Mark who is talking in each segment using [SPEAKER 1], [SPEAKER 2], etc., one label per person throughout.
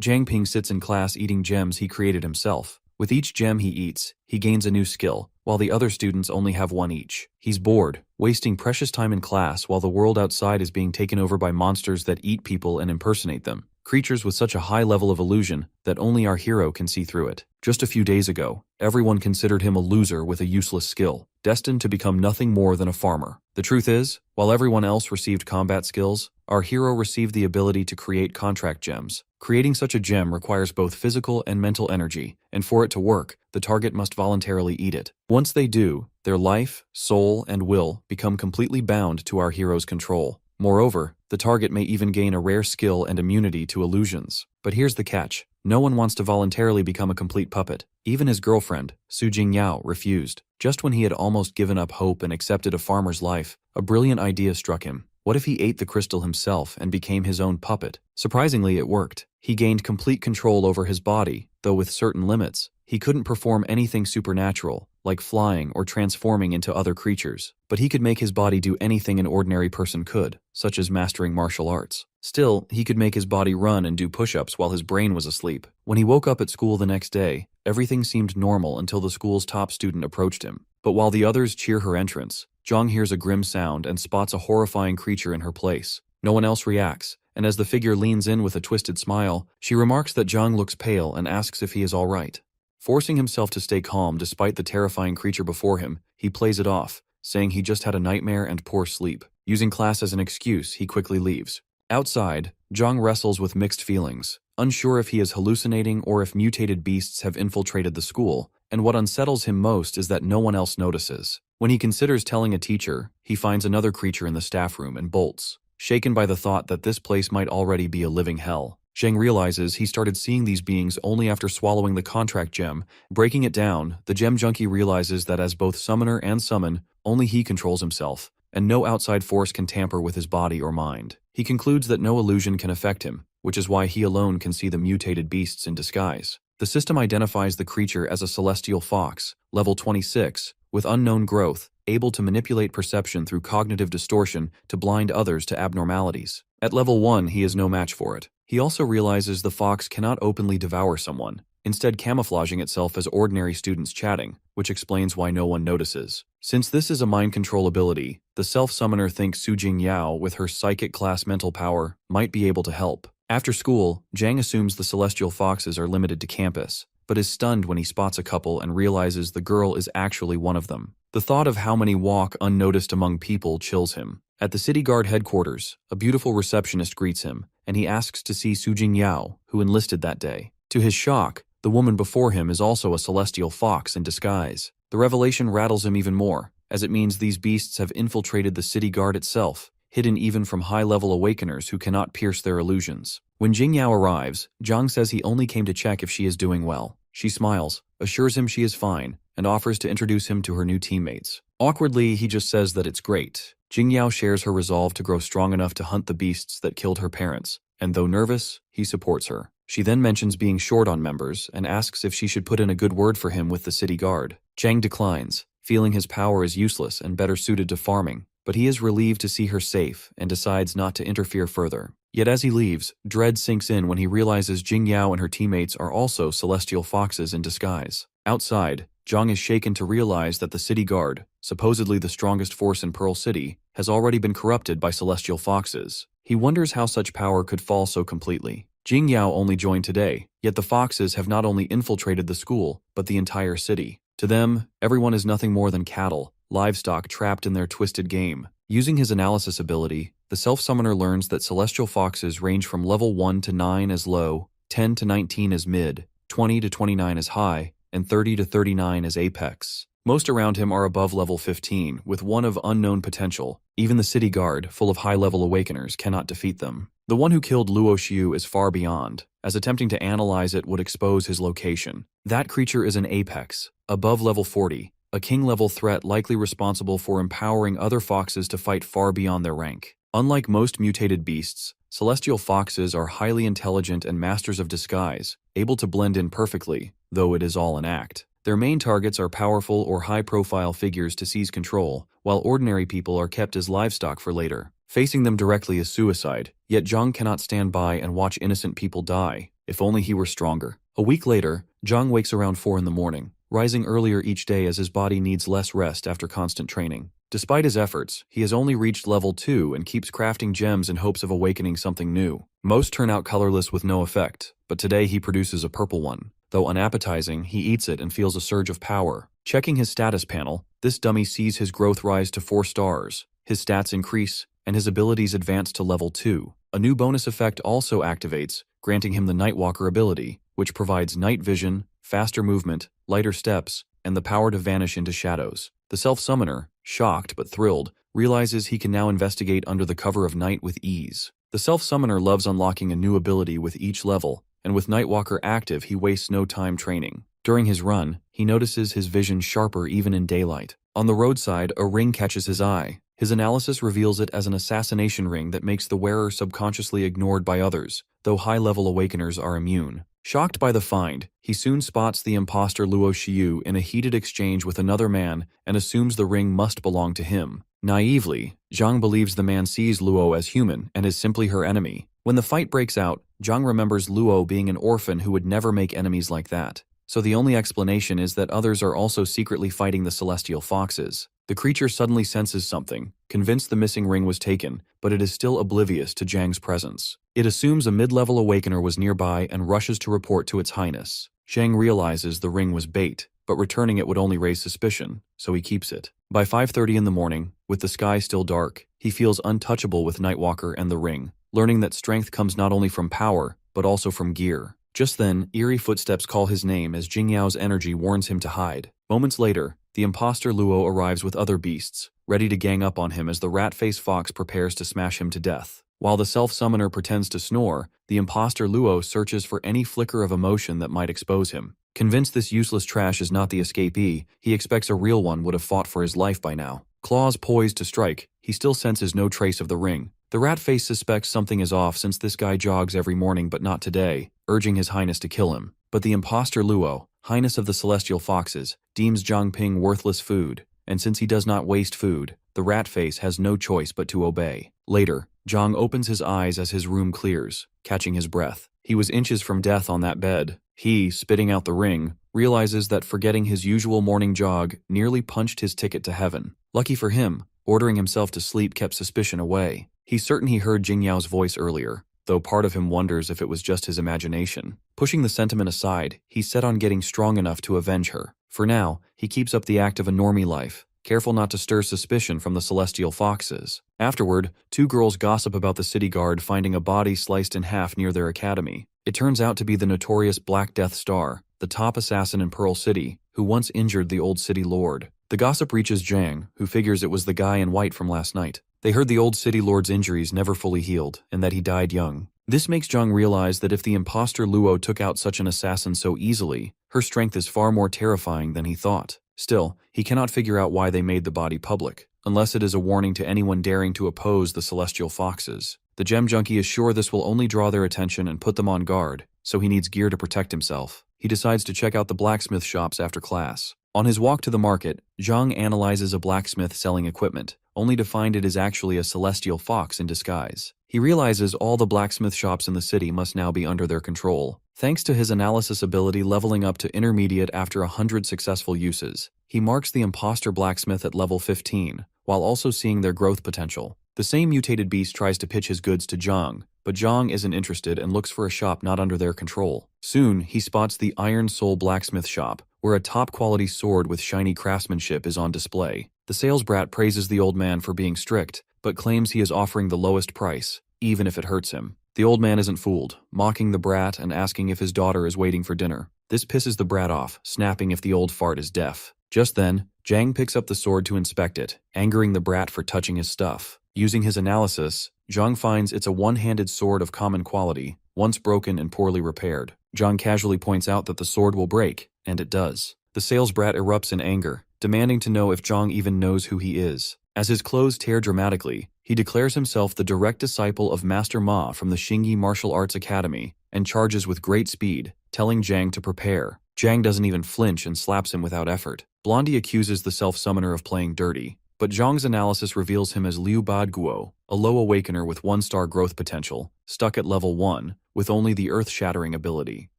[SPEAKER 1] Jiang sits in class eating gems he created himself. With each gem he eats, he gains a new skill, while the other students only have one each. He's bored, wasting precious time in class while the world outside is being taken over by monsters that eat people and impersonate them. Creatures with such a high level of illusion that only our hero can see through it. Just a few days ago, everyone considered him a loser with a useless skill, destined to become nothing more than a farmer. The truth is, while everyone else received combat skills, our hero received the ability to create contract gems. Creating such a gem requires both physical and mental energy, and for it to work, the target must voluntarily eat it. Once they do, their life, soul, and will become completely bound to our hero's control. Moreover, the target may even gain a rare skill and immunity to illusions. But here's the catch. No one wants to voluntarily become a complete puppet. Even his girlfriend, Su Jingyao, refused. Just when he had almost given up hope and accepted a farmer's life, a brilliant idea struck him. What if he ate the crystal himself and became his own puppet? Surprisingly, it worked. He gained complete control over his body, though with certain limits. He couldn't perform anything supernatural, like flying or transforming into other creatures, but he could make his body do anything an ordinary person could, such as mastering martial arts. Still, he could make his body run and do push-ups while his brain was asleep. When he woke up at school the next day, everything seemed normal until the school's top student approached him. But while the others cheer her entrance, Zhang hears a grim sound and spots a horrifying creature in her place. No one else reacts, and as the figure leans in with a twisted smile, she remarks that Zhang looks pale and asks if he is all right. Forcing himself to stay calm despite the terrifying creature before him, he plays it off, saying he just had a nightmare and poor sleep. Using class as an excuse, he quickly leaves. Outside, Zhang wrestles with mixed feelings, unsure if he is hallucinating or if mutated beasts have infiltrated the school, and what unsettles him most is that no one else notices. When he considers telling a teacher, he finds another creature in the staff room and bolts, shaken by the thought that this place might already be a living hell. Zhang realizes he started seeing these beings only after swallowing the contract gem. Breaking it down, the gem junkie realizes that as both summoner and summon, only he controls himself, and no outside force can tamper with his body or mind. He concludes that no illusion can affect him, which is why he alone can see the mutated beasts in disguise. The system identifies the creature as a celestial fox, level 26, with unknown growth, able to manipulate perception through cognitive distortion to blind others to abnormalities. At level 1, he is no match for it. He also realizes the fox cannot openly devour someone, instead camouflaging itself as ordinary students chatting, which explains why no one notices. Since this is a mind control ability, the self-summoner thinks Su Jingyao, with her psychic class mental power, might be able to help. After school, Zhang assumes the celestial foxes are limited to campus, but is stunned when he spots a couple and realizes the girl is actually one of them. The thought of how many walk unnoticed among people chills him. At the city guard headquarters, a beautiful receptionist greets him, and he asks to see Su Jingyao, who enlisted that day. To his shock, the woman before him is also a celestial fox in disguise. The revelation rattles him even more, as it means these beasts have infiltrated the city guard itself, hidden even from high-level awakeners who cannot pierce their illusions. When Jingyao arrives, Zhang says he only came to check if she is doing well. She smiles, assures him she is fine, and offers to introduce him to her new teammates. Awkwardly, he just says that it's great. Jingyao shares her resolve to grow strong enough to hunt the beasts that killed her parents, and though nervous, he supports her. She then mentions being short on members and asks if she should put in a good word for him with the city guard. Zhang declines, feeling his power is useless and better suited to farming, but he is relieved to see her safe and decides not to interfere further. Yet as he leaves, dread sinks in when he realizes Jingyao and her teammates are also celestial foxes in disguise. Outside, Zhang is shaken to realize that the city guard, supposedly the strongest force in Pearl City, has already been corrupted by celestial foxes. He wonders how such power could fall so completely. Jingyao only joined today, yet the foxes have not only infiltrated the school, but the entire city. To them, everyone is nothing more than cattle, livestock trapped in their twisted game. Using his analysis ability, the self-summoner learns that celestial foxes range from level 1 to 9 as low, 10 to 19 as mid, 20 to 29 as high, and 30 to 39 as apex. Most around him are above level 15, with one of unknown potential. Even the city guard, full of high-level awakeners, cannot defeat them. The one who killed Luo Xiu is far beyond, as attempting to analyze it would expose his location. That creature is an apex, above level 40, a king-level threat likely responsible for empowering other foxes to fight far beyond their rank. Unlike most mutated beasts, celestial foxes are highly intelligent and masters of disguise, able to blend in perfectly, though it is all an act. Their main targets are powerful or high-profile figures to seize control, while ordinary people are kept as livestock for later. Facing them directly is suicide, yet Zhang cannot stand by and watch innocent people die. If only he were stronger. A week later, Zhang wakes around 4 in the morning, rising earlier each day as his body needs less rest after constant training. Despite his efforts, he has only reached level 2 and keeps crafting gems in hopes of awakening something new. Most turn out colorless with no effect, but today he produces a purple one. Though unappetizing, he eats it and feels a surge of power. Checking his status panel, this dummy sees his growth rise to 4 stars. His stats increase, and his abilities advance to level 2. A new bonus effect also activates, granting him the Nightwalker ability, which provides night vision, faster movement, lighter steps, and the power to vanish into shadows. The Self-Summoner, shocked but thrilled, realizes he can now investigate under the cover of night with ease. The Self-Summoner loves unlocking a new ability with each level, and with Nightwalker active he wastes no time training. During his run, he notices his vision sharper even in daylight. On the roadside, a ring catches his eye. His analysis reveals it as an assassination ring that makes the wearer subconsciously ignored by others, though high-level awakeners are immune. Shocked by the find, he soon spots the imposter Luo Xiu in a heated exchange with another man and assumes the ring must belong to him. Naively, Zhang believes the man sees Luo as human and is simply her enemy. When the fight breaks out, Zhang remembers Luo being an orphan who would never make enemies like that. So the only explanation is that others are also secretly fighting the Celestial Foxes. The creature suddenly senses something, convinced the missing ring was taken, but it is still oblivious to Zhang's presence. It assumes a mid-level awakener was nearby and rushes to report to its highness. Zhang realizes the ring was bait, but returning it would only raise suspicion, so he keeps it. By 5:30 in the morning, with the sky still dark, he feels untouchable with Nightwalker and the ring, learning that strength comes not only from power, but also from gear. Just then, eerie footsteps call his name as Jingyao's energy warns him to hide. Moments later, the imposter Luo arrives with other beasts, ready to gang up on him as the rat-faced fox prepares to smash him to death. While the self-summoner pretends to snore, the imposter Luo searches for any flicker of emotion that might expose him. Convinced this useless trash is not the escapee, he expects a real one would have fought for his life by now. Claws poised to strike, he still senses no trace of the ring. The rat-face suspects something is off since this guy jogs every morning but not today, urging his highness to kill him. But the imposter Luo, highness of the Celestial Foxes, deems Zhang Ping worthless food, and since he does not waste food, the rat-face has no choice but to obey. Later, Zhang opens his eyes as his room clears, catching his breath. He was inches from death on that bed. He, spitting out the ring, realizes that forgetting his usual morning jog nearly punched his ticket to heaven. Lucky for him, ordering himself to sleep kept suspicion away. He's certain he heard Jingyao's voice earlier, though part of him wonders if it was just his imagination. Pushing the sentiment aside, he's set on getting strong enough to avenge her. For now, he keeps up the act of a normie life, careful not to stir suspicion from the Celestial Foxes. Afterward, 2 girls gossip about the city guard finding a body sliced in half near their academy. It turns out to be the notorious Black Death Star, the top assassin in Pearl City, who once injured the old city lord. The gossip reaches Zhang, who figures it was the guy in white from last night. They heard the old city lord's injuries never fully healed, and that he died young. This makes Zhang realize that if the imposter Luo took out such an assassin so easily, her strength is far more terrifying than he thought. Still, he cannot figure out why they made the body public, unless it is a warning to anyone daring to oppose the Celestial Foxes. The gem junkie is sure this will only draw their attention and put them on guard, so he needs gear to protect himself. He decides to check out the blacksmith shops after class. On his walk to the market, Zhang analyzes a blacksmith selling equipment, only to find it is actually a celestial fox in disguise. He realizes all the blacksmith shops in the city must now be under their control. Thanks to his analysis ability leveling up to intermediate after 100 successful uses, he marks the imposter blacksmith at level 15, while also seeing their growth potential. The same mutated beast tries to pitch his goods to Zhang, but Zhang isn't interested and looks for a shop not under their control. Soon, he spots the Iron Soul blacksmith shop, where a top-quality sword with shiny craftsmanship is on display. The sales brat praises the old man for being strict, but claims he is offering the lowest price, even if it hurts him. The old man isn't fooled, mocking the brat and asking if his daughter is waiting for dinner. This pisses the brat off, snapping if the old fart is deaf. Just then, Zhang picks up the sword to inspect it, angering the brat for touching his stuff. Using his analysis, Zhang finds it's a one-handed sword of common quality, once broken and poorly repaired. Zhang casually points out that the sword will break, and it does. The sales brat erupts in anger, demanding to know if Zhang even knows who he is. As his clothes tear dramatically, he declares himself the direct disciple of Master Ma from the Xingyi Martial Arts Academy and charges with great speed, telling Zhang to prepare. Zhang doesn't even flinch and slaps him without effort. Blondie accuses the self-summoner of playing dirty, but Zhang's analysis reveals him as Liu Badguo, a low awakener with 1-star growth potential, stuck at level 1, with only the earth-shattering ability.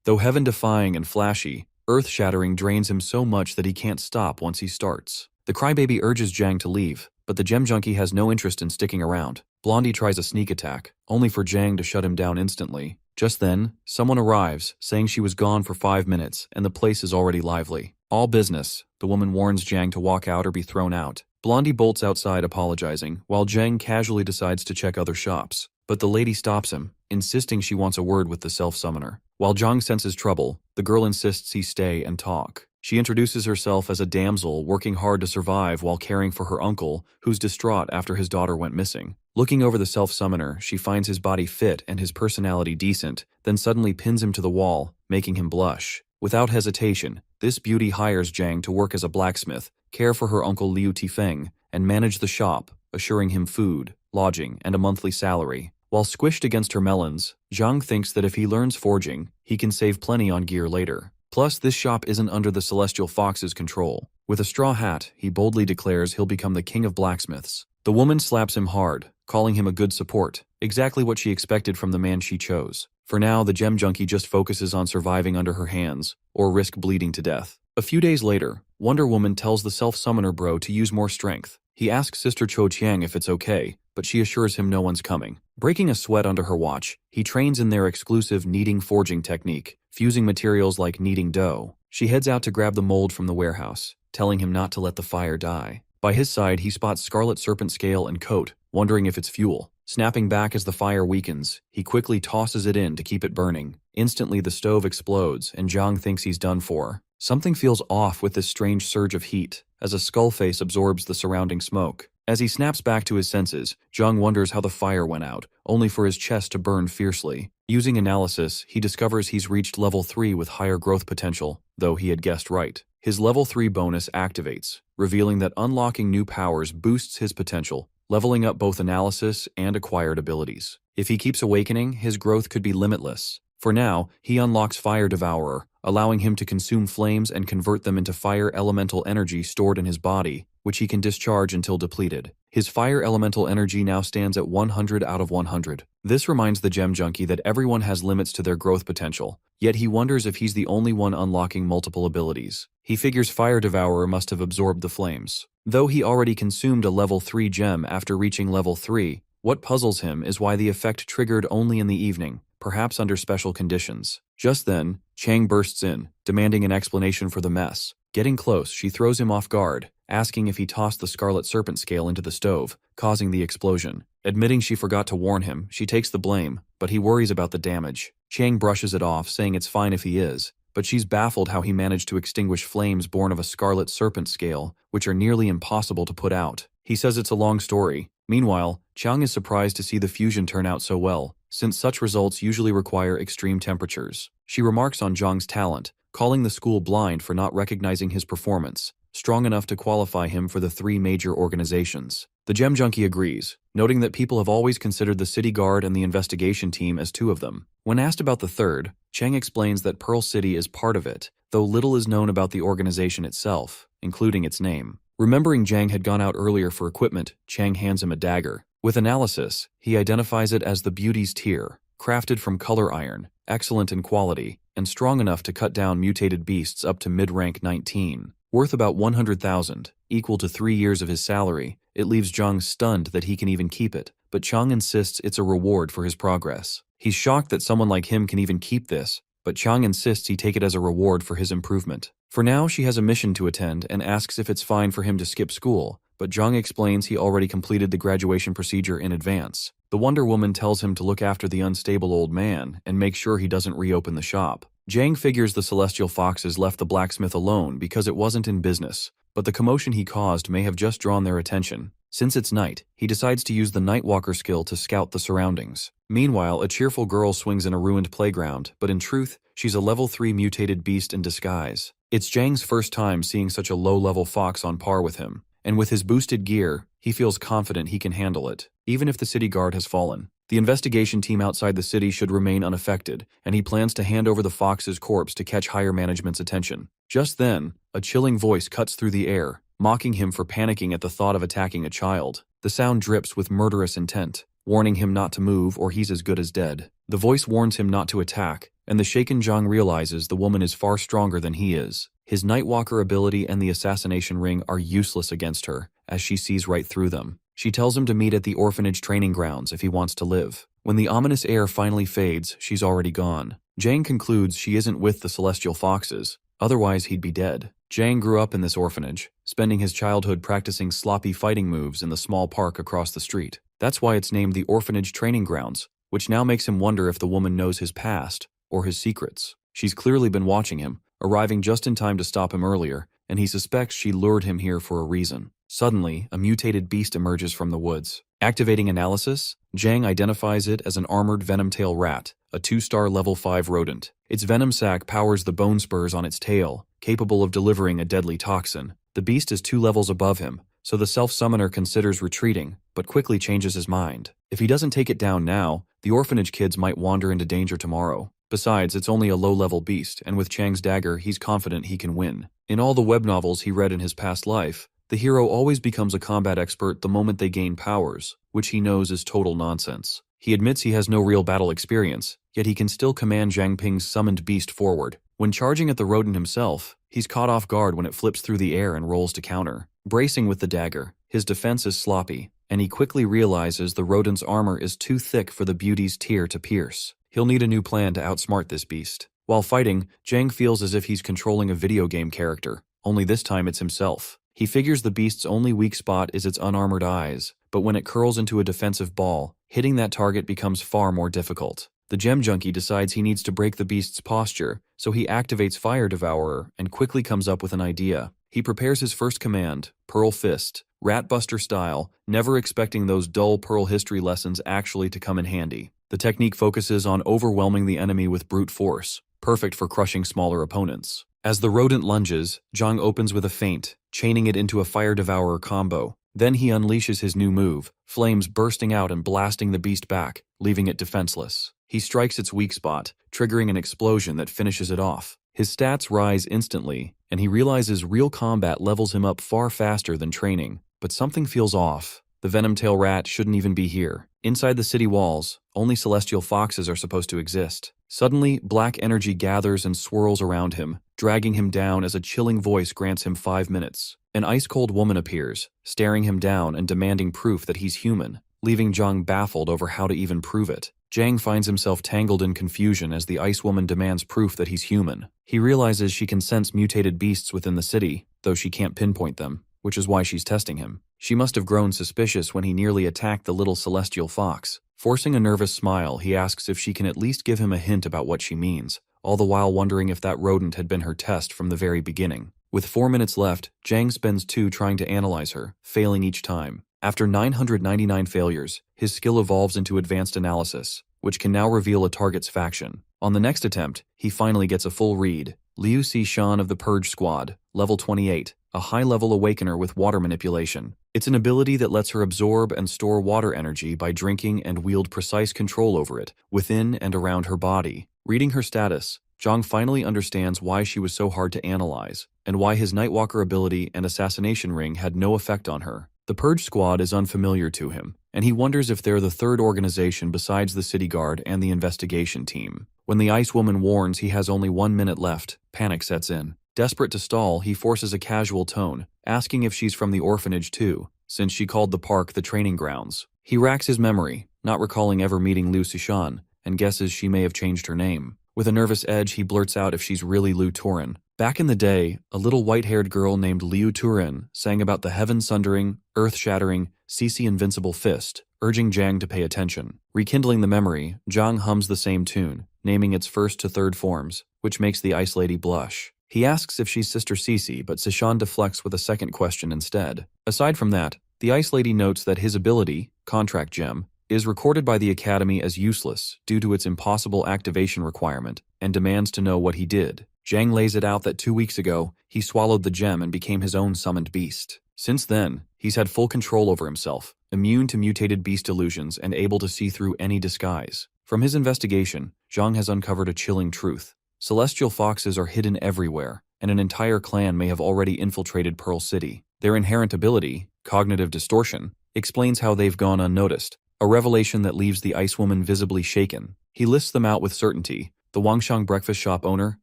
[SPEAKER 1] Though heaven-defying and flashy, earth-shattering drains him so much that he can't stop once he starts. The crybaby urges Zhang to leave, but the gem junkie has no interest in sticking around. Blondie tries a sneak attack, only for Zhang to shut him down instantly. Just then, someone arrives, saying she was gone for 5 minutes and the place is already lively. All business, the woman warns Zhang to walk out or be thrown out. Blondie bolts outside apologizing, while Zhang casually decides to check other shops. But the lady stops him, insisting she wants a word with the self-summoner. While Zhang senses trouble, the girl insists he stay and talk. She introduces herself as a damsel working hard to survive while caring for her uncle, who's distraught after his daughter went missing. Looking over the self-summoner, she finds his body fit and his personality decent, then suddenly pins him to the wall, making him blush. Without hesitation, this beauty hires Zhang to work as a blacksmith, care for her uncle Liu Tifeng, and manage the shop, assuring him food, lodging, and a monthly salary. While squished against her melons, Zhang thinks that if he learns forging, he can save plenty on gear later. Plus, this shop isn't under the Celestial Fox's control. With a straw hat, he boldly declares he'll become the king of blacksmiths. The woman slaps him hard, calling him a good support, exactly what she expected from the man she chose. For now, the gem junkie just focuses on surviving under her hands, or risk bleeding to death. A few days later, Wonder Woman tells the self-summoner bro to use more strength. He asks Sister Cho Chiang if it's okay, but she assures him no one's coming. Breaking a sweat under her watch, he trains in their exclusive kneading forging technique, fusing materials like kneading dough. She heads out to grab the mold from the warehouse, telling him not to let the fire die. By his side, he spots Scarlet Serpent scale and coat, wondering if it's fuel. Snapping back as the fire weakens, he quickly tosses it in to keep it burning. Instantly, the stove explodes, and Zhang thinks he's done for. Something feels off with this strange surge of heat, as a skull face absorbs the surrounding smoke. As he snaps back to his senses, Zhang wonders how the fire went out, only for his chest to burn fiercely. Using analysis, he discovers he's reached level 3 with higher growth potential, though he had guessed right. His level 3 bonus activates, revealing that unlocking new powers boosts his potential, leveling up both analysis and acquired abilities. If he keeps awakening, his growth could be limitless. For now, he unlocks Fire Devourer, allowing him to consume flames and convert them into fire elemental energy stored in his body, which he can discharge until depleted. His fire elemental energy now stands at 100 out of 100. This reminds the gem junkie that everyone has limits to their growth potential, yet he wonders if he's the only one unlocking multiple abilities. He figures Fire Devourer must have absorbed the flames. Though he already consumed a level 3 gem after reaching level 3, what puzzles him is why the effect triggered only in the evening, perhaps under special conditions. Just then, Chang bursts in, demanding an explanation for the mess. Getting close, she throws him off guard, asking if he tossed the Scarlet Serpent scale into the stove, causing the explosion. Admitting she forgot to warn him, she takes the blame, but he worries about the damage. Chang brushes it off, saying it's fine if he is, but she's baffled how he managed to extinguish flames born of a Scarlet Serpent scale, which are nearly impossible to put out. He says it's a long story. Meanwhile, Chang is surprised to see the fusion turn out so well, since such results usually require extreme temperatures. She remarks on Zhang's talent, calling the school blind for not recognizing his performance, strong enough to qualify him for the 3 major organizations. The gem junkie agrees, noting that people have always considered the City Guard and the investigation team as 2 of them. When asked about the third, Chang explains that Pearl City is part of it, though little is known about the organization itself, including its name. Remembering Zhang had gone out earlier for equipment, Chang hands him a dagger. With analysis, he identifies it as the Beauty's Tear, crafted from color iron, excellent in quality, and strong enough to cut down mutated beasts up to mid-rank 19. Worth about 100,000, equal to 3 years of his salary, it leaves Zhang stunned that he can even keep it, but Chang insists it's a reward for his progress. He's shocked that someone like him can even keep this, but Chang insists he take it as a reward for his improvement. For now, she has a mission to attend and asks if it's fine for him to skip school, but Zhang explains he already completed the graduation procedure in advance. The Wonder Woman tells him to look after the unstable old man and make sure he doesn't reopen the shop. Zhang figures the Celestial Foxes left the blacksmith alone because it wasn't in business, but the commotion he caused may have just drawn their attention. Since it's night, he decides to use the Nightwalker skill to scout the surroundings. Meanwhile, a cheerful girl swings in a ruined playground, but in truth, she's a level 3 mutated beast in disguise. It's Zhang's first time seeing such a low-level fox on par with him, and with his boosted gear, he feels confident he can handle it, even if the city guard has fallen. The investigation team outside the city should remain unaffected, and he plans to hand over the fox's corpse to catch higher management's attention. Just then, a chilling voice cuts through the air, mocking him for panicking at the thought of attacking a child. The sound drips with murderous intent, warning him not to move or he's as good as dead. The voice warns him not to attack, and the shaken Zhang realizes the woman is far stronger than he is. His Nightwalker ability and the assassination ring are useless against her, as she sees right through them. She tells him to meet at the orphanage training grounds if he wants to live. When the ominous air finally fades, she's already gone. Zhang concludes she isn't with the Celestial Foxes, otherwise he'd be dead. Zhang grew up in this orphanage, spending his childhood practicing sloppy fighting moves in the small park across the street. That's why it's named the Orphanage Training Grounds, which now makes him wonder if the woman knows his past or his secrets. She's clearly been watching him, arriving just in time to stop him earlier, and he suspects she lured him here for a reason. Suddenly, a mutated beast emerges from the woods. Activating analysis, Zhang identifies it as an armored venomtail rat, a 2-star level 5 rodent. Its venom sac powers the bone spurs on its tail, capable of delivering a deadly toxin. The beast is 2 levels above him, so the self-summoner considers retreating, but quickly changes his mind. If he doesn't take it down now, the orphanage kids might wander into danger tomorrow. Besides, it's only a low-level beast, and with Chang's dagger, he's confident he can win. In all the web novels he read in his past life, the hero always becomes a combat expert the moment they gain powers, which he knows is total nonsense. He admits he has no real battle experience, yet he can still command Zhang Ping's summoned beast forward. When charging at the rodent himself, he's caught off guard when it flips through the air and rolls to counter. Bracing with the dagger, his defense is sloppy, and he quickly realizes the rodent's armor is too thick for the beauty's tear to pierce. He'll need a new plan to outsmart this beast. While fighting, Zhang feels as if he's controlling a video game character, only this time it's himself. He figures the beast's only weak spot is its unarmored eyes, but when it curls into a defensive ball, hitting that target becomes far more difficult. The gem junkie decides he needs to break the beast's posture, so he activates Fire Devourer and quickly comes up with an idea. He prepares his first command, Pearl Fist, Ratbuster style, never expecting those dull Pearl history lessons actually to come in handy. The technique focuses on overwhelming the enemy with brute force, perfect for crushing smaller opponents. As the rodent lunges, Zhang opens with a feint, chaining it into a Fire Devourer combo. Then he unleashes his new move, flames bursting out and blasting the beast back, leaving it defenseless. He strikes its weak spot, triggering an explosion that finishes it off. His stats rise instantly, and he realizes real combat levels him up far faster than training. But something feels off. The Venomtail rat shouldn't even be here. Inside the city walls, only Celestial Foxes are supposed to exist. Suddenly, black energy gathers and swirls around him, dragging him down as a chilling voice grants him 5 minutes. An ice-cold woman appears, staring him down and demanding proof that he's human, leaving Zhang baffled over how to even prove it. Zhang finds himself tangled in confusion as the ice woman demands proof that he's human. He realizes she can sense mutated beasts within the city, though she can't pinpoint them, which is why she's testing him. She must have grown suspicious when he nearly attacked the little Celestial Fox. Forcing a nervous smile, he asks if she can at least give him a hint about what she means, all the while wondering if that rodent had been her test from the very beginning. With 4 minutes left, Zhang spends 2 trying to analyze her, failing each time. After 999 failures, his skill evolves into Advanced Analysis, which can now reveal a target's faction. On the next attempt, he finally gets a full read. Liu Xishan of the Purge Squad, level 28, a high-level awakener with water manipulation. It's an ability that lets her absorb and store water energy by drinking and wield precise control over it, within and around her body. Reading her status, Zhang finally understands why she was so hard to analyze, and why his Nightwalker ability and assassination ring had no effect on her. The Purge Squad is unfamiliar to him, and he wonders if they're the third organization besides the City Guard and the investigation team. When the Ice Woman warns he has only 1 minute left, panic sets in. Desperate to stall, he forces a casual tone, asking if she's from the orphanage too, since she called the park the training grounds. He racks his memory, not recalling ever meeting Liu Xishan, and guesses she may have changed her name. With a nervous edge, he blurts out if she's really Liu Turin. Back in the day, a little white-haired girl named Liu Turin sang about the heaven-sundering, earth-shattering, CC Invincible Fist, urging Zhang to pay attention. Rekindling the memory, Zhang hums the same tune, naming its first to third forms, which makes the Ice Lady blush. He asks if she's Sister Cece, but Xishan deflects with a second question instead. Aside from that, the Ice Lady notes that his ability, Contract Gem, is recorded by the Academy as useless due to its impossible activation requirement, and demands to know what he did. Zhang lays it out that 2 weeks ago, he swallowed the gem and became his own summoned beast. Since then, he's had full control over himself, immune to mutated beast illusions and able to see through any disguise. From his investigation, Zhang has uncovered a chilling truth. Celestial Foxes are hidden everywhere, and an entire clan may have already infiltrated Pearl City. Their inherent ability, cognitive distortion, explains how they've gone unnoticed, a revelation that leaves the Ice Woman visibly shaken. He lists them out with certainty: the Wangshang breakfast shop owner,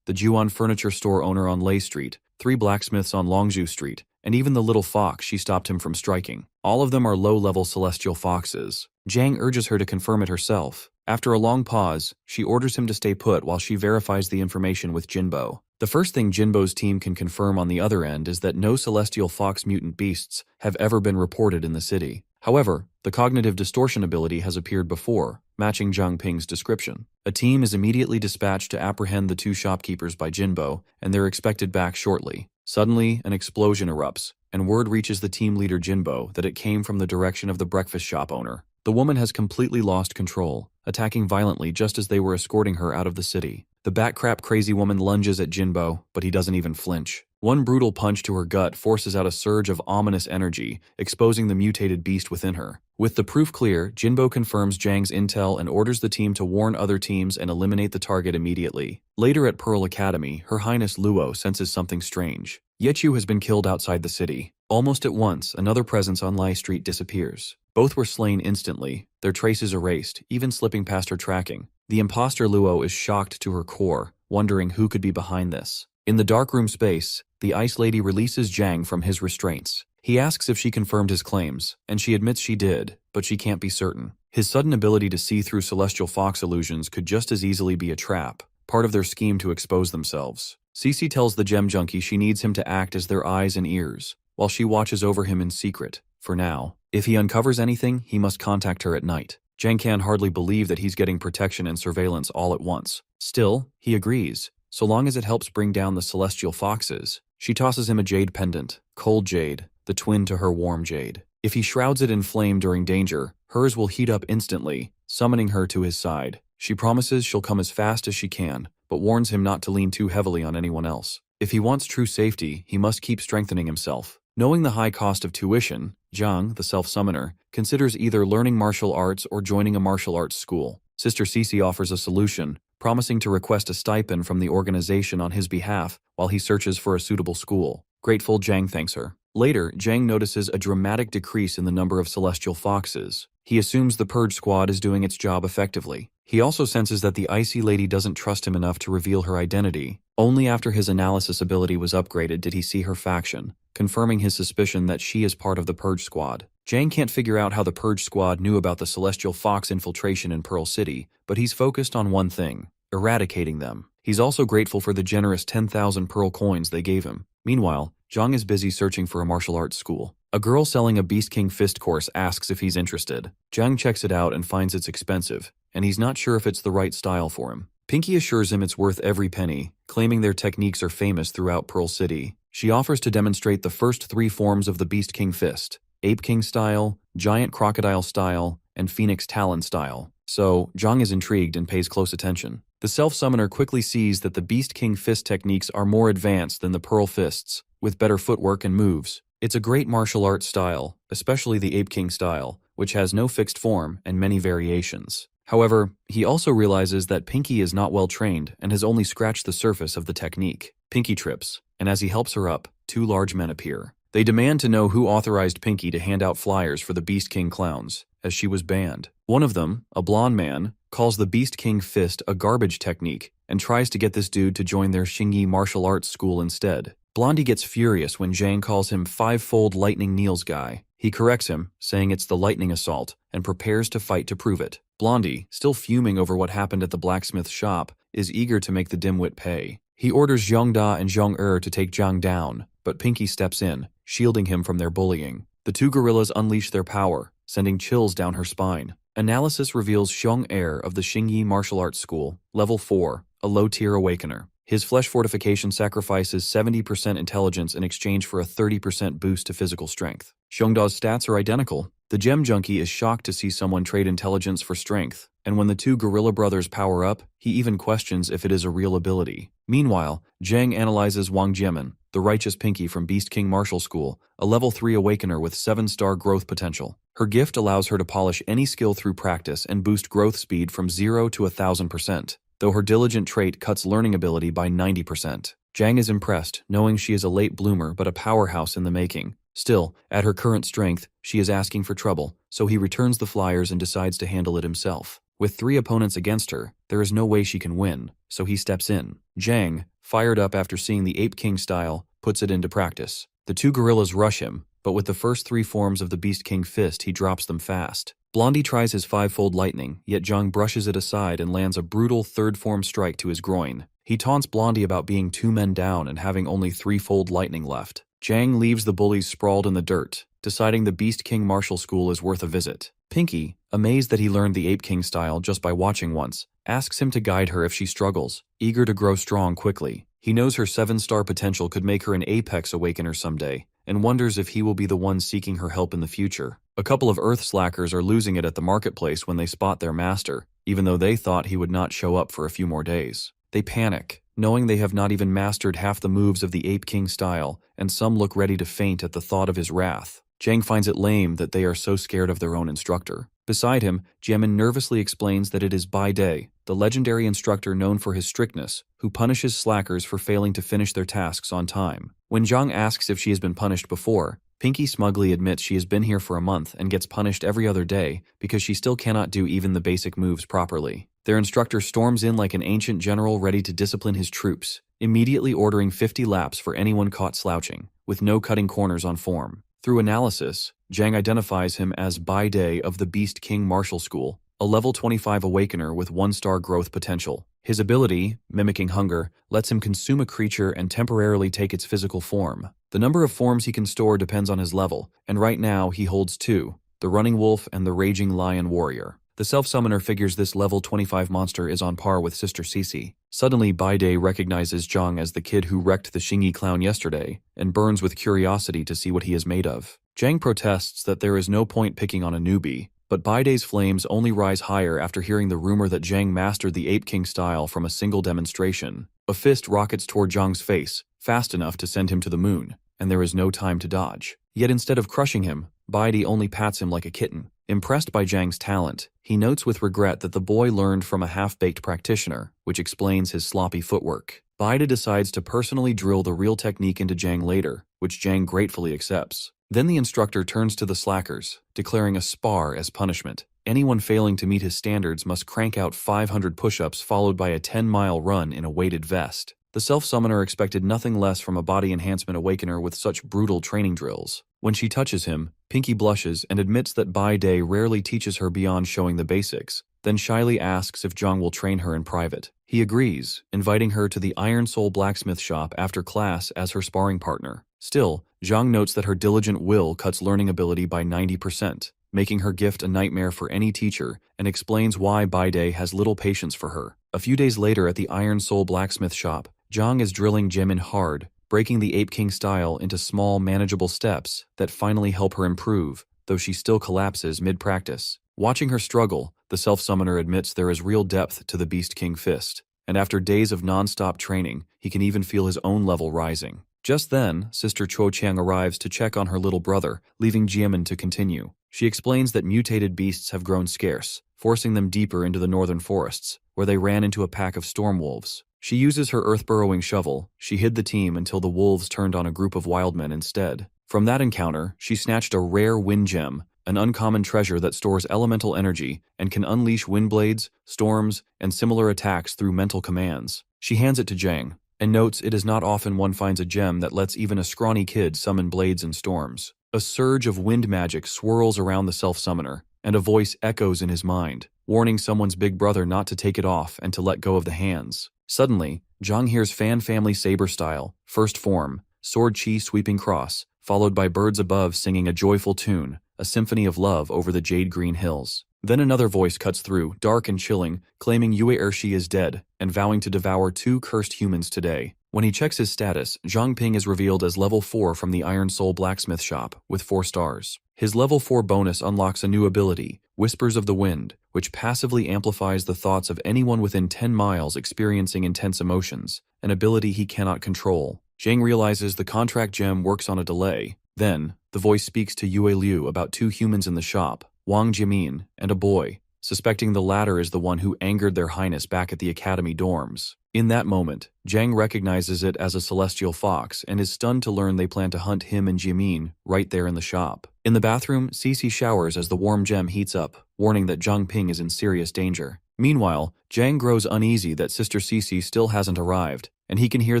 [SPEAKER 1] the Juan furniture store owner on Lei Street, 3 blacksmiths on Longzhou Street, and even the little fox she stopped him from striking. All of them are low-level celestial foxes. Jiang urges her to confirm it herself. After a long pause, she orders him to stay put while she verifies the information with Jinbo. The first thing Jinbo's team can confirm on the other end is that no celestial fox mutant beasts have ever been reported in the city. However, the cognitive distortion ability has appeared before, matching Zhang Ping's description. A team is immediately dispatched to apprehend the 2 shopkeepers by Jinbo, and they're expected back shortly. Suddenly, an explosion erupts, and word reaches the team leader Jinbo that it came from the direction of the breakfast shop owner. The woman has completely lost control, attacking violently just as they were escorting her out of the city. The batcrap crazy woman lunges at Jinbo, but he doesn't even flinch. One brutal punch to her gut forces out a surge of ominous energy, exposing the mutated beast within her. With the proof clear, Jinbo confirms Zhang's intel and orders the team to warn other teams and eliminate the target immediately. Later at Pearl Academy, Her Highness Luo senses something strange. Yechu has been killed outside the city. Almost at once, another presence on Lai Street disappears. Both were slain instantly, their traces erased, even slipping past her tracking. The imposter Luo is shocked to her core, wondering who could be behind this. In the darkroom space, the Ice Lady releases Zhang from his restraints. He asks if she confirmed his claims, and she admits she did, but she can't be certain. His sudden ability to see through celestial fox illusions could just as easily be a trap, part of their scheme to expose themselves. Cece tells the gem junkie she needs him to act as their eyes and ears, while she watches over him in secret, for now. If he uncovers anything, he must contact her at night. Zhang can hardly believe that he's getting protection and surveillance all at once. Still, he agrees, so long as it helps bring down the celestial foxes. She tosses him a jade pendant, cold jade, the twin to her warm jade. If he shrouds it in flame during danger, hers will heat up instantly, summoning her to his side. She promises she'll come as fast as she can, but warns him not to lean too heavily on anyone else. If he wants true safety, he must keep strengthening himself. Knowing the high cost of tuition, Zhang, the self-summoner, considers either learning martial arts or joining a martial arts school. Sister Cece offers a solution, promising to request a stipend from the organization on his behalf while he searches for a suitable school. Grateful, Zhang thanks her. Later, Zhang notices a dramatic decrease in the number of celestial foxes. He assumes the Purge Squad is doing its job effectively. He also senses that the Icy Lady doesn't trust him enough to reveal her identity. Only after his analysis ability was upgraded did he see her faction, confirming his suspicion that she is part of the Purge Squad. Zhang can't figure out how the Purge Squad knew about the Celestial Fox infiltration in Pearl City, but he's focused on one thing: eradicating them. He's also grateful for the generous 10,000 pearl coins they gave him. Meanwhile, Zhang is busy searching for a martial arts school. A girl selling a Beast King Fist course asks if he's interested. Zhang checks it out and finds it's expensive, and he's not sure if it's the right style for him. Pinky assures him it's worth every penny, claiming their techniques are famous throughout Pearl City. She offers to demonstrate the first 3 forms of the Beast King Fist: Ape King style, Giant Crocodile style, and Phoenix Talon style. So, Zhang is intrigued and pays close attention. The self-summoner quickly sees that the Beast King Fist techniques are more advanced than the Pearl Fists, with better footwork and moves. It's a great martial arts style, especially the Ape King style, which has no fixed form and many variations. However, he also realizes that Pinky is not well trained and has only scratched the surface of the technique. Pinky trips, and as he helps her up, 2 large men appear. They demand to know who authorized Pinky to hand out flyers for the Beast King clowns, as she was banned. One of them, a blonde man, calls the Beast King Fist a garbage technique and tries to get this dude to join their Xingyi martial arts school instead. Blondie gets furious when Zhang calls him Five-Fold Lightning Neil's guy. He corrects him, saying it's the lightning assault, and prepares to fight to prove it. Blondie, still fuming over what happened at the blacksmith's shop, is eager to make the dimwit pay. He orders Zhongda and Zhong to take Zhang down, but Pinky steps in, shielding him from their bullying. The 2 gorillas unleash their power, sending chills down her spine. Analysis reveals Zhong of the Xingyi Martial Arts School, Level 4, a low-tier awakener. His flesh fortification sacrifices 70% intelligence in exchange for a 30% boost to physical strength. Zhongda's stats are identical. The gem junkie is shocked to see someone trade intelligence for strength, and when the 2 gorilla brothers power up, he even questions if it is a real ability. Meanwhile, Zhang analyzes Wang Jiamin, the righteous Pinky from Beast King Martial School, a level 3 awakener with 7-star growth potential. Her gift allows her to polish any skill through practice and boost growth speed from 0 to 1,000%, though her diligent trait cuts learning ability by 90%. Zhang is impressed, knowing she is a late bloomer but a powerhouse in the making. Still, at her current strength, she is asking for trouble, so he returns the flyers and decides to handle it himself. With 3 opponents against her, there is no way she can win, so he steps in. Jang, fired up after seeing the Ape King style, puts it into practice. The 2 gorillas rush him, but with the first 3 forms of the Beast King fist, he drops them fast. Blondie tries his 5-fold lightning, yet Jang brushes it aside and lands a brutal 3rd form strike to his groin. He taunts Blondie about being 2 men down and having only 3-fold lightning left. Jang leaves the bullies sprawled in the dirt, deciding the Beast King martial school is worth a visit. Pinky, amazed that he learned the Ape King style just by watching once, asks him to guide her if she struggles, eager to grow strong quickly. He knows her 7-star potential could make her an Apex Awakener someday, and wonders if he will be the one seeking her help in the future. A couple of Earth slackers are losing it at the marketplace when they spot their master, even though they thought he would not show up for a few more days. They panic, knowing they have not even mastered half the moves of the Ape King style, and some look ready to faint at the thought of his wrath. Jang finds it lame that they are so scared of their own instructor. Beside him, Jiamin nervously explains that it is Bai Dai, the legendary instructor known for his strictness, who punishes slackers for failing to finish their tasks on time. When Zhang asks if she has been punished before, Pinky smugly admits she has been here for a month and gets punished every other day because she still cannot do even the basic moves properly. Their instructor storms in like an ancient general ready to discipline his troops, immediately ordering 50 laps for anyone caught slouching, with no cutting corners on form. Through analysis, Jang identifies him as Bai Dai of the Beast King Martial School, a level 25 Awakener with 1-star growth potential. His ability, mimicking hunger, lets him consume a creature and temporarily take its physical form. The number of forms he can store depends on his level, and right now he holds 2, the Running Wolf and the Raging Lion Warrior. The self-summoner figures this level 25 monster is on par with Sister Cece. Suddenly, Bai Dai recognizes Zhang as the kid who wrecked the Xingyi clown yesterday, and burns with curiosity to see what he is made of. Zhang protests that there is no point picking on a newbie, but Bai Dai's flames only rise higher after hearing the rumor that Zhang mastered the Ape King style from a single demonstration. A fist rockets toward Zhang's face, fast enough to send him to the moon, and there is no time to dodge. Yet instead of crushing him, Bai Dai only pats him like a kitten. Impressed by Zhang's talent, he notes with regret that the boy learned from a half-baked practitioner, which explains his sloppy footwork. Bai Dai decides to personally drill the real technique into Zhang later, which Zhang gratefully accepts. Then the instructor turns to the slackers, declaring a spar as punishment. Anyone failing to meet his standards must crank out 500 push-ups followed by a 10-mile run in a weighted vest. The self-summoner expected nothing less from a body enhancement awakener with such brutal training drills. When she touches him, Pinky blushes and admits that Bai Dai rarely teaches her beyond showing the basics, then shyly asks if Zhang will train her in private. He agrees, inviting her to the Iron Soul blacksmith shop after class as her sparring partner. Still, Zhang notes that her diligent will cuts learning ability by 90%, making her gift a nightmare for any teacher, and explains why Bai Dai has little patience for her. A few days later at the Iron Soul blacksmith shop, Zhang is drilling Jimin hard, breaking the Ape King style into small, manageable steps that finally help her improve, though she still collapses mid-practice. Watching her struggle, the self-summoner admits there is real depth to the Beast King fist, and after days of non-stop training, he can even feel his own level rising. Just then, Sister Cho Chiang arrives to check on her little brother, leaving Jiamin to continue. She explains that mutated beasts have grown scarce, forcing them deeper into the northern forests, where they ran into a pack of storm wolves. She uses her earth-burrowing shovel. She hid the team until the wolves turned on a group of wildmen instead. From that encounter, she snatched a rare wind gem, an uncommon treasure that stores elemental energy and can unleash wind blades, storms, and similar attacks through mental commands. She hands it to Zhang, and notes it is not often one finds a gem that lets even a scrawny kid summon blades and storms. A surge of wind magic swirls around the self-summoner, and a voice echoes in his mind, warning someone's big brother not to take it off and to let go of the hands. Suddenly, Zhang hears Fan Family Saber style, first form, sword chi sweeping cross, followed by birds above singing a joyful tune, a symphony of love over the jade green hills. Then another voice cuts through, dark and chilling, claiming Yue Ershi is dead, and vowing to devour 2 cursed humans today. When he checks his status, Zhang Ping is revealed as level 4 from the Iron Soul blacksmith shop, with 4 stars. His level 4 bonus unlocks a new ability, Whispers of the Wind, which passively amplifies the thoughts of anyone within 10 miles experiencing intense emotions, an ability he cannot control. Zhang realizes the contract gem works on a delay. Then, the voice speaks to Yue Liu about 2 humans in the shop, Wang Jimin, and a boy, suspecting the latter is the one who angered their highness back at the academy dorms. In that moment, Jiang recognizes it as a celestial fox and is stunned to learn they plan to hunt him and Jimin right there in the shop. In the bathroom, Cece showers as the warm gem heats up, warning that Zhang Ping is in serious danger. Meanwhile, Jiang grows uneasy that Sister Cece still hasn't arrived, and he can hear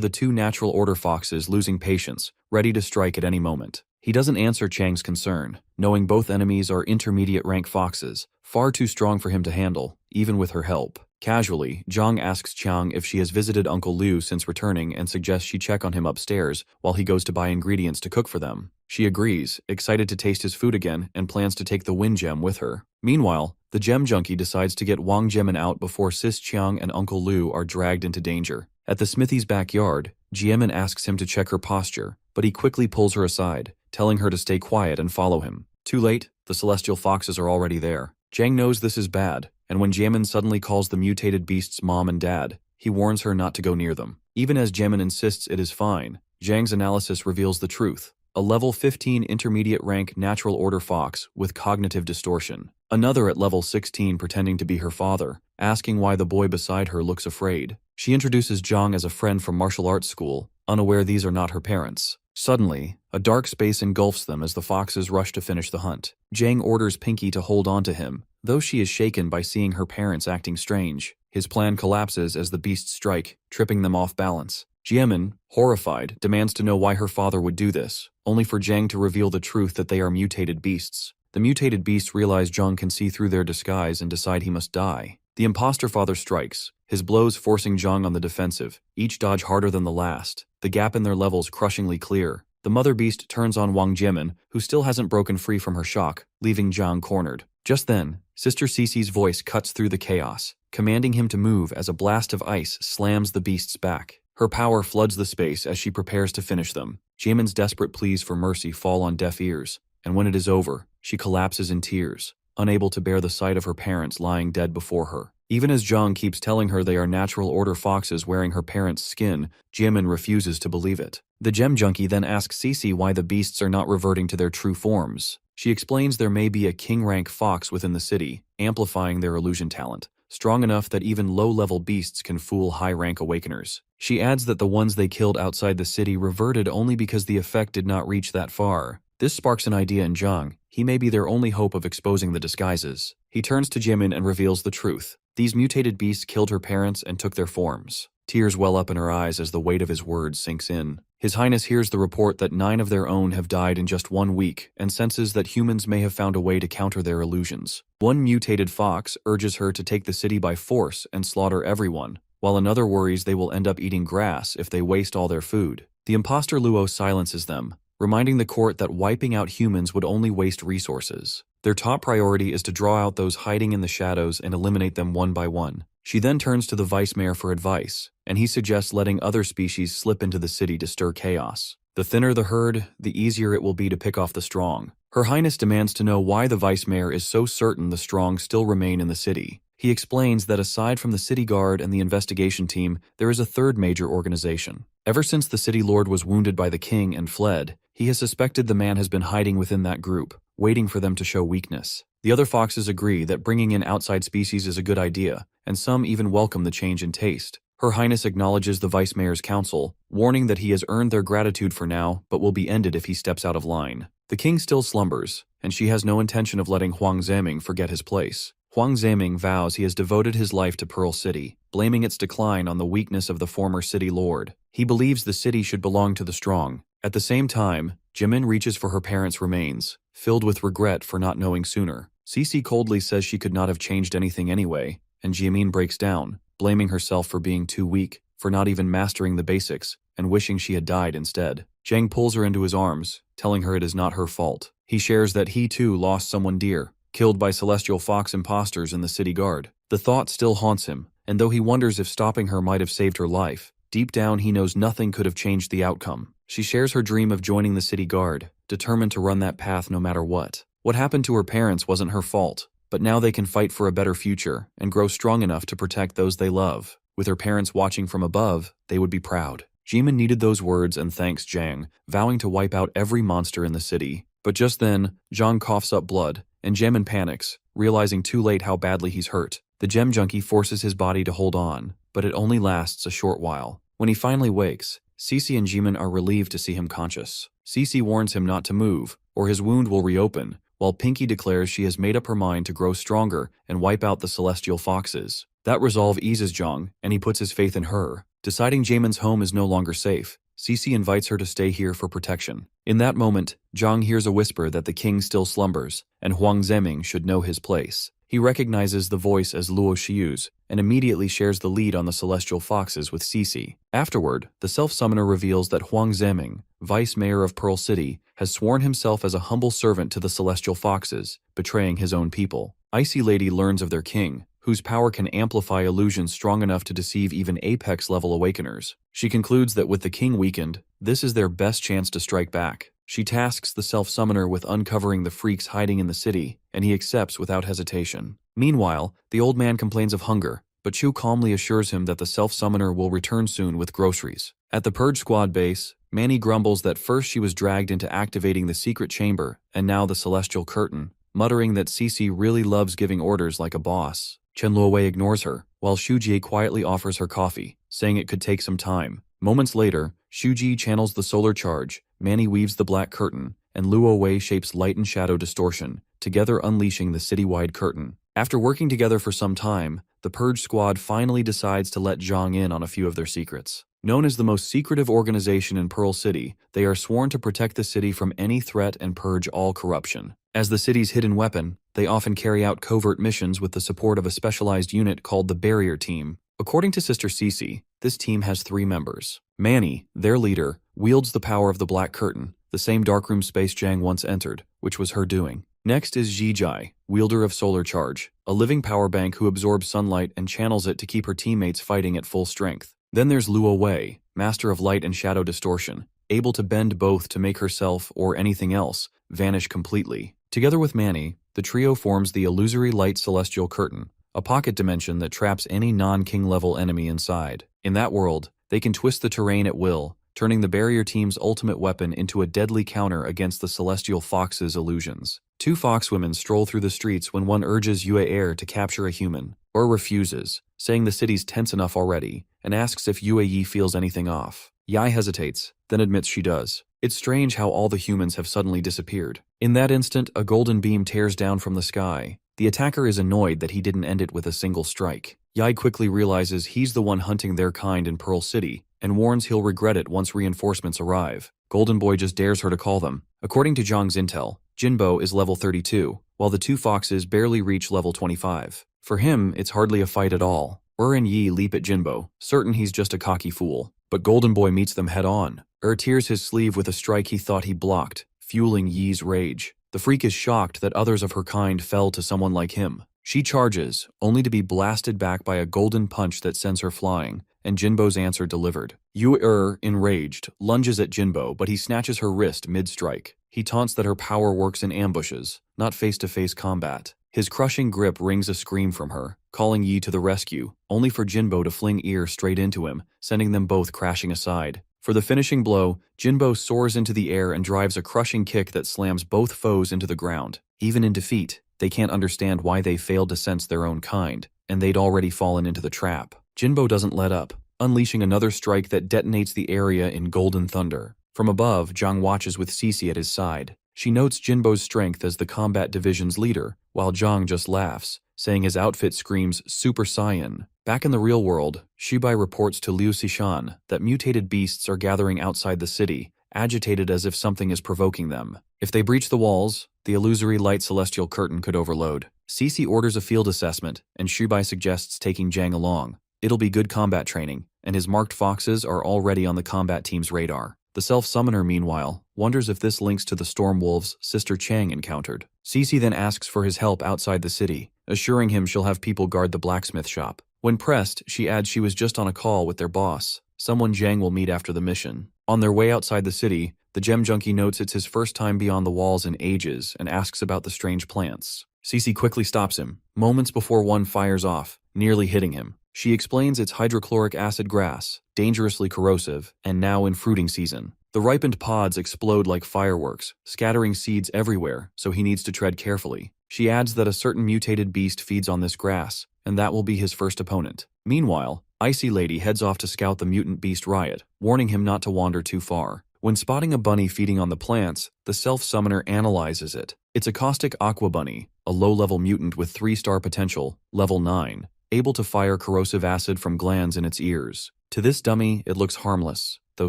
[SPEAKER 1] the two natural order foxes losing patience, ready to strike at any moment. He doesn't answer Chang's concern, knowing both enemies are intermediate rank foxes, far too strong for him to handle, even with her help. Casually, Zhang asks Chang if she has visited Uncle Liu since returning and suggests she check on him upstairs while he goes to buy ingredients to cook for them. She agrees, excited to taste his food again, and plans to take the Wind Gem with her. Meanwhile, the Gem Junkie decides to get Wang Jimin out before Sis Chiang and Uncle Liu are dragged into danger. At the smithy's backyard, Jimin asks him to check her posture, but he quickly pulls her aside, telling her to stay quiet and follow him. Too late, the celestial foxes are already there. Jiang knows this is bad, and when Jimin suddenly calls the mutated beast's mom and dad, he warns her not to go near them. Even as Jimin insists it is fine, Jiang's analysis reveals the truth. A level 15 intermediate rank natural order fox with cognitive distortion. Another at level 16 pretending to be her father, asking why the boy beside her looks afraid. She introduces Zhang as a friend from martial arts school, unaware these are not her parents. Suddenly, a dark space engulfs them as the foxes rush to finish the hunt. Jiang orders Pinky to hold on to him, though she is shaken by seeing her parents acting strange. His plan collapses as the beasts strike, tripping them off balance. Jimin, horrified, demands to know why her father would do this, only for Jiang to reveal the truth that they are mutated beasts. The mutated beasts realize Zhang can see through their disguise and decide he must die. The imposter father strikes, his blows forcing Zhang on the defensive, each dodge harder than the last, the gap in their levels crushingly clear. The mother beast turns on Wang Jimin, who still hasn't broken free from her shock, leaving Zhang cornered. Just then, Sister Cece's voice cuts through the chaos, commanding him to move as a blast of ice slams the beast's back. Her power floods the space as she prepares to finish them. Jimin's desperate pleas for mercy fall on deaf ears, and when it is over, she collapses in tears, unable to bear the sight of her parents lying dead before her. Even as Zhang keeps telling her they are natural order foxes wearing her parents' skin, Jimin refuses to believe it. The Gem Junkie then asks Cece why the beasts are not reverting to their true forms. She explains there may be a king-rank fox within the city, amplifying their illusion talent, strong enough that even low-level beasts can fool high-rank awakeners. She adds that the ones they killed outside the city reverted only because the effect did not reach that far. This sparks an idea in Zhang. He may be their only hope of exposing the disguises. He turns to Jimin and reveals the truth. These mutated beasts killed her parents and took their forms. Tears well up in her eyes as the weight of his words sinks in. His Highness hears the report that 9 of their own have died in just 1 week and senses that humans may have found a way to counter their illusions. One mutated fox urges her to take the city by force and slaughter everyone, while another worries they will end up eating grass if they waste all their food. The imposter Luo silences them, reminding the court that wiping out humans would only waste resources. Their top priority is to draw out those hiding in the shadows and eliminate them one by one. She then turns to the vice mayor for advice, and he suggests letting other species slip into the city to stir chaos. The thinner the herd, the easier it will be to pick off the strong. Her Highness demands to know why the vice mayor is so certain the strong still remain in the city. He explains that aside from the city guard and the investigation team, there is a third major organization. Ever since the city lord was wounded by the king and fled, he has suspected the man has been hiding within that group, waiting for them to show weakness. The other foxes agree that bringing in outside species is a good idea, and some even welcome the change in taste. Her Highness acknowledges the Vice Mayor's counsel, warning that he has earned their gratitude for now, but will be ended if he steps out of line. The king still slumbers, and she has no intention of letting Huang Ziming forget his place. Huang Ziming vows he has devoted his life to Pearl City, blaming its decline on the weakness of the former city lord. He believes the city should belong to the strong. At the same time, Jimin reaches for her parents' remains, filled with regret for not knowing sooner. Cece coldly says she could not have changed anything anyway, and Jimin breaks down, blaming herself for being too weak, for not even mastering the basics, and wishing she had died instead. Jiang pulls her into his arms, telling her it is not her fault. He shares that he too lost someone dear, killed by celestial fox imposters in the city guard. The thought still haunts him, and though he wonders if stopping her might have saved her life, deep down he knows nothing could have changed the outcome. She shares her dream of joining the city guard, determined to run that path no matter what. What happened to her parents wasn't her fault, but now they can fight for a better future and grow strong enough to protect those they love. With her parents watching from above, they would be proud. Jimin needed those words and thanks Jiang, vowing to wipe out every monster in the city. But just then, Zhang coughs up blood, and Jimin panics, realizing too late how badly he's hurt. The Gem Junkie forces his body to hold on, but it only lasts a short while. When he finally wakes, Cece and Jimin are relieved to see him conscious. Cece warns him not to move, or his wound will reopen, while Pinky declares she has made up her mind to grow stronger and wipe out the celestial foxes. That resolve eases Jong, and he puts his faith in her. Deciding Jaemin's home is no longer safe, Cece invites her to stay here for protection. In that moment, Jong hears a whisper that the king still slumbers, and Huang Zeming should know his place. He recognizes the voice as Luo Xiu's, and immediately shares the lead on the celestial foxes with Cece. Afterward, the self-summoner reveals that Huang Zeming, vice mayor of Pearl City, has sworn himself as a humble servant to the celestial foxes, betraying his own people. Icy Lady learns of their king, whose power can amplify illusions strong enough to deceive even apex-level awakeners. She concludes that with the king weakened, this is their best chance to strike back. She tasks the self-summoner with uncovering the freaks hiding in the city, and he accepts without hesitation. Meanwhile, the old man complains of hunger, but Chu calmly assures him that the self-summoner will return soon with groceries. At the Purge Squad base, Manny grumbles that first she was dragged into activating the secret chamber, and now the celestial curtain, muttering that Cece really loves giving orders like a boss. Chen Luowei ignores her, while Shujie quietly offers her coffee, saying it could take some time. Moments later, Shujie channels the solar charge, Manny weaves the black curtain, and Luowei shapes light and shadow distortion, together unleashing the citywide curtain. After working together for some time, the Purge Squad finally decides to let Zhang in on a few of their secrets. Known as the most secretive organization in Pearl City, they are sworn to protect the city from any threat and purge all corruption. As the city's hidden weapon, they often carry out covert missions with the support of a specialized unit called the Barrier Team. According to Sister Cece, this team has 3 members. Manny, their leader, wields the power of the Black Curtain, the same darkroom space Zhang once entered, which was her doing. Next is Zijai, wielder of Solar Charge, a living power bank who absorbs sunlight and channels it to keep her teammates fighting at full strength. Then there's Luo Wei, master of light and shadow distortion, able to bend both to make herself, or anything else, vanish completely. Together with Manny, the trio forms the Illusory Light Celestial Curtain, a pocket dimension that traps any non-king level enemy inside. In that world, they can twist the terrain at will, turning the Barrier Team's ultimate weapon into a deadly counter against the Celestial Fox's illusions. 2 foxwomen stroll through the streets when one urges Yue Air to capture a human, or refuses, saying the city's tense enough already, and asks if Yue Yi feels anything off. Yai hesitates, then admits she does. It's strange how all the humans have suddenly disappeared. In that instant, a golden beam tears down from the sky. The attacker is annoyed that he didn't end it with a single strike. Yai quickly realizes he's the one hunting their kind in Pearl City, and warns he'll regret it once reinforcements arrive. Golden Boy just dares her to call them. According to Zhang's intel, Jinbo is level 32, while the 2 foxes barely reach level 25. For him, it's hardly a fight at all. And Yi leap at Jinbo, certain he's just a cocky fool. But Golden Boy meets them head-on. Tears his sleeve with a strike he thought he blocked, fueling Yi's rage. The freak is shocked that others of her kind fell to someone like him. She charges, only to be blasted back by a golden punch that sends her flying, and Jinbo's answer delivered. Yue, enraged, lunges at Jinbo, but he snatches her wrist mid-strike. He taunts that her power works in ambushes, not face-to-face combat. His crushing grip wrings a scream from her, calling Yi to the rescue, only for Jinbo to fling ear straight into him, sending them both crashing aside. For the finishing blow, Jinbo soars into the air and drives a crushing kick that slams both foes into the ground. Even in defeat, they can't understand why they failed to sense their own kind, and they'd already fallen into the trap. Jinbo doesn't let up, unleashing another strike that detonates the area in golden thunder. From above, Zhang watches with Cece at his side. She notes Jinbo's strength as the combat division's leader, while Zhang just laughs, saying his outfit screams Super Saiyan. Back in the real world, Shubai reports to Liu Xishan that mutated beasts are gathering outside the city, agitated as if something is provoking them. If they breach the walls, the illusory light celestial curtain could overload. Cece orders a field assessment, and Shubai suggests taking Zhang along. It'll be good combat training, and his marked foxes are already on the combat team's radar. The self-summoner, meanwhile, wonders if this links to the Storm Wolves Sister Chang encountered. Cece then asks for his help outside the city, assuring him she'll have people guard the blacksmith shop. When pressed, she adds she was just on a call with their boss, someone Zhang will meet after the mission. On their way outside the city, the gem junkie notes it's his first time beyond the walls in ages and asks about the strange plants. Cece quickly stops him, moments before one fires off, nearly hitting him. She explains it's hydrochloric acid grass, dangerously corrosive, and now in fruiting season. The ripened pods explode like fireworks, scattering seeds everywhere, so he needs to tread carefully. She adds that a certain mutated beast feeds on this grass, and that will be his first opponent. Meanwhile, Icy Lady heads off to scout the mutant beast Riot, warning him not to wander too far. When spotting a bunny feeding on the plants, the self-summoner analyzes it. It's a caustic aqua bunny, a low-level mutant with 3-star potential, level 9, able to fire corrosive acid from glands in its ears. To this dummy, it looks harmless, though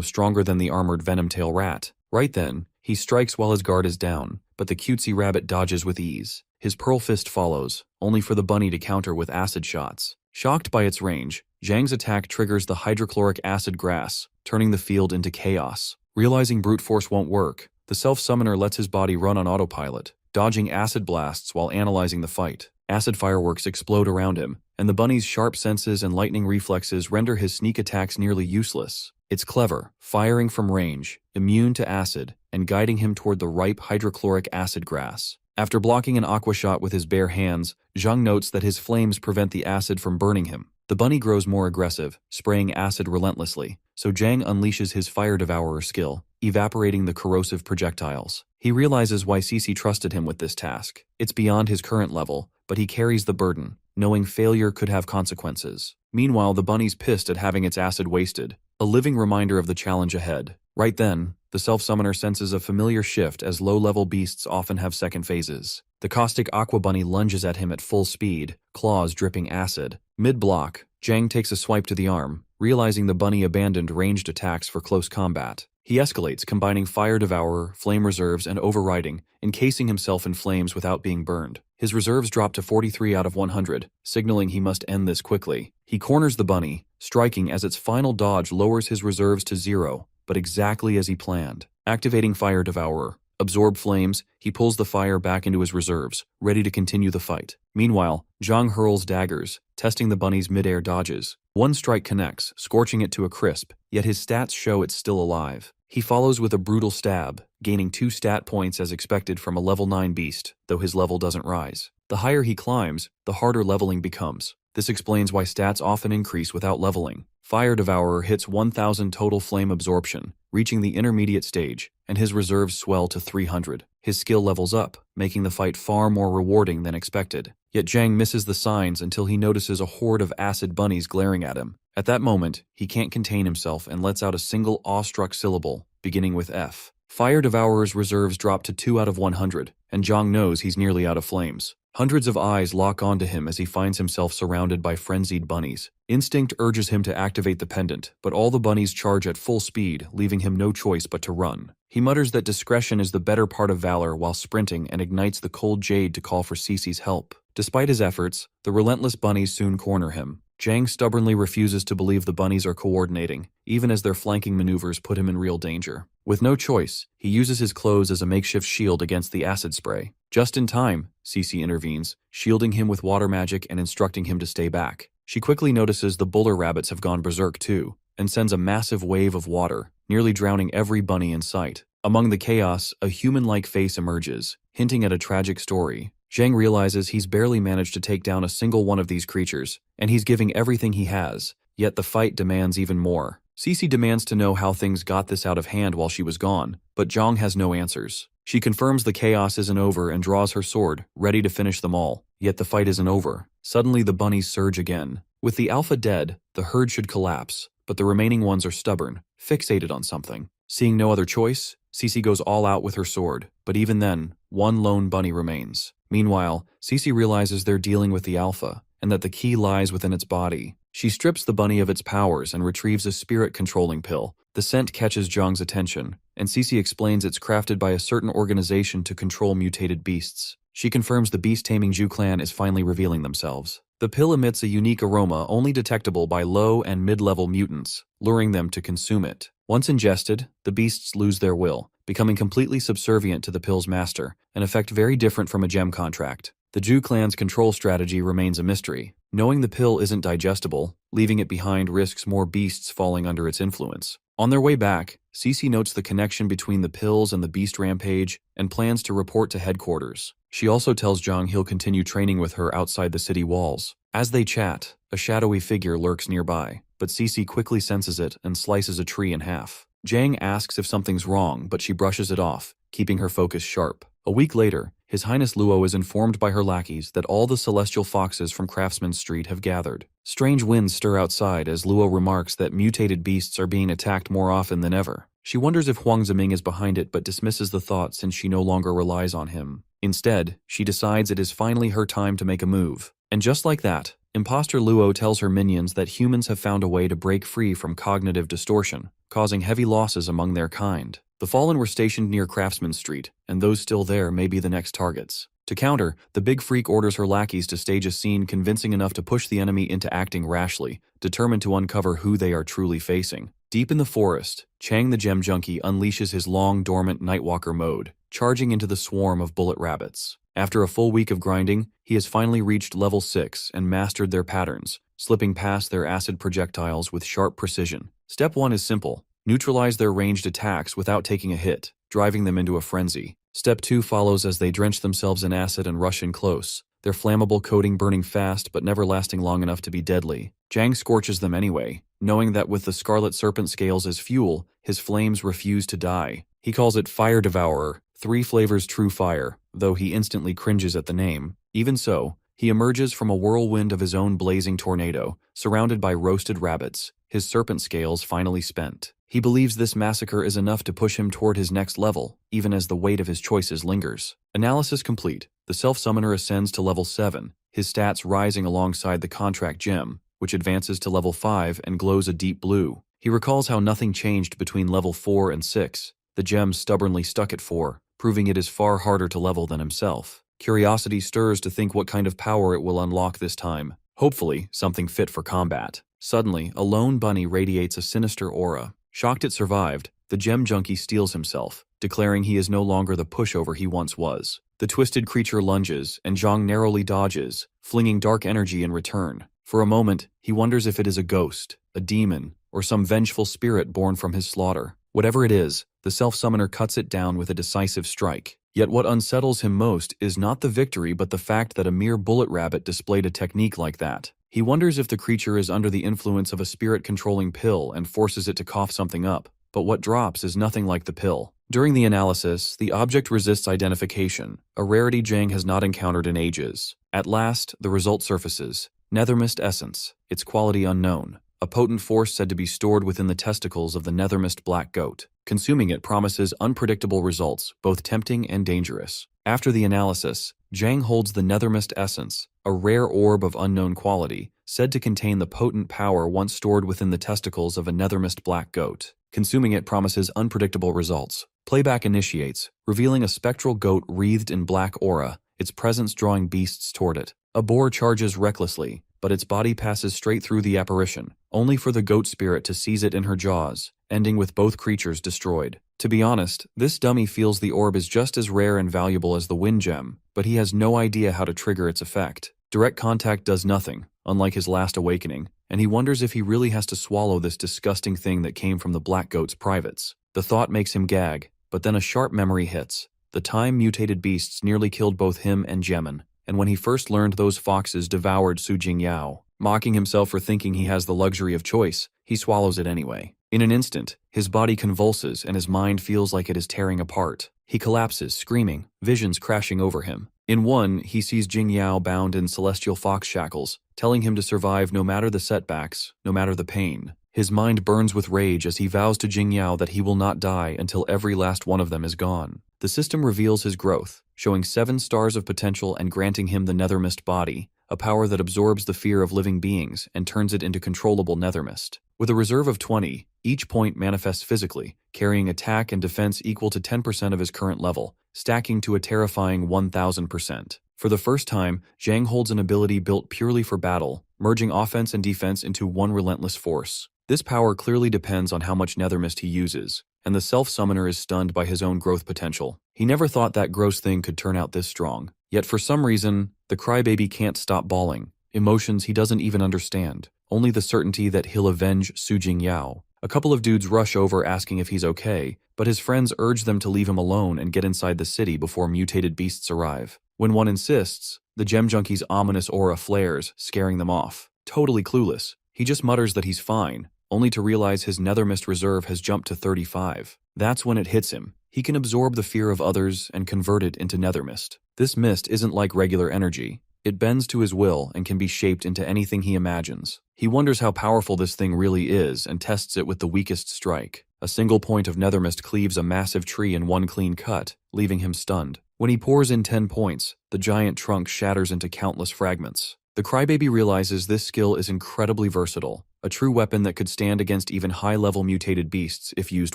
[SPEAKER 1] stronger than the armored Venomtail rat. Right then, he strikes while his guard is down, but the cutesy rabbit dodges with ease. His pearl fist follows, only for the bunny to counter with acid shots. Shocked by its range, Zhang's attack triggers the hydrochloric acid grass, turning the field into chaos. Realizing brute force won't work, the self-summoner lets his body run on autopilot, dodging acid blasts while analyzing the fight. Acid fireworks explode around him, and the bunny's sharp senses and lightning reflexes render his sneak attacks nearly useless. It's clever, firing from range, immune to acid, and guiding him toward the ripe hydrochloric acid grass. After blocking an aqua shot with his bare hands, Zhang notes that his flames prevent the acid from burning him. The bunny grows more aggressive, spraying acid relentlessly, so Zhang unleashes his Fire Devourer skill, evaporating the corrosive projectiles. He realizes why Cici trusted him with this task. It's beyond his current level, but he carries the burden, knowing failure could have consequences. Meanwhile, the bunny's pissed at having its acid wasted, a living reminder of the challenge ahead. Right then, the self-summoner senses a familiar shift as low-level beasts often have second phases. The caustic aqua bunny lunges at him at full speed, claws dripping acid. Mid-block, Zhang takes a swipe to the arm, realizing the bunny abandoned ranged attacks for close combat. He escalates, combining Fire Devourer, Flame Reserves, and Overriding, encasing himself in flames without being burned. His reserves drop to 43 out of 100, signaling he must end this quickly. He corners the bunny, striking as its final dodge lowers his reserves to 0, but exactly as he planned. Activating Fire Devourer, Absorb Flames, he pulls the fire back into his reserves, ready to continue the fight. Meanwhile, Zhang hurls daggers, testing the bunny's mid-air dodges. One strike connects, scorching it to a crisp, yet his stats show it's still alive. He follows with a brutal stab, gaining 2 stat points as expected from a level 9 beast, though his level doesn't rise. The higher he climbs, the harder leveling becomes. This explains why stats often increase without leveling. Fire Devourer hits 1000 total flame absorption, reaching the intermediate stage, and his reserves swell to 300. His skill levels up, making the fight far more rewarding than expected. Yet Zhang misses the signs until he notices a horde of acid bunnies glaring at him. At that moment, he can't contain himself and lets out a single awestruck syllable, beginning with F. Fire Devourer's reserves drop to 2 out of 100, and Zhang knows he's nearly out of flames. Hundreds of eyes lock onto him as he finds himself surrounded by frenzied bunnies. Instinct urges him to activate the pendant, but all the bunnies charge at full speed, leaving him no choice but to run. He mutters that discretion is the better part of valor while sprinting and ignites the cold jade to call for Cici's help. Despite his efforts, the relentless bunnies soon corner him. Zhang stubbornly refuses to believe the bunnies are coordinating, even as their flanking maneuvers put him in real danger. With no choice, he uses his clothes as a makeshift shield against the acid spray. Just in time, Cici intervenes, shielding him with water magic and instructing him to stay back. She quickly notices the buller rabbits have gone berserk too, and sends a massive wave of water, nearly drowning every bunny in sight. Among the chaos, a human-like face emerges, hinting at a tragic story. Zhang realizes he's barely managed to take down a single one of these creatures, and he's giving everything he has, yet the fight demands even more. Cici demands to know how things got this out of hand while she was gone, but Zhang has no answers. She confirms the chaos isn't over and draws her sword, ready to finish them all, yet the fight isn't over. Suddenly the bunnies surge again. With the alpha dead, the herd should collapse, but the remaining ones are stubborn, fixated on something. Seeing no other choice, Cici goes all out with her sword, but even then, one lone bunny remains. Meanwhile, Cici realizes they're dealing with the alpha, and that the key lies within its body. She strips the bunny of its powers and retrieves a spirit-controlling pill. The scent catches Zhang's attention, and Cici explains it's crafted by a certain organization to control mutated beasts. She confirms the beast-taming Zhu clan is finally revealing themselves. The pill emits a unique aroma only detectable by low and mid-level mutants, luring them to consume it. Once ingested, the beasts lose their will, becoming completely subservient to the pill's master, an effect very different from a gem contract. The Zhu clan's control strategy remains a mystery. Knowing the pill isn't digestible, leaving it behind risks more beasts falling under its influence. On their way back, Cici notes the connection between the pills and the beast rampage and plans to report to headquarters. She also tells Zhang he'll continue training with her outside the city walls. As they chat, a shadowy figure lurks nearby, but Cici quickly senses it and slices a tree in half. Zhang asks if something's wrong, but she brushes it off, keeping her focus sharp. A week later, His Highness Luo is informed by her lackeys that all the celestial foxes from Craftsman Street have gathered. Strange winds stir outside as Luo remarks that mutated beasts are being attacked more often than ever. She wonders if Huang Ziming is behind it but dismisses the thought since she no longer relies on him. Instead, she decides it is finally her time to make a move. And just like that, Imposter Luo tells her minions that humans have found a way to break free from cognitive distortion, causing heavy losses among their kind. The Fallen were stationed near Craftsman Street, and those still there may be the next targets. To counter, the Big Freak orders her lackeys to stage a scene convincing enough to push the enemy into acting rashly, determined to uncover who they are truly facing. Deep in the forest, Chang the Gem Junkie unleashes his long-dormant Nightwalker mode, charging into the swarm of bullet rabbits. After a full week of grinding, he has finally reached level 6 and mastered their patterns, slipping past their acid projectiles with sharp precision. Step 1 is simple. Neutralize their ranged attacks without taking a hit, driving them into a frenzy. Step 2 follows as they drench themselves in acid and rush in close, their flammable coating burning fast but never lasting long enough to be deadly. Zhang scorches them anyway, knowing that with the Scarlet Serpent scales as fuel, his flames refuse to die. He calls it Fire Devourer, 3 flavors true fire, though he instantly cringes at the name. Even so, he emerges from a whirlwind of his own blazing tornado, surrounded by roasted rabbits, his serpent scales finally spent. He believes this massacre is enough to push him toward his next level, even as the weight of his choices lingers. Analysis complete. The Self-Summoner ascends to level 7, his stats rising alongside the Contract Gem, which advances to level 5 and glows a deep blue. He recalls how nothing changed between level 4 and 6. The gem stubbornly stuck at 4, proving it is far harder to level than himself. Curiosity stirs to think what kind of power it will unlock this time. Hopefully, something fit for combat. Suddenly, a lone bunny radiates a sinister aura. Shocked it survived, the Gem Junkie steels himself, declaring he is no longer the pushover he once was. The twisted creature lunges, and Zhang narrowly dodges, flinging dark energy in return. For a moment, he wonders if it is a ghost, a demon, or some vengeful spirit born from his slaughter. Whatever it is, the Self-Summoner cuts it down with a decisive strike. Yet what unsettles him most is not the victory but the fact that a mere bullet rabbit displayed a technique like that. He wonders if the creature is under the influence of a spirit-controlling pill and forces it to cough something up, but what drops is nothing like the pill. During the analysis, the object resists identification, a rarity Zhang has not encountered in ages. At last, the result surfaces. Nethermist Essence, its quality unknown. A potent force said to be stored within the testicles of the Nethermist Black Goat. Consuming it promises unpredictable results, both tempting and dangerous. After the analysis, Zhang holds the Nethermist Essence, a rare orb of unknown quality, said to contain the potent power once stored within the testicles of a Nethermist Black Goat. Consuming it promises unpredictable results. Playback initiates, revealing a spectral goat wreathed in black aura, its presence drawing beasts toward it. A boar charges recklessly, but its body passes straight through the apparition, only for the goat spirit to seize it in her jaws, ending with both creatures destroyed. To be honest, this dummy feels the orb is just as rare and valuable as the Wind Gem, but he has no idea how to trigger its effect. Direct contact does nothing, unlike his last awakening, and he wonders if he really has to swallow this disgusting thing that came from the Black Goat's privates. The thought makes him gag, but then a sharp memory hits. The time mutated beasts nearly killed both him and Gemin, and when he first learned those foxes devoured Su Jingyao. Mocking himself for thinking he has the luxury of choice, he swallows it anyway. In an instant, his body convulses and his mind feels like it is tearing apart. He collapses, screaming, visions crashing over him. In one, he sees Jingyao bound in celestial fox shackles, telling him to survive no matter the setbacks, no matter the pain. His mind burns with rage as he vows to Jingyao that he will not die until every last one of them is gone. The system reveals his growth, showing 7 stars of potential and granting him the Nethermist body, a power that absorbs the fear of living beings and turns it into controllable Nethermist. With a reserve of 20, each point manifests physically, carrying attack and defense equal to 10% of his current level, stacking to a terrifying 1000%. For the first time, Zhang holds an ability built purely for battle, merging offense and defense into one relentless force. This power clearly depends on how much Nethermist he uses, and the Self-Summoner is stunned by his own growth potential. He never thought that gross thing could turn out this strong. Yet for some reason, the crybaby can't stop bawling, emotions he doesn't even understand, only the certainty that he'll avenge Su Jingyao. A couple of dudes rush over asking if he's okay, but his friends urge them to leave him alone and get inside the city before mutated beasts arrive. When one insists, the Gem Junkie's ominous aura flares, scaring them off. Totally clueless, he just mutters that he's fine, only to realize his Nethermist reserve has jumped to 35. That's when it hits him. He can absorb the fear of others and convert it into Nethermist. This mist isn't like regular energy. It bends to his will and can be shaped into anything he imagines. He wonders how powerful this thing really is and tests it with the weakest strike. A single point of nethermist cleaves a massive tree in one clean cut, leaving him stunned. When he pours in 10 points, the giant trunk shatters into countless fragments. The crybaby realizes this skill is incredibly versatile, a true weapon that could stand against even high-level mutated beasts if used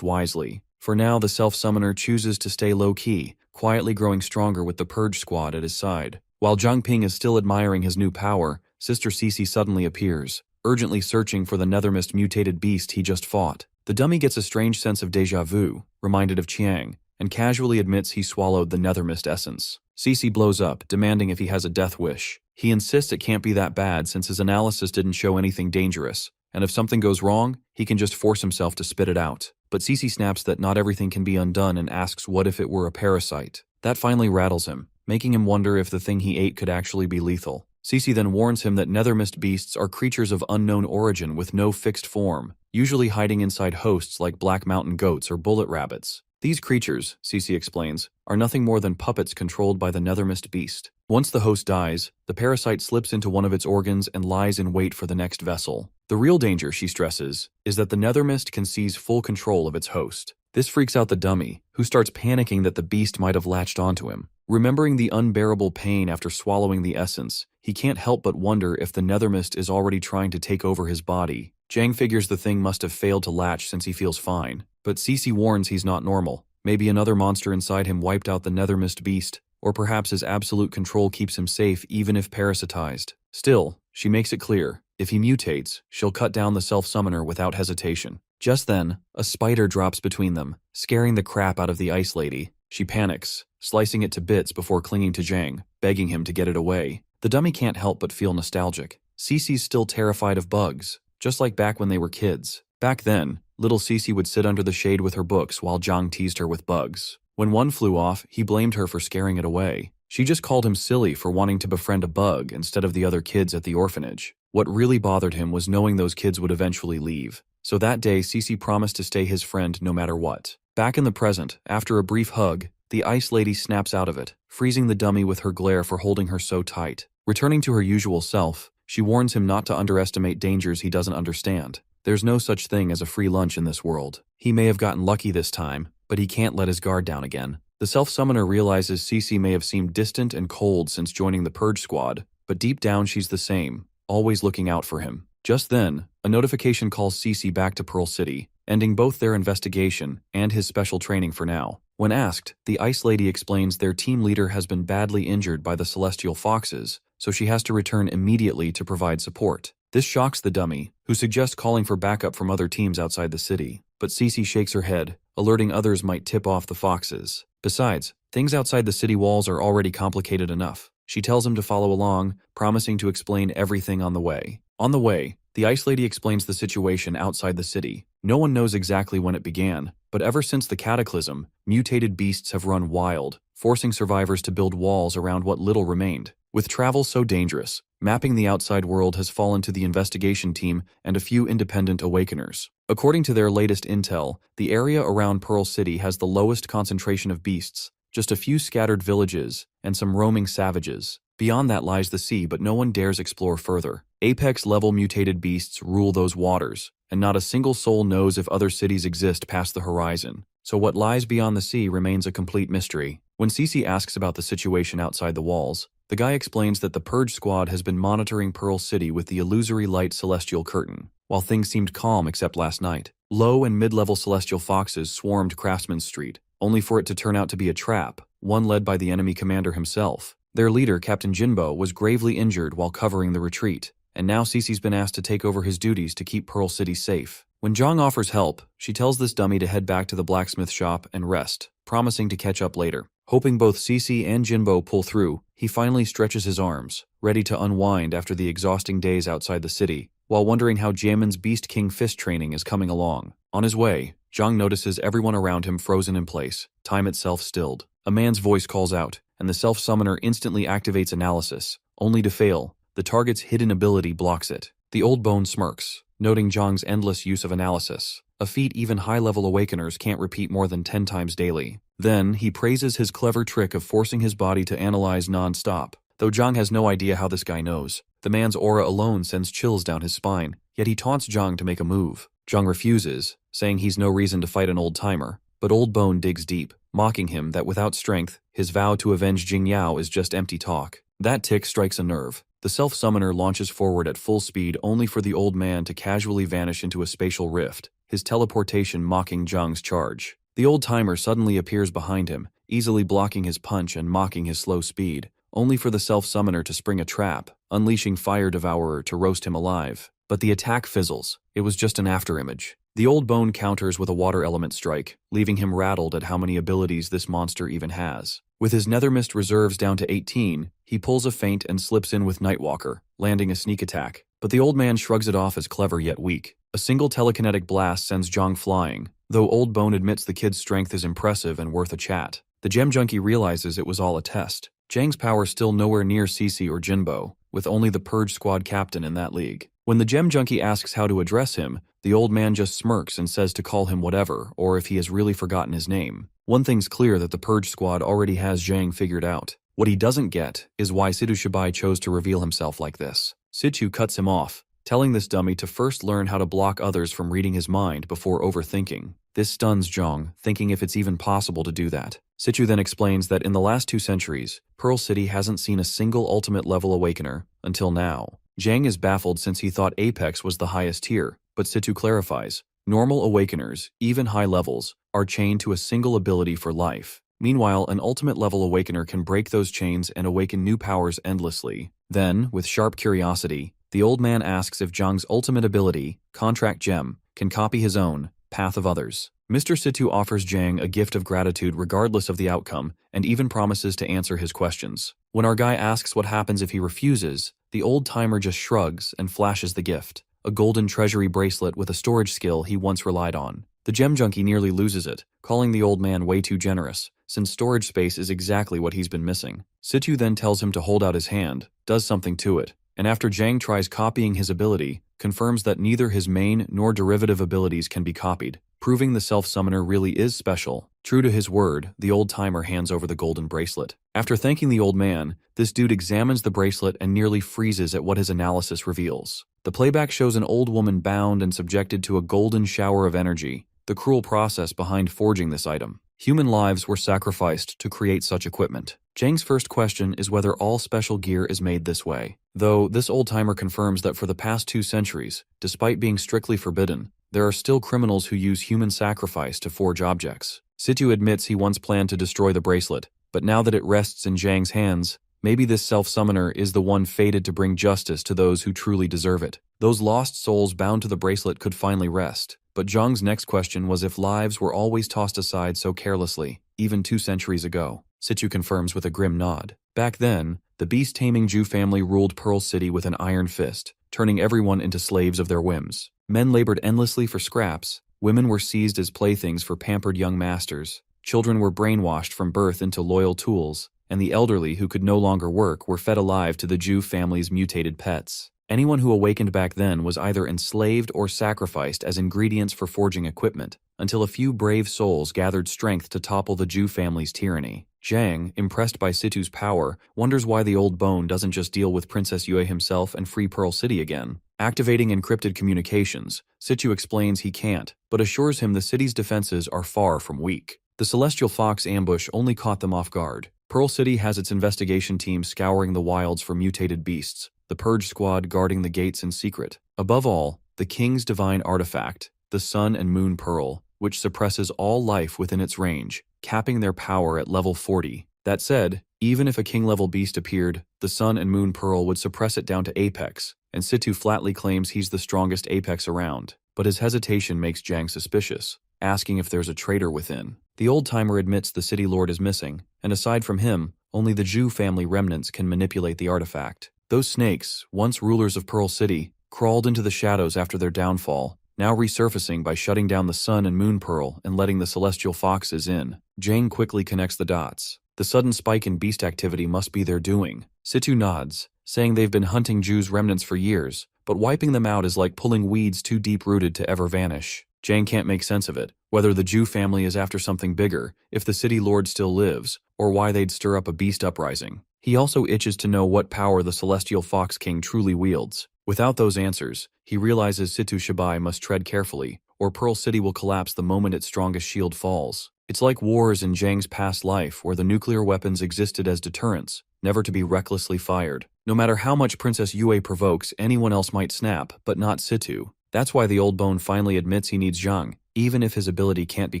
[SPEAKER 1] wisely. For now, the self-summoner chooses to stay low-key, quietly growing stronger with the Purge Squad at his side. While Zhang Ping is still admiring his new power, Sister Cece suddenly appears, urgently searching for the nethermist mutated beast he just fought. The dummy gets a strange sense of déjà vu, reminded of Qiang, and casually admits he swallowed the nethermist essence. Cece blows up, demanding if he has a death wish. He insists it can't be that bad since his analysis didn't show anything dangerous, and if something goes wrong, he can just force himself to spit it out. But Cece snaps that not everything can be undone and asks what if it were a parasite. That finally rattles him, making him wonder if the thing he ate could actually be lethal. Cece then warns him that nethermist beasts are creatures of unknown origin with no fixed form, usually hiding inside hosts like black mountain goats or bullet rabbits. These creatures, Cece explains, are nothing more than puppets controlled by the nethermist beast. Once the host dies, the parasite slips into one of its organs and lies in wait for the next vessel. The real danger, she stresses, is that the nethermist can seize full control of its host. This freaks out the dummy, who starts panicking that the beast might have latched onto him. Remembering the unbearable pain after swallowing the essence, he can't help but wonder if the nethermist is already trying to take over his body. Zhang figures the thing must have failed to latch since he feels fine, but Cece warns he's not normal. Maybe another monster inside him wiped out the nethermist beast, or perhaps his absolute control keeps him safe even if parasitized. Still, she makes it clear, if he mutates, she'll cut down the self-summoner without hesitation. Just then, a spider drops between them, scaring the crap out of the ice lady. She panics, slicing it to bits before clinging to Zhang, begging him to get it away. The dummy can't help but feel nostalgic. Cece's still terrified of bugs, just like back when they were kids. Back then, little Cece would sit under the shade with her books while Zhang teased her with bugs. When one flew off, he blamed her for scaring it away. She just called him silly for wanting to befriend a bug instead of the other kids at the orphanage. What really bothered him was knowing those kids would eventually leave. So that day, Cece promised to stay his friend no matter what. Back in the present, after a brief hug, the ice lady snaps out of it, freezing the dummy with her glare for holding her so tight. Returning to her usual self, she warns him not to underestimate dangers he doesn't understand. There's no such thing as a free lunch in this world. He may have gotten lucky this time, but he can't let his guard down again. The self-summoner realizes Cece may have seemed distant and cold since joining the Purge Squad, but deep down she's the same, always looking out for him. Just then, a notification calls Cece back to Pearl City, ending both their investigation and his special training for now. When asked, the Ice Lady explains their team leader has been badly injured by the Celestial Foxes, so she has to return immediately to provide support. This shocks the dummy, who suggests calling for backup from other teams outside the city. But Cece shakes her head, alerting others might tip off the Foxes. Besides, things outside the city walls are already complicated enough. She tells him to follow along, promising to explain everything on the way. On the way, the Ice Lady explains the situation outside the city. No one knows exactly when it began, but ever since the Cataclysm, mutated beasts have run wild, forcing survivors to build walls around what little remained. With travel so dangerous, mapping the outside world has fallen to the investigation team and a few independent awakeners. According to their latest intel, the area around Pearl City has the lowest concentration of beasts, just a few scattered villages, and some roaming savages. Beyond that lies the sea, but no one dares explore further. Apex-level mutated beasts rule those waters, and not a single soul knows if other cities exist past the horizon. So what lies beyond the sea remains a complete mystery. When Cece asks about the situation outside the walls, the guy explains that the Purge Squad has been monitoring Pearl City with the illusory light celestial curtain. While things seemed calm except last night, low and mid-level celestial foxes swarmed Craftsman Street, only for it to turn out to be a trap, one led by the enemy commander himself. Their leader, Captain Jinbo, was gravely injured while covering the retreat, and now Cece's been asked to take over his duties to keep Pearl City safe. When Zhang offers help, she tells this dummy to head back to the blacksmith shop and rest, promising to catch up later. Hoping both Cece and Jinbo pull through, he finally stretches his arms, ready to unwind after the exhausting days outside the city, while wondering how Jiamin's Beast King fist training is coming along. On his way, Zhang notices everyone around him frozen in place, time itself stilled. A man's voice calls out, and the self-summoner instantly activates analysis, only to fail. The target's hidden ability blocks it. The old bone smirks, noting Zhang's endless use of analysis, a feat even high-level awakeners can't repeat more than 10 times daily. Then, he praises his clever trick of forcing his body to analyze non-stop. Though Zhang has no idea how this guy knows. The man's aura alone sends chills down his spine, yet he taunts Zhang to make a move. Zhang refuses, saying he's no reason to fight an old-timer. But Old Bone digs deep, mocking him that without strength, his vow to avenge Jing Yao is just empty talk. That tick strikes a nerve. The self-summoner launches forward at full speed only for the old man to casually vanish into a spatial rift, his teleportation mocking Zhang's charge. The old-timer suddenly appears behind him, easily blocking his punch and mocking his slow speed, only for the self-summoner to spring a trap, unleashing Fire Devourer to roast him alive. But the attack fizzles. It was just an afterimage. The Old Bone counters with a water element strike, leaving him rattled at how many abilities this monster even has. With his Nethermist reserves down to 18, he pulls a feint and slips in with Nightwalker, landing a sneak attack. But the old man shrugs it off as clever yet weak. A single telekinetic blast sends Zhang flying, though Old Bone admits the kid's strength is impressive and worth a chat. The gem junkie realizes it was all a test. Zhang's power still nowhere near Cici or Jinbo, with only the Purge Squad captain in that league. When the gem junkie asks how to address him, the old man just smirks and says to call him whatever, or if he has really forgotten his name. One thing's clear that the Purge Squad already has Zhang figured out. What he doesn't get is why Situ Shibai chose to reveal himself like this. Situ cuts him off, telling this dummy to first learn how to block others from reading his mind before overthinking. This stuns Zhang, thinking if it's even possible to do that. Situ then explains that in the last 2 centuries, Pearl City hasn't seen a single ultimate level awakener until now. Zhang is baffled since he thought Apex was the highest tier, but Situ clarifies, normal awakeners, even high levels, are chained to a single ability for life. Meanwhile, an ultimate level awakener can break those chains and awaken new powers endlessly. Then, with sharp curiosity, the old man asks if Zhang's ultimate ability, Contract Gem, can copy his own, Path of Others. Mr. Situ offers Zhang a gift of gratitude regardless of the outcome, and even promises to answer his questions. When our guy asks what happens if he refuses, the old-timer just shrugs and flashes the gift, a golden treasury bracelet with a storage skill he once relied on. The gem junkie nearly loses it, calling the old man way too generous, since storage space is exactly what he's been missing. Situ then tells him to hold out his hand, does something to it, and after Zhang tries copying his ability, confirms that neither his main nor derivative abilities can be copied, proving the self-summoner really is special. True to his word, the old-timer hands over the golden bracelet. After thanking the old man, this dude examines the bracelet and nearly freezes at what his analysis reveals. The playback shows an old woman bound and subjected to a golden shower of energy, the cruel process behind forging this item. Human lives were sacrificed to create such equipment. Zhang's first question is whether all special gear is made this way. Though this old-timer confirms that for the past 2 centuries, despite being strictly forbidden, there are still criminals who use human sacrifice to forge objects. Situ admits he once planned to destroy the bracelet, but now that it rests in Zhang's hands, maybe this self-summoner is the one fated to bring justice to those who truly deserve it. Those lost souls bound to the bracelet could finally rest. But Zhang's next question was if lives were always tossed aside so carelessly, even 2 centuries ago. Situ confirms with a grim nod. Back then, the beast-taming Zhu family ruled Pearl City with an iron fist, turning everyone into slaves of their whims. Men labored endlessly for scraps, women were seized as playthings for pampered young masters, children were brainwashed from birth into loyal tools, and the elderly who could no longer work were fed alive to the Zhu family's mutated pets. Anyone who awakened back then was either enslaved or sacrificed as ingredients for forging equipment, until a few brave souls gathered strength to topple the Zhu family's tyranny. Zhang, impressed by Situ's power, wonders why the old bone doesn't just deal with Princess Yue himself and free Pearl City again. Activating encrypted communications, Situ explains he can't, but assures him the city's defenses are far from weak. The Celestial Fox ambush only caught them off guard. Pearl City has its investigation team scouring the wilds for mutated beasts, the Purge Squad guarding the gates in secret. Above all, the King's divine artifact, the Sun and Moon Pearl, which suppresses all life within its range, capping their power at level 40. That said, even if a king-level beast appeared, the Sun and Moon Pearl would suppress it down to Apex, and Situ flatly claims he's the strongest Apex around. But his hesitation makes Zhang suspicious, asking if there's a traitor within. The old-timer admits the city lord is missing, and aside from him, only the Zhu family remnants can manipulate the artifact. Those snakes, once rulers of Pearl City, crawled into the shadows after their downfall, now resurfacing by shutting down the Sun and Moon Pearl and letting the Celestial Foxes in. Zhang quickly connects the dots. The sudden spike in beast activity must be their doing. Situ nods, saying they've been hunting Zhu's remnants for years, but wiping them out is like pulling weeds too deep-rooted to ever vanish. Jang can't make sense of it, whether the Zhu family is after something bigger, if the city lord still lives, or why they'd stir up a beast uprising. He also itches to know what power the Celestial Fox King truly wields. Without those answers, he realizes Situ Shibai must tread carefully, or Pearl City will collapse the moment its strongest shield falls. It's like wars in Jang's past life where the nuclear weapons existed as deterrents, never to be recklessly fired. No matter how much Princess Yue provokes, anyone else might snap, but not Situ. That's why the old bone finally admits he needs Zhang, even if his ability can't be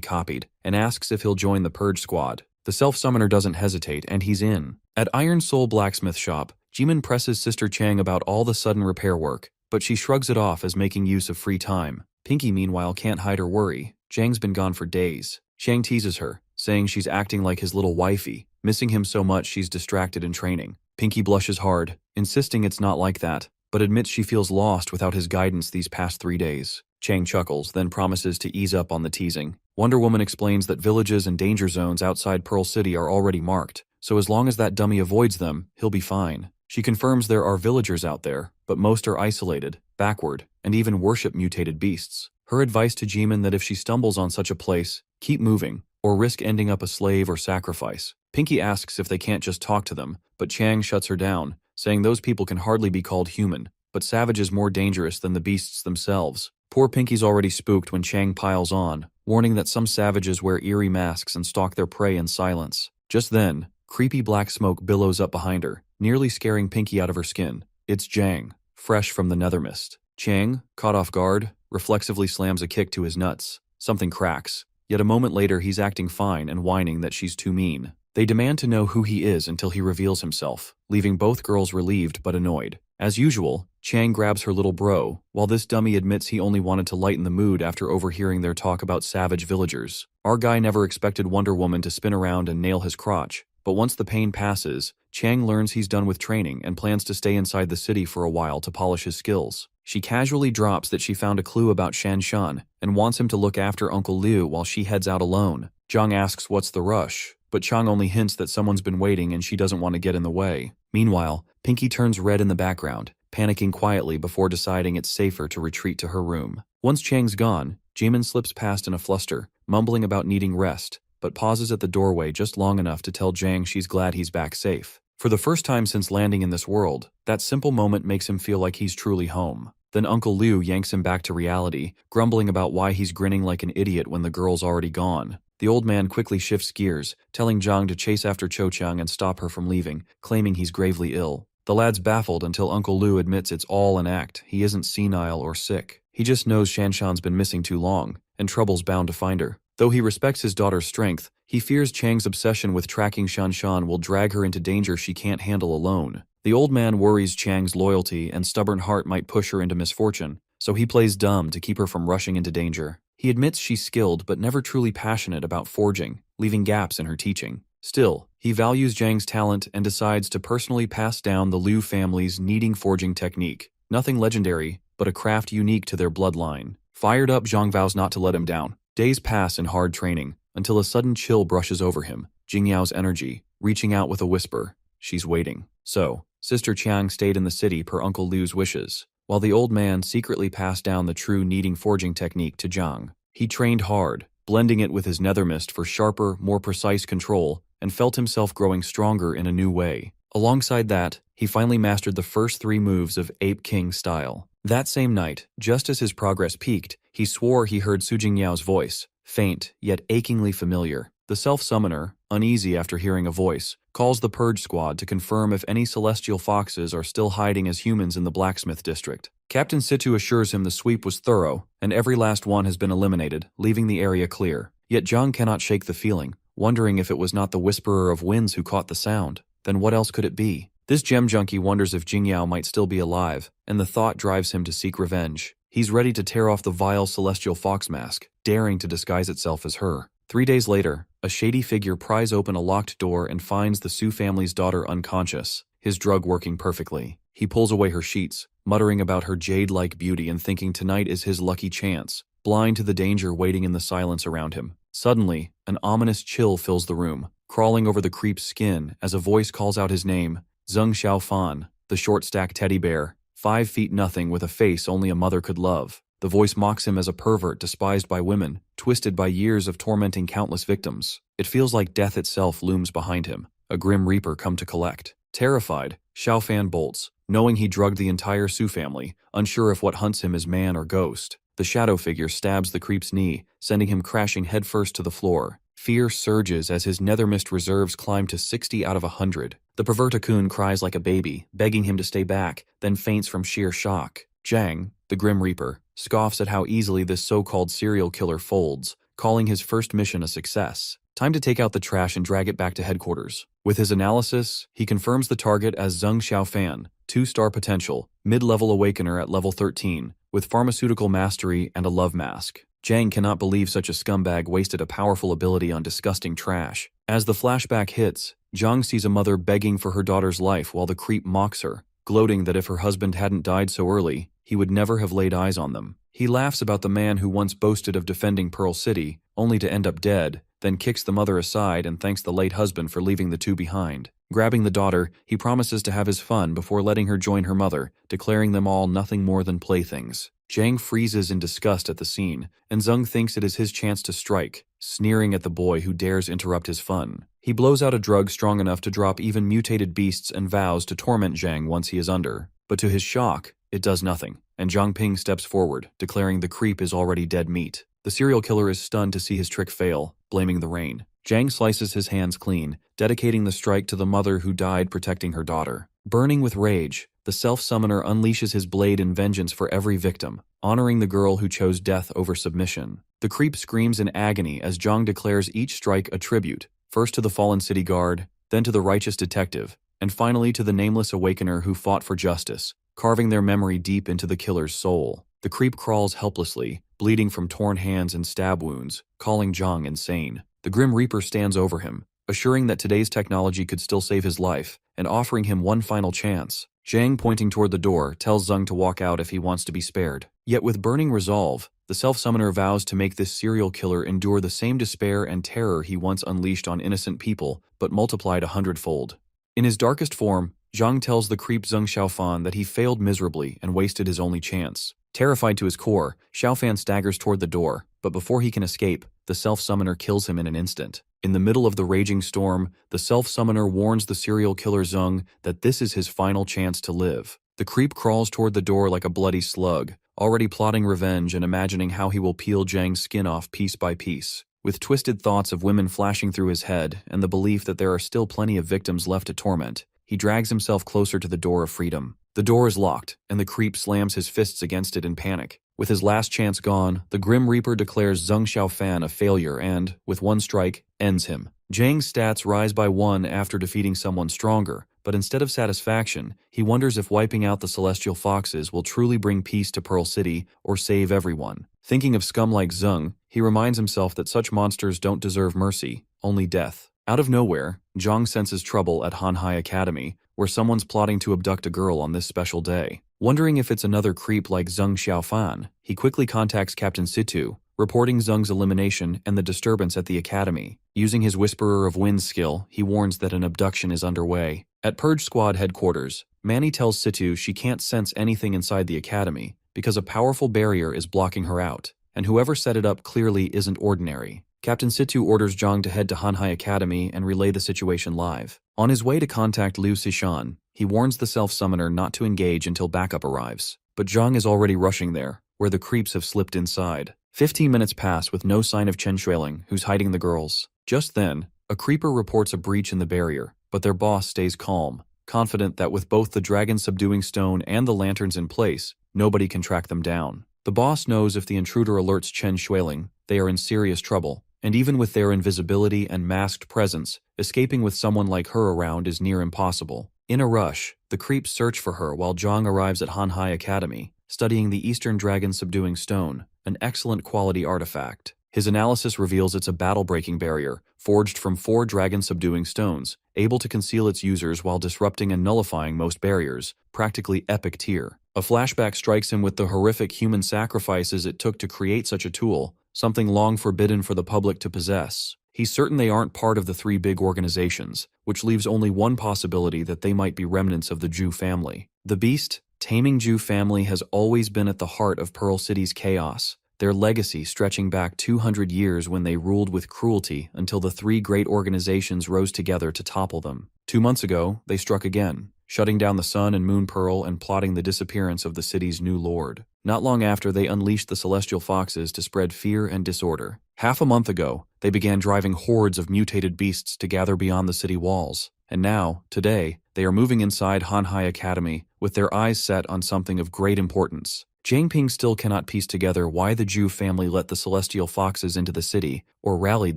[SPEAKER 1] copied, and asks if he'll join the Purge Squad. The self-summoner doesn't hesitate, and he's in. At Iron Soul Blacksmith Shop, Jimin presses Sister Chang about all the sudden repair work, but she shrugs it off as making use of free time. Pinky meanwhile can't hide her worry. Chang's been gone for days. Chang teases her, saying she's acting like his little wifey, missing him so much she's distracted in training. Pinky blushes hard, insisting it's not like that, but admits she feels lost without his guidance these past 3 days. Chang chuckles, then promises to ease up on the teasing. Wonder Woman explains that villages and danger zones outside Pearl City are already marked, so as long as that dummy avoids them, he'll be fine. She confirms there are villagers out there, but most are isolated, backward, and even worship mutated beasts. Her advice to Jimin that if she stumbles on such a place, keep moving, or risk ending up a slave or sacrifice. Pinky asks if they can't just talk to them, but Chang shuts her down, saying those people can hardly be called human, but Savage is more dangerous than the beasts themselves. Poor Pinky's already spooked when Chang piles on, warning that some savages wear eerie masks and stalk their prey in silence. Just then, creepy black smoke billows up behind her, nearly scaring Pinky out of her skin. It's Jang, fresh from the nether mist. Chang, caught off guard, reflexively slams a kick to his nuts. Something cracks, yet a moment later he's acting fine and whining that she's too mean. They demand to know who he is until he reveals himself, leaving both girls relieved but annoyed. As usual, Chang grabs her little bro, while this dummy admits he only wanted to lighten the mood after overhearing their talk about savage villagers. Our guy never expected Wonder Woman to spin around and nail his crotch, but once the pain passes, Chang learns he's done with training and plans to stay inside the city for a while to polish his skills. She casually drops that she found a clue about Shan Shan and wants him to look after Uncle Liu while she heads out alone. Zhang asks what's the rush, but Chang only hints that someone's been waiting and she doesn't want to get in the way. Meanwhile, Pinky turns red in the background, panicking quietly before deciding it's safer to retreat to her room. Once Chang's gone, Jimin slips past in a fluster, mumbling about needing rest, but pauses at the doorway just long enough to tell Jang she's glad he's back safe. For the first time since landing in this world, that simple moment makes him feel like he's truly home. Then Uncle Liu yanks him back to reality, grumbling about why he's grinning like an idiot when the girl's already gone. The old man quickly shifts gears, telling Zhang to chase after Cho Chang and stop her from leaving, claiming he's gravely ill. The lad's baffled until Uncle Liu admits it's all an act. He isn't senile or sick. He just knows Shanshan's been missing too long, and trouble's bound to find her. Though he respects his daughter's strength, he fears Chang's obsession with tracking Shanshan will drag her into danger she can't handle alone. The old man worries Chang's loyalty and stubborn heart might push her into misfortune, so he plays dumb to keep her from rushing into danger. He admits she's skilled but never truly passionate about forging, leaving gaps in her teaching. Still, he values Zhang's talent and decides to personally pass down the Liu family's kneading forging technique. Nothing legendary, but a craft unique to their bloodline. Fired up, Zhang vows not to let him down. Days pass in hard training, until a sudden chill brushes over him. Jingyao's energy, reaching out with a whisper. She's waiting. So, Sister Chang stayed in the city per Uncle Liu's wishes, while the old man secretly passed down the true kneading forging technique to Zhang. He trained hard, blending it with his nether mist for sharper, more precise control, and felt himself growing stronger in a new way. Alongside that, he finally mastered the first 3 moves of Ape King style. That same night, just as his progress peaked, he swore he heard Su Jingyao's voice, faint yet achingly familiar. The self-summoner, uneasy after hearing a voice, calls the Purge Squad to confirm if any celestial foxes are still hiding as humans in the blacksmith district. Captain Situ assures him the sweep was thorough, and every last one has been eliminated, leaving the area clear. Yet Zhang cannot shake the feeling, wondering if it was not the Whisperer of Winds who caught the sound. Then what else could it be? This gem junkie wonders if Jingyao might still be alive, and the thought drives him to seek revenge. He's ready to tear off the vile celestial fox mask, daring to disguise itself as her. 3 days later, a shady figure pries open a locked door and finds the Su family's daughter unconscious, his drug working perfectly. He pulls away her sheets, muttering about her jade-like beauty and thinking tonight is his lucky chance, blind to the danger waiting in the silence around him. Suddenly, an ominous chill fills the room, crawling over the creep's skin as a voice calls out his name, Zheng Xiaofan, the short-stack teddy bear, 5 feet nothing with a face only a mother could love. The voice mocks him as a pervert despised by women, twisted by years of tormenting countless victims. It feels like death itself looms behind him, a grim reaper come to collect. Terrified, Xiaofan bolts, knowing he drugged the entire Su family, unsure if what hunts him is man or ghost. The shadow figure stabs the creep's knee, sending him crashing headfirst to the floor. Fear surges as his nethermist reserves climb to 60 out of 100. The perverticun cries like a baby, begging him to stay back, then faints from sheer shock. Zhang, the Grim Reaper, scoffs at how easily this so-called serial killer folds, calling his first mission a success. Time to take out the trash and drag it back to headquarters. With his analysis, he confirms the target as Zheng Xiaofan, 2-star potential, mid-level awakener at level 13, with pharmaceutical mastery and a love mask. Zhang cannot believe such a scumbag wasted a powerful ability on disgusting trash. As the flashback hits, Zhang sees a mother begging for her daughter's life while the creep mocks her, gloating that if her husband hadn't died so early, he would never have laid eyes on them. He laughs about the man who once boasted of defending Pearl City, only to end up dead, then kicks the mother aside and thanks the late husband for leaving the two behind. Grabbing the daughter, he promises to have his fun before letting her join her mother, declaring them all nothing more than playthings. Zhang freezes in disgust at the scene, and Zheng thinks it is his chance to strike, sneering at the boy who dares interrupt his fun. He blows out a drug strong enough to drop even mutated beasts and vows to torment Zhang once he is under. But to his shock, it does nothing, and Zhang Ping steps forward, declaring the creep is already dead meat. The serial killer is stunned to see his trick fail, blaming the rain. Zhang slices his hands clean, dedicating the strike to the mother who died protecting her daughter. Burning with rage, the self-summoner unleashes his blade in vengeance for every victim, honoring the girl who chose death over submission. The creep screams in agony as Zhang declares each strike a tribute, first to the fallen city guard, then to the righteous detective, and finally to the nameless awakener who fought for justice, carving their memory deep into the killer's soul. The creep crawls helplessly, bleeding from torn hands and stab wounds, calling Zhang insane. The Grim Reaper stands over him, assuring that today's technology could still save his life, and offering him one final chance. Zhang, pointing toward the door, tells Zheng to walk out if he wants to be spared. Yet with burning resolve, the self-summoner vows to make this serial killer endure the same despair and terror he once unleashed on innocent people, but multiplied 100-fold. In his darkest form, Zhang tells the creep Zheng Xiaofan that he failed miserably and wasted his only chance. Terrified to his core, Xiaofan staggers toward the door, but before he can escape, the self-summoner kills him in an instant. In the middle of the raging storm, the self-summoner warns the serial killer Zheng that this is his final chance to live. The creep crawls toward the door like a bloody slug, already plotting revenge and imagining how he will peel Zhang's skin off piece by piece. With twisted thoughts of women flashing through his head and the belief that there are still plenty of victims left to torment, he drags himself closer to the door of freedom. The door is locked, and the creep slams his fists against it in panic. With his last chance gone, the Grim Reaper declares Zheng Xiaofan a failure and, with one strike, ends him. Zhang's stats rise by 1 after defeating someone stronger, but instead of satisfaction, he wonders if wiping out the Celestial Foxes will truly bring peace to Pearl City or save everyone. Thinking of scum like Zheng, he reminds himself that such monsters don't deserve mercy, only death. Out of nowhere, Zhang senses trouble at Hanhai Academy, where someone's plotting to abduct a girl on this special day. Wondering if it's another creep like Zheng Xiaofan, he quickly contacts Captain Situ, reporting Zheng's elimination and the disturbance at the academy. Using his Whisperer of Winds skill, he warns that an abduction is underway. At Purge Squad headquarters, Manny tells Situ she can't sense anything inside the academy because a powerful barrier is blocking her out, and whoever set it up clearly isn't ordinary. Captain Situ orders Zhang to head to Hanhai Academy and relay the situation live. On his way to contact Liu Sishan, he warns the self-summoner not to engage until backup arrives. But Zhang is already rushing there, where the creeps have slipped inside. 15 minutes pass with no sign of Chen Shuiling, who's hiding the girls. Just then, a creeper reports a breach in the barrier, but their boss stays calm, confident that with both the dragon-subduing stone and the lanterns in place, nobody can track them down. The boss knows if the intruder alerts Chen Shuiling, they are in serious trouble. And even with their invisibility and masked presence, escaping with someone like her around is near impossible. In a rush, the creeps search for her while Zhang arrives at Hanhai Academy, studying the Eastern Dragon Subduing Stone, an excellent quality artifact. His analysis reveals it's a battle-breaking barrier, forged from 4 dragon-subduing stones, able to conceal its users while disrupting and nullifying most barriers, practically epic tier. A flashback strikes him with the horrific human sacrifices it took to create such a tool, something long forbidden for the public to possess. He's certain they aren't part of the 3 big organizations, which leaves only one possibility that they might be remnants of the Zhu family. The beast? Taming Ju family has always been at the heart of Pearl City's chaos, their legacy stretching back 200 years when they ruled with cruelty until the three great organizations rose together to topple them. 2 months ago, they struck again, shutting down the Sun and Moon Pearl and plotting the disappearance of the city's new lord. Not long after, they unleashed the Celestial Foxes to spread fear and disorder. Half a month ago, they began driving hordes of mutated beasts to gather beyond the city walls. And now, today, they are moving inside Hanhai Academy with their eyes set on something of great importance. Jiang Ping still cannot piece together why the Ju family let the Celestial Foxes into the city or rallied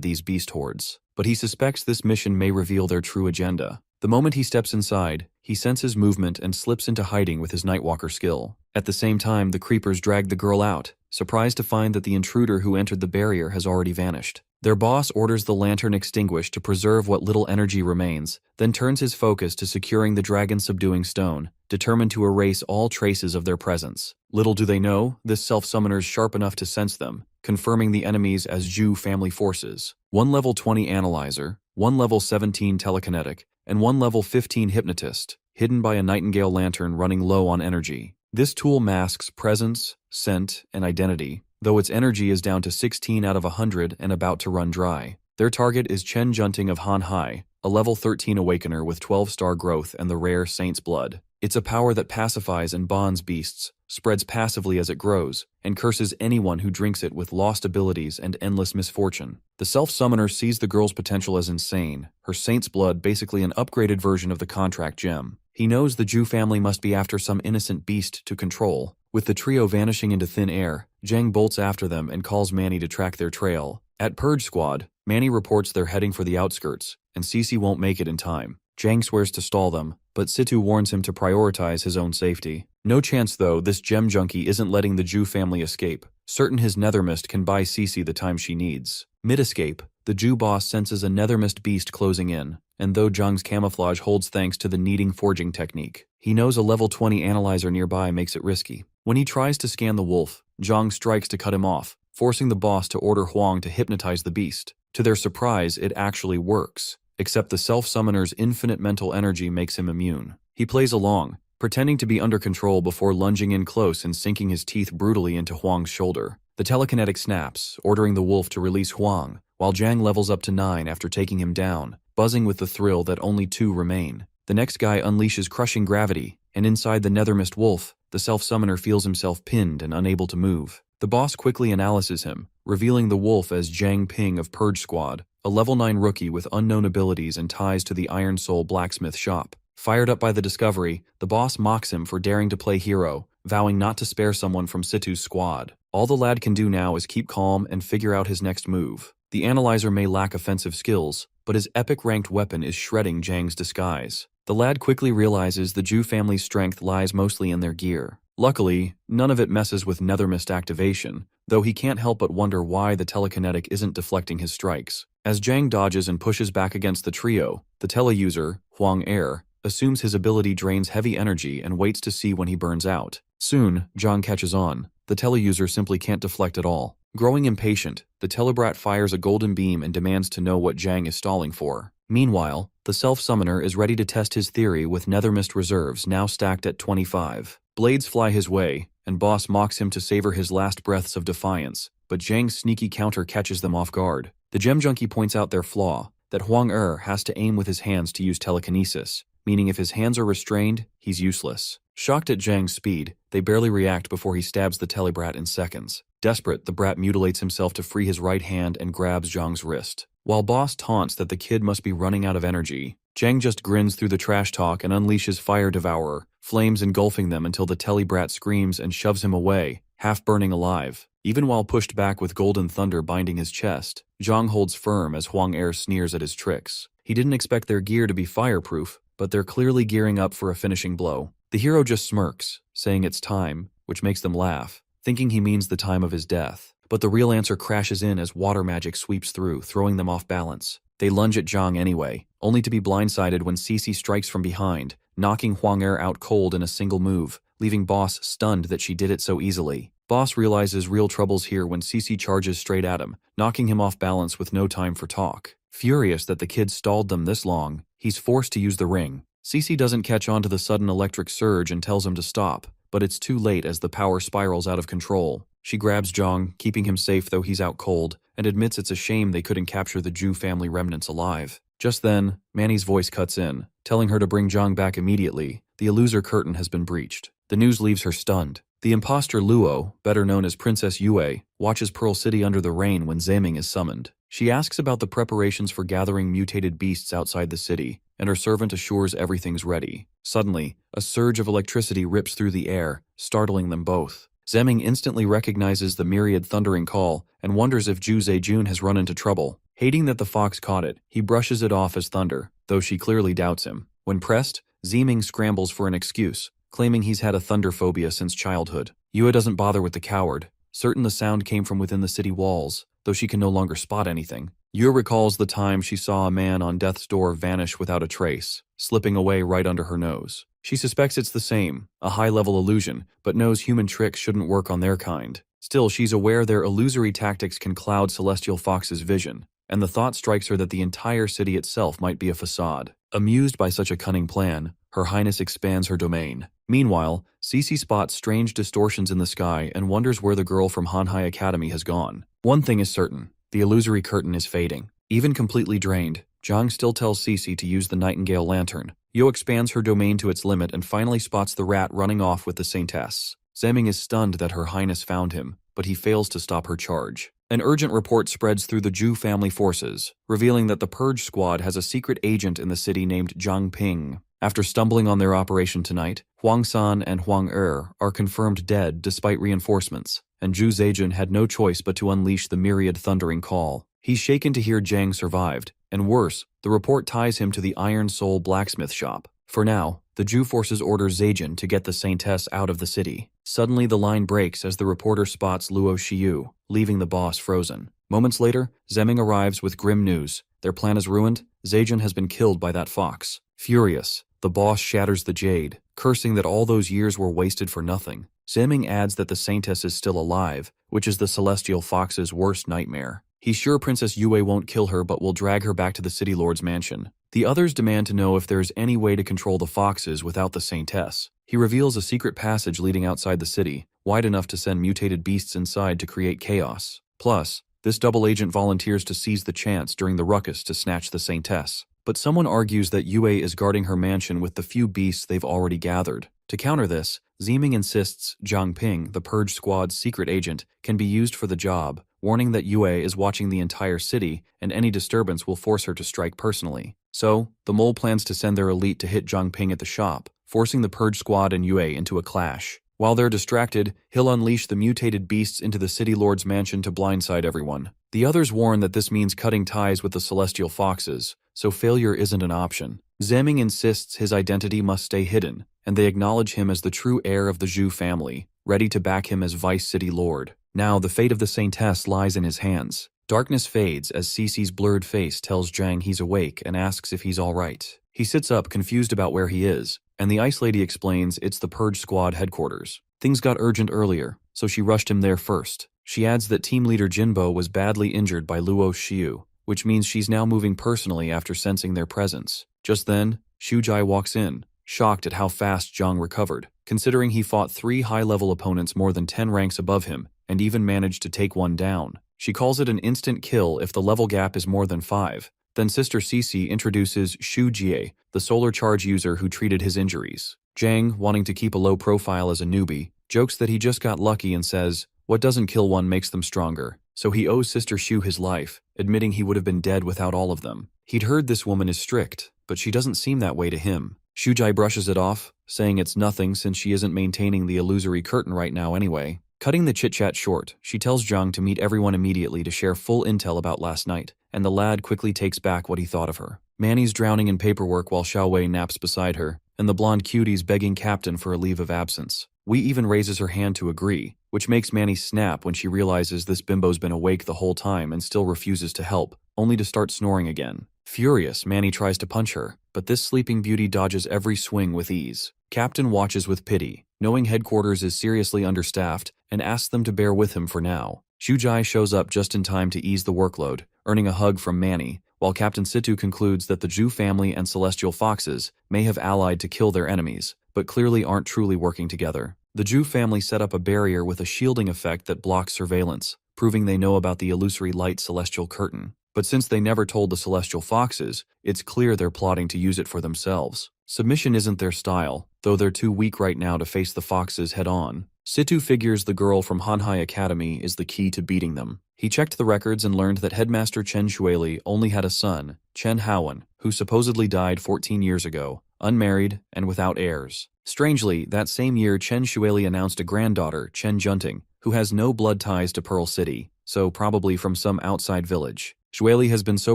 [SPEAKER 1] these beast hordes, but he suspects this mission may reveal their true agenda. The moment he steps inside, he senses movement and slips into hiding with his Nightwalker skill. At the same time, the creepers drag the girl out, surprised to find that the intruder who entered the barrier has already vanished. Their boss orders the lantern extinguished to preserve what little energy remains, then turns his focus to securing the dragon-subduing stone, determined to erase all traces of their presence. Little do they know, this self-summoner's sharp enough to sense them, confirming the enemies as Ju family forces. One level 20 analyzer, one level 17 telekinetic, and one level 15 hypnotist, hidden by a nightingale lantern running low on energy. This tool masks presence, scent, and identity, though its energy is down to 16 out of 100 and about to run dry. Their target is Chen Junting of Hanhai, a level 13 awakener with 12-star growth and the rare Saint's Blood. It's a power that pacifies and bonds beasts, spreads passively as it grows, and curses anyone who drinks it with lost abilities and endless misfortune. The self-summoner sees the girl's potential as insane, her Saint's Blood basically an upgraded version of the contract gem. He knows the Ju family must be after some innocent beast to control. With the trio vanishing into thin air, Jiang bolts after them and calls Manny to track their trail. At Purge Squad, Manny reports they're heading for the outskirts, and Cece won't make it in time. Jiang swears to stall them, but Situ warns him to prioritize his own safety. No chance though, this gem junkie isn't letting the Ju family escape, certain his Nethermist can buy Cece the time she needs. Mid-escape, the Ju boss senses a Nethermist beast closing in, and though Jiang's camouflage holds thanks to the kneading forging technique, he knows a level 20 analyzer nearby makes it risky. When he tries to scan the wolf, Jiang strikes to cut him off, forcing the boss to order Huang to hypnotize the beast. To their surprise, it actually works, except the self-summoner's infinite mental energy makes him immune. He plays along, pretending to be under control before lunging in close and sinking his teeth brutally into Huang's shoulder. The telekinetic snaps, ordering the wolf to release Huang, while Jiang levels up to 9 after taking him down, buzzing with the thrill that only 2 remain. The next guy unleashes crushing gravity, and inside the Nethermist wolf, the self-summoner feels himself pinned and unable to move. The boss quickly analyzes him, revealing the wolf as Jiang Ping of Purge Squad, a level 9 rookie with unknown abilities and ties to the Iron Soul blacksmith shop. Fired up by the discovery, the boss mocks him for daring to play hero, vowing not to spare someone from Situ's squad. All the lad can do now is keep calm and figure out his next move. The analyzer may lack offensive skills, but his epic ranked weapon is shredding Jiang's disguise. The lad quickly realizes the Ju family's strength lies mostly in their gear. Luckily, none of it messes with Nethermist activation, though he can't help but wonder why the telekinetic isn't deflecting his strikes. As Jiang dodges and pushes back against the trio, the teleuser, Huang Er, assumes his ability drains heavy energy and waits to see when he burns out. Soon, Jiang catches on. The teleuser simply can't deflect at all. Growing impatient, the Telebrat fires a golden beam and demands to know what Jiang is stalling for. Meanwhile, the self-summoner is ready to test his theory with Nethermist reserves now stacked at 25. Blades fly his way, and boss mocks him to savor his last breaths of defiance, but Jiang's sneaky counter catches them off guard. The gem junkie points out their flaw, that Huang Er has to aim with his hands to use telekinesis, meaning if his hands are restrained, he's useless. Shocked at Jiang's speed, they barely react before he stabs the Telebrat in seconds. Desperate, the brat mutilates himself to free his right hand and grabs Jiang's wrist. While boss taunts that the kid must be running out of energy, Jiang just grins through the trash talk and unleashes Fire Devourer, flames engulfing them until the Telebrat screams and shoves him away, half burning alive. Even while pushed back with golden thunder binding his chest, Jiang holds firm as Huang Er sneers at his tricks. He didn't expect their gear to be fireproof, but they're clearly gearing up for a finishing blow. The hero just smirks, saying it's time, which makes them laugh, thinking he means the time of his death. But the real answer crashes in as water magic sweeps through, throwing them off balance. They lunge at Jiang anyway, only to be blindsided when Cece strikes from behind, knocking Huang Er out cold in a single move, leaving Boss stunned that she did it so easily. Boss realizes real trouble's here when Cece charges straight at him, knocking him off balance with no time for talk. Furious that the kid stalled them this long, he's forced to use the ring. Cece doesn't catch on to the sudden electric surge and tells him to stop, but it's too late as the power spirals out of control. She grabs Zhang, keeping him safe though he's out cold, and admits it's a shame they couldn't capture the Zhu family remnants alive. Just then, Manny's voice cuts in, telling her to bring Zhang back immediately. The Illuser curtain has been breached. The news leaves her stunned. The imposter Luo, better known as Princess Yue, watches Pearl City under the rain when Zaming is summoned. She asks about the preparations for gathering mutated beasts outside the city, and her servant assures everything's ready. Suddenly, a surge of electricity rips through the air, startling them both. Zaming instantly recognizes the myriad thundering call and wonders if Zhu Zejun has run into trouble. Hating that the fox caught it, he brushes it off as thunder, though she clearly doubts him. When pressed, Zaming scrambles for an excuse, claiming he's had a thunder phobia since childhood. Yue doesn't bother with the coward, certain the sound came from within the city walls, though she can no longer spot anything. Yue recalls the time she saw a man on death's door vanish without a trace, slipping away right under her nose. She suspects it's the same, a high-level illusion, but knows human tricks shouldn't work on their kind. Still, she's aware their illusory tactics can cloud Celestial Fox's vision, and the thought strikes her that the entire city itself might be a facade. Amused by such a cunning plan, Her Highness expands her domain. Meanwhile, Cece spots strange distortions in the sky and wonders where the girl from Hanhai Academy has gone. One thing is certain, the illusory curtain is fading. Even completely drained, Zhang still tells Cece to use the Nightingale Lantern. Yo expands her domain to its limit and finally spots the rat running off with the Saintess. Zaming is stunned that Her Highness found him, but he fails to stop her charge. An urgent report spreads through the Zhu family forces, revealing that the Purge Squad has a secret agent in the city named Zhang Ping. After stumbling on their operation tonight, Huang San and Huang are confirmed dead despite reinforcements, and Zhu Zejun had no choice but to unleash the myriad thundering call. He's shaken to hear Zhang survived, and worse, the report ties him to the Iron Soul blacksmith shop. For now, the Zhu forces order Zejun to get the Saintess out of the city. Suddenly the line breaks as the reporter spots Luo Xiu, leaving the boss frozen. Moments later, Zaming arrives with grim news. Their plan is ruined, Zejun has been killed by that fox. Furious, the boss shatters the jade, cursing that all those years were wasted for nothing. Zaming adds that the Saintess is still alive, which is the Celestial Fox's worst nightmare. He's sure Princess Yue won't kill her but will drag her back to the City Lord's mansion. The others demand to know if there's any way to control the foxes without the Saintess. He reveals a secret passage leading outside the city, wide enough to send mutated beasts inside to create chaos. Plus, this double agent volunteers to seize the chance during the ruckus to snatch the Saintess. But someone argues that Yue is guarding her mansion with the few beasts they've already gathered. To counter this, Zaming insists Zhang Ping, the Purge Squad's secret agent, can be used for the job, warning that Yue is watching the entire city and any disturbance will force her to strike personally. So, the mole plans to send their elite to hit Zhang Ping at the shop, forcing the Purge Squad and Yue into a clash. While they're distracted, he'll unleash the mutated beasts into the City Lord's mansion to blindside everyone. The others warn that this means cutting ties with the Celestial Foxes, so failure isn't an option. Zaming insists his identity must stay hidden, and they acknowledge him as the true heir of the Zhu family, ready to back him as Vice City Lord. Now, the fate of the Saintess lies in his hands. Darkness fades as Cece's blurred face tells Zhang he's awake and asks if he's alright. He sits up, confused about where he is, and the Ice Lady explains it's the Purge Squad headquarters. Things got urgent earlier, so she rushed him there first. She adds that team leader Jinbo was badly injured by Luo Xiu, which means she's now moving personally after sensing their presence. Just then, Shujai walks in, shocked at how fast Zhang recovered, considering he fought 3 high-level opponents more than 10 ranks above him, and even managed to take one down. She calls it an instant kill if the level gap is more than 5. Then Sister Cece introduces Shu Jie, the solar charge user who treated his injuries. Zhang, wanting to keep a low profile as a newbie, jokes that he just got lucky and says, what doesn't kill one makes them stronger, so he owes Sister Shu his life, admitting he would have been dead without all of them. He'd heard this woman is strict, but she doesn't seem that way to him. Shujai brushes it off, saying it's nothing since she isn't maintaining the illusory curtain right now anyway. Cutting the chit-chat short, she tells Zhang to meet everyone immediately to share full intel about last night, and the lad quickly takes back what he thought of her. Manny's drowning in paperwork while Xiaowei naps beside her, and the blonde cutie's begging Captain for a leave of absence. Wei even raises her hand to agree, which makes Manny snap when she realizes this bimbo's been awake the whole time and still refuses to help, only to start snoring again. Furious, Manny tries to punch her, but this sleeping beauty dodges every swing with ease. Captain watches with pity, knowing headquarters is seriously understaffed, and asks them to bear with him for now. Shujai shows up just in time to ease the workload, earning a hug from Manny, while Captain Situ concludes that the Zhu family and Celestial Foxes may have allied to kill their enemies, but clearly aren't truly working together. The Zhu family set up a barrier with a shielding effect that blocks surveillance, proving they know about the illusory light celestial curtain. But since they never told the Celestial Foxes, it's clear they're plotting to use it for themselves. Submission isn't their style, though they're too weak right now to face the Foxes head-on. Situ figures the girl from Hanhai Academy is the key to beating them. He checked the records and learned that Headmaster Chen Xueli only had a son, Chen Haowen, who supposedly died 14 years ago, unmarried and without heirs. Strangely, that same year Chen Xueli announced a granddaughter, Chen Junting, who has no blood ties to Pearl City, so probably from some outside village. Xueli has been so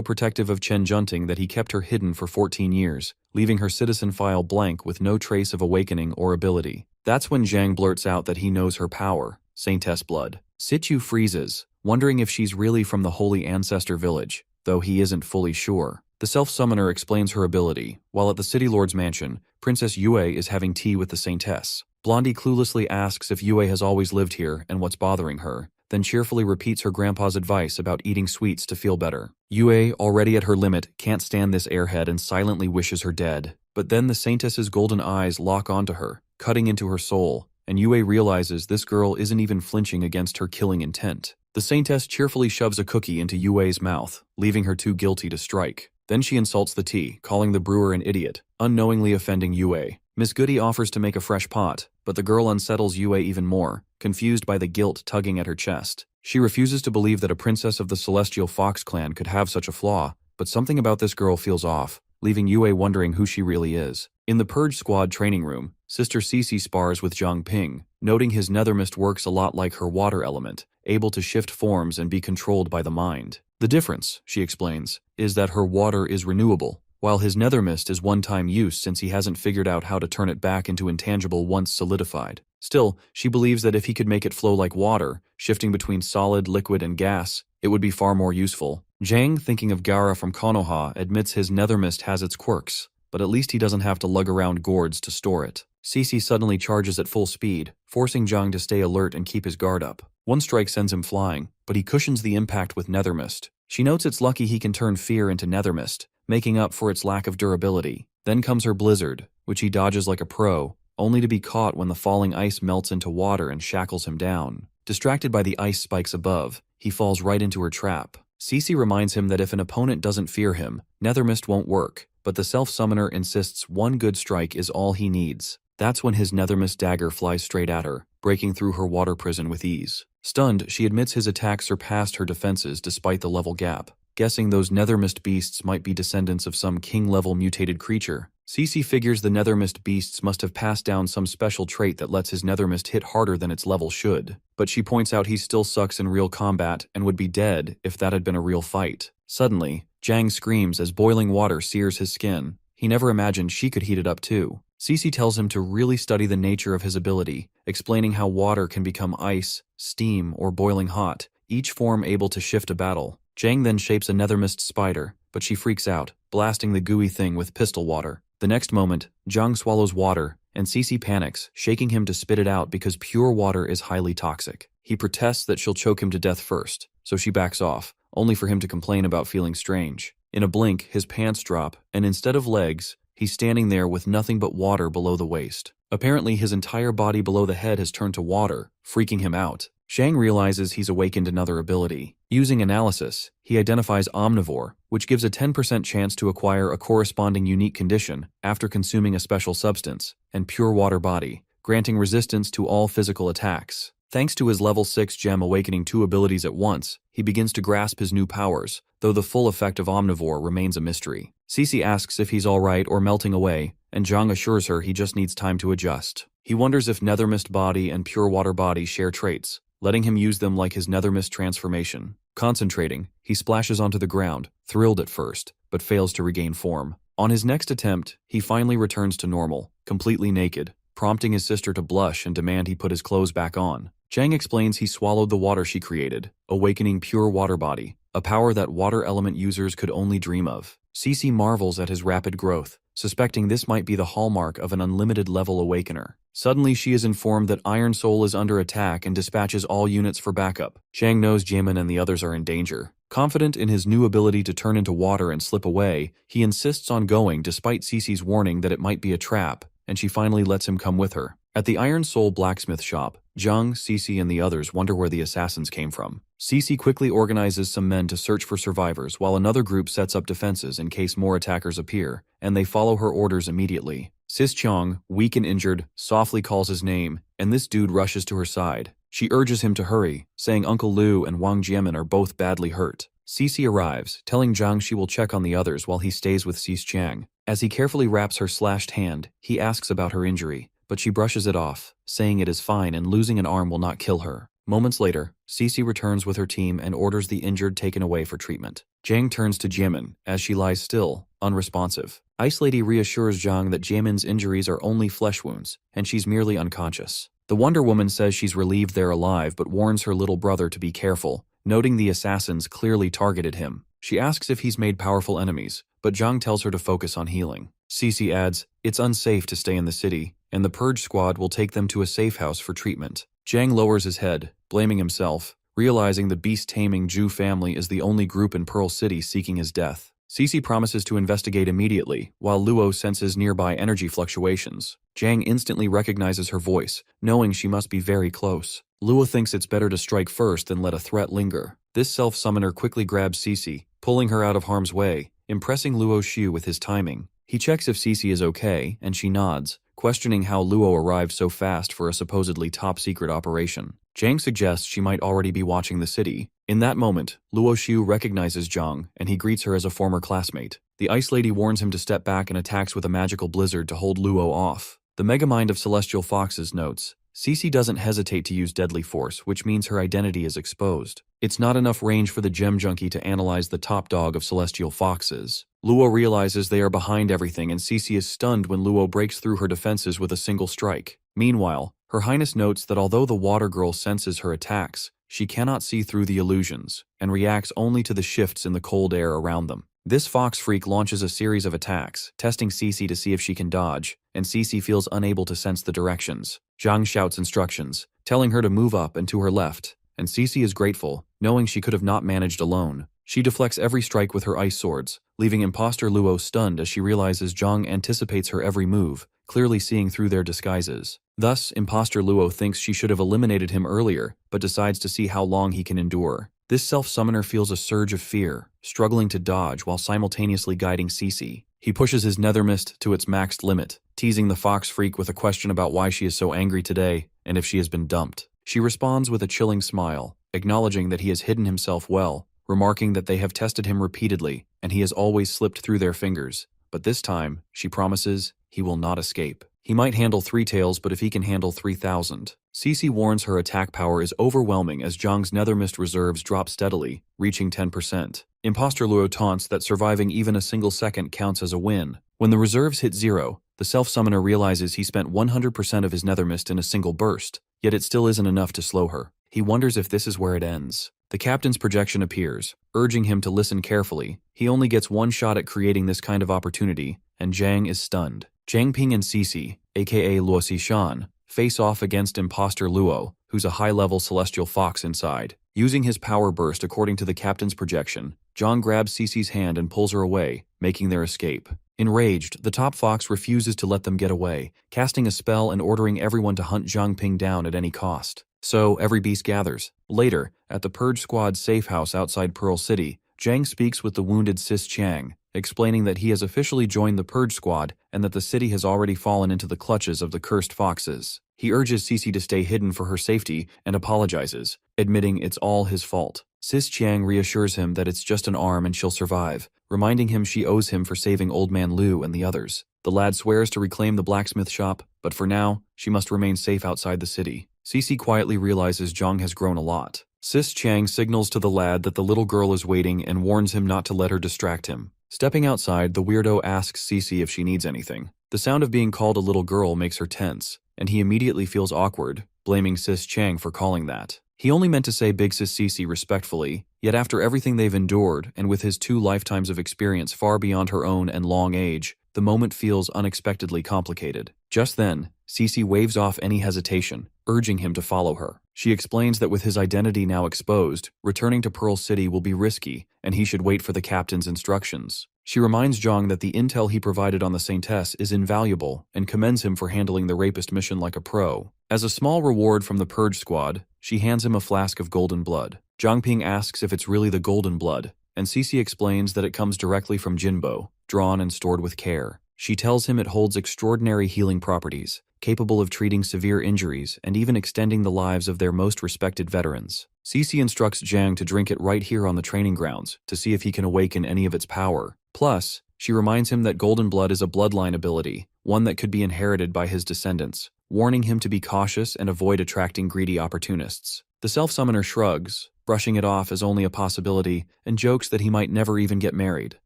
[SPEAKER 1] protective of Chen Junting that he kept her hidden for 14 years, leaving her citizen file blank with no trace of awakening or ability. That's when Zhang blurts out that he knows her power, Saintess blood. Situ freezes, wondering if she's really from the Holy Ancestor village, though he isn't fully sure. The self-summoner explains her ability, while at the City Lord's mansion, Princess Yue is having tea with the Saintess. Blondie cluelessly asks if Yue has always lived here and what's bothering her, then cheerfully repeats her grandpa's advice about eating sweets to feel better. Yue, already at her limit, can't stand this airhead and silently wishes her dead. But then the Saintess's golden eyes lock onto her, cutting into her soul, and Yue realizes this girl isn't even flinching against her killing intent. The Saintess cheerfully shoves a cookie into Yue's mouth, leaving her too guilty to strike. Then she insults the tea, calling the brewer an idiot, unknowingly offending Yue. Miss Goody offers to make a fresh pot, but the girl unsettles Yue even more, confused by the guilt tugging at her chest. She refuses to believe that a princess of the Celestial Fox clan could have such a flaw, but something about this girl feels off, leaving Yue wondering who she really is. In the Purge Squad training room, Sister Cece spars with Zhang Ping, noting his nethermist works a lot like her water element, able to shift forms and be controlled by the mind. The difference, she explains, is that her water is renewable, while his nethermist is one-time use since he hasn't figured out how to turn it back into intangible once solidified. Still, she believes that if he could make it flow like water, shifting between solid, liquid, and gas, it would be far more useful. Zhang, thinking of Gaara from Konoha, admits his nethermist has its quirks, but at least he doesn't have to lug around gourds to store it. Cece suddenly charges at full speed, forcing Zhang to stay alert and keep his guard up. One strike sends him flying, but he cushions the impact with nethermist. She notes it's lucky he can turn fear into nethermist, making up for its lack of durability. Then comes her blizzard, which he dodges like a pro, only to be caught when the falling ice melts into water and shackles him down. Distracted by the ice spikes above, he falls right into her trap. Cece reminds him that if an opponent doesn't fear him, nethermist won't work, but the self-summoner insists one good strike is all he needs. That's when his nethermist dagger flies straight at her, breaking through her water prison with ease. Stunned, she admits his attack surpassed her defenses despite the level gap. Guessing those nethermist beasts might be descendants of some king-level mutated creature, Cece figures the nethermist beasts must have passed down some special trait that lets his nethermist hit harder than its level should. But she points out he still sucks in real combat and would be dead if that had been a real fight. Suddenly, Zhang screams as boiling water sears his skin. He never imagined she could heat it up too. Cece tells him to really study the nature of his ability, explaining how water can become ice, steam, or boiling hot, each form able to shift a battle. Zhang then shapes a nethermist spider, but she freaks out, blasting the gooey thing with pistol water. The next moment, Zhang swallows water, and Cece panics, shaking him to spit it out because pure water is highly toxic. He protests that she'll choke him to death first, so she backs off, only for him to complain about feeling strange. In a blink, his pants drop, and instead of legs, he's standing there with nothing but water below the waist. Apparently, his entire body below the head has turned to water, freaking him out. Zhang realizes he's awakened another ability. Using analysis, he identifies Omnivore, which gives a 10% chance to acquire a corresponding unique condition after consuming a special substance, and Pure Water Body, granting resistance to all physical attacks. Thanks to his level 6 gem awakening 2 abilities at once, he begins to grasp his new powers, though the full effect of Omnivore remains a mystery. Cece asks if he's alright or melting away, and Zhang assures her he just needs time to adjust. He wonders if Nethermist Body and Pure Water Body share traits, letting him use them like his Nethermist transformation. Concentrating, he splashes onto the ground, thrilled at first, but fails to regain form. On his next attempt, he finally returns to normal, completely naked, prompting his sister to blush and demand he put his clothes back on. Zhang explains he swallowed the water she created, awakening Pure Water Body, a power that water element users could only dream of. Cece marvels at his rapid growth, suspecting this might be the hallmark of an unlimited level awakener. Suddenly she is informed that Iron Soul is under attack and dispatches all units for backup. Zhang knows Jimin and the others are in danger, Confident in his new ability to turn into water and slip away, he insists on going despite Cece's warning that it might be a trap, and she finally lets him come with her. At the Iron Soul blacksmith shop, Zhang, Cece, and the others wonder where the assassins came from. Cece quickly organizes some men to search for survivors while another group sets up defenses in case more attackers appear, and they follow her orders immediately. Sis Chong, weak and injured, softly calls his name, and this dude rushes to her side. She urges him to hurry, saying Uncle Liu and Wang Jiamin are both badly hurt. Cece arrives, telling Zhang she will check on the others while he stays with Sis Chang. As he carefully wraps her slashed hand, he asks about her injury, but she brushes it off, saying it is fine and losing an arm will not kill her. Moments later, Cece returns with her team and orders the injured taken away for treatment. Zhang turns to Jiamin as she lies still, unresponsive. Ice Lady reassures Zhang that Jiamin's injuries are only flesh wounds, and she's merely unconscious. The Wonder Woman says she's relieved they're alive but warns her little brother to be careful, noting the assassins clearly targeted him. She asks if he's made powerful enemies, but Zhang tells her to focus on healing. Cece adds, it's unsafe to stay in the city, and the Purge Squad will take them to a safe house for treatment. Zhang lowers his head, blaming himself, realizing the beast-taming Zhu family is the only group in Pearl City seeking his death. Cece promises to investigate immediately, while Luo senses nearby energy fluctuations. Zhang instantly recognizes her voice, knowing she must be very close. Luo thinks it's better to strike first than let a threat linger. This self-summoner quickly grabs Cece, pulling her out of harm's way, impressing Luo Xu with his timing. He checks if Cece is okay, and she nods, questioning how Luo arrived so fast for a supposedly top-secret operation. Zhang suggests she might already be watching the city. In that moment, Luo Xu recognizes Zhang, and he greets her as a former classmate. The Ice Lady warns him to step back and attacks with a magical blizzard to hold Luo off. The Megamind of Celestial Foxes notes, Cece doesn't hesitate to use deadly force, which means her identity is exposed. It's not enough range for the Gem Junkie to analyze the top dog of Celestial Foxes. Luo realizes they are behind everything, and Cece is stunned when Luo breaks through her defenses with a single strike. Meanwhile, Her Highness notes that although the Water Girl senses her attacks, she cannot see through the illusions, and reacts only to the shifts in the cold air around them. This fox freak launches a series of attacks, testing Cece to see if she can dodge, and Cece feels unable to sense the directions. Zhang shouts instructions, telling her to move up and to her left, and Cece is grateful, knowing she could have not managed alone. She deflects every strike with her ice swords, leaving Imposter Luo stunned as she realizes Zhang anticipates her every move, clearly seeing through their disguises. Thus, Imposter Luo thinks she should have eliminated him earlier, but decides to see how long he can endure. This self-summoner feels a surge of fear, struggling to dodge while simultaneously guiding Cece. He pushes his nether mist to its maxed limit, teasing the fox freak with a question about why she is so angry today and if she has been dumped. She responds with a chilling smile, acknowledging that he has hidden himself well, remarking that they have tested him repeatedly and he has always slipped through their fingers. But this time, she promises, he will not escape. He might handle 3 tails, but if he can handle 3,000. Cece warns her attack power is overwhelming as Zhang's nether mist reserves drop steadily, reaching 10%. Imposter Luo taunts that surviving even a single second counts as a win. When the reserves hit 0, the self-summoner realizes he spent 100% of his nether mist in a single burst, yet it still isn't enough to slow her. He wonders if this is where it ends. The captain's projection appears, urging him to listen carefully. He only gets one shot at creating this kind of opportunity, and Zhang is stunned. Zhang Ping and Cece, aka Luo Xishan, face off against Imposter Luo, who's a high-level celestial fox inside. Using his power burst according to the captain's projection, Zhang grabs Cece's hand and pulls her away, making their escape. Enraged, the top fox refuses to let them get away, casting a spell and ordering everyone to hunt Zhang Ping down at any cost. So, every beast gathers. Later, at the Purge Squad's safe house outside Pearl City, Zhang speaks with the wounded Sis Chang, explaining that he has officially joined the Purge Squad and that the city has already fallen into the clutches of the cursed foxes. He urges Cece to stay hidden for her safety and apologizes, admitting it's all his fault. Sis Chang reassures him that it's just an arm and she'll survive, reminding him she owes him for saving Old Man Liu and the others. The lad swears to reclaim the blacksmith shop, but for now, she must remain safe outside the city. Cece quietly realizes Zhang has grown a lot. Sis Chang signals to the lad that the little girl is waiting and warns him not to let her distract him. Stepping outside, the weirdo asks Cece if she needs anything. The sound of being called a little girl makes her tense, and he immediately feels awkward, blaming Sis Chang for calling that. He only meant to say Big Sis Cece respectfully, yet after everything they've endured, and with his 2 lifetimes of experience far beyond her own and long age, the moment feels unexpectedly complicated. Just then, Cece waves off any hesitation, urging him to follow her. She explains that with his identity now exposed, returning to Pearl City will be risky, and he should wait for the captain's instructions. She reminds Zhang that the intel he provided on the Saintess is invaluable and commends him for handling the rapist mission like a pro. As a small reward from the Purge Squad, she hands him a flask of golden blood. Zhang Ping asks if it's really the golden blood, and Cece explains that it comes directly from Jinbo, drawn and stored with care. She tells him it holds extraordinary healing properties, capable of treating severe injuries and even extending the lives of their most respected veterans. Cece instructs Zhang to drink it right here on the training grounds to see if he can awaken any of its power. Plus, she reminds him that golden blood is a bloodline ability, one that could be inherited by his descendants, warning him to be cautious and avoid attracting greedy opportunists. The self-summoner shrugs, brushing it off as only a possibility, and jokes that he might never even get married.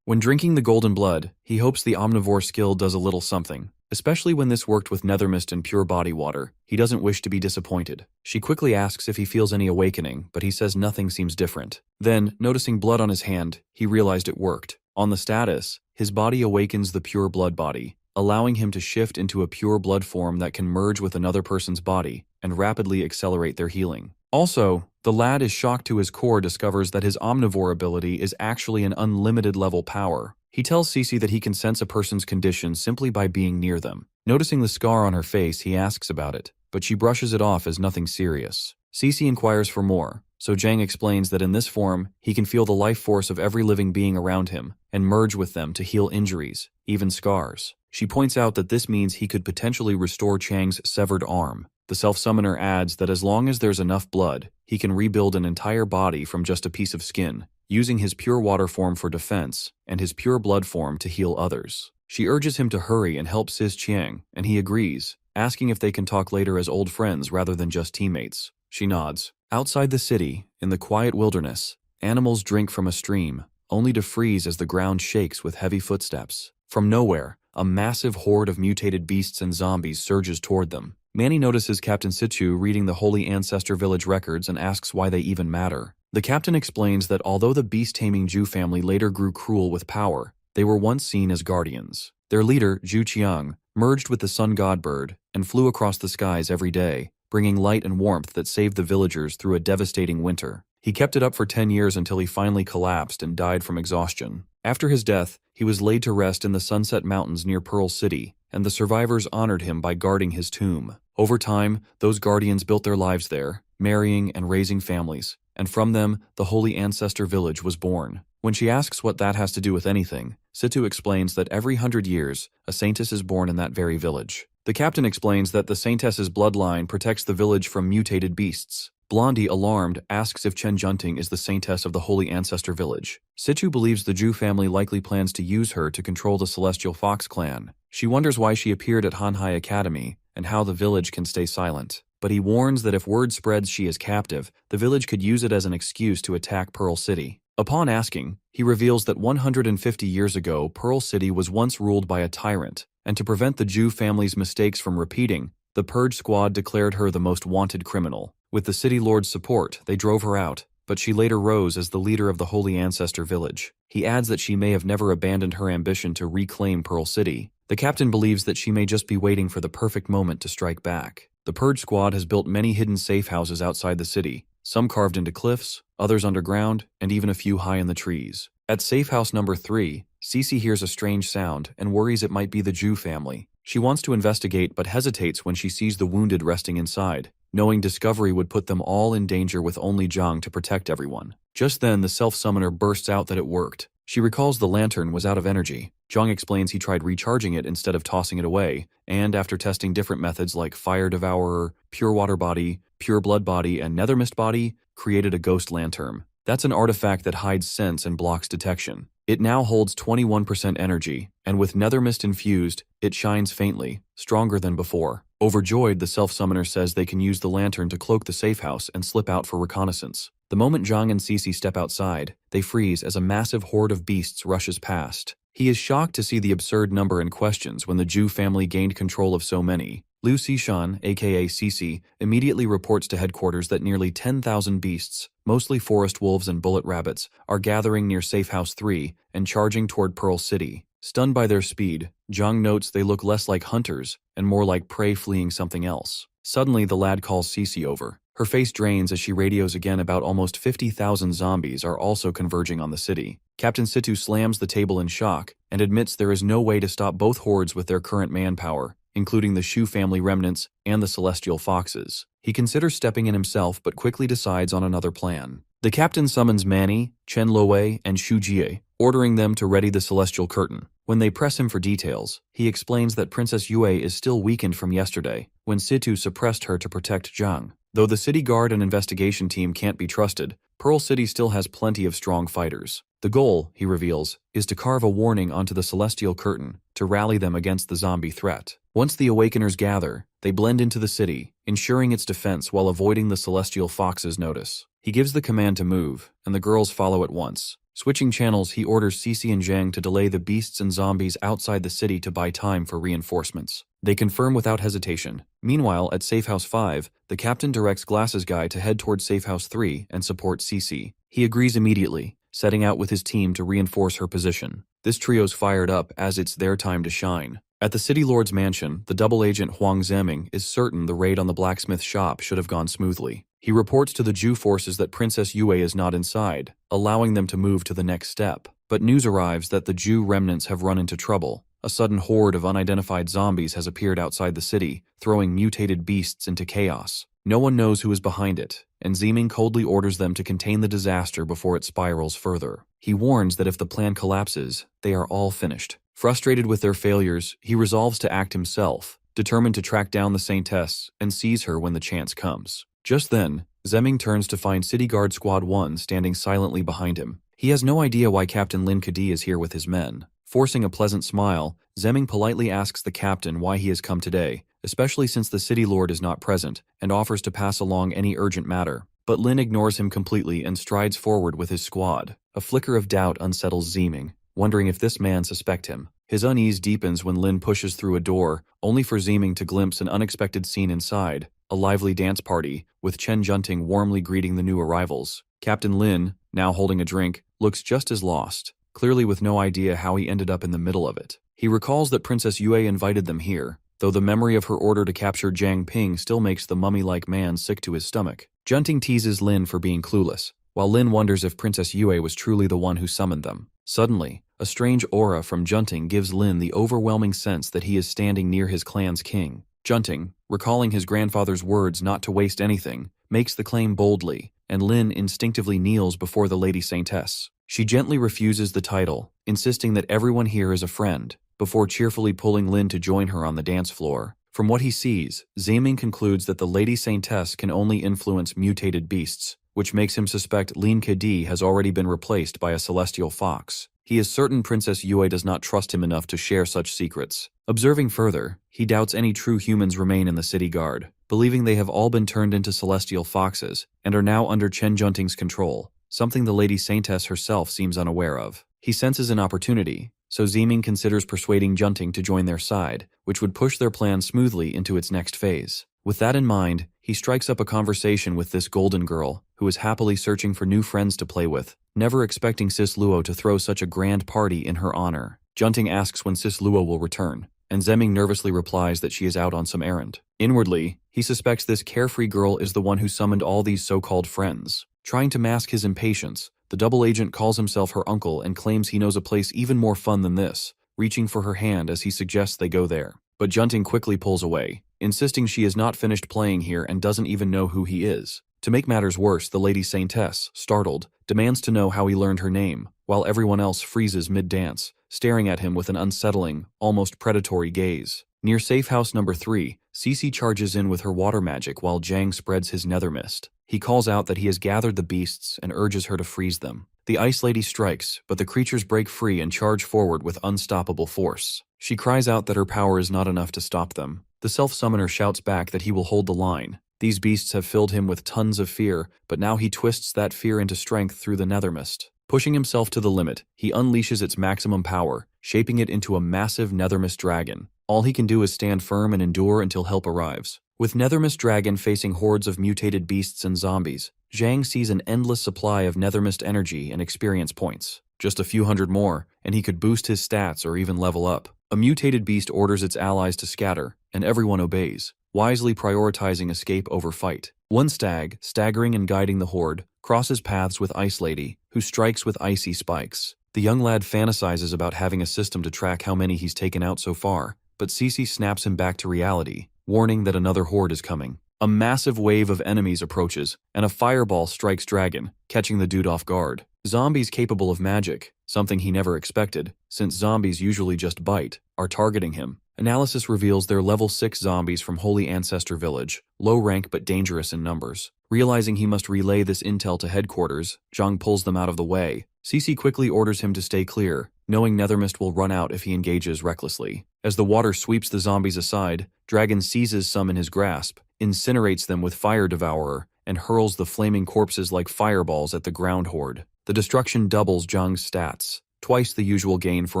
[SPEAKER 1] When drinking the golden blood, he hopes the omnivore skill does a little something. Especially when this worked with Nethermist and pure body water, he doesn't wish to be disappointed. She quickly asks if he feels any awakening, but he says nothing seems different. Then, noticing blood on his hand, he realized it worked. On the status, his body awakens the pure blood body, allowing him to shift into a pure blood form that can merge with another person's body and rapidly accelerate their healing. Also, the lad is shocked to his core discovers that his omnivore ability is actually an unlimited level power. He tells Cece that he can sense a person's condition simply by being near them. Noticing the scar on her face, he asks about it, but she brushes it off as nothing serious. Cece inquires for more, so Zhang explains that in this form, he can feel the life force of every living being around him and merge with them to heal injuries, even scars. She points out that this means he could potentially restore Chang's severed arm. The self-summoner adds that as long as there's enough blood, he can rebuild an entire body from just a piece of skin, using his pure water form for defense and his pure blood form to heal others. She urges him to hurry and help Sis Qiang, and he agrees, asking if they can talk later as old friends rather than just teammates. She nods. Outside the city, in the quiet wilderness, animals drink from a stream, only to freeze as the ground shakes with heavy footsteps. From nowhere, a massive horde of mutated beasts and zombies surges toward them. Manny notices Captain Situ reading the Holy Ancestor Village records and asks why they even matter. The captain explains that although the beast-taming Zhu family later grew cruel with power, they were once seen as guardians. Their leader, Zhu Qiang, merged with the sun god bird and flew across the skies every day, bringing light and warmth that saved the villagers through a devastating winter. He kept it up for 10 years until he finally collapsed and died from exhaustion. After his death, he was laid to rest in the Sunset Mountains near Pearl City, and the survivors honored him by guarding his tomb. Over time, those guardians built their lives there, marrying and raising families, and from them, the Holy Ancestor Village was born. When she asks what that has to do with anything, Situ explains that every 100 years, a saintess is born in that very village. The captain explains that the saintess's bloodline protects the village from mutated beasts. Blondie, alarmed, asks if Chen Junting is the saintess of the Holy Ancestor Village. Situ believes the Zhu family likely plans to use her to control the Celestial Fox clan. She wonders why she appeared at Hanhai Academy and how the village can stay silent. But he warns that if word spreads she is captive, the village could use it as an excuse to attack Pearl City. Upon asking, he reveals that 150 years ago, Pearl City was once ruled by a tyrant, and to prevent the Zhu family's mistakes from repeating, the Purge Squad declared her the most wanted criminal. With the city lord's support, they drove her out, but she later rose as the leader of the Holy Ancestor Village. He adds that she may have never abandoned her ambition to reclaim Pearl City. The captain believes that she may just be waiting for the perfect moment to strike back. The Purge Squad has built many hidden safe houses outside the city, some carved into cliffs, others underground, and even a few high in the trees. At safe house number 3, Cece hears a strange sound and worries it might be the Zhu family. She wants to investigate but hesitates when she sees the wounded resting inside, knowing discovery would put them all in danger with only Zhang to protect everyone. Just then, the self-summoner bursts out that it worked. She recalls the lantern was out of energy. Zhang explains he tried recharging it instead of tossing it away, and after testing different methods like Fire Devourer, Pure Water Body, Pure Blood Body, and Nethermist Body, created a ghost lantern. That's an artifact that hides sense and blocks detection. It now holds 21% energy, and with Nethermist infused, it shines faintly, stronger than before. Overjoyed, the self-summoner says they can use the lantern to cloak the safe house and slip out for reconnaissance. The moment Zhang and Cece step outside, they freeze as a massive horde of beasts rushes past. He is shocked to see the absurd number and questions when the Zhu family gained control of so many. Liu Xishan, aka Cece, immediately reports to headquarters that nearly 10,000 beasts, mostly forest wolves and bullet rabbits, are gathering near Safe House 3 and charging toward Pearl City. Stunned by their speed, Zhang notes they look less like hunters and more like prey fleeing something else. Suddenly, the lad calls Cece over. Her face drains as she radios again about almost 50,000 zombies are also converging on the city. Captain Situ slams the table in shock and admits there is no way to stop both hordes with their current manpower, including the Shu family remnants and the Celestial Foxes. He considers stepping in himself but quickly decides on another plan. The captain summons Manny, Chen Luowei, and Xu Jie, ordering them to ready the Celestial Curtain. When they press him for details, he explains that Princess Yue is still weakened from yesterday, when Situ suppressed her to protect Zhang. Though the city guard and investigation team can't be trusted, Pearl City still has plenty of strong fighters. The goal, he reveals, is to carve a warning onto the Celestial Curtain to rally them against the zombie threat. Once the Awakeners gather, they blend into the city, ensuring its defense while avoiding the Celestial Fox's notice. He gives the command to move, and the girls follow at once. Switching channels, he orders Cici and Zhang to delay the beasts and zombies outside the city to buy time for reinforcements. They confirm without hesitation. Meanwhile, at Safe House 5, the captain directs Glasses Guy to head toward Safe House 3 and support Cici. He agrees immediately, setting out with his team to reinforce her position. This trio's fired up as it's their time to shine. At the City Lord's mansion, the double agent Huang Zeming is certain the raid on the blacksmith shop should have gone smoothly. He reports to the Zhu forces that Princess Yue is not inside, allowing them to move to the next step. But news arrives that the Zhu remnants have run into trouble. A sudden horde of unidentified zombies has appeared outside the city, throwing mutated beasts into chaos. No one knows who is behind it, and Zeming coldly orders them to contain the disaster before it spirals further. He warns that if the plan collapses, they are all finished. Frustrated with their failures, he resolves to act himself, determined to track down the Saintess and seize her when the chance comes. Just then, Zeming turns to find City Guard Squad 1 standing silently behind him. He has no idea why Captain Lin Kadi is here with his men. Forcing a pleasant smile, Zeming politely asks the captain why he has come today, especially since the City Lord is not present, and offers to pass along any urgent matter. But Lin ignores him completely and strides forward with his squad. A flicker of doubt unsettles Zeming, wondering if this man suspects him. His unease deepens when Lin pushes through a door, only for Zeming to glimpse an unexpected scene inside. A lively dance party, with Chen Junting warmly greeting the new arrivals. Captain Lin, now holding a drink, looks just as lost, clearly with no idea how he ended up in the middle of it. He recalls that Princess Yue invited them here, though the memory of her order to capture Jiang Ping still makes the mummy-like man sick to his stomach. Junting teases Lin for being clueless, while Lin wonders if Princess Yue was truly the one who summoned them. Suddenly, a strange aura from Junting gives Lin the overwhelming sense that he is standing near his clan's king. Junting, recalling his grandfather's words not to waste anything, makes the claim boldly, and Lin instinctively kneels before the Lady Saintess. She gently refuses the title, insisting that everyone here is a friend, before cheerfully pulling Lin to join her on the dance floor. From what he sees, Zeming concludes that the Lady Saintess can only influence mutated beasts, which makes him suspect Lin Kadi has already been replaced by a celestial fox. He is certain Princess Yue does not trust him enough to share such secrets. Observing further, he doubts any true humans remain in the city guard, believing they have all been turned into celestial foxes and are now under Chen Junting's control, something the Lady Saintess herself seems unaware of. He senses an opportunity, so Zeming considers persuading Junting to join their side, which would push their plan smoothly into its next phase. With that in mind, he strikes up a conversation with this golden girl, who is happily searching for new friends to play with, never expecting Sis Luo to throw such a grand party in her honor. Junting asks when Sis Luo will return, and Zeming nervously replies that she is out on some errand. Inwardly, he suspects this carefree girl is the one who summoned all these so-called friends. Trying to mask his impatience, the double agent calls himself her uncle and claims he knows a place even more fun than this, reaching for her hand as he suggests they go there. But Junting quickly pulls away, insisting she is not finished playing here and doesn't even know who he is. To make matters worse, the Lady Saintess, startled, demands to know how he learned her name, while everyone else freezes mid-dance, staring at him with an unsettling, almost predatory gaze. Near Safe House number 3, Cici charges in with her water magic while Zhang spreads his nether mist. He calls out that he has gathered the beasts and urges her to freeze them. The Ice Lady strikes, but the creatures break free and charge forward with unstoppable force. She cries out that her power is not enough to stop them. The self-summoner shouts back that he will hold the line. These beasts have filled him with tons of fear, but now he twists that fear into strength through the nether mist. Pushing himself to the limit, he unleashes its maximum power, shaping it into a massive nethermist dragon. All he can do is stand firm and endure until help arrives. With Nethermist Dragon facing hordes of mutated beasts and zombies, Zhang sees an endless supply of Nethermist energy and experience points. Just a few hundred more, and he could boost his stats or even level up. A mutated beast orders its allies to scatter, and everyone obeys, wisely prioritizing escape over fight. One stag, staggering and guiding the horde, crosses paths with Ice Lady, who strikes with icy spikes. The young lad fantasizes about having a system to track how many he's taken out so far, but Cece snaps him back to reality, warning that another horde is coming. A massive wave of enemies approaches, and a fireball strikes Dragon, catching the dude off guard. Zombies capable of magic, something he never expected, since zombies usually just bite, are targeting him. Analysis reveals they're level 6 zombies from Holy Ancestor Village, low rank but dangerous in numbers. Realizing he must relay this intel to headquarters, Zhang pulls them out of the way. Cece quickly orders him to stay clear, knowing Nethermist will run out if he engages recklessly. As the water sweeps the zombies aside, Dragon seizes some in his grasp, incinerates them with Fire Devourer, and hurls the flaming corpses like fireballs at the ground horde. The destruction doubles Zhang's stats, twice the usual gain for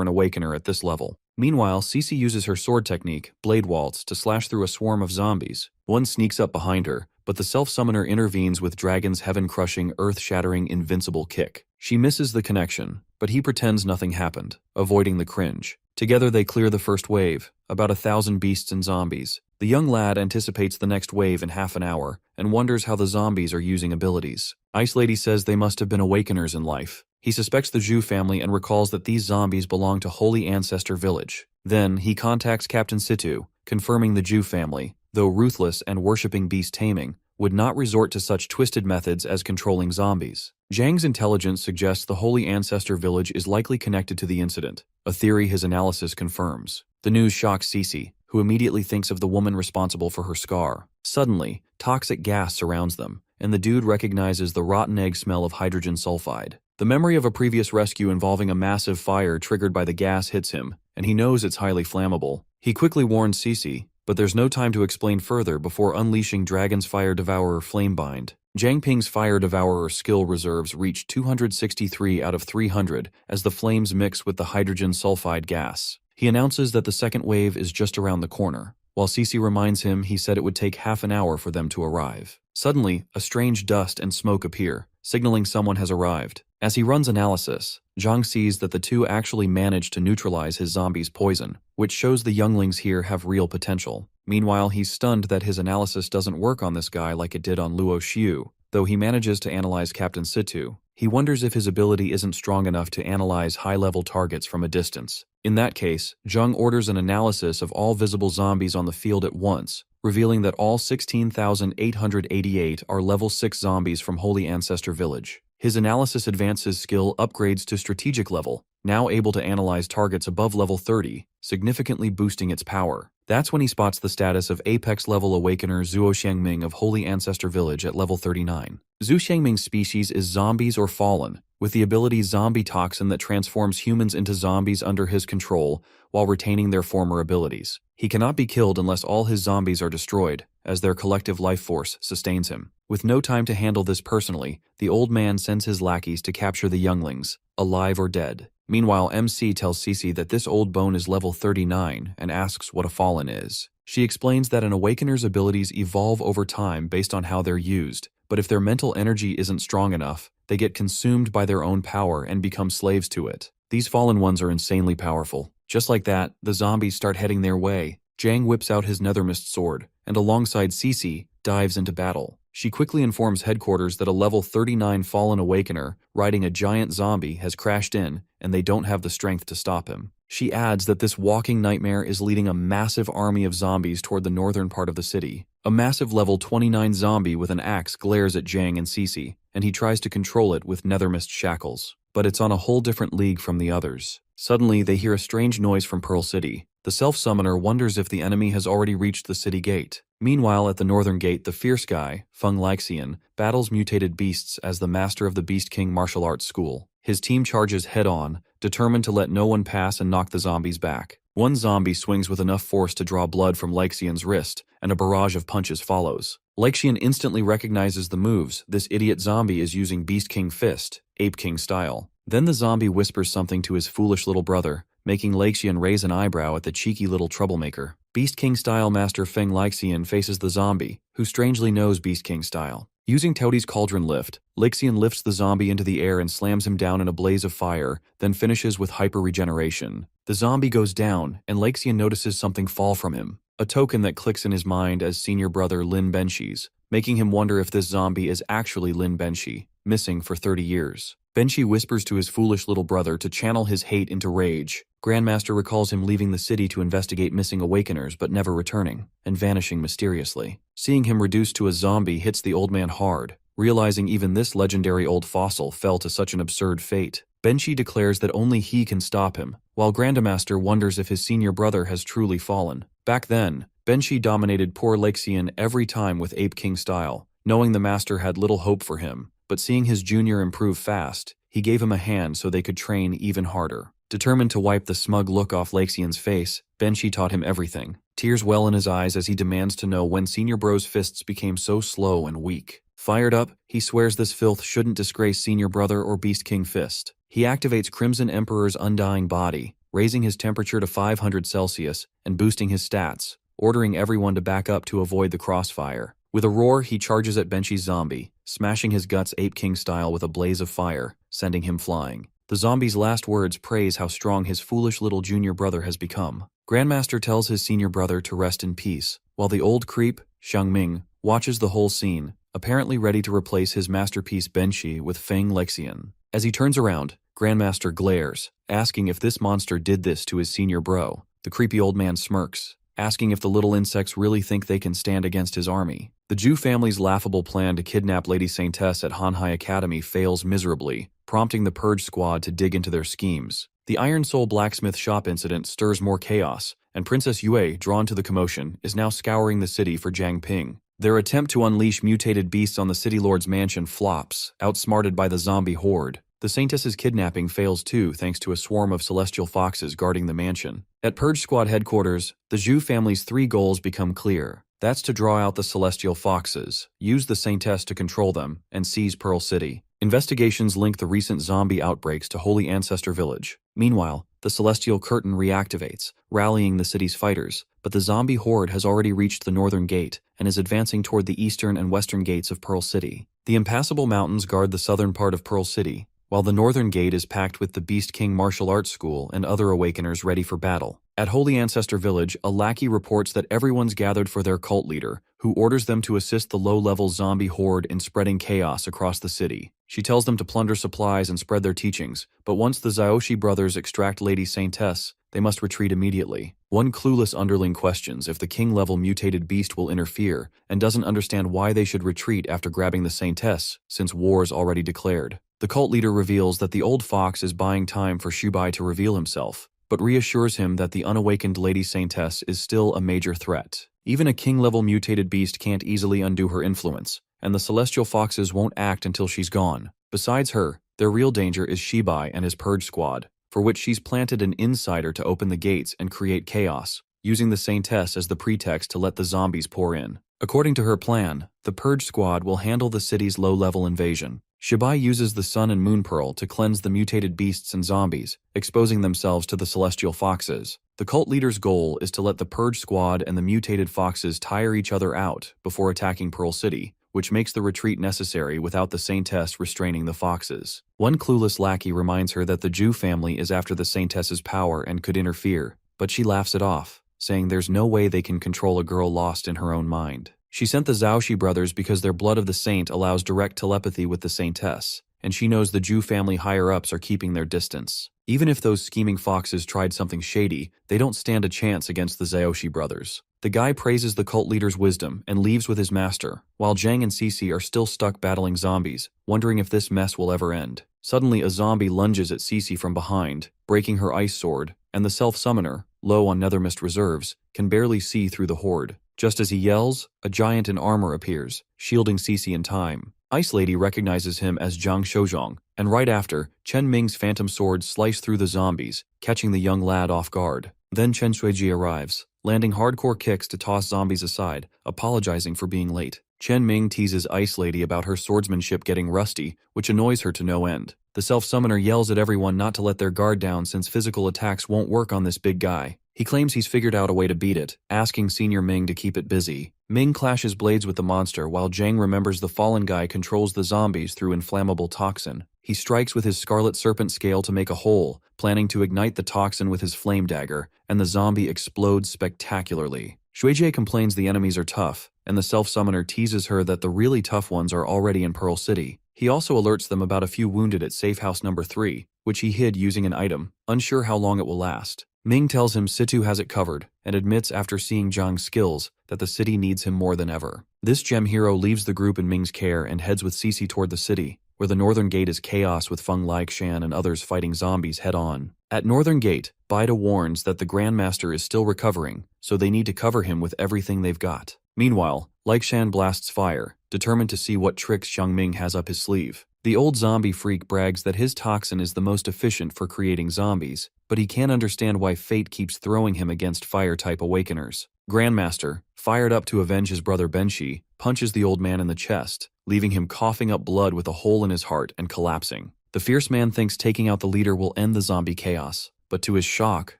[SPEAKER 1] an Awakener at this level. Meanwhile, Cece uses her sword technique, Blade Waltz, to slash through a swarm of zombies. One sneaks up behind her, but the self-summoner intervenes with Dragon's heaven-crushing, earth-shattering, invincible kick. She misses the connection, but he pretends nothing happened, avoiding the cringe. Together they clear the first wave, about 1,000 beasts and zombies. The young lad anticipates the next wave in half an hour, and wonders how the zombies are using abilities. Ice Lady says they must have been Awakeners in life. He suspects the Zhu family and recalls that these zombies belong to Holy Ancestor Village. Then, he contacts Captain Situ, confirming the Zhu family, though ruthless and worshipping beast taming, would not resort to such twisted methods as controlling zombies. Zhang's intelligence suggests the Holy Ancestor Village is likely connected to the incident, a theory his analysis confirms. The news shocks Cece, who immediately thinks of the woman responsible for her scar. Suddenly, toxic gas surrounds them, and the dude recognizes the rotten egg smell of hydrogen sulfide. The memory of a previous rescue involving a massive fire triggered by the gas hits him, and he knows it's highly flammable. He quickly warns Cece, but there's no time to explain further before unleashing Dragon's Fire Devourer Flamebind. Zhang Ping's Fire Devourer skill reserves reach 263 out of 300 as the flames mix with the hydrogen sulfide gas. He announces that the second wave is just around the corner, while Cece reminds him he said it would take half an hour for them to arrive. Suddenly, a strange dust and smoke appear, signaling someone has arrived. As he runs analysis, Zhang sees that the two actually managed to neutralize his zombie's poison, which shows the younglings here have real potential. Meanwhile, he's stunned that his analysis doesn't work on this guy like it did on Luo Xiu, though he manages to analyze Captain Situ. He wonders if his ability isn't strong enough to analyze high-level targets from a distance. In that case, Zhang orders an analysis of all visible zombies on the field at once, revealing that all 16,888 are level 6 zombies from Holy Ancestor Village. His analysis advances skill upgrades to strategic level, now able to analyze targets above level 30, significantly boosting its power. That's when he spots the status of Apex-level Awakener Zhuo Xiangming of Holy Ancestor Village at level 39. Zhu Xiangming's species is Zombies or Fallen, with the ability Zombie Toxin that transforms humans into zombies under his control while retaining their former abilities. He cannot be killed unless all his zombies are destroyed, as their collective life force sustains him. With no time to handle this personally, the old man sends his lackeys to capture the younglings, alive or dead. Meanwhile, MC tells Cece that this old bone is level 39 and asks what a Fallen is. She explains that an Awakener's abilities evolve over time based on how they're used, but if their mental energy isn't strong enough, they get consumed by their own power and become slaves to it. These Fallen ones are insanely powerful. Just like that, the zombies start heading their way. Zhang whips out his Nethermist sword, and alongside Cece, dives into battle. She quickly informs headquarters that a level 39 Fallen Awakener, riding a giant zombie, has crashed in, and they don't have the strength to stop him. She adds that this walking nightmare is leading a massive army of zombies toward the northern part of the city. A massive level 29 zombie with an axe glares at Zhang and Cece, and he tries to control it with Nethermist shackles. But it's on a whole different league from the others. Suddenly, they hear a strange noise from Pearl City. The self-summoner wonders if the enemy has already reached the city gate. Meanwhile, at the northern gate, the fierce guy, Feng Lixian, battles mutated beasts as the master of the Beast King martial arts school. His team charges head-on, determined to let no one pass and knock the zombies back. One zombie swings with enough force to draw blood from Lixian's wrist, and a barrage of punches follows. Lixian instantly recognizes the moves. This idiot zombie is using Beast King Fist, Ape King style. Then the zombie whispers something to his foolish little brother, making Lixian raise an eyebrow at the cheeky little troublemaker. Beast King style master Feng Lixian faces the zombie, who strangely knows Beast King style. Using Toadie's cauldron lift, Lixian lifts the zombie into the air and slams him down in a blaze of fire, then finishes with hyper-regeneration. The zombie goes down, and Lixian notices something fall from him. A token that clicks in his mind as senior brother Lin Benshis, making him wonder if this zombie is actually Lin Benshi, missing for 30 years. Benshi whispers to his foolish little brother to channel his hate into rage. Grandmaster recalls him leaving the city to investigate missing awakeners but never returning, and vanishing mysteriously. Seeing him reduced to a zombie hits the old man hard, realizing even this legendary old fossil fell to such an absurd fate. Benshi declares that only he can stop him, while Grandmaster wonders if his senior brother has truly fallen. Back then, Benshi dominated poor Lexian every time with Ape King style, knowing the master had little hope for him, but seeing his junior improve fast, he gave him a hand so they could train even harder. Determined to wipe the smug look off Lexian's face, Benshi taught him everything. Tears well in his eyes as he demands to know when Senior Bro's fists became so slow and weak. Fired up, he swears this filth shouldn't disgrace Senior Brother or Beast King Fist. He activates Crimson Emperor's undying body, raising his temperature to 500 Celsius and boosting his stats, ordering everyone to back up to avoid the crossfire. With a roar, he charges at Benshi's zombie, smashing his guts Ape King style with a blaze of fire, sending him flying. The zombie's last words praise how strong his foolish little junior brother has become. Grandmaster tells his senior brother to rest in peace, while the old creep, Xiangming, watches the whole scene, apparently ready to replace his masterpiece Benshi with Feng Lexian. As he turns around, Grandmaster glares, asking if this monster did this to his senior bro. The creepy old man smirks, asking if the little insects really think they can stand against his army. The Zhu family's laughable plan to kidnap Lady Saintess at Hanhai Academy fails miserably, prompting the Purge Squad to dig into their schemes. The Iron Soul blacksmith shop incident stirs more chaos, and Princess Yue, drawn to the commotion, is now scouring the city for Jiang Ping. Their attempt to unleash mutated beasts on the city lord's mansion flops, outsmarted by the zombie horde. The Saintess's kidnapping fails too thanks to a swarm of celestial foxes guarding the mansion. At Purge Squad headquarters, the Zhu family's 3 goals become clear. That's to draw out the celestial foxes, use the Saintess to control them, and seize Pearl City. Investigations link the recent zombie outbreaks to Holy Ancestor Village. Meanwhile, the Celestial Curtain reactivates, rallying the city's fighters, but the zombie horde has already reached the northern gate and is advancing toward the eastern and western gates of Pearl City. The impassable mountains guard the southern part of Pearl City, while the northern gate is packed with the Beast King Martial Arts School and other awakeners ready for battle. At Holy Ancestor Village, a lackey reports that everyone's gathered for their cult leader, who orders them to assist the low-level zombie horde in spreading chaos across the city. She tells them to plunder supplies and spread their teachings, but once the Xiaoshi brothers extract Lady Saintess, they must retreat immediately. One clueless underling questions if the king-level mutated beast will interfere, and doesn't understand why they should retreat after grabbing the Saintess, since war's already declared. The cult leader reveals that the old fox is buying time for Shubai to reveal himself, but reassures him that the unawakened Lady Saintess is still a major threat. Even a king-level mutated beast can't easily undo her influence, and the celestial foxes won't act until she's gone. Besides her, their real danger is Shibai and his Purge Squad, for which she's planted an insider to open the gates and create chaos, using the Saintess as the pretext to let the zombies pour in. According to her plan, the Purge Squad will handle the city's low-level invasion. Shibai uses the Sun and Moon Pearl to cleanse the mutated beasts and zombies, exposing themselves to the celestial foxes. The cult leader's goal is to let the Purge Squad and the mutated foxes tire each other out before attacking Pearl City, which makes the retreat necessary without the Saintess restraining the foxes. One clueless lackey reminds her that the Zhu family is after the Saintess's power and could interfere, but she laughs it off, saying there's no way they can control a girl lost in her own mind. She sent the Xiaoshi brothers because their blood of the saint allows direct telepathy with the Saintess, and she knows the Zhu family higher-ups are keeping their distance. Even if those scheming foxes tried something shady, they don't stand a chance against the Xiaoshi brothers. The guy praises the cult leader's wisdom and leaves with his master, while Zhang and Cece are still stuck battling zombies, wondering if this mess will ever end. Suddenly, a zombie lunges at Cece from behind, breaking her ice sword, and the self-summoner, low on Nethermist reserves, can barely see through the horde. Just as he yells, a giant in armor appears, shielding Cece in time. Ice Lady recognizes him as Zhang Shouzhong, and right after, Chen Ming's phantom sword sliced through the zombies, catching the young lad off guard. Then Chen Shuiji arrives, landing hardcore kicks to toss zombies aside, apologizing for being late. Chen Ming teases Ice Lady about her swordsmanship getting rusty, which annoys her to no end. The self-summoner yells at everyone not to let their guard down since physical attacks won't work on this big guy. He claims he's figured out a way to beat it, asking Senior Ming to keep it busy. Ming clashes blades with the monster while Zhang remembers the fallen guy controls the zombies through inflammable toxin. He strikes with his scarlet serpent scale to make a hole, planning to ignite the toxin with his flame dagger, and the zombie explodes spectacularly. Shuijie complains the enemies are tough, and the self-summoner teases her that the really tough ones are already in Pearl City. He also alerts them about a few wounded at safe house number 3, which he hid using an item, unsure how long it will last. Ming tells him Situ has it covered, and admits after seeing Zhang's skills that the city needs him more than ever. This gem hero leaves the group in Ming's care and heads with Cece toward the city, where the Northern Gate is chaos with Feng Laikshan and others fighting zombies head-on. At Northern Gate, Baida warns that the Grandmaster is still recovering, so they need to cover him with everything they've got. Meanwhile, Laikshan blasts fire, determined to see what tricks Xiangming has up his sleeve. The old zombie freak brags that his toxin is the most efficient for creating zombies, but he can't understand why fate keeps throwing him against fire-type awakeners. Grandmaster, fired up to avenge his brother Benshi, punches the old man in the chest, leaving him coughing up blood with a hole in his heart and collapsing. The fierce man thinks taking out the leader will end the zombie chaos, but to his shock,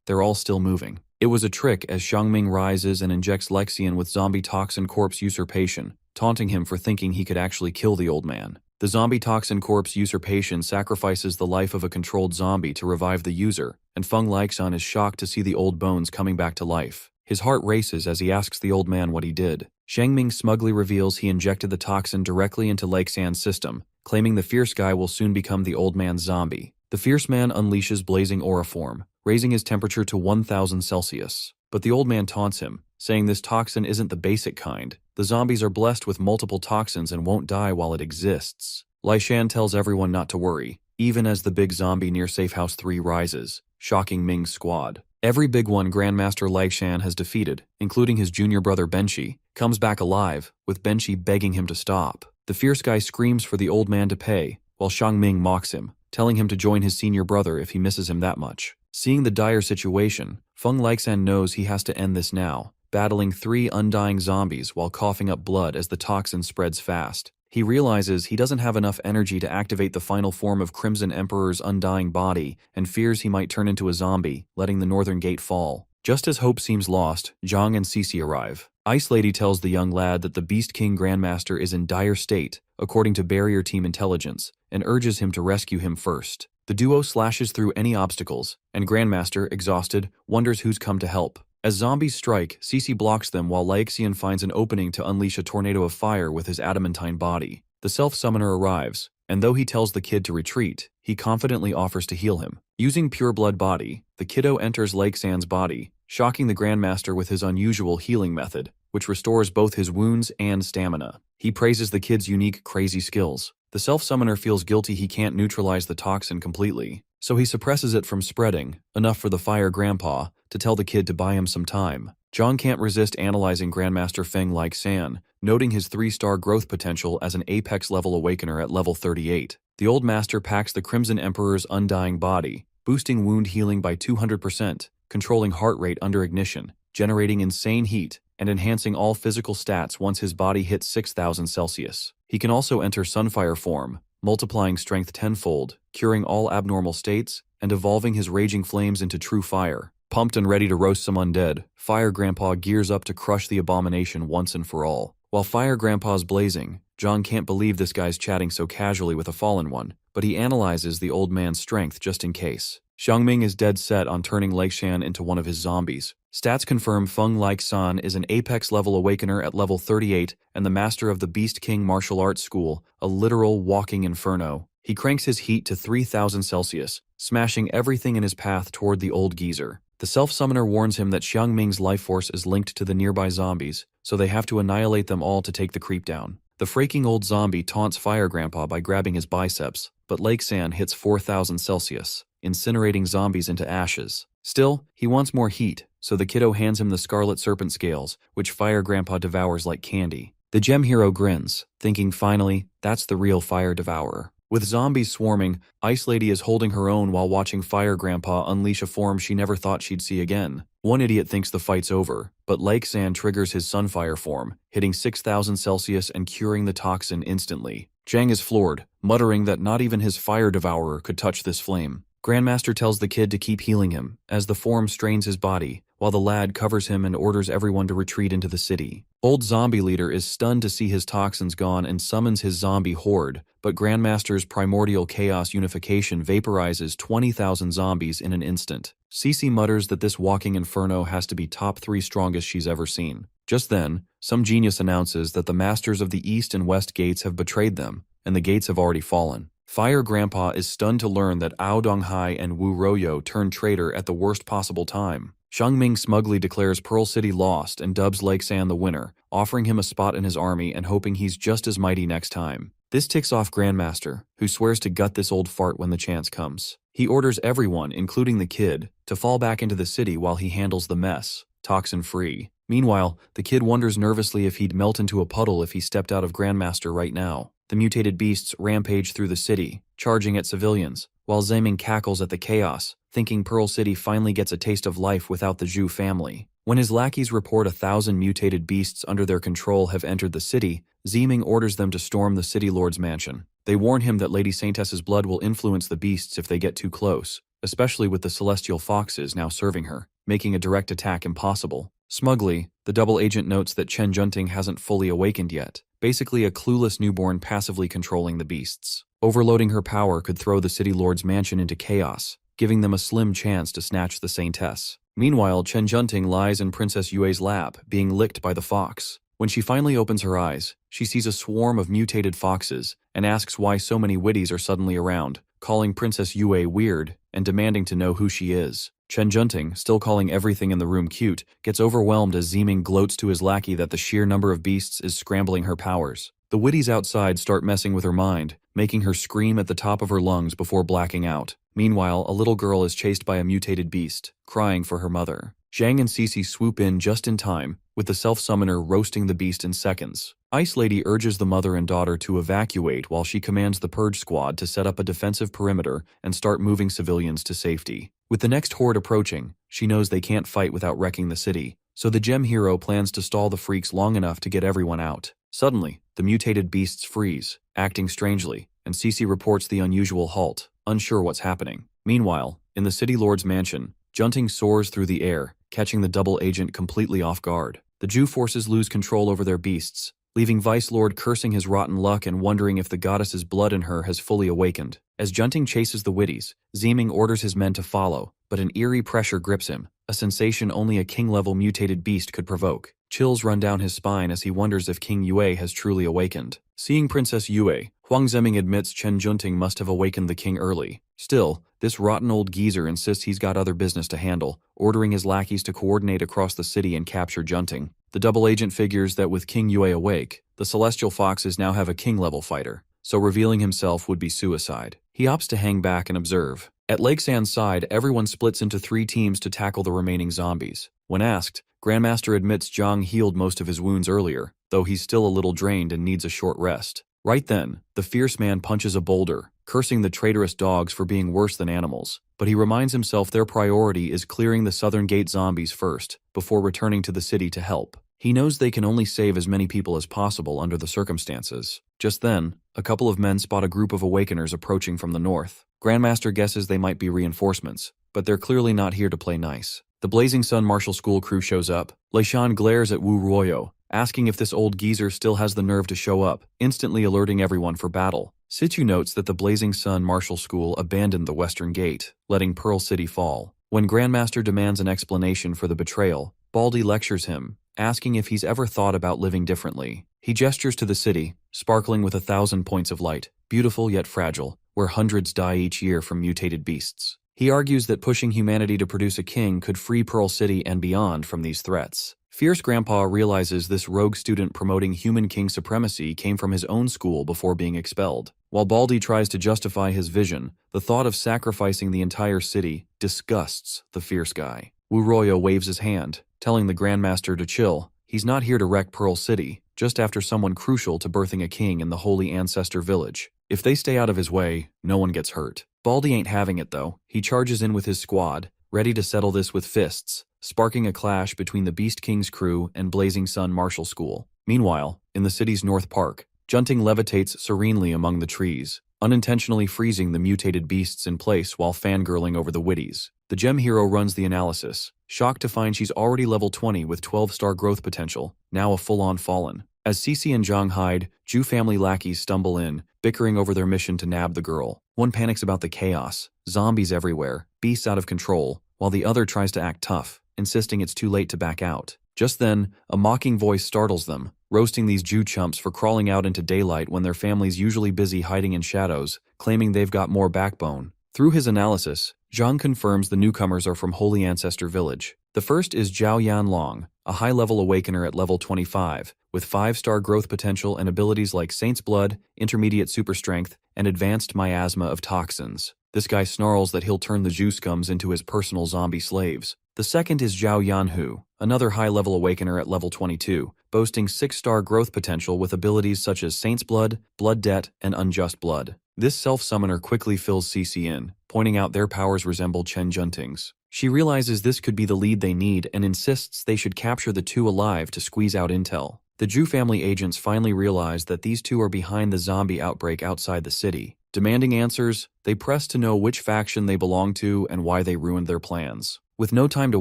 [SPEAKER 1] they're all still moving. It was a trick as Xiangming rises and injects Lexian with zombie toxin corpse usurpation, taunting him for thinking he could actually kill the old man. The zombie toxin corpse usurpation sacrifices the life of a controlled zombie to revive the user, and Feng Laikshan is shocked to see the old bones coming back to life. His heart races as he asks the old man what he did. Xiangming smugly reveals he injected the toxin directly into Laiksan's system, claiming the fierce guy will soon become the old man's zombie. The fierce man unleashes blazing aura form, raising his temperature to 1000 Celsius. But the old man taunts him, saying this toxin isn't the basic kind. The zombies are blessed with multiple toxins and won't die while it exists. Laishan tells everyone not to worry, even as the big zombie near Safe House 3 rises, shocking Ming's squad. Every big one Grandmaster Laishan has defeated, including his junior brother Benshi, comes back alive, with Benshi begging him to stop. The fierce guy screams for the old man to pay, while Xiangming mocks him, telling him to join his senior brother if he misses him that much. Seeing the dire situation, Feng Laiksan knows he has to end this now, battling 3 undying zombies while coughing up blood as the toxin spreads fast. He realizes he doesn't have enough energy to activate the final form of Crimson Emperor's undying body and fears he might turn into a zombie, letting the Northern Gate fall. Just as hope seems lost, Zhang and Cece arrive. Ice Lady tells the young lad that the Beast King Grandmaster is in dire state, according to Barrier Team intelligence, and urges him to rescue him first. The duo slashes through any obstacles, and Grandmaster, exhausted, wonders who's come to help. As zombies strike, Cece blocks them while Laiksian finds an opening to unleash a tornado of fire with his adamantine body. The self-summoner arrives, and though he tells the kid to retreat, he confidently offers to heal him. Using Pure Blood Body, the kiddo enters Laiksan's body, shocking the Grandmaster with his unusual healing method, which restores both his wounds and stamina. He praises the kid's unique, crazy skills. The self-summoner feels guilty he can't neutralize the toxin completely, so he suppresses it from spreading, enough for the Fire Grandpa to tell the kid to buy him some time. Zhang can't resist analyzing Grandmaster Feng Laiksan, noting his 3-star growth potential as an apex-level awakener at level 38. The old master packs the Crimson Emperor's undying body, boosting wound healing by 200%, controlling heart rate under ignition, generating insane heat, and enhancing all physical stats once his body hits 6000 Celsius. He can also enter Sunfire form, multiplying strength tenfold, curing all abnormal states, and evolving his raging flames into true fire. Pumped and ready to roast some undead, Fire Grandpa gears up to crush the abomination once and for all. While Fire Grandpa's blazing, Zhang can't believe this guy's chatting so casually with a fallen one, but he analyzes the old man's strength just in case. Xiangming is dead set on turning Laikshan into one of his zombies. Stats confirm Feng Laiksan is an apex-level awakener at level 38 and the master of the Beast King Martial Arts School, a literal walking inferno. He cranks his heat to 3000 Celsius, smashing everything in his path toward the old geezer. The self-summoner warns him that Xiangming's life force is linked to the nearby zombies, so they have to annihilate them all to take the creep down. The freaking old zombie taunts Fire Grandpa by grabbing his biceps, but Laiksan hits 4000 Celsius, incinerating zombies into ashes. Still, he wants more heat, so the kiddo hands him the Scarlet Serpent Scales, which Fire Grandpa devours like candy. The gem hero grins, thinking finally, that's the real Fire Devourer. With zombies swarming, Ice Lady is holding her own while watching Fire Grandpa unleash a form she never thought she'd see again. One idiot thinks the fight's over, but Laiksan triggers his Sunfire form, hitting 6000 Celsius and curing the toxin instantly. Zhang is floored, muttering that not even his Fire Devourer could touch this flame. Grandmaster tells the kid to keep healing him, as the form strains his body, while the lad covers him and orders everyone to retreat into the city. Old zombie leader is stunned to see his toxins gone and summons his zombie horde, but Grandmaster's primordial chaos unification vaporizes 20,000 zombies in an instant. Cece mutters that this walking inferno has to be top 3 strongest she's ever seen. Just then, some genius announces that the masters of the East and West gates have betrayed them, and the gates have already fallen. Fire Grandpa is stunned to learn that Ao Donghai and Wu Royo turned traitor at the worst possible time. Xiangming smugly declares Pearl City lost and dubs Lake San the winner, offering him a spot in his army and hoping he's just as mighty next time. This ticks off Grandmaster, who swears to gut this old fart when the chance comes. He orders everyone, including the kid, to fall back into the city while he handles the mess, toxin-free. Meanwhile, the kid wonders nervously if he'd melt into a puddle if he stepped out of Grandmaster right now. The mutated beasts rampage through the city, charging at civilians, while Zaiming cackles at the chaos, thinking Pearl City finally gets a taste of life without the Zhu family. When his lackeys report 1,000 mutated beasts under their control have entered the city, Zaiming orders them to storm the city lord's mansion. They warn him that Lady Saintess's blood will influence the beasts if they get too close, especially with the celestial foxes now serving her, making a direct attack impossible. Smugly, the double agent notes that Chen Junting hasn't fully awakened yet, basically a clueless newborn passively controlling the beasts. Overloading her power could throw the city lord's mansion into chaos, giving them a slim chance to snatch the Saintess. Meanwhile, Chen Junting lies in Princess Yue's lap, being licked by the fox. When she finally opens her eyes, she sees a swarm of mutated foxes and asks why so many Widdies are suddenly around, calling Princess Yue weird and demanding to know who she is. Chen Junting, still calling everything in the room cute, gets overwhelmed as Zaiming gloats to his lackey that the sheer number of beasts is scrambling her powers. The Widdies outside start messing with her mind, making her scream at the top of her lungs before blacking out. Meanwhile, a little girl is chased by a mutated beast, crying for her mother. Zhang and Cece swoop in just in time, with the self-summoner roasting the beast in seconds. Ice Lady urges the mother and daughter to evacuate while she commands the Purge Squad to set up a defensive perimeter and start moving civilians to safety. With the next horde approaching, she knows they can't fight without wrecking the city, so the gem hero plans to stall the freaks long enough to get everyone out. Suddenly, the mutated beasts freeze, acting strangely, and Cece reports the unusual halt, unsure what's happening. Meanwhile, in the city lord's mansion, Junting soars through the air, catching the double agent completely off guard. The Zhu forces lose control over their beasts, leaving Vice Lord cursing his rotten luck and wondering if the goddess's blood in her has fully awakened. As Junting chases the Widdies, Zaiming orders his men to follow, but an eerie pressure grips him, a sensation only a king-level mutated beast could provoke. Chills run down his spine as he wonders if King Yue has truly awakened. Seeing Princess Yue, Huang Ziming admits Chen Junting must have awakened the king early. Still, this rotten old geezer insists he's got other business to handle, ordering his lackeys to coordinate across the city and capture Junting. The double agent figures that with King Yue awake, the Celestial Foxes now have a king-level fighter, so revealing himself would be suicide. He opts to hang back and observe. At Lake San's side, everyone splits into 3 teams to tackle the remaining zombies. When asked, Grandmaster admits Zhang healed most of his wounds earlier, though he's still a little drained and needs a short rest. Right then, the fierce man punches a boulder, cursing the traitorous dogs for being worse than animals, but he reminds himself their priority is clearing the Southern Gate zombies first, before returning to the city to help. He knows they can only save as many people as possible under the circumstances. Just then, a couple of men spot a group of awakeners approaching from the north. Grandmaster guesses they might be reinforcements, but they're clearly not here to play nice. The Blazing Sun Martial School crew shows up. Leishan glares at Wu Royo, asking if this old geezer still has the nerve to show up, instantly alerting everyone for battle. Situ notes that the Blazing Sun Martial School abandoned the Western Gate, letting Pearl City fall. When Grandmaster demands an explanation for the betrayal, Baldy lectures him, asking if he's ever thought about living differently. He gestures to the city, sparkling with 1,000 points of light, beautiful yet fragile, where hundreds die each year from mutated beasts. He argues that pushing humanity to produce a king could free Pearl City and beyond from these threats. Fierce Grandpa realizes this rogue student promoting human king supremacy came from his own school before being expelled. While Baldy tries to justify his vision, the thought of sacrificing the entire city disgusts the fierce guy. Wu Royo waves his hand, telling the Grandmaster to chill. He's not here to wreck Pearl City, just after someone crucial to birthing a king in the Holy Ancestor Village. If they stay out of his way, no one gets hurt. Baldy ain't having it though. He charges in with his squad, ready to settle this with fists, sparking a clash between the Beast King's crew and Blazing Sun Martial School. Meanwhile, in the city's North Park, Junting levitates serenely among the trees, unintentionally freezing the mutated beasts in place while fangirling over the Widdies. The gem hero runs the analysis, shocked to find she's already level 20 with 12-star growth potential, now a full-on fallen. As Cece and Zhang hide, Zhu family lackeys stumble in, bickering over their mission to nab the girl. One panics about the chaos, zombies everywhere, beasts out of control, while the other tries to act tough, insisting it's too late to back out. Just then, a mocking voice startles them, roasting these Jew chumps for crawling out into daylight when their family's usually busy hiding in shadows, claiming they've got more backbone. Through his analysis, Zhang confirms the newcomers are from Holy Ancestor Village. The first is Zhao Yanlong, a high-level awakener at level 25, with 5-star growth potential and abilities like Saint's Blood, Intermediate Super Strength, and Advanced Miasma of Toxins. This guy snarls that he'll turn the Jew scums into his personal zombie slaves. The second is Zhao Yanhu, another high-level awakener at level 22, boasting 6-star growth potential with abilities such as Saint's Blood, Blood Debt, and Unjust Blood. This self-summoner quickly fills Cece in, pointing out their powers resemble Chen Junting's. She realizes this could be the lead they need and insists they should capture the two alive to squeeze out intel. The Zhu family agents finally realize that these two are behind the zombie outbreak outside the city. Demanding answers, they press to know which faction they belong to and why they ruined their plans. With no time to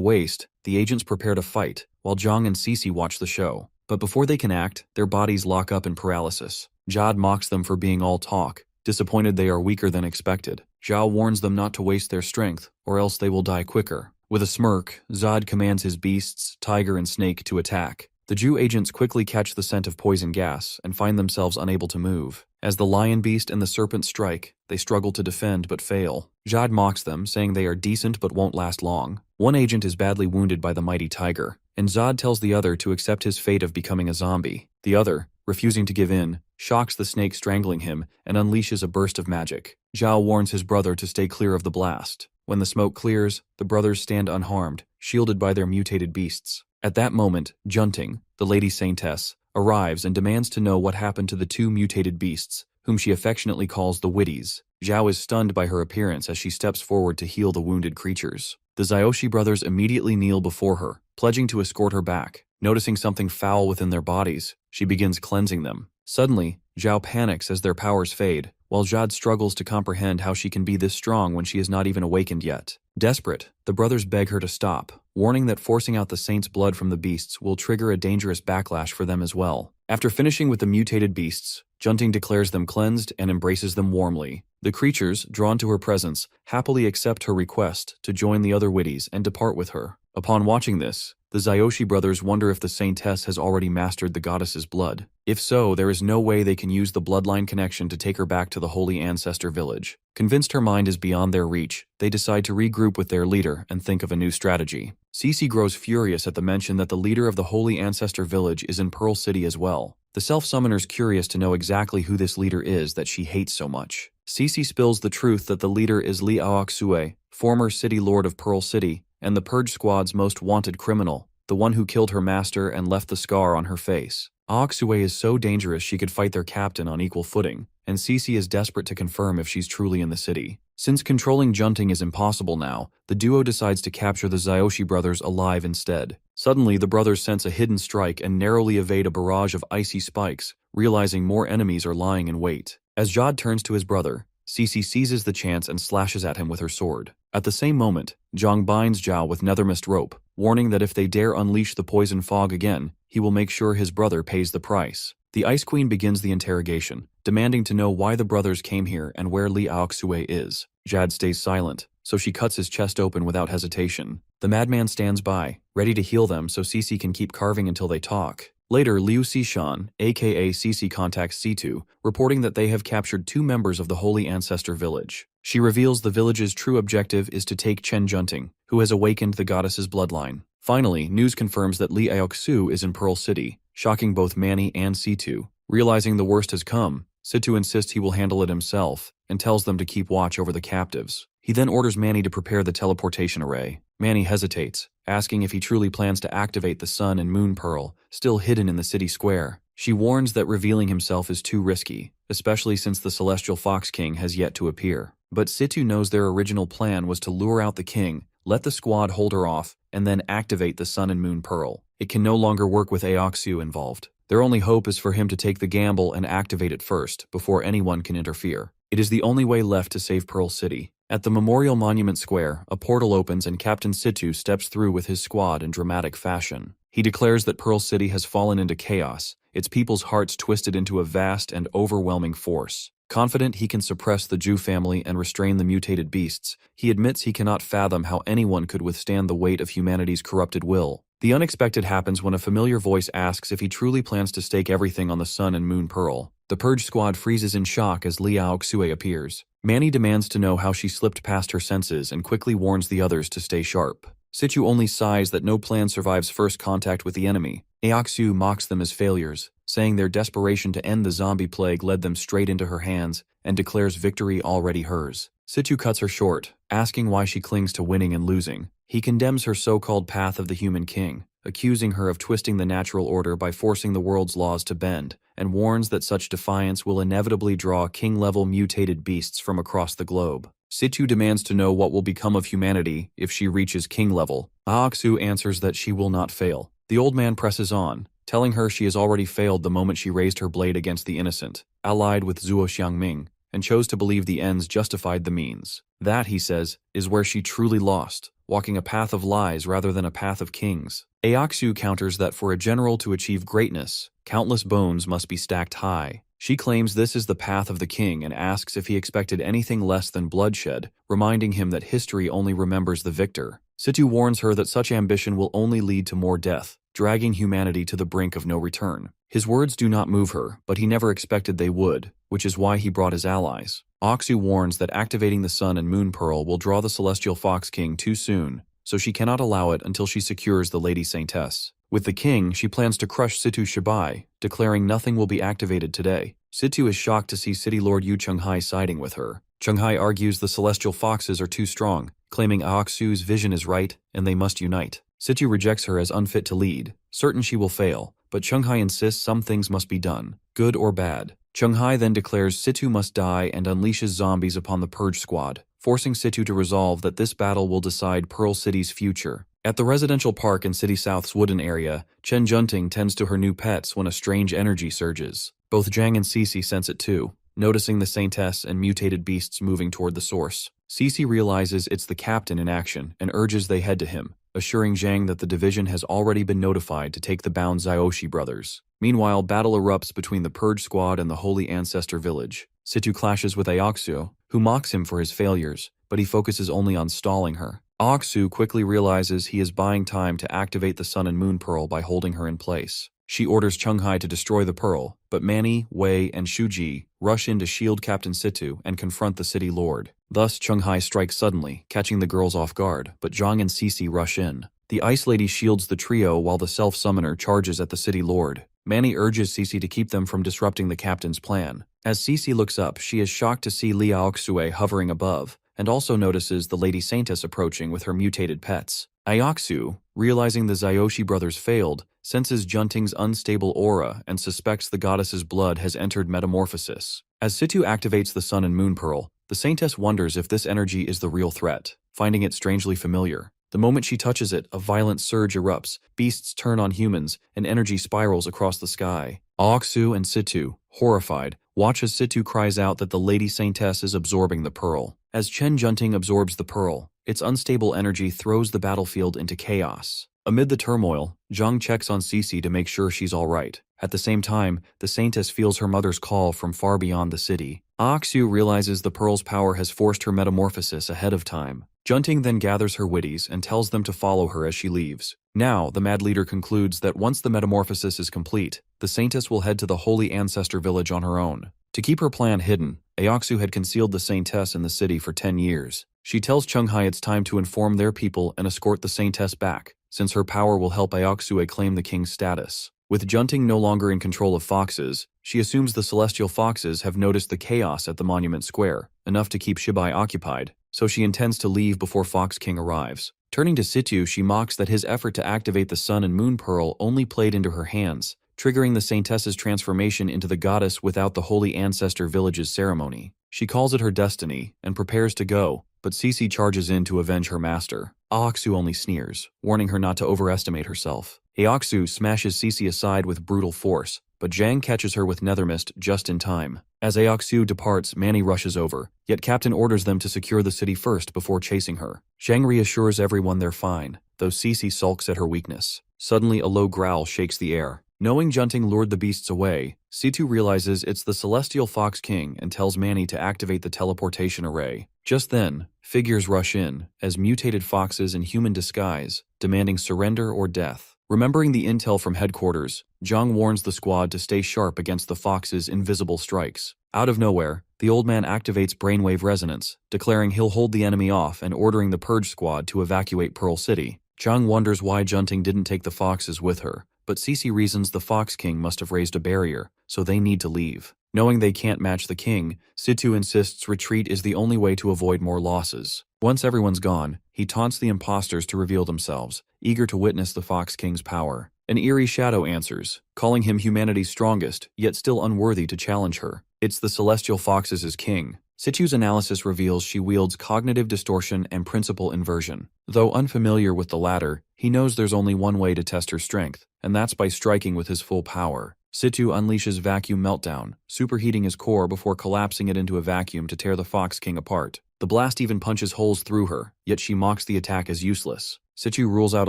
[SPEAKER 1] waste, the agents prepare to fight, while Zhang and Cece watch the show. But before they can act, their bodies lock up in paralysis. Jade mocks them for being all talk, disappointed they are weaker than expected. Zhao warns them not to waste their strength, or else they will die quicker. With a smirk, Zod commands his beasts, Tiger and Snake, to attack. The Jew agents quickly catch the scent of poison gas and find themselves unable to move. As the Lion Beast and the Serpent strike, they struggle to defend but fail. Jade mocks them, saying they are decent but won't last long. One agent is badly wounded by the mighty Tiger, and Zod tells the other to accept his fate of becoming a zombie. The other, refusing to give in, shocks the snake strangling him and unleashes a burst of magic. Zhao warns his brother to stay clear of the blast. When the smoke clears, the brothers stand unharmed, shielded by their mutated beasts. At that moment, Junting, the Lady Saintess, arrives and demands to know what happened to the two mutated beasts, whom she affectionately calls the Widdies. Zhao is stunned by her appearance as she steps forward to heal the wounded creatures. The Zyoshi brothers immediately kneel before her, pledging to escort her back. Noticing something foul within their bodies, she begins cleansing them. Suddenly, Zhao panics as their powers fade, while Jade struggles to comprehend how she can be this strong when she is not even awakened yet. Desperate, the brothers beg her to stop, warning that forcing out the saint's blood from the beasts will trigger a dangerous backlash for them as well. After finishing with the mutated beasts, Junting declares them cleansed and embraces them warmly. The creatures, drawn to her presence, happily accept her request to join the other Widdies and depart with her. Upon watching this, the Zyoshi brothers wonder if the Saintess has already mastered the goddess's blood. If so, there is no way they can use the bloodline connection to take her back to the Holy Ancestor Village. Convinced her mind is beyond their reach, they decide to regroup with their leader and think of a new strategy. Cece grows furious at the mention that the leader of the Holy Ancestor Village is in Pearl City as well. The self-summoner's curious to know exactly who this leader is that she hates so much. Cece spills the truth that the leader is Li Aoxue, former city lord of Pearl City, and the Purge Squad's most wanted criminal, the one who killed her master and left the scar on her face. Aoxue is so dangerous she could fight their captain on equal footing, and Cece is desperate to confirm if she's truly in the city. Since controlling Junting is impossible now, the duo decides to capture the Zyoshi brothers alive instead. Suddenly, the brothers sense a hidden strike and narrowly evade a barrage of icy spikes, realizing more enemies are lying in wait. As Jade turns to his brother, Cece seizes the chance and slashes at him with her sword. At the same moment, Zhang binds Zhao with nethermist rope, warning that if they dare unleash the poison fog again, he will make sure his brother pays the price. The Ice Queen begins the interrogation, demanding to know why the brothers came here and where Li Aoxue is. Jade stays silent, so she cuts his chest open without hesitation. The madman stands by, ready to heal them so Cece can keep carving until they talk. Later, Liu Xishan, aka Cece, contacts Situ, reporting that they have captured 2 members of the Holy Ancestor Village. She reveals the village's true objective is to take Chen Junting, who has awakened the goddess's bloodline. Finally, news confirms that Li Aoxu is in Pearl City, shocking both Manny and Situ. Realizing the worst has come, Situ insists he will handle it himself, and tells them to keep watch over the captives. He then orders Manny to prepare the teleportation array. Manny hesitates, asking if he truly plans to activate the Sun and Moon Pearl, still hidden in the city square. She warns that revealing himself is too risky, especially since the Celestial Fox King has yet to appear. But Situ knows their original plan was to lure out the king, let the squad hold her off, and then activate the Sun and Moon Pearl. It can no longer work with Aoxu involved. Their only hope is for him to take the gamble and activate it first, before anyone can interfere. It is the only way left to save Pearl City. At the Memorial Monument Square, a portal opens and Captain Situ steps through with his squad in dramatic fashion. He declares that Pearl City has fallen into chaos, its people's hearts twisted into a vast and overwhelming force. Confident he can suppress the Jew family and restrain the mutated beasts, he admits he cannot fathom how anyone could withstand the weight of humanity's corrupted will. The unexpected happens when a familiar voice asks if he truly plans to stake everything on the Sun and Moon Pearl. The Purge squad freezes in shock as Liao Xue appears. Manny demands to know how she slipped past her senses and quickly warns the others to stay sharp. Situ only sighs that no plan survives first contact with the enemy. Aoxu mocks them as failures, saying their desperation to end the zombie plague led them straight into her hands, and declares victory already hers. Situ cuts her short, asking why she clings to winning and losing. He condemns her so-called path of the human king, accusing her of twisting the natural order by forcing the world's laws to bend, and warns that such defiance will inevitably draw king-level mutated beasts from across the globe. Situ demands to know what will become of humanity if she reaches king level. Aoxu answers that she will not fail. The old man presses on, telling her she has already failed the moment she raised her blade against the innocent, allied with Zuo Xiangming, and chose to believe the ends justified the means. That, he says, is where she truly lost, walking a path of lies rather than a path of kings. Aoxu counters that for a general to achieve greatness, countless bones must be stacked high. She claims this is the path of the king and asks if he expected anything less than bloodshed, reminding him that history only remembers the victor. Situ warns her that such ambition will only lead to more death, dragging humanity to the brink of no return. His words do not move her, but he never expected they would, which is why he brought his allies. Aoxu warns that activating the Sun and Moon Pearl will draw the Celestial Fox King too soon, so she cannot allow it until she secures the Lady Saintess. With the king, she plans to crush Situ Shibai, declaring nothing will be activated today. Situ is shocked to see City Lord Yu Chunghai siding with her. Chunghai argues the Celestial Foxes are too strong, claiming Aoxu's vision is right and they must unite. Situ rejects her as unfit to lead, certain she will fail, but Chunghai insists some things must be done, good or bad. Chunghai then declares Situ must die and unleashes zombies upon the Purge squad, forcing Situ to resolve that this battle will decide Pearl City's future. At the residential park in City South's wooden area, Chen Junting tends to her new pets when a strange energy surges. Both Zhang and Cece sense it too, noticing the Saintess and mutated beasts moving toward the source. Cece realizes it's the captain in action and urges they head to him, assuring Zhang that the division has already been notified to take the bound Zioshi brothers. Meanwhile, battle erupts between the Purge squad and the Holy Ancestor village. Situ clashes with Aoxu, who mocks him for his failures, but he focuses only on stalling her. Aoxu quickly realizes he is buying time to activate the Sun and Moon Pearl by holding her in place. She orders Chunghai to destroy the pearl, but Manny, Wei, and Shuji rush in to shield Captain Situ and confront the city lord. Thus, Chunghai strikes suddenly, catching the girls off guard, but Zhang and Cece rush in. The Ice Lady shields the trio while the Self-Summoner charges at the city lord. Manny urges Cece to keep them from disrupting the captain's plan. As Cece looks up, she is shocked to see Liao Xue hovering above, and also notices the Lady Saintess approaching with her mutated pets. Aoxu, realizing the Zioshi brothers failed, senses Junting's unstable aura and suspects the goddess's blood has entered metamorphosis. As Situ activates the Sun and Moon Pearl, the Saintess wonders if this energy is the real threat, finding it strangely familiar. The moment she touches it, a violent surge erupts, beasts turn on humans, and energy spirals across the sky. Aoxu and Situ, horrified, watch as Situ cries out that the Lady Saintess is absorbing the pearl. As Chen Junting absorbs the pearl, its unstable energy throws the battlefield into chaos. Amid the turmoil, Zhang checks on Cece to make sure she's all right. At the same time, the Saintess feels her mother's call from far beyond the city. Aoxu realizes the pearl's power has forced her metamorphosis ahead of time. Junting then gathers her witties and tells them to follow her as she leaves. Now, the Mad Leader concludes that once the metamorphosis is complete, the Saintess will head to the Holy Ancestor village on her own. To keep her plan hidden, Aoxu had concealed the Saintess in the city for 10 years. She tells Chunghai it's time to inform their people and escort the Saintess back, since her power will help Aoxu claim the king's status. With Junting no longer in control of foxes, she assumes the Celestial Foxes have noticed the chaos at the Monument Square, enough to keep Shibai occupied, so she intends to leave before Fox King arrives. Turning to Situ, she mocks that his effort to activate the Sun and Moon Pearl only played into her hands, triggering the Saintess's transformation into the goddess without the Holy Ancestor village's ceremony. She calls it her destiny and prepares to go, but Cece charges in to avenge her master. Aoxu only sneers, warning her not to overestimate herself. Aoxu smashes Cece aside with brutal force, but Zhang catches her with Nethermist just in time. As Aoxu departs, Manny rushes over, yet Captain orders them to secure the city first before chasing her. Zhang reassures everyone they're fine, though Cece sulks at her weakness. Suddenly a low growl shakes the air. Knowing Junting lured the beasts away, Situ realizes it's the Celestial Fox King and tells Manny to activate the teleportation array. Just then, figures rush in, as mutated foxes in human disguise, demanding surrender or death. Remembering the intel from headquarters, Zhang warns the squad to stay sharp against the fox's invisible strikes. Out of nowhere, the old man activates brainwave resonance, declaring he'll hold the enemy off and ordering the Purge squad to evacuate Pearl City. Zhang wonders why Junting didn't take the foxes with her, but Cece reasons the Fox King must have raised a barrier, so they need to leave. Knowing they can't match the king, Situ insists retreat is the only way to avoid more losses. Once everyone's gone, he taunts the imposters to reveal themselves, eager to witness the Fox King's power. An eerie shadow answers, calling him humanity's strongest, yet still unworthy to challenge her. It's the Celestial Foxes as king. Situ's analysis reveals she wields cognitive distortion and principle inversion. Though unfamiliar with the latter, he knows there's only one way to test her strength, and that's by striking with his full power. Situ unleashes Vacuum Meltdown, superheating his core before collapsing it into a vacuum to tear the Fox King apart. The blast even punches holes through her, yet she mocks the attack as useless. Situ rules out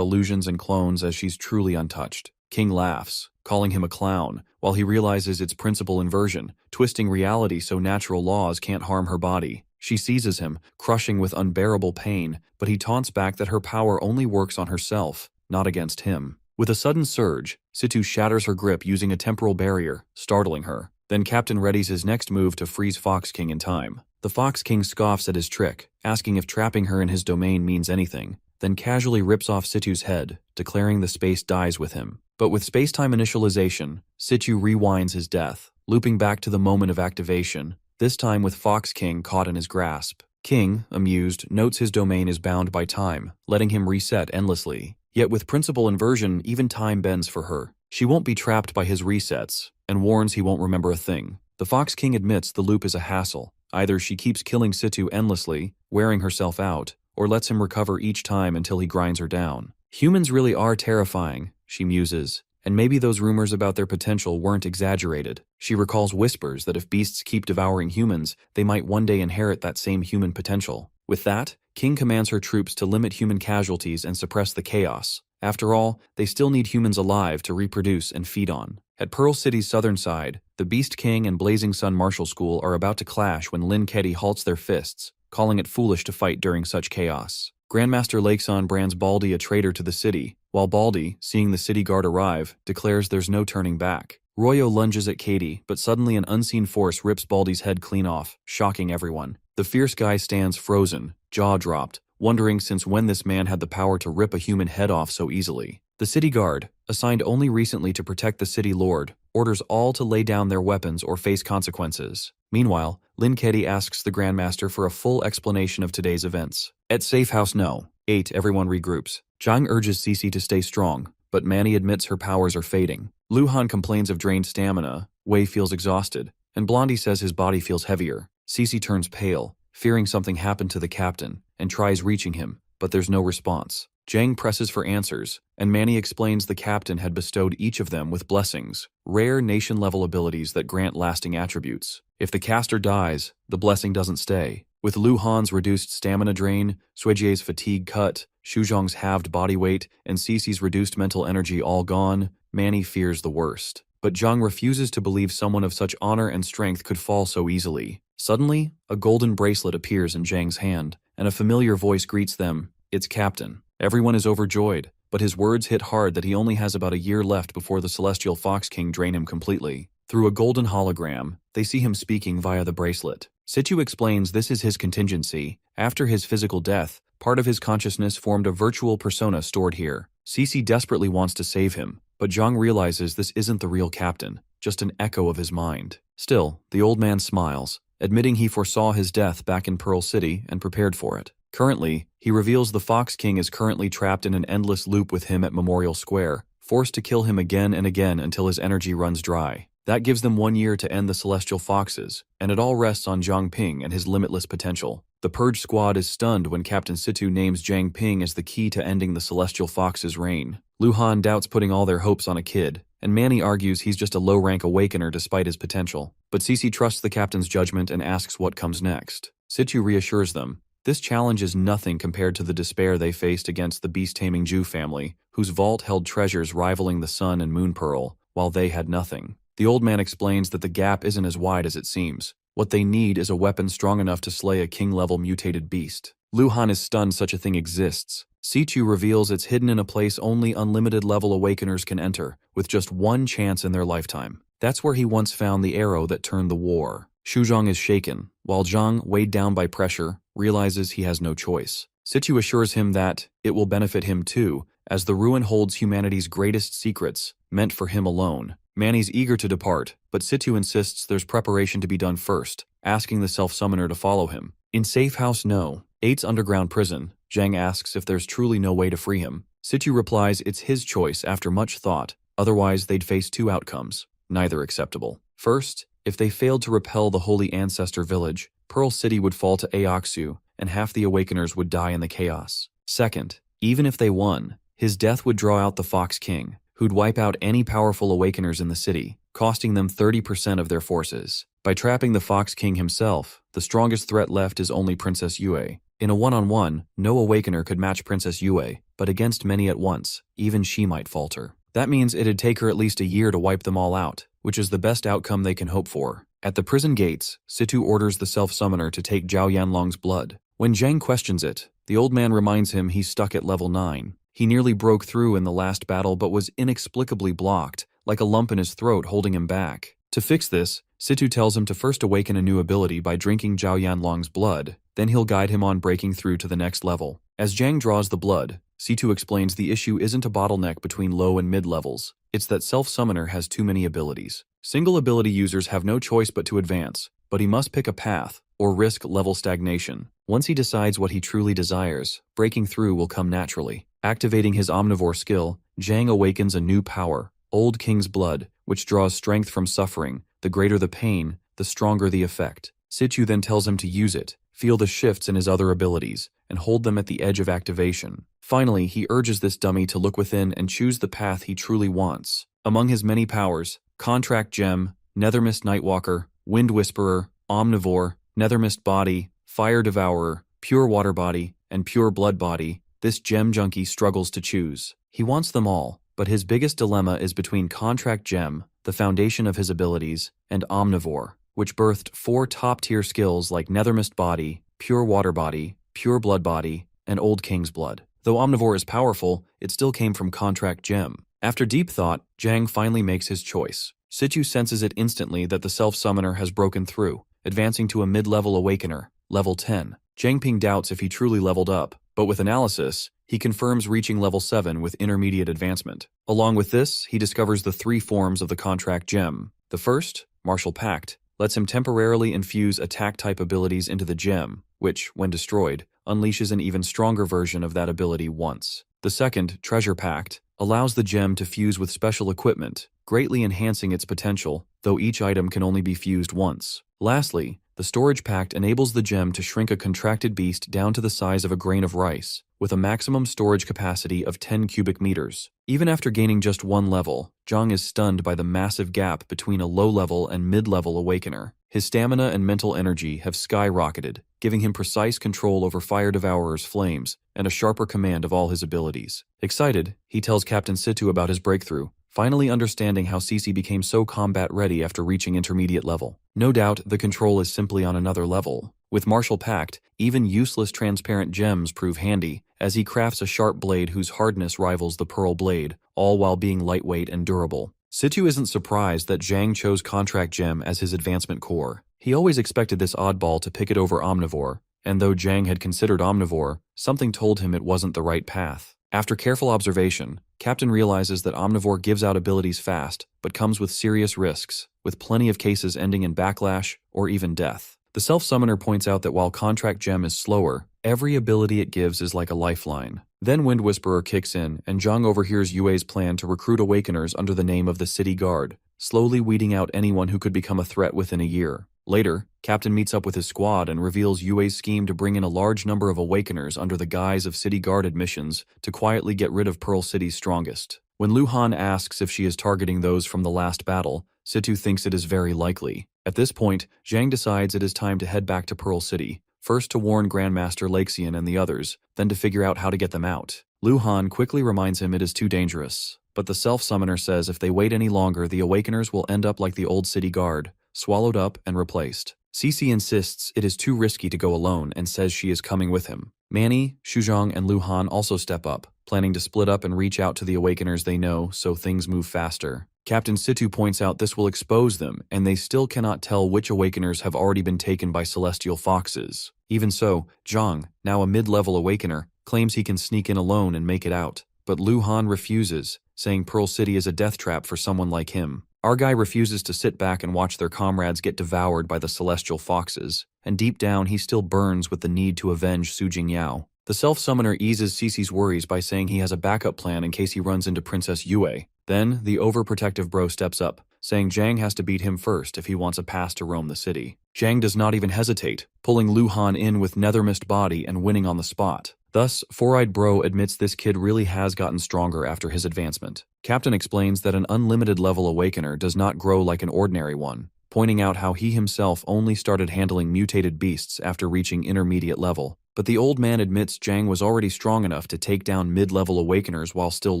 [SPEAKER 1] illusions and clones as she's truly untouched. King laughs, calling him a clown, while he realizes it's principle inversion, twisting reality so natural laws can't harm her body. She seizes him, crushing with unbearable pain, but he taunts back that her power only works on herself, not against him. With a sudden surge, Situ shatters her grip using a temporal barrier, startling her. Then Captain readies his next move to freeze Fox King in time. The Fox King scoffs at his trick, asking if trapping her in his domain means anything, then casually rips off Situ's head, declaring the space dies with him. But with space-time initialization, Situ rewinds his death, looping back to the moment of activation, this time with Fox King caught in his grasp. King, amused, notes his domain is bound by time, letting him reset endlessly. Yet with principle inversion, even time bends for her. She won't be trapped by his resets, and warns he won't remember a thing. The Fox King admits the loop is a hassle. Either she keeps killing Situ endlessly, wearing herself out, or lets him recover each time until he grinds her down. Humans really are terrifying, she muses, and maybe those rumors about their potential weren't exaggerated. She recalls whispers that if beasts keep devouring humans, they might one day inherit that same human potential. With that, King commands her troops to limit human casualties and suppress the chaos. After all, they still need humans alive to reproduce and feed on. At Pearl City's southern side, the Beast King and Blazing Sun Martial School are about to clash when Lin Keddy halts their fists, calling it foolish to fight during such chaos. Grandmaster Lakeson brands Baldy a traitor to the city, while Baldy, seeing the city guard arrive, declares there's no turning back. Royo lunges at Katie, but suddenly an unseen force rips Baldy's head clean off, shocking everyone. The fierce guy stands frozen, jaw dropped, wondering since when this man had the power to rip a human head off so easily. The city guard, assigned only recently to protect the city lord, orders all to lay down their weapons or face consequences. Meanwhile, Lin Keddy asks the Grandmaster for a full explanation of today's events. At Safe House No. 8, everyone regroups. Zhang urges Cece to stay strong, but Manny admits her powers are fading. Luhan complains of drained stamina, Wei feels exhausted, and Blondie says his body feels heavier. Cece turns pale, fearing something happened to the captain, and tries reaching him, but there's no response. Zhang presses for answers, and Manny explains the captain had bestowed each of them with blessings, rare nation-level abilities that grant lasting attributes. If the caster dies, the blessing doesn't stay. With Lu Han's reduced stamina drain, Suejie's fatigue cut, Shuzhong's halved body weight, and Cece's reduced mental energy all gone, Manny fears the worst. But Zhang refuses to believe someone of such honor and strength could fall so easily. Suddenly, a golden bracelet appears in Zhang's hand, and a familiar voice greets them. It's Captain. Everyone is overjoyed, but his words hit hard that he only has about a year left before the Celestial Fox King drain him completely. Through a golden hologram, they see him speaking via the bracelet. Situ explains this is his contingency. After his physical death, part of his consciousness formed a virtual persona stored here. Cece desperately wants to save him, but Zhang realizes this isn't the real captain, just an echo of his mind. Still, the old man smiles, admitting he foresaw his death back in Pearl City and prepared for it. Currently, he reveals the Fox King is currently trapped in an endless loop with him at Memorial Square, forced to kill him again and again until his energy runs dry. That gives them 1 year to end the Celestial Foxes, and it all rests on Zhang Ping and his limitless potential. The Purge Squad is stunned when Captain Situ names Zhang Ping as the key to ending the Celestial Fox's reign. Luhan doubts putting all their hopes on a kid, and Manny argues he's just a low-rank awakener despite his potential. But Cece trusts the captain's judgment and asks what comes next. Situ reassures them. This challenge is nothing compared to the despair they faced against the beast-taming Jew family, whose vault held treasures rivaling the sun and moon pearl, while they had nothing. The old man explains that the gap isn't as wide as it seems. What they need is a weapon strong enough to slay a king-level mutated beast. Lu Han is stunned such a thing exists. Situ reveals it's hidden in a place only unlimited-level awakeners can enter, with just one chance in their lifetime. That's where he once found the arrow that turned the war. Shuzhong is shaken, while Zhang, weighed down by pressure, realizes he has no choice. Situ assures him that it will benefit him too, as the ruin holds humanity's greatest secrets, meant for him alone. Manny's eager to depart, but Situ insists there's preparation to be done first, asking the self-summoner to follow him. In Safe House No. 8's underground prison, Zhang asks if there's truly no way to free him. Situ replies it's his choice after much thought, otherwise they'd face two outcomes, neither acceptable. First, if they failed to repel the Holy Ancestor Village, Pearl City would fall to Aoxu, and half the Awakeners would die in the chaos. Second, even if they won, his death would draw out the Fox King, who'd wipe out any powerful Awakeners in the city, costing them 30% of their forces. By trapping the Fox King himself, the strongest threat left is only Princess Yue. In a one-on-one, no Awakener could match Princess Yue, but against many at once, even she might falter. That means it'd take her at least a year to wipe them all out, which is the best outcome they can hope for. At the prison gates, Situ orders the self-summoner to take Zhao Yanlong's blood. When Zhang questions it, the old man reminds him he's stuck at level 9. He nearly broke through in the last battle but was inexplicably blocked, like a lump in his throat holding him back. To fix this, Situ tells him to first awaken a new ability by drinking Zhao Yanlong's blood, then he'll guide him on breaking through to the next level. As Zhang draws the blood, Situ explains the issue isn't a bottleneck between low and mid levels, it's that self-summoner has too many abilities. Single ability users have no choice but to advance, but he must pick a path, or risk level stagnation. Once he decides what he truly desires, breaking through will come naturally. Activating his omnivore skill, Zhang awakens a new power, Old King's Blood, which draws strength from suffering. The greater the pain, the stronger the effect. Situ then tells him to use it, feel the shifts in his other abilities, and hold them at the edge of activation. Finally, he urges this dummy to look within and choose the path he truly wants. Among his many powers, Contract Gem, Nethermist Nightwalker, Wind Whisperer, Omnivore, Nethermist Body, Fire Devourer, Pure Water Body, and Pure Blood Body, this gem junkie struggles to choose. He wants them all, but his biggest dilemma is between Contract Gem, the foundation of his abilities, and Omnivore, which birthed 4 top-tier skills like Nethermist Body, Pure Water Body, Pure Blood Body, and Old King's Blood. Though Omnivore is powerful, it still came from Contract Gem. After deep thought, Zhang finally makes his choice. Situ senses it instantly that the self-summoner has broken through, advancing to a mid-level awakener, level 10. Zhang Ping doubts if he truly leveled up, but with analysis, he confirms reaching level 7 with intermediate advancement. Along with this, he discovers the 3 forms of the Contract Gem. The first, Martial Pact, lets him temporarily infuse attack-type abilities into the gem, which, when destroyed, unleashes an even stronger version of that ability once. The second, Treasure Pact, allows the gem to fuse with special equipment, greatly enhancing its potential, though each item can only be fused once. Lastly, the Storage Pact enables the gem to shrink a contracted beast down to the size of a grain of rice, with a maximum storage capacity of 10 cubic meters. Even after gaining just 1 level, Zhang is stunned by the massive gap between a low-level and mid-level awakener. His stamina and mental energy have skyrocketed, giving him precise control over Fire Devourer's flames and a sharper command of all his abilities. Excited, he tells Captain Situ about his breakthrough, finally understanding how Cece became so combat-ready after reaching intermediate level. No doubt, the control is simply on another level. With Martial Pact, even useless transparent gems prove handy, as he crafts a sharp blade whose hardness rivals the Pearl Blade, all while being lightweight and durable. Situ isn't surprised that Zhang chose Contract Gem as his advancement core. He always expected this oddball to pick it over Omnivore, and though Zhang had considered Omnivore, something told him it wasn't the right path. After careful observation, Captain realizes that Omnivore gives out abilities fast, but comes with serious risks, with plenty of cases ending in backlash or even death. The self-summoner points out that while Contract Gem is slower, every ability it gives is like a lifeline. Then Wind Whisperer kicks in, and Zhang overhears Yue's plan to recruit Awakeners under the name of the City Guard, slowly weeding out anyone who could become a threat within a year. Later, Captain meets up with his squad and reveals Yue's scheme to bring in a large number of Awakeners under the guise of City Guard admissions to quietly get rid of Pearl City's strongest. When Lu Han asks if she is targeting those from the last battle, Situ thinks it is very likely. At this point, Zhang decides it is time to head back to Pearl City, first to warn Grandmaster Laxian and the others, then to figure out how to get them out. Lu Han quickly reminds him it is too dangerous, but the self-summoner says if they wait any longer, the Awakeners will end up like the old city guard, swallowed up and replaced. Cece insists it is too risky to go alone and says she is coming with him. Manny, Shuzhong, and Lu Han also step up, planning to split up and reach out to the Awakeners they know so things move faster. Captain Situ points out this will expose them, and they still cannot tell which Awakeners have already been taken by Celestial Foxes. Even so, Zhang, now a mid-level Awakener, claims he can sneak in alone and make it out. But Lu Han refuses, saying Pearl City is a death trap for someone like him. Argai refuses to sit back and watch their comrades get devoured by the Celestial Foxes, and deep down he still burns with the need to avenge Su Jingyao. The self-summoner eases Cece's worries by saying he has a backup plan in case he runs into Princess Yue. Then, the overprotective bro steps up, saying Zhang has to beat him first if he wants a pass to roam the city. Zhang does not even hesitate, pulling Lu Han in with Nethermist body and winning on the spot. Thus, Four-Eyed Bro admits this kid really has gotten stronger after his advancement. Captain explains that an unlimited level Awakener does not grow like an ordinary one, pointing out how he himself only started handling mutated beasts after reaching intermediate level. But the old man admits Zhang was already strong enough to take down mid-level Awakeners while still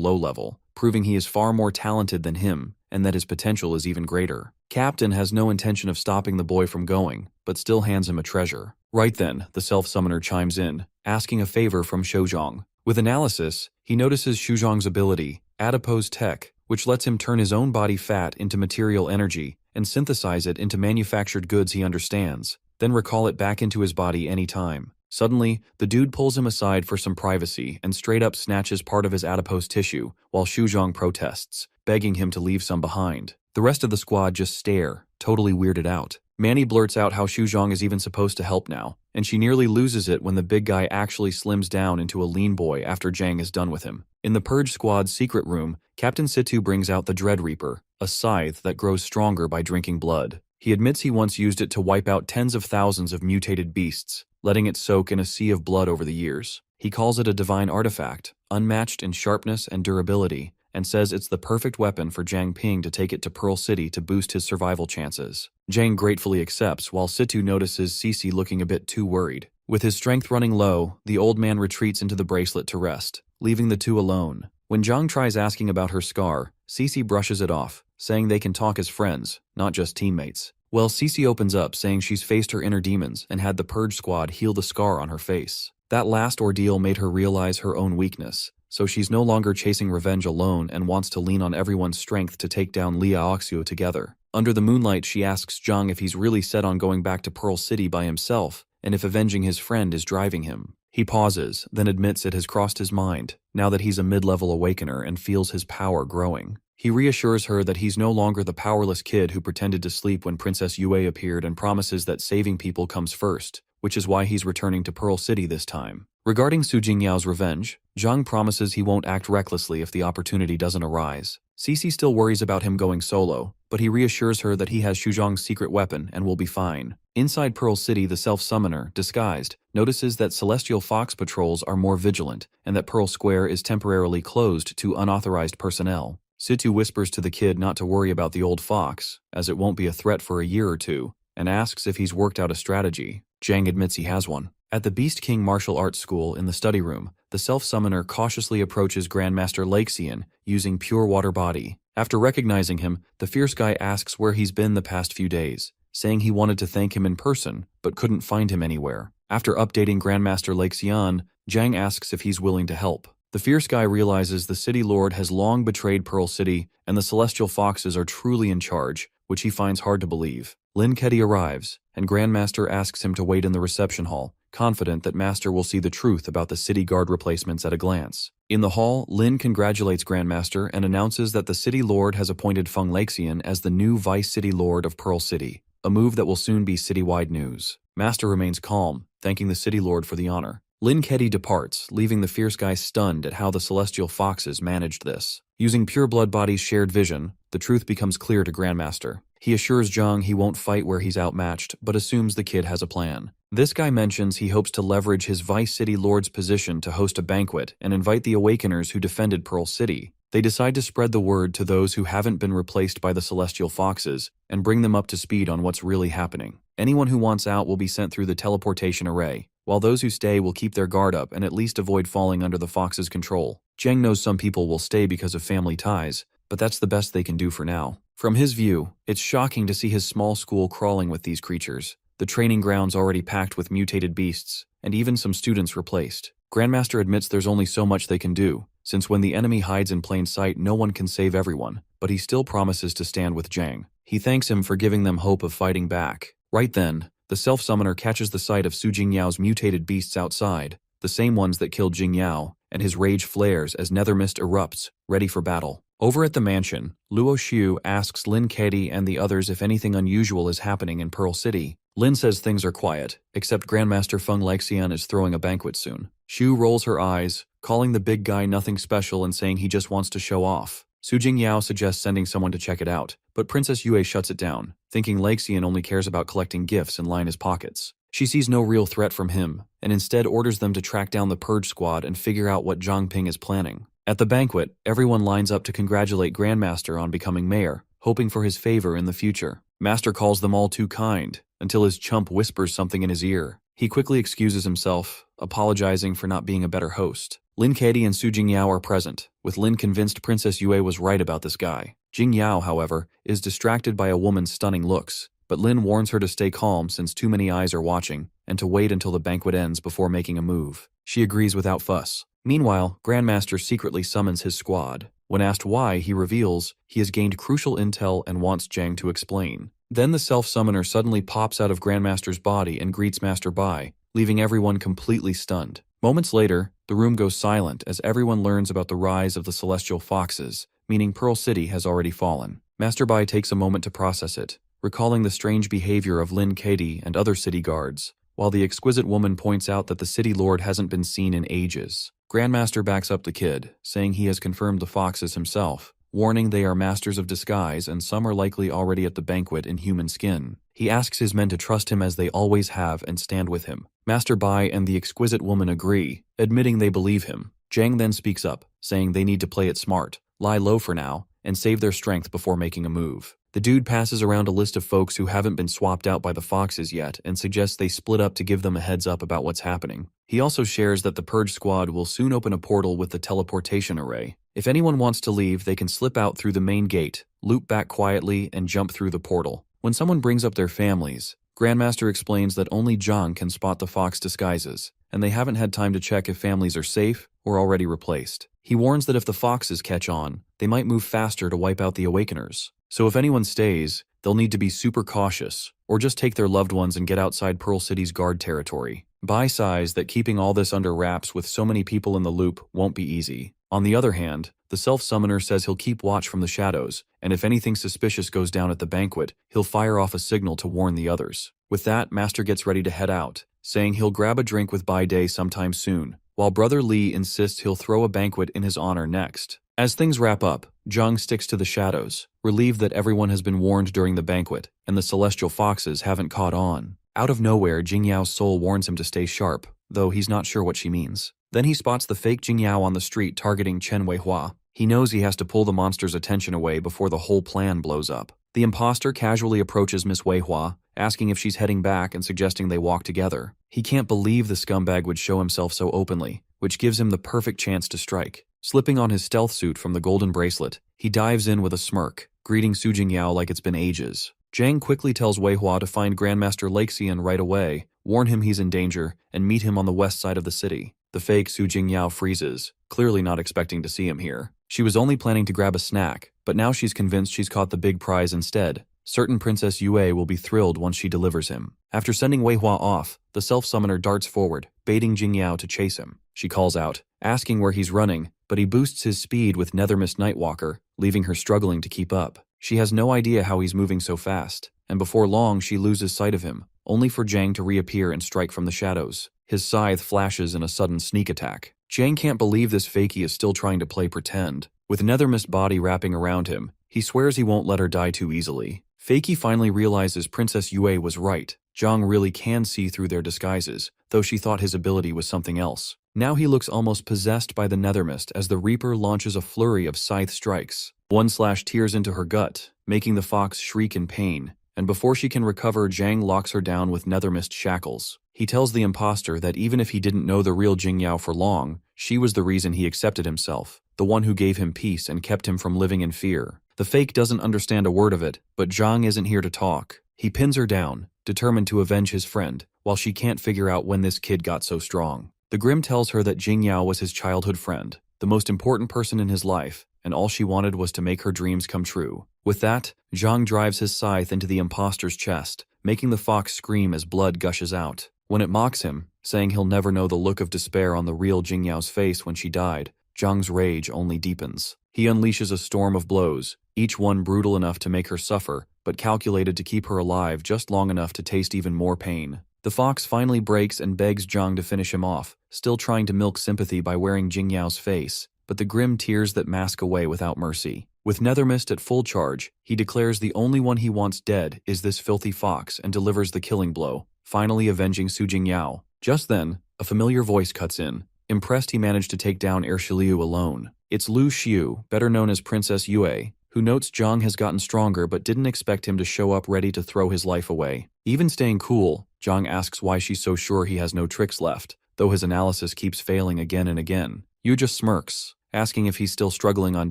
[SPEAKER 1] low-level, proving he is far more talented than him, and that his potential is even greater. Captain has no intention of stopping the boy from going, but still hands him a treasure. Right then, the self-summoner chimes in, asking a favor from Shuzhong. With analysis, he notices Shuzhong's ability, Adipose Tech, which lets him turn his own body fat into material energy and synthesize it into manufactured goods he understands, then recall it back into his body anytime. Suddenly, the dude pulls him aside for some privacy and straight up snatches part of his adipose tissue, while Shuzhong protests, begging him to leave some behind. The rest of the squad just stare, totally weirded out. Manny blurts out how Shuzhong is even supposed to help now, and she nearly loses it when the big guy actually slims down into a lean boy after Zhang is done with him. In the Purge Squad's secret room, Captain Situ brings out the Dread Reaper, a scythe that grows stronger by drinking blood. He admits he once used it to wipe out tens of thousands of mutated beasts, letting it soak in a sea of blood over the years. He calls it a divine artifact, unmatched in sharpness and durability, and says it's the perfect weapon for Jiang Ping to take it to Pearl City to boost his survival chances. Jiang gratefully accepts while Situ notices Cece looking a bit too worried. With his strength running low, the old man retreats into the bracelet to rest, leaving the two alone. When Zhang tries asking about her scar, Cece brushes it off, saying they can talk as friends, not just teammates. Well, Cece opens up saying she's faced her inner demons and had the Purge Squad heal the scar on her face. That last ordeal made her realize her own weakness, so she's no longer chasing revenge alone and wants to lean on everyone's strength to take down Li Aoxiu together. Under the moonlight, she asks Zhang if he's really set on going back to Pearl City by himself, and if avenging his friend is driving him. He pauses, then admits it has crossed his mind, now that he's a mid-level Awakener and feels his power growing. He reassures her that he's no longer the powerless kid who pretended to sleep when Princess Yue appeared and promises that saving people comes first, which is why he's returning to Pearl City this time. Regarding Su Jingyao's revenge, Zhang promises he won't act recklessly if the opportunity doesn't arise. Cece still worries about him going solo, but he reassures her that he has Shuzhong's secret weapon and will be fine. Inside Pearl City, the self-summoner, disguised, notices that Celestial Fox patrols are more vigilant and that Pearl Square is temporarily closed to unauthorized personnel. Situ whispers to the kid not to worry about the old fox, as it won't be a threat for a year or two, and asks if he's worked out a strategy. Zhang admits he has one. At the Beast King Martial Arts School in the study room, the self-summoner cautiously approaches Grandmaster Laxian using Pure Water Body. After recognizing him, the fierce guy asks where he's been the past few days, saying he wanted to thank him in person, but couldn't find him anywhere. After updating Grandmaster Laxian, Zhang asks if he's willing to help. The fierce guy realizes the City Lord has long betrayed Pearl City, and the Celestial Foxes are truly in charge, which he finds hard to believe. Lin Keddy arrives, and Grandmaster asks him to wait in the reception hall, confident that Master will see the truth about the city guard replacements at a glance. In the hall, Lin congratulates Grandmaster and announces that the City Lord has appointed Feng Laxian as the new Vice City Lord of Pearl City, a move that will soon be citywide news. Master remains calm, thanking the City Lord for the honor. Lin Keddy departs, leaving the fierce guy stunned at how the Celestial Foxes managed this. Using Pure Blood Body's shared vision, the truth becomes clear to Grandmaster. He assures Zhang he won't fight where he's outmatched, but assumes the kid has a plan. This guy mentions he hopes to leverage his Vice City Lord's position to host a banquet and invite the Awakeners who defended Pearl City. They decide to spread the word to those who haven't been replaced by the Celestial Foxes and bring them up to speed on what's really happening. Anyone who wants out will be sent through the teleportation array, while those who stay will keep their guard up and at least avoid falling under the Fox's control. Zhang knows some people will stay because of family ties, but that's the best they can do for now. From his view, it's shocking to see his small school crawling with these creatures, the training grounds already packed with mutated beasts, and even some students replaced. Grandmaster admits there's only so much they can do, since when the enemy hides in plain sight no one can save everyone, but he still promises to stand with Zhang. He thanks him for giving them hope of fighting back. Right then, the self-summoner catches the sight of Su Jingyao's mutated beasts outside, the same ones that killed Jingyao, and his rage flares as nether mist erupts, ready for battle. Over at the mansion, Luo Xiu asks Lin Keidi and the others if anything unusual is happening in Pearl City. Lin says things are quiet, except Grandmaster Feng Lexian is throwing a banquet soon. Xiu rolls her eyes, calling the big guy nothing special and saying he just wants to show off. Su Jingyao suggests sending someone to check it out, but Princess Yue shuts it down, thinking Lexian only cares about collecting gifts and line his pockets. She sees no real threat from him, and instead orders them to track down the Purge Squad and figure out what Zhang Ping is planning. At the banquet, everyone lines up to congratulate Grandmaster on becoming mayor, hoping for his favor in the future. Master calls them all too kind, until his chump whispers something in his ear. He quickly excuses himself, apologizing for not being a better host. Lin Keidi and Su Jingyao are present, with Lin convinced Princess Yue was right about this guy. Jingyao, however, is distracted by a woman's stunning looks, but Lin warns her to stay calm since too many eyes are watching, and to wait until the banquet ends before making a move. She agrees without fuss. Meanwhile, Grandmaster secretly summons his squad. When asked why, he reveals he has gained crucial intel and wants Zhang to explain. Then the self-summoner suddenly pops out of Grandmaster's body and greets Master Bai, leaving everyone completely stunned. Moments later, the room goes silent as everyone learns about the rise of the Celestial Foxes, meaning Pearl City has already fallen. Master Bai takes a moment to process it, recalling the strange behavior of Lin Keidi and other city guards, while the exquisite woman points out that the city lord hasn't been seen in ages. Grandmaster backs up the kid, saying he has confirmed the foxes himself, warning they are masters of disguise and some are likely already at the banquet in human skin. He asks his men to trust him as they always have and stand with him. Master Bai and the exquisite woman agree, admitting they believe him. Zhang then speaks up, saying they need to play it smart, lie low for now, and save their strength before making a move. The dude passes around a list of folks who haven't been swapped out by the foxes yet and suggests they split up to give them a heads up about what's happening. He also shares that the Purge Squad will soon open a portal with the teleportation array. If anyone wants to leave, they can slip out through the main gate, loop back quietly, and jump through the portal. When someone brings up their families, Grandmaster explains that only Zhang can spot the fox disguises, and they haven't had time to check if families are safe or already replaced. He warns that if the foxes catch on, they might move faster to wipe out the Awakeners. So if anyone stays, they'll need to be super cautious, or just take their loved ones and get outside Pearl City's guard territory. Bai sighs that keeping all this under wraps with so many people in the loop won't be easy. On the other hand, the self-summoner says he'll keep watch from the shadows, and if anything suspicious goes down at the banquet, he'll fire off a signal to warn the others. With that, Master gets ready to head out, saying he'll grab a drink with Bai Day sometime soon, while Brother Li insists he'll throw a banquet in his honor next. As things wrap up, Zhang sticks to the shadows, relieved that everyone has been warned during the banquet, and the Celestial Foxes haven't caught on. Out of nowhere, Jingyao's soul warns him to stay sharp, though he's not sure what she means. Then he spots the fake Jingyao on the street targeting Chen Weihua. He knows he has to pull the monster's attention away before the whole plan blows up. The imposter casually approaches Miss Weihua, asking if she's heading back and suggesting they walk together. He can't believe the scumbag would show himself so openly, which gives him the perfect chance to strike. Slipping on his stealth suit from the golden bracelet, he dives in with a smirk, greeting Su Jingyao like it's been ages. Zhang quickly tells Weihua to find Grandmaster Lexian right away, warn him he's in danger, and meet him on the west side of the city. The fake Su Jingyao freezes, clearly not expecting to see him here. She was only planning to grab a snack, but now she's convinced she's caught the big prize instead. Certain Princess Yue will be thrilled once she delivers him. After sending Weihua off, the self-summoner darts forward, baiting Jingyao to chase him. She calls out, asking where he's running, but he boosts his speed with Nethermist Nightwalker, leaving her struggling to keep up. She has no idea how he's moving so fast, and before long she loses sight of him, only for Zhang to reappear and strike from the shadows. His scythe flashes in a sudden sneak attack. Zhang can't believe this fakie is still trying to play pretend. With Nethermist body wrapping around him, he swears he won't let her die too easily. Fakie finally realizes Princess Yue was right. Zhang really can see through their disguises, though she thought his ability was something else. Now he looks almost possessed by the Nethermist as the Reaper launches a flurry of scythe strikes. One slash tears into her gut, making the fox shriek in pain, and before she can recover, Zhang locks her down with Nethermist shackles. He tells the imposter that even if he didn't know the real Jingyao for long, she was the reason he accepted himself, the one who gave him peace and kept him from living in fear. The fake doesn't understand a word of it, but Zhang isn't here to talk. He pins her down, determined to avenge his friend, while she can't figure out when this kid got so strong. The Grim tells her that Jingyao was his childhood friend, the most important person in his life, and all she wanted was to make her dreams come true. With that, Zhang drives his scythe into the imposter's chest, making the fox scream as blood gushes out. When it mocks him, saying he'll never know the look of despair on the real Jingyao's face when she died, Zhang's rage only deepens. He unleashes a storm of blows, each one brutal enough to make her suffer, but calculated to keep her alive just long enough to taste even more pain. The fox finally breaks and begs Zhang to finish him off, still trying to milk sympathy by wearing Jingyao's face, but the grim tears that mask away without mercy. With Nethermist at full charge, he declares the only one he wants dead is this filthy fox and delivers the killing blow, finally avenging Su Jingyao. Just then, a familiar voice cuts in. Impressed he managed to take down Ershiliu alone. It's Lu Xiu, better known as Princess Yue, who notes Zhang has gotten stronger but didn't expect him to show up ready to throw his life away. Even staying cool, Zhang asks why she's so sure he has no tricks left, though his analysis keeps failing again and again. Yu just smirks, asking if he's still struggling on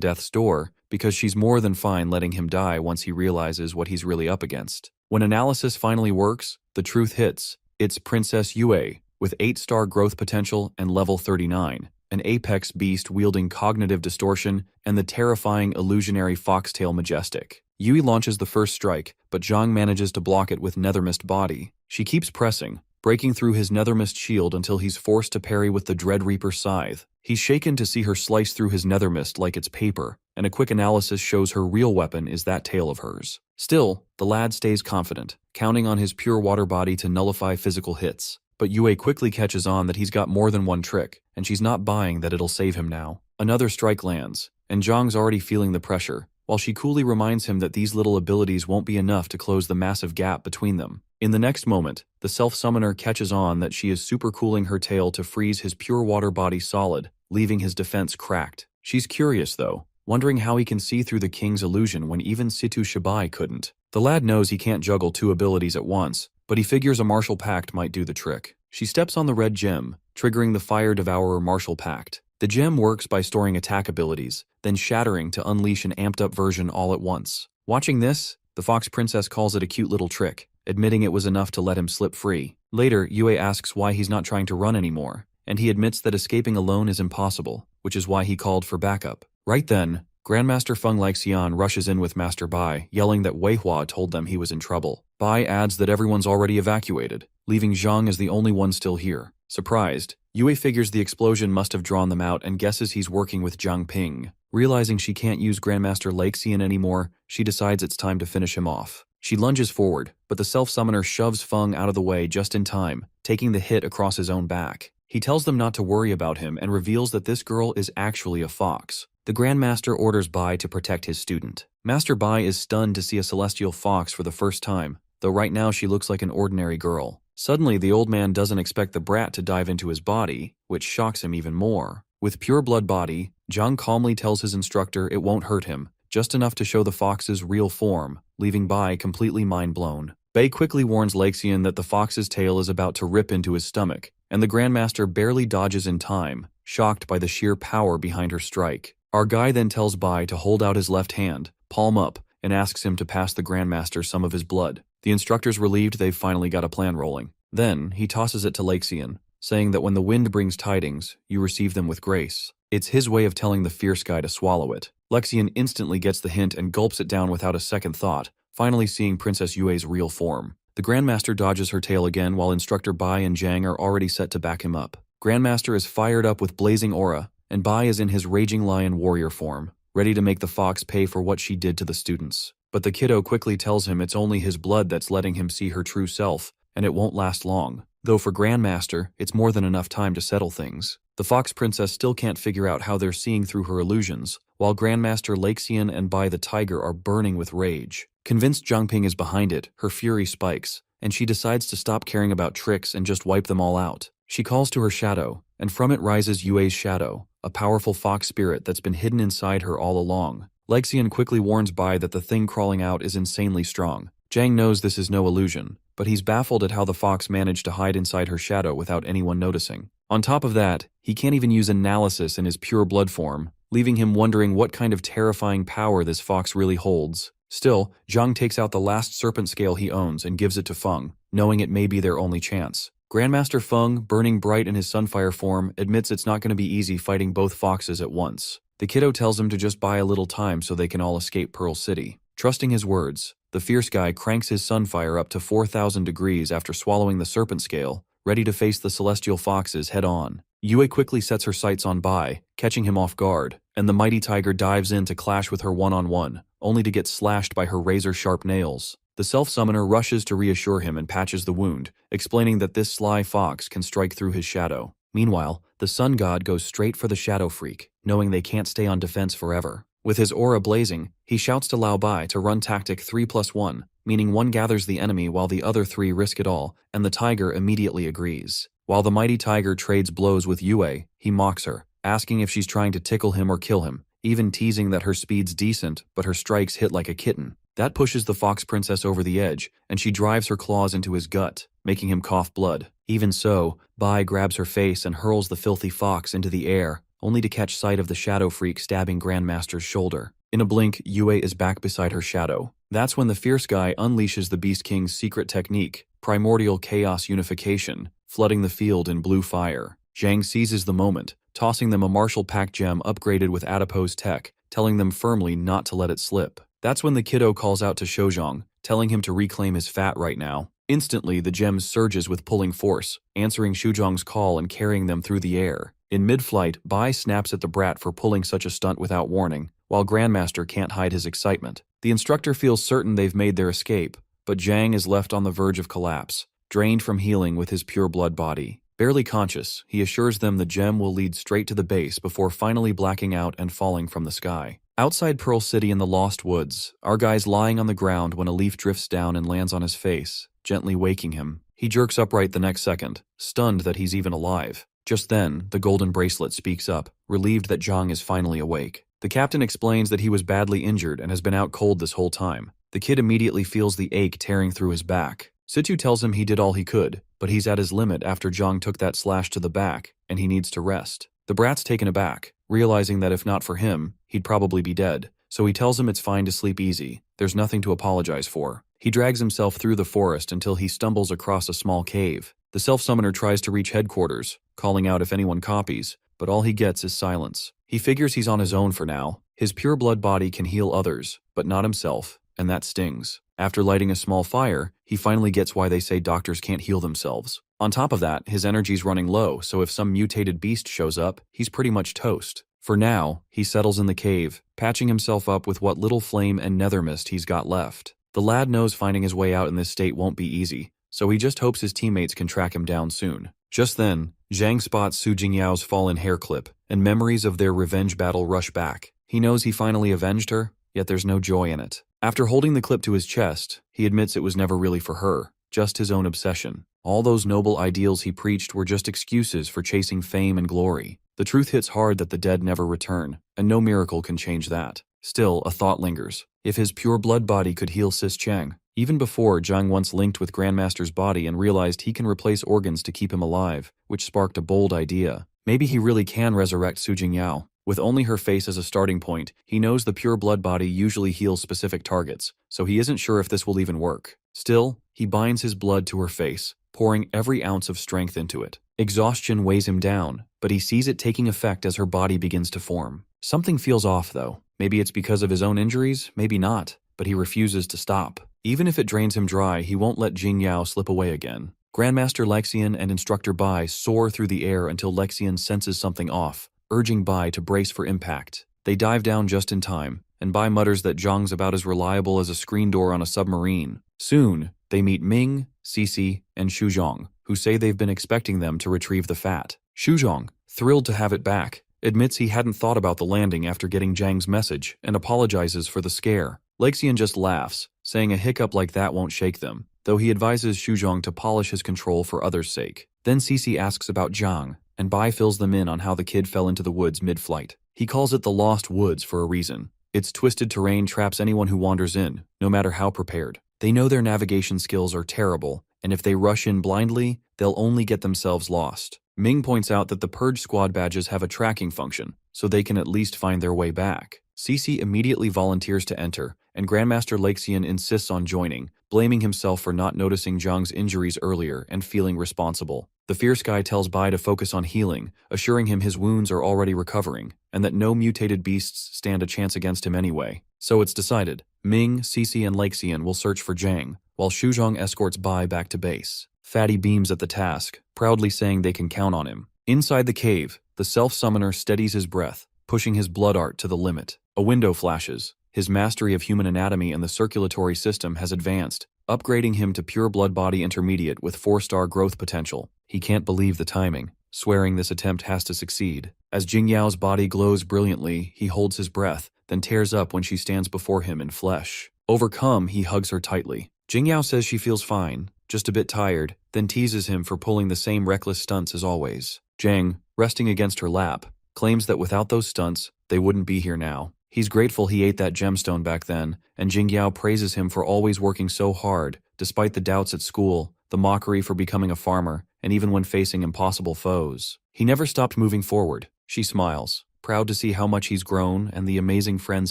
[SPEAKER 1] death's door, because she's more than fine letting him die once he realizes what he's really up against. When analysis finally works, the truth hits. It's Princess Yue, with 8-star growth potential and level 39, an apex beast wielding cognitive distortion and the terrifying illusionary foxtail majestic. Yui launches the first strike, but Zhang manages to block it with Nethermist body. She keeps pressing, breaking through his Nethermist shield until he's forced to parry with the Dread Reaper scythe. He's shaken to see her slice through his Nethermist like it's paper, and a quick analysis shows her real weapon is that tail of hers. Still, the lad stays confident, counting on his pure water body to nullify physical hits. But Yue quickly catches on that he's got more than one trick, and she's not buying that it'll save him now. Another strike lands, and Zhang's already feeling the pressure, while she coolly reminds him that these little abilities won't be enough to close the massive gap between them. In the next moment, the self-summoner catches on that she is supercooling her tail to freeze his pure water body solid, leaving his defense cracked. She's curious though, wondering how he can see through the king's illusion when even Situ Shibai couldn't. The lad knows he can't juggle two abilities at once, but he figures a martial pact might do the trick. She steps on the red gem, triggering the Fire Devourer martial pact. The gem works by storing attack abilities, then shattering to unleash an amped-up version all at once. Watching this, the Fox Princess calls it a cute little trick, admitting it was enough to let him slip free. Later, Yue asks why he's not trying to run anymore, and he admits that escaping alone is impossible, which is why he called for backup. Right then, Grandmaster Feng Laixian rushes in with Master Bai, yelling that Wei Hua told them he was in trouble. Bai adds that everyone's already evacuated, leaving Zhang as the only one still here. Surprised, Yue figures the explosion must have drawn them out and guesses he's working with Zhang Ping. Realizing she can't use Grandmaster Laixian anymore, she decides it's time to finish him off. She lunges forward, but the self-summoner shoves Feng out of the way just in time, taking the hit across his own back. He tells them not to worry about him and reveals that this girl is actually a fox. The Grandmaster orders Bai to protect his student. Master Bai is stunned to see a celestial fox for the first time, though right now she looks like an ordinary girl. Suddenly, the old man doesn't expect the brat to dive into his body, which shocks him even more. With pure blood body, Zhang calmly tells his instructor it won't hurt him, just enough to show the fox's real form, leaving Bai completely mind-blown. Bai quickly warns Laixian that the fox's tail is about to rip into his stomach, and the Grandmaster barely dodges in time, shocked by the sheer power behind her strike. Our guy then tells Bai to hold out his left hand, palm up, and asks him to pass the Grandmaster some of his blood. The instructor's relieved they've finally got a plan rolling. Then, he tosses it to Laixian, saying that when the wind brings tidings, you receive them with grace. It's his way of telling the fierce guy to swallow it. Laixian instantly gets the hint and gulps it down without a second thought, finally seeing Princess Yue's real form. The Grandmaster dodges her tail again while Instructor Bai and Zhang are already set to back him up. Grandmaster is fired up with blazing aura, and Bai is in his Raging Lion warrior form, ready to make the fox pay for what she did to the students. But the kiddo quickly tells him it's only his blood that's letting him see her true self, and it won't last long. Though for Grandmaster, it's more than enough time to settle things. The Fox Princess still can't figure out how they're seeing through her illusions, while Grandmaster Laixian and Bai the Tiger are burning with rage. Convinced Zhang Ping is behind it, her fury spikes, and she decides to stop caring about tricks and just wipe them all out. She calls to her shadow, and from it rises Yue's shadow, a powerful fox spirit that's been hidden inside her all along. Lexian quickly warns Bai that the thing crawling out is insanely strong. Zhang knows this is no illusion, but he's baffled at how the fox managed to hide inside her shadow without anyone noticing. On top of that, he can't even use analysis in his pure blood form, leaving him wondering what kind of terrifying power this fox really holds. Still, Zhang takes out the last serpent scale he owns and gives it to Feng, knowing it may be their only chance. Grandmaster Feng, burning bright in his sunfire form, admits it's not going to be easy fighting both foxes at once. The kiddo tells him to just buy a little time so they can all escape Pearl City. Trusting his words, the fierce guy cranks his sunfire up to 4,000 degrees after swallowing the serpent scale, ready to face the celestial foxes head-on. Yue quickly sets her sights on Bai, catching him off guard, and the mighty tiger dives in to clash with her one-on-one, only to get slashed by her razor-sharp nails. The self-summoner rushes to reassure him and patches the wound, explaining that this sly fox can strike through his shadow. Meanwhile, the sun god goes straight for the shadow freak, knowing they can't stay on defense forever. With his aura blazing, he shouts to Lao Bai to run tactic 3+1, meaning one gathers the enemy while the other three risk it all, and the tiger immediately agrees. While the mighty tiger trades blows with Yue, he mocks her, asking if she's trying to tickle him or kill him, even teasing that her speed's decent, but her strikes hit like a kitten. That pushes the fox princess over the edge, and she drives her claws into his gut, making him cough blood. Even so, Bai grabs her face and hurls the filthy fox into the air, only to catch sight of the shadow freak stabbing Grandmaster's shoulder. In a blink, Yue is back beside her shadow. That's when the fierce guy unleashes the Beast King's secret technique, Primordial Chaos Unification, flooding the field in blue fire. Zhang seizes the moment, tossing them a Marshall Pack gem upgraded with adipose tech, telling them firmly not to let it slip. That's when the kiddo calls out to Shouzhong, telling him to reclaim his fat right now. Instantly, the gem surges with pulling force, answering Shouzhong's call and carrying them through the air. In mid-flight, Bai snaps at the brat for pulling such a stunt without warning, while Grandmaster can't hide his excitement. The instructor feels certain they've made their escape, but Zhang is left on the verge of collapse, drained from healing with his pure blood body. Barely conscious, he assures them the gem will lead straight to the base before finally blacking out and falling from the sky. Outside Pearl City in the Lost Woods, our guy's lying on the ground when a leaf drifts down and lands on his face, gently waking him. He jerks upright the next second, stunned that he's even alive. Just then, the golden bracelet speaks up, relieved that Zhang is finally awake. The captain explains that he was badly injured and has been out cold this whole time. The kid immediately feels the ache tearing through his back. Situ tells him he did all he could, but he's at his limit after Zhang took that slash to the back, and he needs to rest. The brat's taken aback, realizing that if not for him, he'd probably be dead, so he tells him it's fine to sleep easy, there's nothing to apologize for. He drags himself through the forest until he stumbles across a small cave. The self-summoner tries to reach headquarters, calling out if anyone copies, but all he gets is silence. He figures he's on his own for now. His pure blood body can heal others, but not himself, and that stings. After lighting a small fire, he finally gets why they say doctors can't heal themselves. On top of that, his energy's running low, so if some mutated beast shows up, he's pretty much toast. For now, he settles in the cave, patching himself up with what little flame and nether mist he's got left. The lad knows finding his way out in this state won't be easy, so he just hopes his teammates can track him down soon. Just then, Zhang spots Su Jingyao's fallen hair clip, and memories of their revenge battle rush back. He knows he finally avenged her, yet there's no joy in it. After holding the clip to his chest, he admits it was never really for her, just his own obsession. All those noble ideals he preached were just excuses for chasing fame and glory. The truth hits hard that the dead never return, and no miracle can change that. Still, a thought lingers. If his pure blood body could heal Sis Cheng, even before Zhang once linked with Grandmaster's body and realized he can replace organs to keep him alive, which sparked a bold idea. Maybe he really can resurrect Su Jingyao. With only her face as a starting point, he knows the pure blood body usually heals specific targets, so he isn't sure if this will even work. Still, he binds his blood to her face, pouring every ounce of strength into it. Exhaustion weighs him down, but he sees it taking effect as her body begins to form. Something feels off though. Maybe it's because of his own injuries, maybe not, but he refuses to stop. Even if it drains him dry, he won't let Jing Yao slip away again. Grandmaster Lexian and Instructor Bai soar through the air until Lexian senses something off, urging Bai to brace for impact. They dive down just in time, and Bai mutters that Zhang's about as reliable as a screen door on a submarine. Soon, they meet Ming, Cici, and Shouzhong, who say they've been expecting them to retrieve the fat. Shouzhong, thrilled to have it back, admits he hadn't thought about the landing after getting Zhang's message and apologizes for the scare. Lexian just laughs, saying a hiccup like that won't shake them, though he advises Shouzhong to polish his control for others' sake. Then Cece asks about Zhang, and Bai fills them in on how the kid fell into the woods mid-flight. He calls it the Lost Woods for a reason. Its twisted terrain traps anyone who wanders in, no matter how prepared. They know their navigation skills are terrible, and if they rush in blindly, they'll only get themselves lost. Ming points out that the Purge Squad badges have a tracking function, so they can at least find their way back. Cece immediately volunteers to enter, and Grandmaster Lexian insists on joining, blaming himself for not noticing Zhang's injuries earlier and feeling responsible. The Fierce Guy tells Bai to focus on healing, assuring him his wounds are already recovering, and that no mutated beasts stand a chance against him anyway. So it's decided. Ming, Cece, and Lexian will search for Zhang, while Shuzhong escorts Bai back to base. Fatty beams at the task, proudly saying they can count on him. Inside the cave, the self-summoner steadies his breath, pushing his blood art to the limit. A window flashes. His mastery of human anatomy and the circulatory system has advanced, upgrading him to pure blood body intermediate with 4-star growth potential. He can't believe the timing, swearing this attempt has to succeed. As Jingyao's body glows brilliantly, he holds his breath, then tears up when she stands before him in flesh. Overcome, he hugs her tightly. Jingyao says she feels fine, just a bit tired, then teases him for pulling the same reckless stunts as always. Zhang, resting against her lap, claims that without those stunts, they wouldn't be here now. He's grateful he ate that gemstone back then, and Jingyao praises him for always working so hard, despite the doubts at school, the mockery for becoming a farmer, and even when facing impossible foes. He never stopped moving forward. She smiles, proud to see how much he's grown and the amazing friends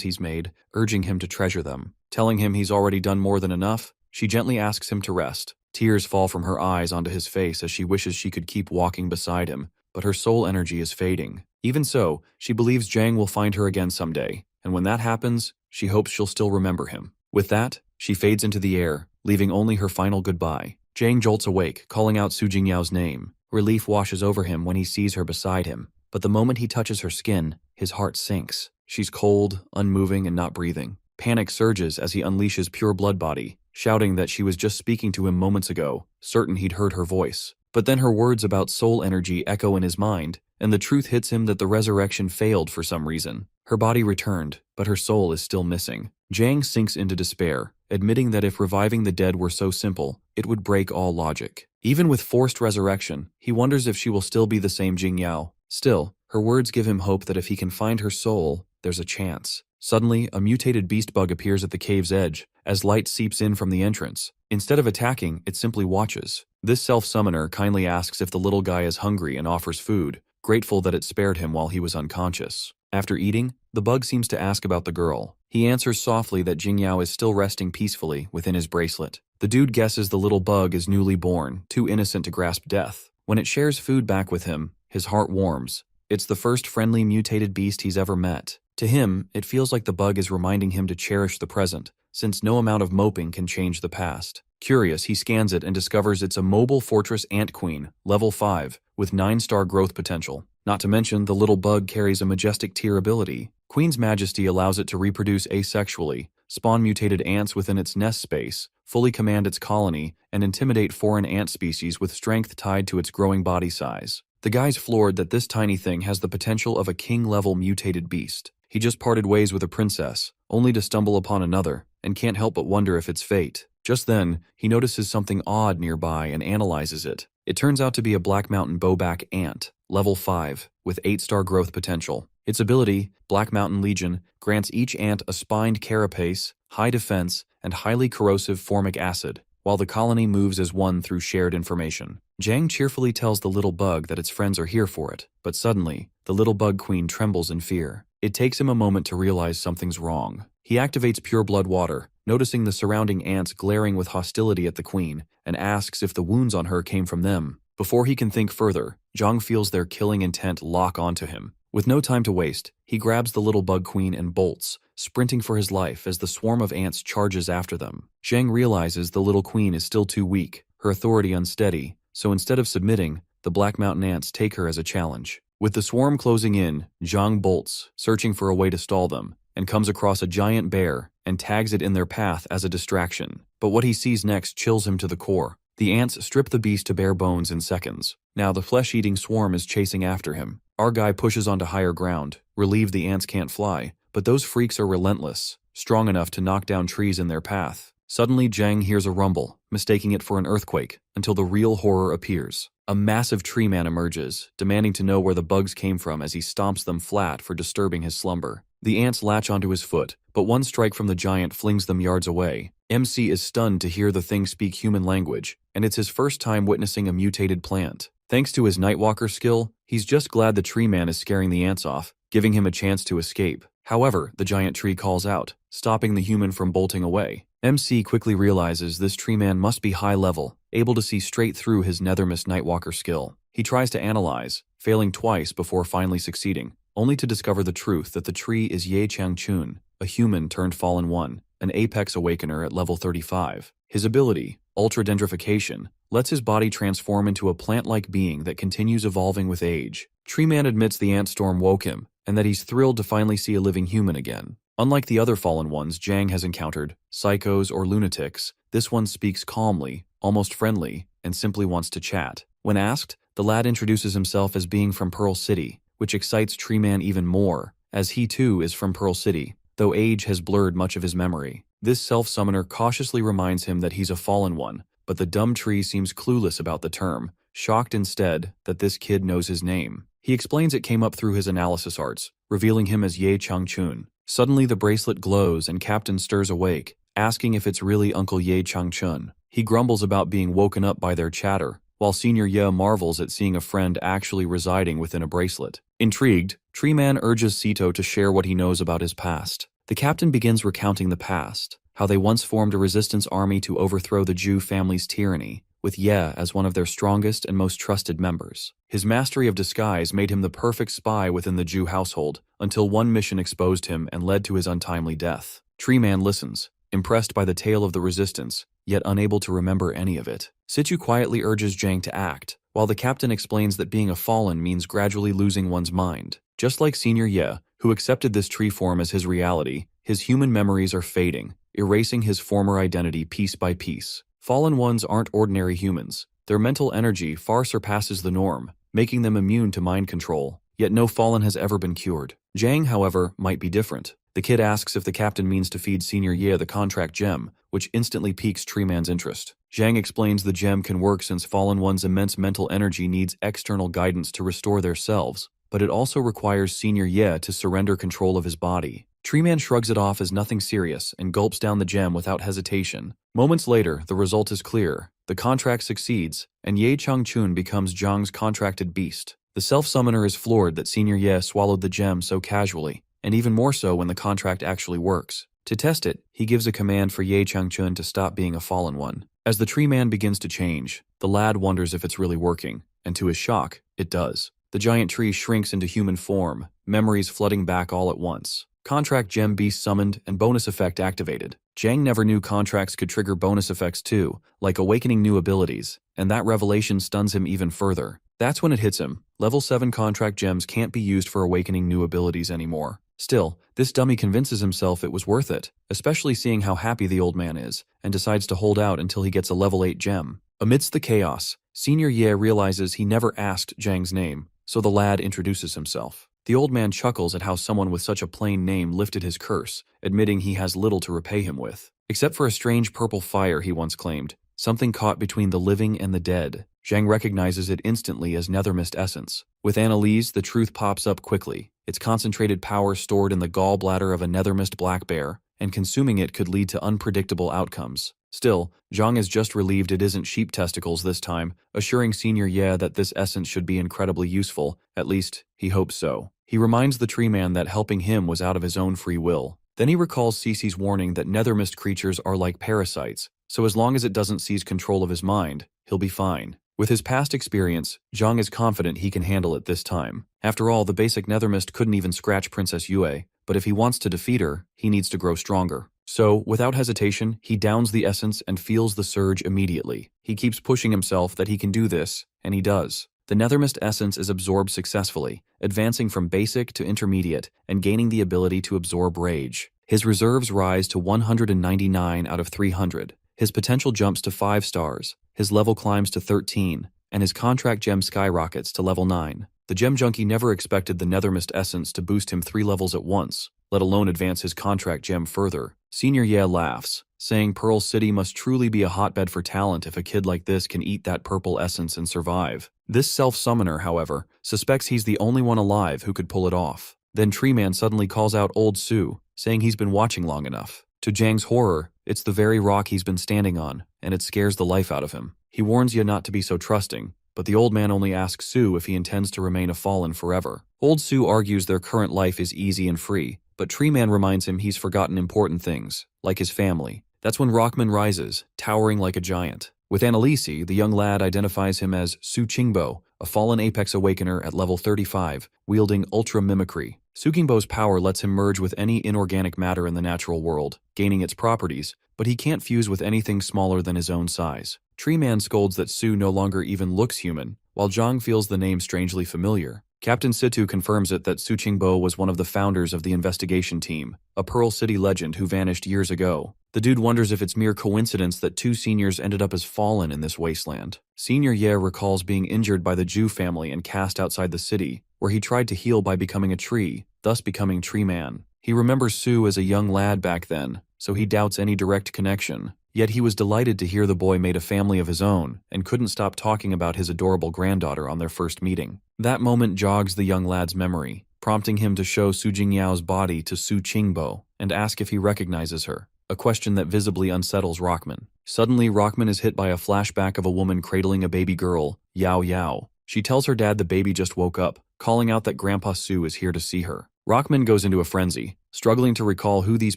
[SPEAKER 1] he's made, urging him to treasure them. Telling him he's already done more than enough, she gently asks him to rest. Tears fall from her eyes onto his face as she wishes she could keep walking beside him, but her soul energy is fading. Even so, she believes Zhang will find her again someday, and when that happens, she hopes she'll still remember him. With that, she fades into the air, leaving only her final goodbye. Zhang jolts awake, calling out Su Jingyao's name. Relief washes over him when he sees her beside him, but the moment he touches her skin, his heart sinks. She's cold, unmoving, and not breathing. Panic surges as he unleashes pure blood body, shouting that she was just speaking to him moments ago, certain he'd heard her voice. But then her words about soul energy echo in his mind, and the truth hits him that the resurrection failed for some reason. Her body returned, but her soul is still missing. Zhang sinks into despair, admitting that if reviving the dead were so simple, it would break all logic. Even with forced resurrection, he wonders if she will still be the same Jingyao. Still, her words give him hope that if he can find her soul, there's a chance. Suddenly, a mutated beast bug appears at the cave's edge, as light seeps in from the entrance. Instead of attacking, it simply watches. This self-summoner kindly asks if the little guy is hungry and offers food, grateful that it spared him while he was unconscious. After eating, the bug seems to ask about the girl. He answers softly that Jingyao is still resting peacefully within his bracelet. The dude guesses the little bug is newly born, too innocent to grasp death. When it shares food back with him, his heart warms. It's the first friendly mutated beast he's ever met. To him, it feels like the bug is reminding him to cherish the present, since no amount of moping can change the past. Curious, he scans it and discovers it's a mobile fortress ant queen, level 5, with 9-star growth potential. Not to mention, the little bug carries a majestic tier ability. Queen's Majesty allows it to reproduce asexually, spawn mutated ants within its nest space, fully command its colony, and intimidate foreign ant species with strength tied to its growing body size. The guy's floored that this tiny thing has the potential of a king-level mutated beast. He just parted ways with a princess, only to stumble upon another, and can't help but wonder if it's fate. Just then, he notices something odd nearby and analyzes it. It turns out to be a Black Mountain bowback ant, level 5, with 8-star growth potential. Its ability, Black Mountain Legion, grants each ant a spined carapace, high defense, and highly corrosive formic acid, while the colony moves as one through shared information. Zhang cheerfully tells the little bug that its friends are here for it, but suddenly, the little bug queen trembles in fear. It takes him a moment to realize something's wrong. He activates pure blood water, noticing the surrounding ants glaring with hostility at the queen, and asks if the wounds on her came from them. Before he can think further, Zhang feels their killing intent lock onto him. With no time to waste, he grabs the little bug queen and bolts, sprinting for his life as the swarm of ants charges after them. Zhang realizes the little queen is still too weak, her authority unsteady, so instead of submitting, the Black Mountain ants take her as a challenge. With the swarm closing in, Zhang bolts, searching for a way to stall them, and comes across a giant bear and tags it in their path as a distraction. But what he sees next chills him to the core. The ants strip the beast to bare bones in seconds. Now the flesh-eating swarm is chasing after him. Our guy pushes onto higher ground, relieved the ants can't fly, but those freaks are relentless, strong enough to knock down trees in their path. Suddenly, Jang hears a rumble, mistaking it for an earthquake, until the real horror appears. A massive tree man emerges, demanding to know where the bugs came from as he stomps them flat for disturbing his slumber. The ants latch onto his foot, but one strike from the giant flings them yards away. MC is stunned to hear the thing speak human language, and it's his first time witnessing a mutated plant. Thanks to his Nightwalker skill, he's just glad the tree man is scaring the ants off, giving him a chance to escape. However, the giant tree calls out, stopping the human from bolting away. MC quickly realizes this tree man must be high level, able to see straight through his Nethermist Nightwalker skill. He tries to analyze, failing twice before finally succeeding, only to discover the truth that the tree is Ye Changchun, a human turned Fallen One, an Apex Awakener at level 35. His ability, Ultra Dendrification, lets his body transform into a plant-like being that continues evolving with age. Tree Man admits the ant storm woke him, and that he's thrilled to finally see a living human again. Unlike the other Fallen Ones Jang has encountered, psychos or lunatics, this one speaks calmly, almost friendly, and simply wants to chat. When asked, the lad introduces himself as being from Pearl City, which excites Tree Man even more, as he too is from Pearl City, though age has blurred much of his memory. This self-summoner cautiously reminds him that he's a Fallen One, but the dumb tree seems clueless about the term, shocked instead that this kid knows his name. He explains it came up through his analysis arts, revealing him as Ye Changchun. Suddenly the bracelet glows and Captain stirs awake, asking if it's really Uncle Ye Changchun. He grumbles about being woken up by their chatter, while Senior Ye marvels at seeing a friend actually residing within a bracelet. Intrigued, Tree Man urges Sito to share what he knows about his past. The captain begins recounting the past, how they once formed a resistance army to overthrow the Zhu family's tyranny, with Ye as one of their strongest and most trusted members. His mastery of disguise made him the perfect spy within the Zhu household, until one mission exposed him and led to his untimely death. Tree Man listens, impressed by the tale of the resistance, yet unable to remember any of it. Situ quietly urges Jang to act, while the captain explains that being a fallen means gradually losing one's mind. Just like Senior Ye, who accepted this tree form as his reality, his human memories are fading, erasing his former identity piece by piece. Fallen Ones aren't ordinary humans. Their mental energy far surpasses the norm, making them immune to mind control. Yet no Fallen has ever been cured. Jang, however, might be different. The kid asks if the captain means to feed Senior Ye the contract gem, which instantly piques Tree Man's interest. Jang explains the gem can work since Fallen One's immense mental energy needs external guidance to restore their selves, but it also requires Senior Ye to surrender control of his body. Tree Man shrugs it off as nothing serious and gulps down the gem without hesitation. Moments later, the result is clear. The contract succeeds, and Ye Changchun becomes Zhang's contracted beast. The self-summoner is floored that Senior Ye swallowed the gem so casually, and even more so when the contract actually works. To test it, he gives a command for Ye Changchun to stop being a Fallen One. As the Tree Man begins to change, the lad wonders if it's really working, and to his shock, it does. The giant tree shrinks into human form, memories flooding back all at once. Contract Gem Beast summoned and bonus effect activated. Jang never knew contracts could trigger bonus effects too, like awakening new abilities, and that revelation stuns him even further. That's when it hits him. Level 7 contract gems can't be used for awakening new abilities anymore. Still, this dummy convinces himself it was worth it, especially seeing how happy the old man is, and decides to hold out until he gets a level 8 gem. Amidst the chaos, Senior Ye realizes he never asked Jang's name, so the lad introduces himself. The old man chuckles at how someone with such a plain name lifted his curse, admitting he has little to repay him with. Except for a strange purple fire he once claimed, something caught between the living and the dead. Jang recognizes it instantly as Nethermist essence. With Annalise, the truth pops up quickly. Its concentrated power stored in the gallbladder of a Nethermist black bear, and consuming it could lead to unpredictable outcomes. Still, Zhang is just relieved it isn't sheep testicles this time, assuring Senior Ye that this essence should be incredibly useful, at least, he hopes so. He reminds the Tree Man that helping him was out of his own free will. Then he recalls Cece's warning that Nethermist creatures are like parasites, so as long as it doesn't seize control of his mind, he'll be fine. With his past experience, Zhang is confident he can handle it this time. After all, the basic Nethermist couldn't even scratch Princess Yue, but if he wants to defeat her, he needs to grow stronger. So, without hesitation, he downs the essence and feels the surge immediately. He keeps pushing himself that he can do this, and he does. The Nethermist essence is absorbed successfully, advancing from basic to intermediate and gaining the ability to absorb rage. His reserves rise to 199 out of 300. His potential jumps to 5 stars, his level climbs to 13, and his contract gem skyrockets to level 9. The Gem Junkie never expected the Nethermist essence to boost him 3 levels at once, let alone advance his contract gem further, Senior Ye laughs, saying Pearl City must truly be a hotbed for talent if a kid like this can eat that purple essence and survive. This self-summoner, however, suspects he's the only one alive who could pull it off. Then Tree Man suddenly calls out Old Su, saying he's been watching long enough. To Jang's horror, it's the very rock he's been standing on, and it scares the life out of him. He warns Ye not to be so trusting, but the old man only asks Su if he intends to remain a fallen forever. Old Su argues their current life is easy and free, but Tree Man reminds him he's forgotten important things, like his family. That's when Rockman rises, towering like a giant. With Annalise, the young lad identifies him as Su Qingbo, a fallen Apex Awakener at level 35, wielding Ultra Mimicry. Su Qingbo's power lets him merge with any inorganic matter in the natural world, gaining its properties, but he can't fuse with anything smaller than his own size. Tree Man scolds that Su no longer even looks human, while Zhang feels the name strangely familiar. Captain Situ confirms it that Su Qingbo was one of the founders of the investigation team, a Pearl City legend who vanished years ago. The dude wonders if it's mere coincidence that two seniors ended up as fallen in this wasteland. Senior Ye recalls being injured by the Zhu family and cast outside the city, where he tried to heal by becoming a tree, thus becoming Tree Man. He remembers Su as a young lad back then, so he doubts any direct connection. Yet he was delighted to hear the boy made a family of his own and couldn't stop talking about his adorable granddaughter on their first meeting. That moment jogs the young lad's memory, prompting him to show Su Jingyao's body to Su Qingbo and ask if he recognizes her, a question that visibly unsettles Rockman. Suddenly, Rockman is hit by a flashback of a woman cradling a baby girl, Yao Yao. She tells her dad the baby just woke up, calling out that Grandpa Su is here to see her. Rockman goes into a frenzy, struggling to recall who these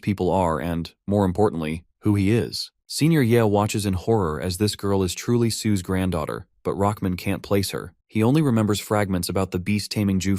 [SPEAKER 1] people are and, more importantly, who he is. Senior Ye watches in horror as this girl is truly Su's granddaughter, but Rockman can't place her. He only remembers fragments about the beast-taming Zhu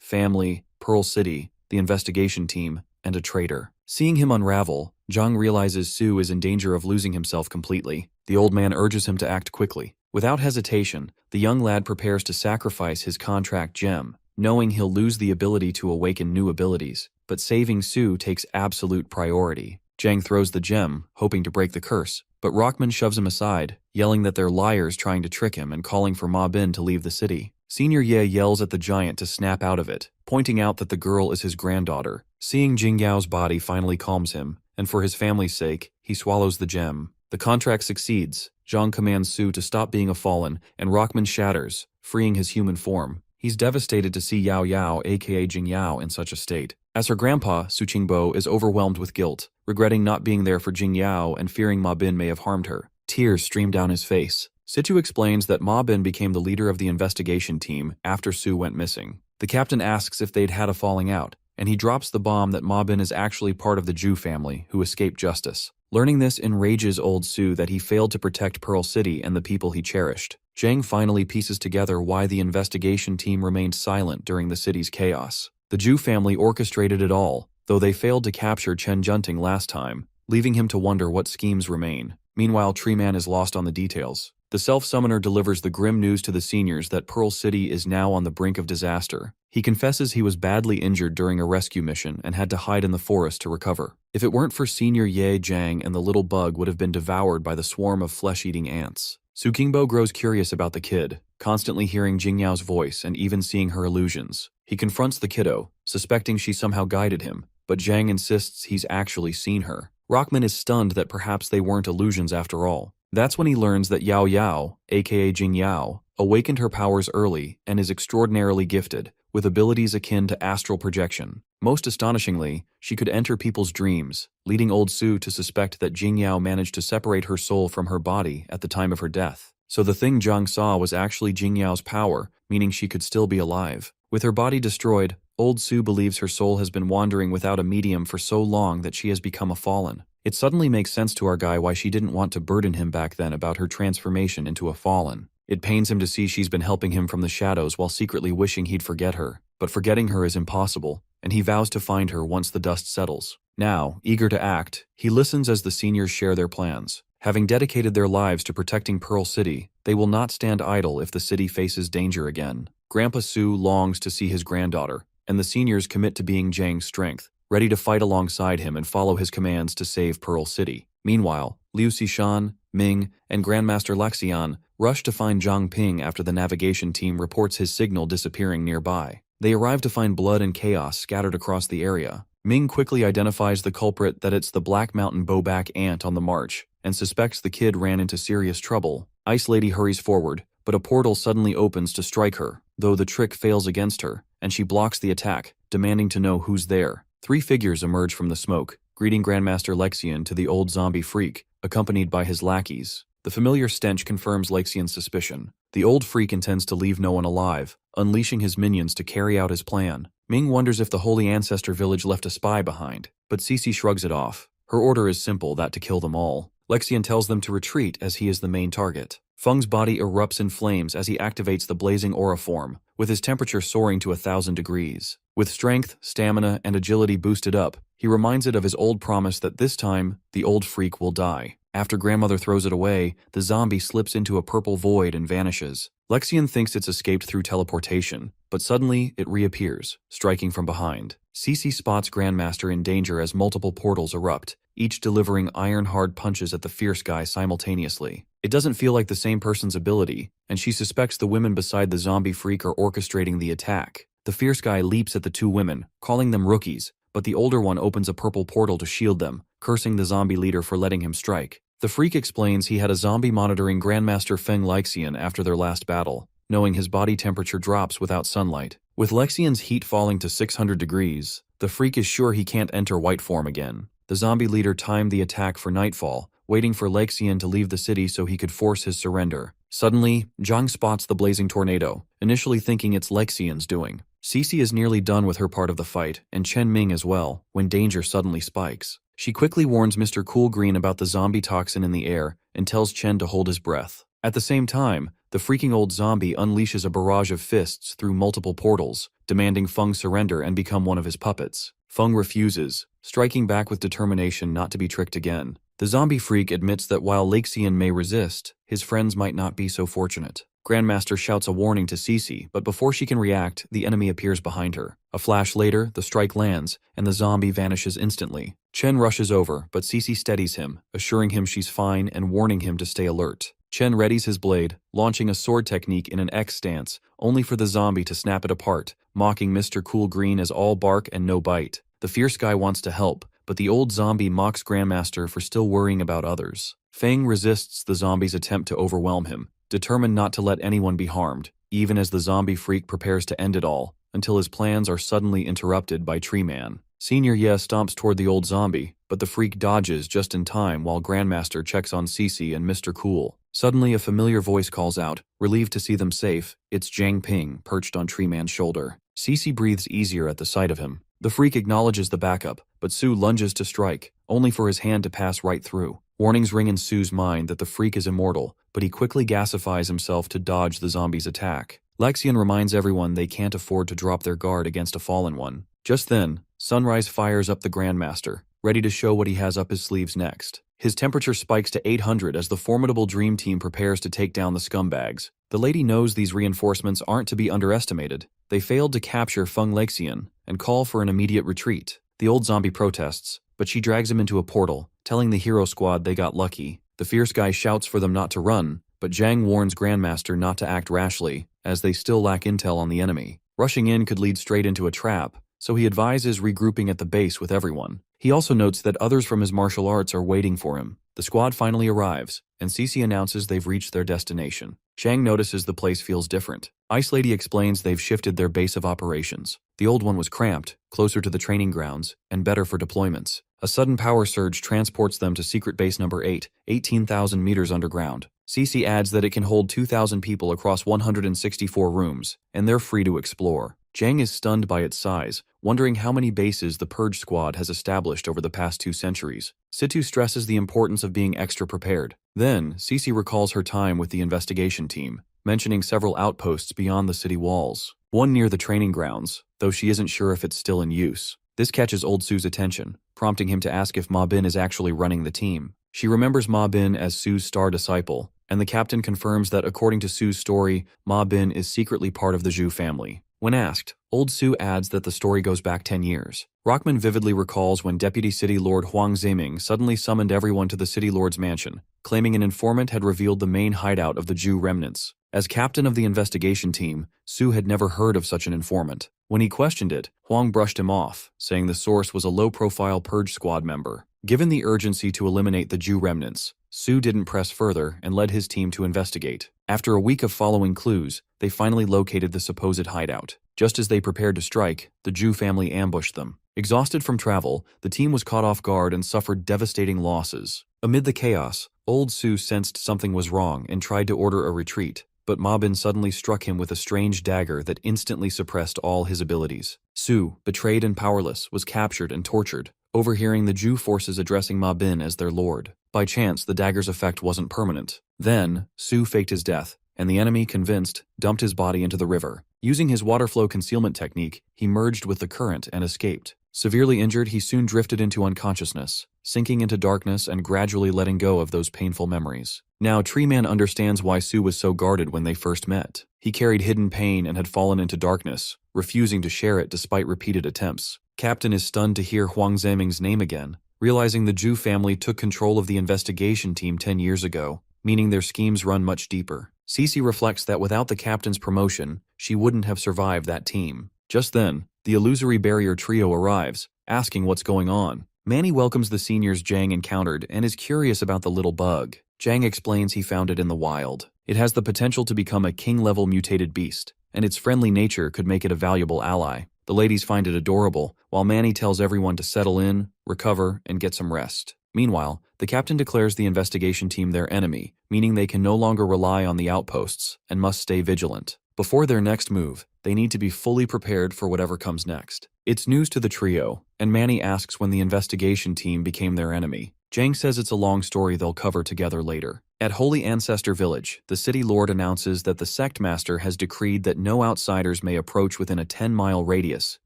[SPEAKER 1] family, Pearl City, the investigation team, and a traitor. Seeing him unravel, Zhang realizes Su is in danger of losing himself completely. The old man urges him to act quickly. Without hesitation, the young lad prepares to sacrifice his contract gem, knowing he'll lose the ability to awaken new abilities. But saving Su takes absolute priority. Zhang throws the gem, hoping to break the curse, but Rockman shoves him aside, yelling that they're liars trying to trick him and calling for Ma Bin to leave the city. Senior Ye yells at the giant to snap out of it, pointing out that the girl is his granddaughter. Seeing Jingyao's body finally calms him, and for his family's sake, he swallows the gem. The contract succeeds. Zhang commands Su to stop being a fallen, and Rockman shatters, freeing his human form. He's devastated to see Yao Yao, aka Jingyao, in such a state. As her grandpa, Su Qingbo, is overwhelmed with guilt, regretting not being there for Jingyao and fearing Ma Bin may have harmed her. Tears stream down his face. Situ explains that Ma Bin became the leader of the investigation team after Su went missing. The captain asks if they'd had a falling out, and he drops the bomb that Ma Bin is actually part of the Zhu family who escaped justice. Learning this enrages old Su that he failed to protect Pearl City and the people he cherished. Zhang finally pieces together why the investigation team remained silent during the city's chaos. The Zhu family orchestrated it all, though they failed to capture Chen Junting last time, leaving him to wonder what schemes remain. Meanwhile, Tree Man is lost on the details. The self-summoner delivers the grim news to the seniors that Pearl City is now on the brink of disaster. He confesses he was badly injured during a rescue mission and had to hide in the forest to recover. If it weren't for Senior Ye, Zhang and the little bug would have been devoured by the swarm of flesh-eating ants. Su Qingbo grows curious about the kid, constantly hearing Jingyao's voice and even seeing her illusions. He confronts the kiddo, suspecting she somehow guided him, but Zhang insists he's actually seen her. Rockman is stunned that perhaps they weren't illusions after all. That's when he learns that Yao Yao, aka Jingyao, awakened her powers early and is extraordinarily gifted, with abilities akin to astral projection. Most astonishingly, she could enter people's dreams, leading old Su to suspect that Jingyao managed to separate her soul from her body at the time of her death. So the thing Zhang saw was actually Jingyao's power, meaning she could still be alive. With her body destroyed, old Su believes her soul has been wandering without a medium for so long that she has become a fallen. It suddenly makes sense to our guy why she didn't want to burden him back then about her transformation into a fallen. It pains him to see she's been helping him from the shadows while secretly wishing he'd forget her. But forgetting her is impossible, and he vows to find her once the dust settles. Now, eager to act, he listens as the seniors share their plans. Having dedicated their lives to protecting Pearl City, they will not stand idle if the city faces danger again. Grandpa Su longs to see his granddaughter, and the seniors commit to being Zhang's strength, ready to fight alongside him and follow his commands to save Pearl City. Meanwhile, Liu Xishan, Ming, and Grandmaster Laxian rush to find Zhang Ping after the navigation team reports his signal disappearing nearby. They arrive to find blood and chaos scattered across the area. Ming quickly identifies the culprit that it's the Black Mountain bowback ant on the march, and suspects the kid ran into serious trouble. Ice Lady hurries forward, but a portal suddenly opens to strike her, though the trick fails against her, and she blocks the attack, demanding to know who's there. 3 figures emerge from the smoke, greeting Grandmaster Lexian to the old zombie freak, accompanied by his lackeys. The familiar stench confirms Lexian's suspicion. The old freak intends to leave no one alive, unleashing his minions to carry out his plan. Ming wonders if the Holy Ancestor village left a spy behind, but Cece shrugs it off. Her order is simple, that to kill them all. Lexian tells them to retreat as he is the main target. Feng's body erupts in flames as he activates the blazing aura form, with his temperature soaring to 1,000 degrees. With strength, stamina, and agility boosted up, he reminds it of his old promise that this time, the old freak will die. After Grandmother throws it away, the zombie slips into a purple void and vanishes. Lexian thinks it's escaped through teleportation, but suddenly it reappears, striking from behind. Cece spots Grandmaster in danger as multiple portals erupt, each delivering iron-hard punches at the fierce guy simultaneously. It doesn't feel like the same person's ability, and she suspects the women beside the zombie freak are orchestrating the attack. The fierce guy leaps at the 2 women, calling them rookies, but the older one opens a purple portal to shield them, cursing the zombie leader for letting him strike. The freak explains he had a zombie monitoring Grandmaster Feng Lexian after their last battle, knowing his body temperature drops without sunlight. With Lexian's heat falling to 600 degrees, the freak is sure he can't enter white form again. The zombie leader timed the attack for nightfall, waiting for Lexian to leave the city so he could force his surrender. Suddenly, Zhang spots the blazing tornado, initially thinking it's Lexian's doing. Cece is nearly done with her part of the fight, and Chen Ming as well, when danger suddenly spikes. She quickly warns Mr. Cool Green about the zombie toxin in the air and tells Chen to hold his breath. At the same time, the freaking old zombie unleashes a barrage of fists through multiple portals, demanding Feng surrender and become one of his puppets. Feng refuses, striking back with determination not to be tricked again. The zombie freak admits that while Lexian may resist, his friends might not be so fortunate. Grandmaster shouts a warning to Cece, but before she can react, the enemy appears behind her. A flash later, the strike lands, and the zombie vanishes instantly. Chen rushes over, but Cece steadies him, assuring him she's fine and warning him to stay alert. Chen readies his blade, launching a sword technique in an X stance, only for the zombie to snap it apart, mocking Mr. Cool Green as all bark and no bite. The fierce guy wants to help, but the old zombie mocks Grandmaster for still worrying about others. Feng resists the zombie's attempt to overwhelm him, determined not to let anyone be harmed, even as the zombie freak prepares to end it all, until his plans are suddenly interrupted by Tree Man. Senior Ye stomps toward the old zombie, but the freak dodges just in time while Grandmaster checks on Cece and Mr. Cool. Suddenly a familiar voice calls out, relieved to see them safe. It's Jiang Ping, perched on Tree Man's shoulder. Cece breathes easier at the sight of him. The freak acknowledges the backup, but Sue lunges to strike, only for his hand to pass right through. Warnings ring in Sue's mind that the freak is immortal, but he quickly gasifies himself to dodge the zombie's attack. Lexian reminds everyone they can't afford to drop their guard against a fallen one. Just then, Sunrise fires up the Grandmaster, ready to show what he has up his sleeves next. His temperature spikes to 800 as the formidable Dream Team prepares to take down the scumbags. The lady knows these reinforcements aren't to be underestimated. They failed to capture Feng Lexian and call for an immediate retreat. The old zombie protests, but she drags him into a portal, telling the hero squad they got lucky. The fierce guy shouts for them not to run, but Zhang warns Grandmaster not to act rashly, as they still lack intel on the enemy. Rushing in could lead straight into a trap, so he advises regrouping at the base with everyone. He also notes that others from his martial arts are waiting for him. The squad finally arrives, and Cece announces they've reached their destination. Zhang notices the place feels different. Ice Lady explains they've shifted their base of operations. The old one was cramped, closer to the training grounds, and better for deployments. A sudden power surge transports them to secret base number 8, 18,000 meters underground. Cece adds that it can hold 2,000 people across 164 rooms, and they're free to explore. Zhang is stunned by its size, wondering how many bases the Purge Squad has established over the past 2 centuries. Situ stresses the importance of being extra prepared. Then, Cece recalls her time with the investigation team, mentioning several outposts beyond the city walls. One near the training grounds, though she isn't sure if it's still in use. This catches old Sue's attention, prompting him to ask if Ma Bin is actually running the team. She remembers Ma Bin as Sue's star disciple, and the captain confirms that according to Sue's story, Ma Bin is secretly part of the Zhu family. When asked, old Sue adds that the story goes back 10 years. Rockman vividly recalls when Deputy City Lord Huang Ziming suddenly summoned everyone to the City Lord's mansion, claiming an informant had revealed the main hideout of the Zhu remnants. As captain of the investigation team, Su had never heard of such an informant. When he questioned it, Huang brushed him off, saying the source was a low-profile purge squad member. Given the urgency to eliminate the Jew remnants, Su didn't press further and led his team to investigate. After a week of following clues, they finally located the supposed hideout. Just as they prepared to strike, the Jew family ambushed them. Exhausted from travel, the team was caught off guard and suffered devastating losses. Amid the chaos, old Su sensed something was wrong and tried to order a retreat, but Ma Bin suddenly struck him with a strange dagger that instantly suppressed all his abilities. Su, betrayed and powerless, was captured and tortured, overhearing the Jew forces addressing Ma Bin as their lord. By chance, the dagger's effect wasn't permanent. Then, Su faked his death, and the enemy, convinced, dumped his body into the river. Using his water flow concealment technique, he merged with the current and escaped. Severely injured, he soon drifted into unconsciousness, sinking into darkness and gradually letting go of those painful memories. Now, Tree Man understands why Su was so guarded when they first met. He carried hidden pain and had fallen into darkness, refusing to share it despite repeated attempts. Captain is stunned to hear Huang Zeming's name again, realizing the Zhu family took control of the investigation team 10 years ago, meaning their schemes run much deeper. Cece reflects that without the captain's promotion, she wouldn't have survived that team. Just then, the illusory barrier trio arrives, asking what's going on. Manny welcomes the seniors Zhang encountered and is curious about the little bug. Zhang explains he found it in the wild. It has the potential to become a king-level mutated beast, and its friendly nature could make it a valuable ally. The ladies find it adorable, while Manny tells everyone to settle in, recover, and get some rest. Meanwhile, the captain declares the investigation team their enemy, meaning they can no longer rely on the outposts and must stay vigilant. Before their next move, they need to be fully prepared for whatever comes next. It's news to the trio, and Manny asks when the investigation team became their enemy. Zhang says it's a long story they'll cover together later. At Holy Ancestor Village, the city lord announces that the sect master has decreed that no outsiders may approach within a 10-mile radius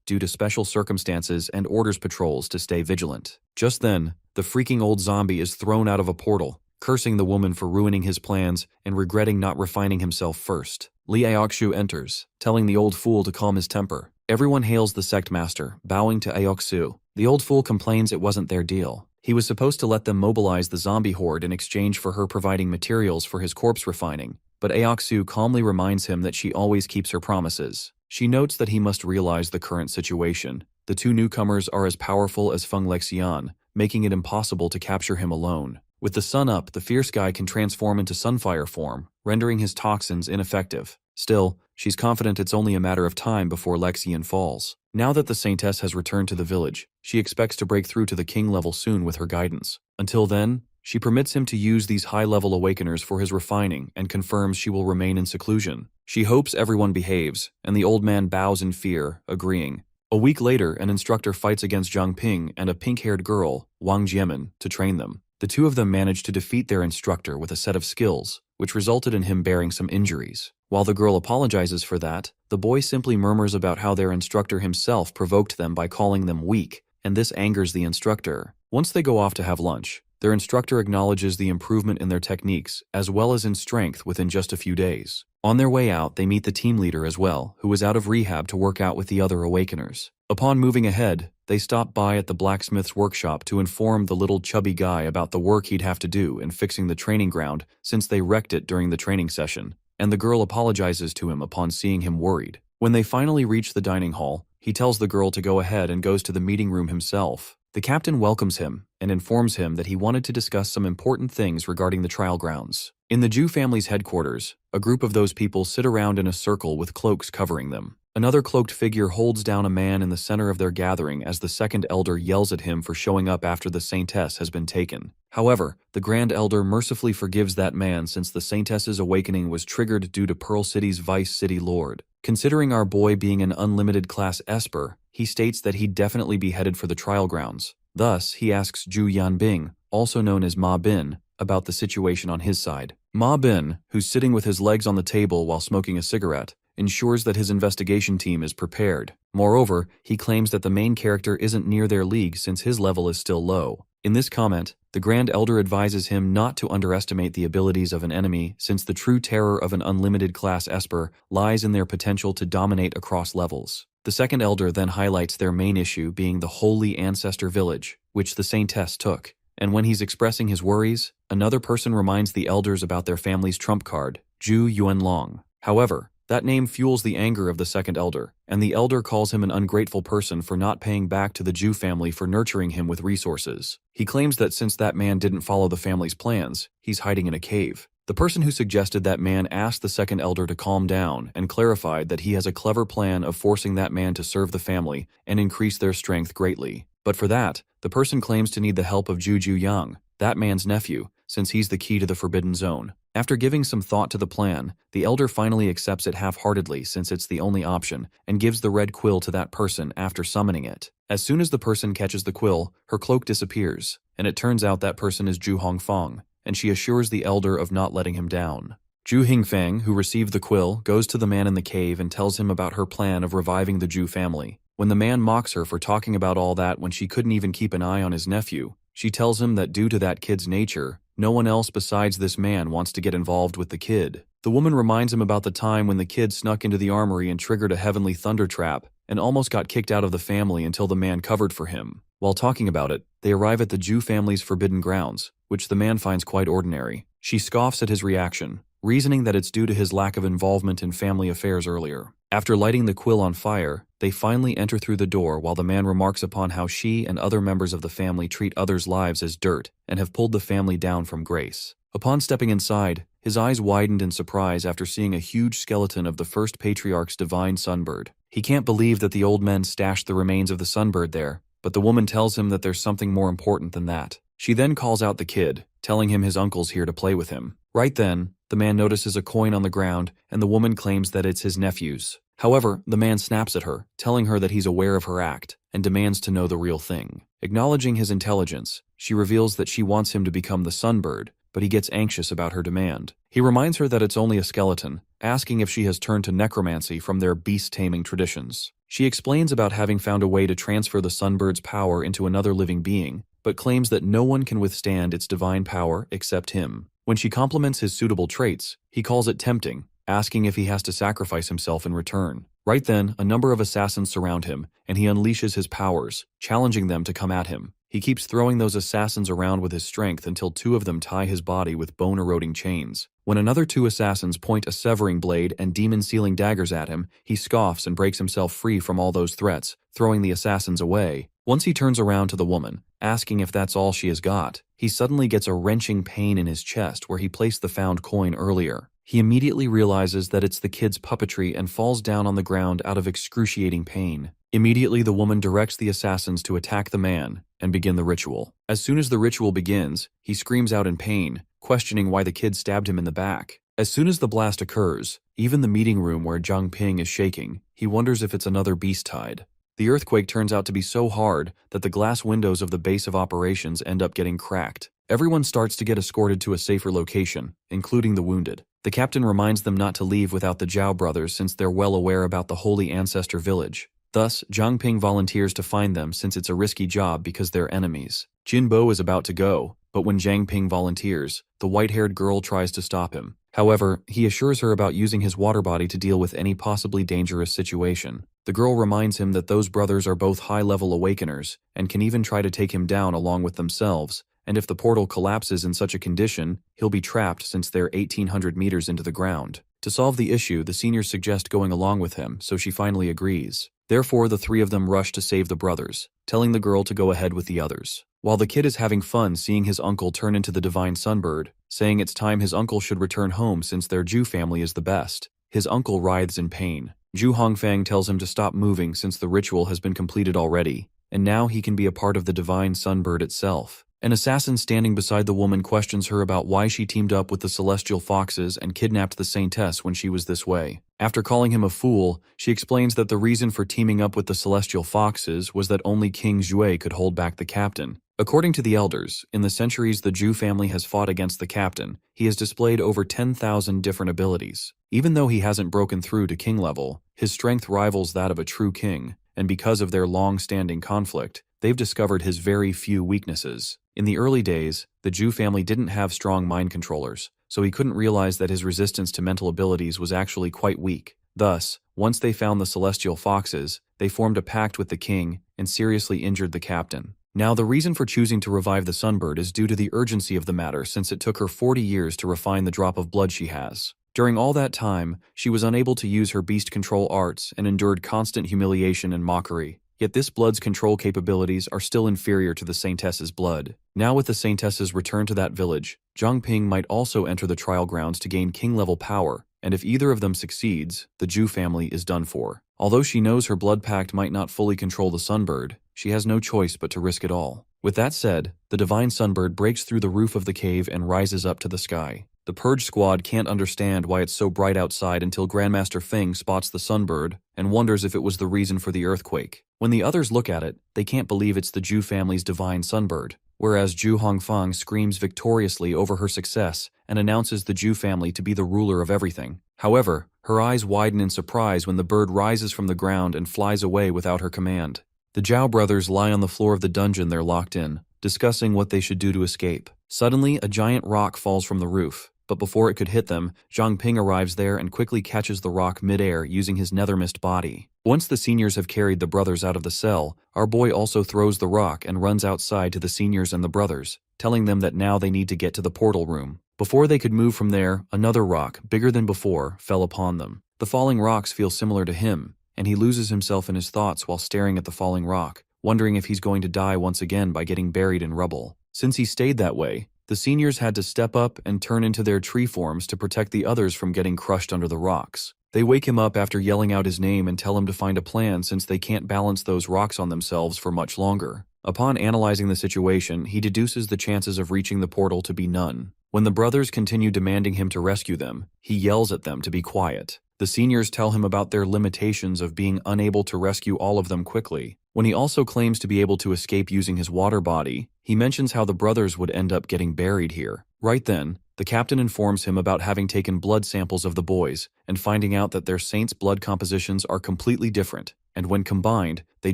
[SPEAKER 1] due to special circumstances and orders patrols to stay vigilant. Just then, the freaking old zombie is thrown out of a portal, cursing the woman for ruining his plans and regretting not refining himself first. Li Aokshu enters, telling the old fool to calm his temper. Everyone hails the sect master, bowing to Aokshu. The old fool complains it wasn't their deal. He was supposed to let them mobilize the zombie horde in exchange for her providing materials for his corpse refining, but Aokshu calmly reminds him that she always keeps her promises. She notes that he must realize the current situation. The two newcomers are as powerful as Feng Lexian, making it impossible to capture him alone. With the sun up, the fierce guy can transform into Sunfire form, rendering his toxins ineffective. Still, she's confident it's only a matter of time before Lexian falls. Now that the Saintess has returned to the village, she expects to break through to the king level soon with her guidance. Until then, she permits him to use these high-level awakeners for his refining and confirms she will remain in seclusion. She hopes everyone behaves, and the old man bows in fear, agreeing. A week later, an instructor fights against Zhang Ping and a pink-haired girl, Wang Jiamen, to train them. The two of them manage to defeat their instructor with a set of skills, which resulted in him bearing some injuries. While the girl apologizes for that, the boy simply murmurs about how their instructor himself provoked them by calling them weak, and this angers the instructor. Once they go off to have lunch, their instructor acknowledges the improvement in their techniques as well as in strength within just a few days. On their way out, they meet the team leader as well, who was out of rehab to work out with the other awakeners. Upon moving ahead, they stop by at the blacksmith's workshop to inform the little chubby guy about the work he'd have to do in fixing the training ground since they wrecked it during the training session, and the girl apologizes to him upon seeing him worried. When they finally reach the dining hall, he tells the girl to go ahead and goes to the meeting room himself. The captain welcomes him and informs him that he wanted to discuss some important things regarding the trial grounds. In the Jew family's headquarters, a group of those people sit around in a circle with cloaks covering them. Another cloaked figure holds down a man in the center of their gathering as the second elder yells at him for showing up after the saintess has been taken. However, the grand elder mercifully forgives that man since the saintess's awakening was triggered due to Pearl City's vice city lord. Considering our boy being an unlimited class Esper, he states that he'd definitely be headed for the trial grounds. Thus, he asks Zhu Yanbing, also known as Ma Bin, about the situation on his side. Ma Bin, who's sitting with his legs on the table while smoking a cigarette, ensures that his investigation team is prepared. Moreover, he claims that the main character isn't near their league since his level is still low. In this comment, the Grand Elder advises him not to underestimate the abilities of an enemy since the true terror of an unlimited class Esper lies in their potential to dominate across levels. The second Elder then highlights their main issue being the Holy Ancestor Village, which the Saintess took. And when he's expressing his worries, another person reminds the elders about their family's trump card, Zhu Yuanlong. However, that name fuels the anger of the second elder, and the elder calls him an ungrateful person for not paying back to the Zhu family for nurturing him with resources. He claims that since that man didn't follow the family's plans, he's hiding in a cave. The person who suggested that man asked the second elder to calm down and clarified that he has a clever plan of forcing that man to serve the family and increase their strength greatly. But for that, the person claims to need the help of Zhu Yang, that man's nephew, since he's the key to the Forbidden Zone. After giving some thought to the plan, the elder finally accepts it half-heartedly since it's the only option, and gives the red quill to that person after summoning it. As soon as the person catches the quill, her cloak disappears, and it turns out that person is Zhu Hongfang, and she assures the elder of not letting him down. Zhu Hingfang, who received the quill, goes to the man in the cave and tells him about her plan of reviving the Zhu family. When the man mocks her for talking about all that when she couldn't even keep an eye on his nephew, she tells him that due to that kid's nature, no one else besides this man wants to get involved with the kid. The woman reminds him about the time when the kid snuck into the armory and triggered a heavenly thunder trap and almost got kicked out of the family until the man covered for him. While talking about it, they arrive at the Zhu family's forbidden grounds, which the man finds quite ordinary. She scoffs at his reaction, reasoning that it's due to his lack of involvement in family affairs earlier. After lighting the quill on fire, they finally enter through the door while the man remarks upon how she and other members of the family treat others' lives as dirt and have pulled the family down from grace. Upon stepping inside, his eyes widened in surprise after seeing a huge skeleton of the first patriarch's divine sunbird. He can't believe that the old men stashed the remains of the sunbird there, but the woman tells him that there's something more important than that. She then calls out the kid, telling him his uncle's here to play with him. Right then, the man notices a coin on the ground, and the woman claims that it's his nephew's. However, the man snaps at her, telling her that he's aware of her act, and demands to know the real thing. Acknowledging his intelligence, she reveals that she wants him to become the sunbird, but he gets anxious about her demand. He reminds her that it's only a skeleton, asking if she has turned to necromancy from their beast-taming traditions. She explains about having found a way to transfer the sunbird's power into another living being, but claims that no one can withstand its divine power except him. When she compliments his suitable traits, he calls it tempting, asking if he has to sacrifice himself in return. Right then, a number of assassins surround him, and he unleashes his powers, challenging them to come at him. He keeps throwing those assassins around with his strength until two of them tie his body with bone-eroding chains. When another two assassins point a severing blade and demon-sealing daggers at him, he scoffs and breaks himself free from all those threats, throwing the assassins away. Once he turns around to the woman, asking if that's all she has got, he suddenly gets a wrenching pain in his chest where he placed the found coin earlier. He immediately realizes that it's the kid's puppetry and falls down on the ground out of excruciating pain. Immediately, the woman directs the assassins to attack the man and begin the ritual. As soon as the ritual begins, he screams out in pain, questioning why the kid stabbed him in the back. As soon as the blast occurs, even the meeting room where Zhang Ping is shaking, he wonders if it's another beast tide. The earthquake turns out to be so hard that the glass windows of the base of operations end up getting cracked. Everyone starts to get escorted to a safer location, including the wounded. The captain reminds them not to leave without the Zhao brothers since they're well aware about the Holy Ancestor village. Thus, Zhang Ping volunteers to find them since it's a risky job because they're enemies. Jin Bo is about to go, but when Zhang Ping volunteers, the white-haired girl tries to stop him. However, he assures her about using his water body to deal with any possibly dangerous situation. The girl reminds him that those brothers are both high-level awakeners and can even try to take him down along with themselves, and if the portal collapses in such a condition, he'll be trapped since they're 1,800 meters into the ground. To solve the issue, the seniors suggest going along with him, so she finally agrees. Therefore, the three of them rush to save the brothers, telling the girl to go ahead with the others. While the kid is having fun seeing his uncle turn into the divine sunbird, saying it's time his uncle should return home since their Zhu family is the best, his uncle writhes in pain. Zhu Hongfang tells him to stop moving since the ritual has been completed already, and now he can be a part of the divine sunbird itself. An assassin standing beside the woman questions her about why she teamed up with the Celestial Foxes and kidnapped the Saintess when she was this way. After calling him a fool, she explains that the reason for teaming up with the Celestial Foxes was that only King Zhui could hold back the captain. According to the elders, in the centuries the Zhu family has fought against the captain, he has displayed over 10,000 different abilities. Even though he hasn't broken through to king level, his strength rivals that of a true king, and because of their long-standing conflict, they've discovered his very few weaknesses. In the early days, the Zhu family didn't have strong mind controllers, so he couldn't realize that his resistance to mental abilities was actually quite weak. Thus, once they found the Celestial Foxes, they formed a pact with the king and seriously injured the captain. Now, the reason for choosing to revive the Sunbird is due to the urgency of the matter since it took her 40 years to refine the drop of blood she has. During all that time, she was unable to use her beast control arts and endured constant humiliation and mockery. Yet this blood's control capabilities are still inferior to the Saintess's blood. Now with the Saintess's return to that village, Zhang Ping might also enter the trial grounds to gain king-level power, and if either of them succeeds, the Zhu family is done for. Although she knows her blood pact might not fully control the Sunbird, she has no choice but to risk it all. With that said, the divine Sunbird breaks through the roof of the cave and rises up to the sky. The Purge Squad can't understand why it's so bright outside until Grandmaster Feng spots the Sunbird and wonders if it was the reason for the earthquake. When the others look at it, they can't believe it's the Zhu family's divine Sunbird, whereas Zhu Hongfang screams victoriously over her success and announces the Zhu family to be the ruler of everything. However, her eyes widen in surprise when the bird rises from the ground and flies away without her command. The Zhao brothers lie on the floor of the dungeon they're locked in, discussing what they should do to escape. Suddenly, a giant rock falls from the roof, but before it could hit them, Zhang Ping arrives there and quickly catches the rock mid-air using his nethermist body. Once the seniors have carried the brothers out of the cell, our boy also throws the rock and runs outside to the seniors and the brothers, telling them that now they need to get to the portal room. Before they could move from there, another rock, bigger than before, fell upon them. The falling rocks feel similar to him, and he loses himself in his thoughts while staring at the falling rock, wondering if he's going to die once again by getting buried in rubble. Since he stayed that way, the seniors had to step up and turn into their tree forms to protect the others from getting crushed under the rocks. They wake him up after yelling out his name and tell him to find a plan since they can't balance those rocks on themselves for much longer. Upon analyzing the situation, he deduces the chances of reaching the portal to be none. When the brothers continue demanding him to rescue them, he yells at them to be quiet. The seniors tell him about their limitations of being unable to rescue all of them quickly. When he also claims to be able to escape using his water body, he mentions how the brothers would end up getting buried here. Right then, the captain informs him about having taken blood samples of the boys and finding out that their saints' blood compositions are completely different, and when combined, they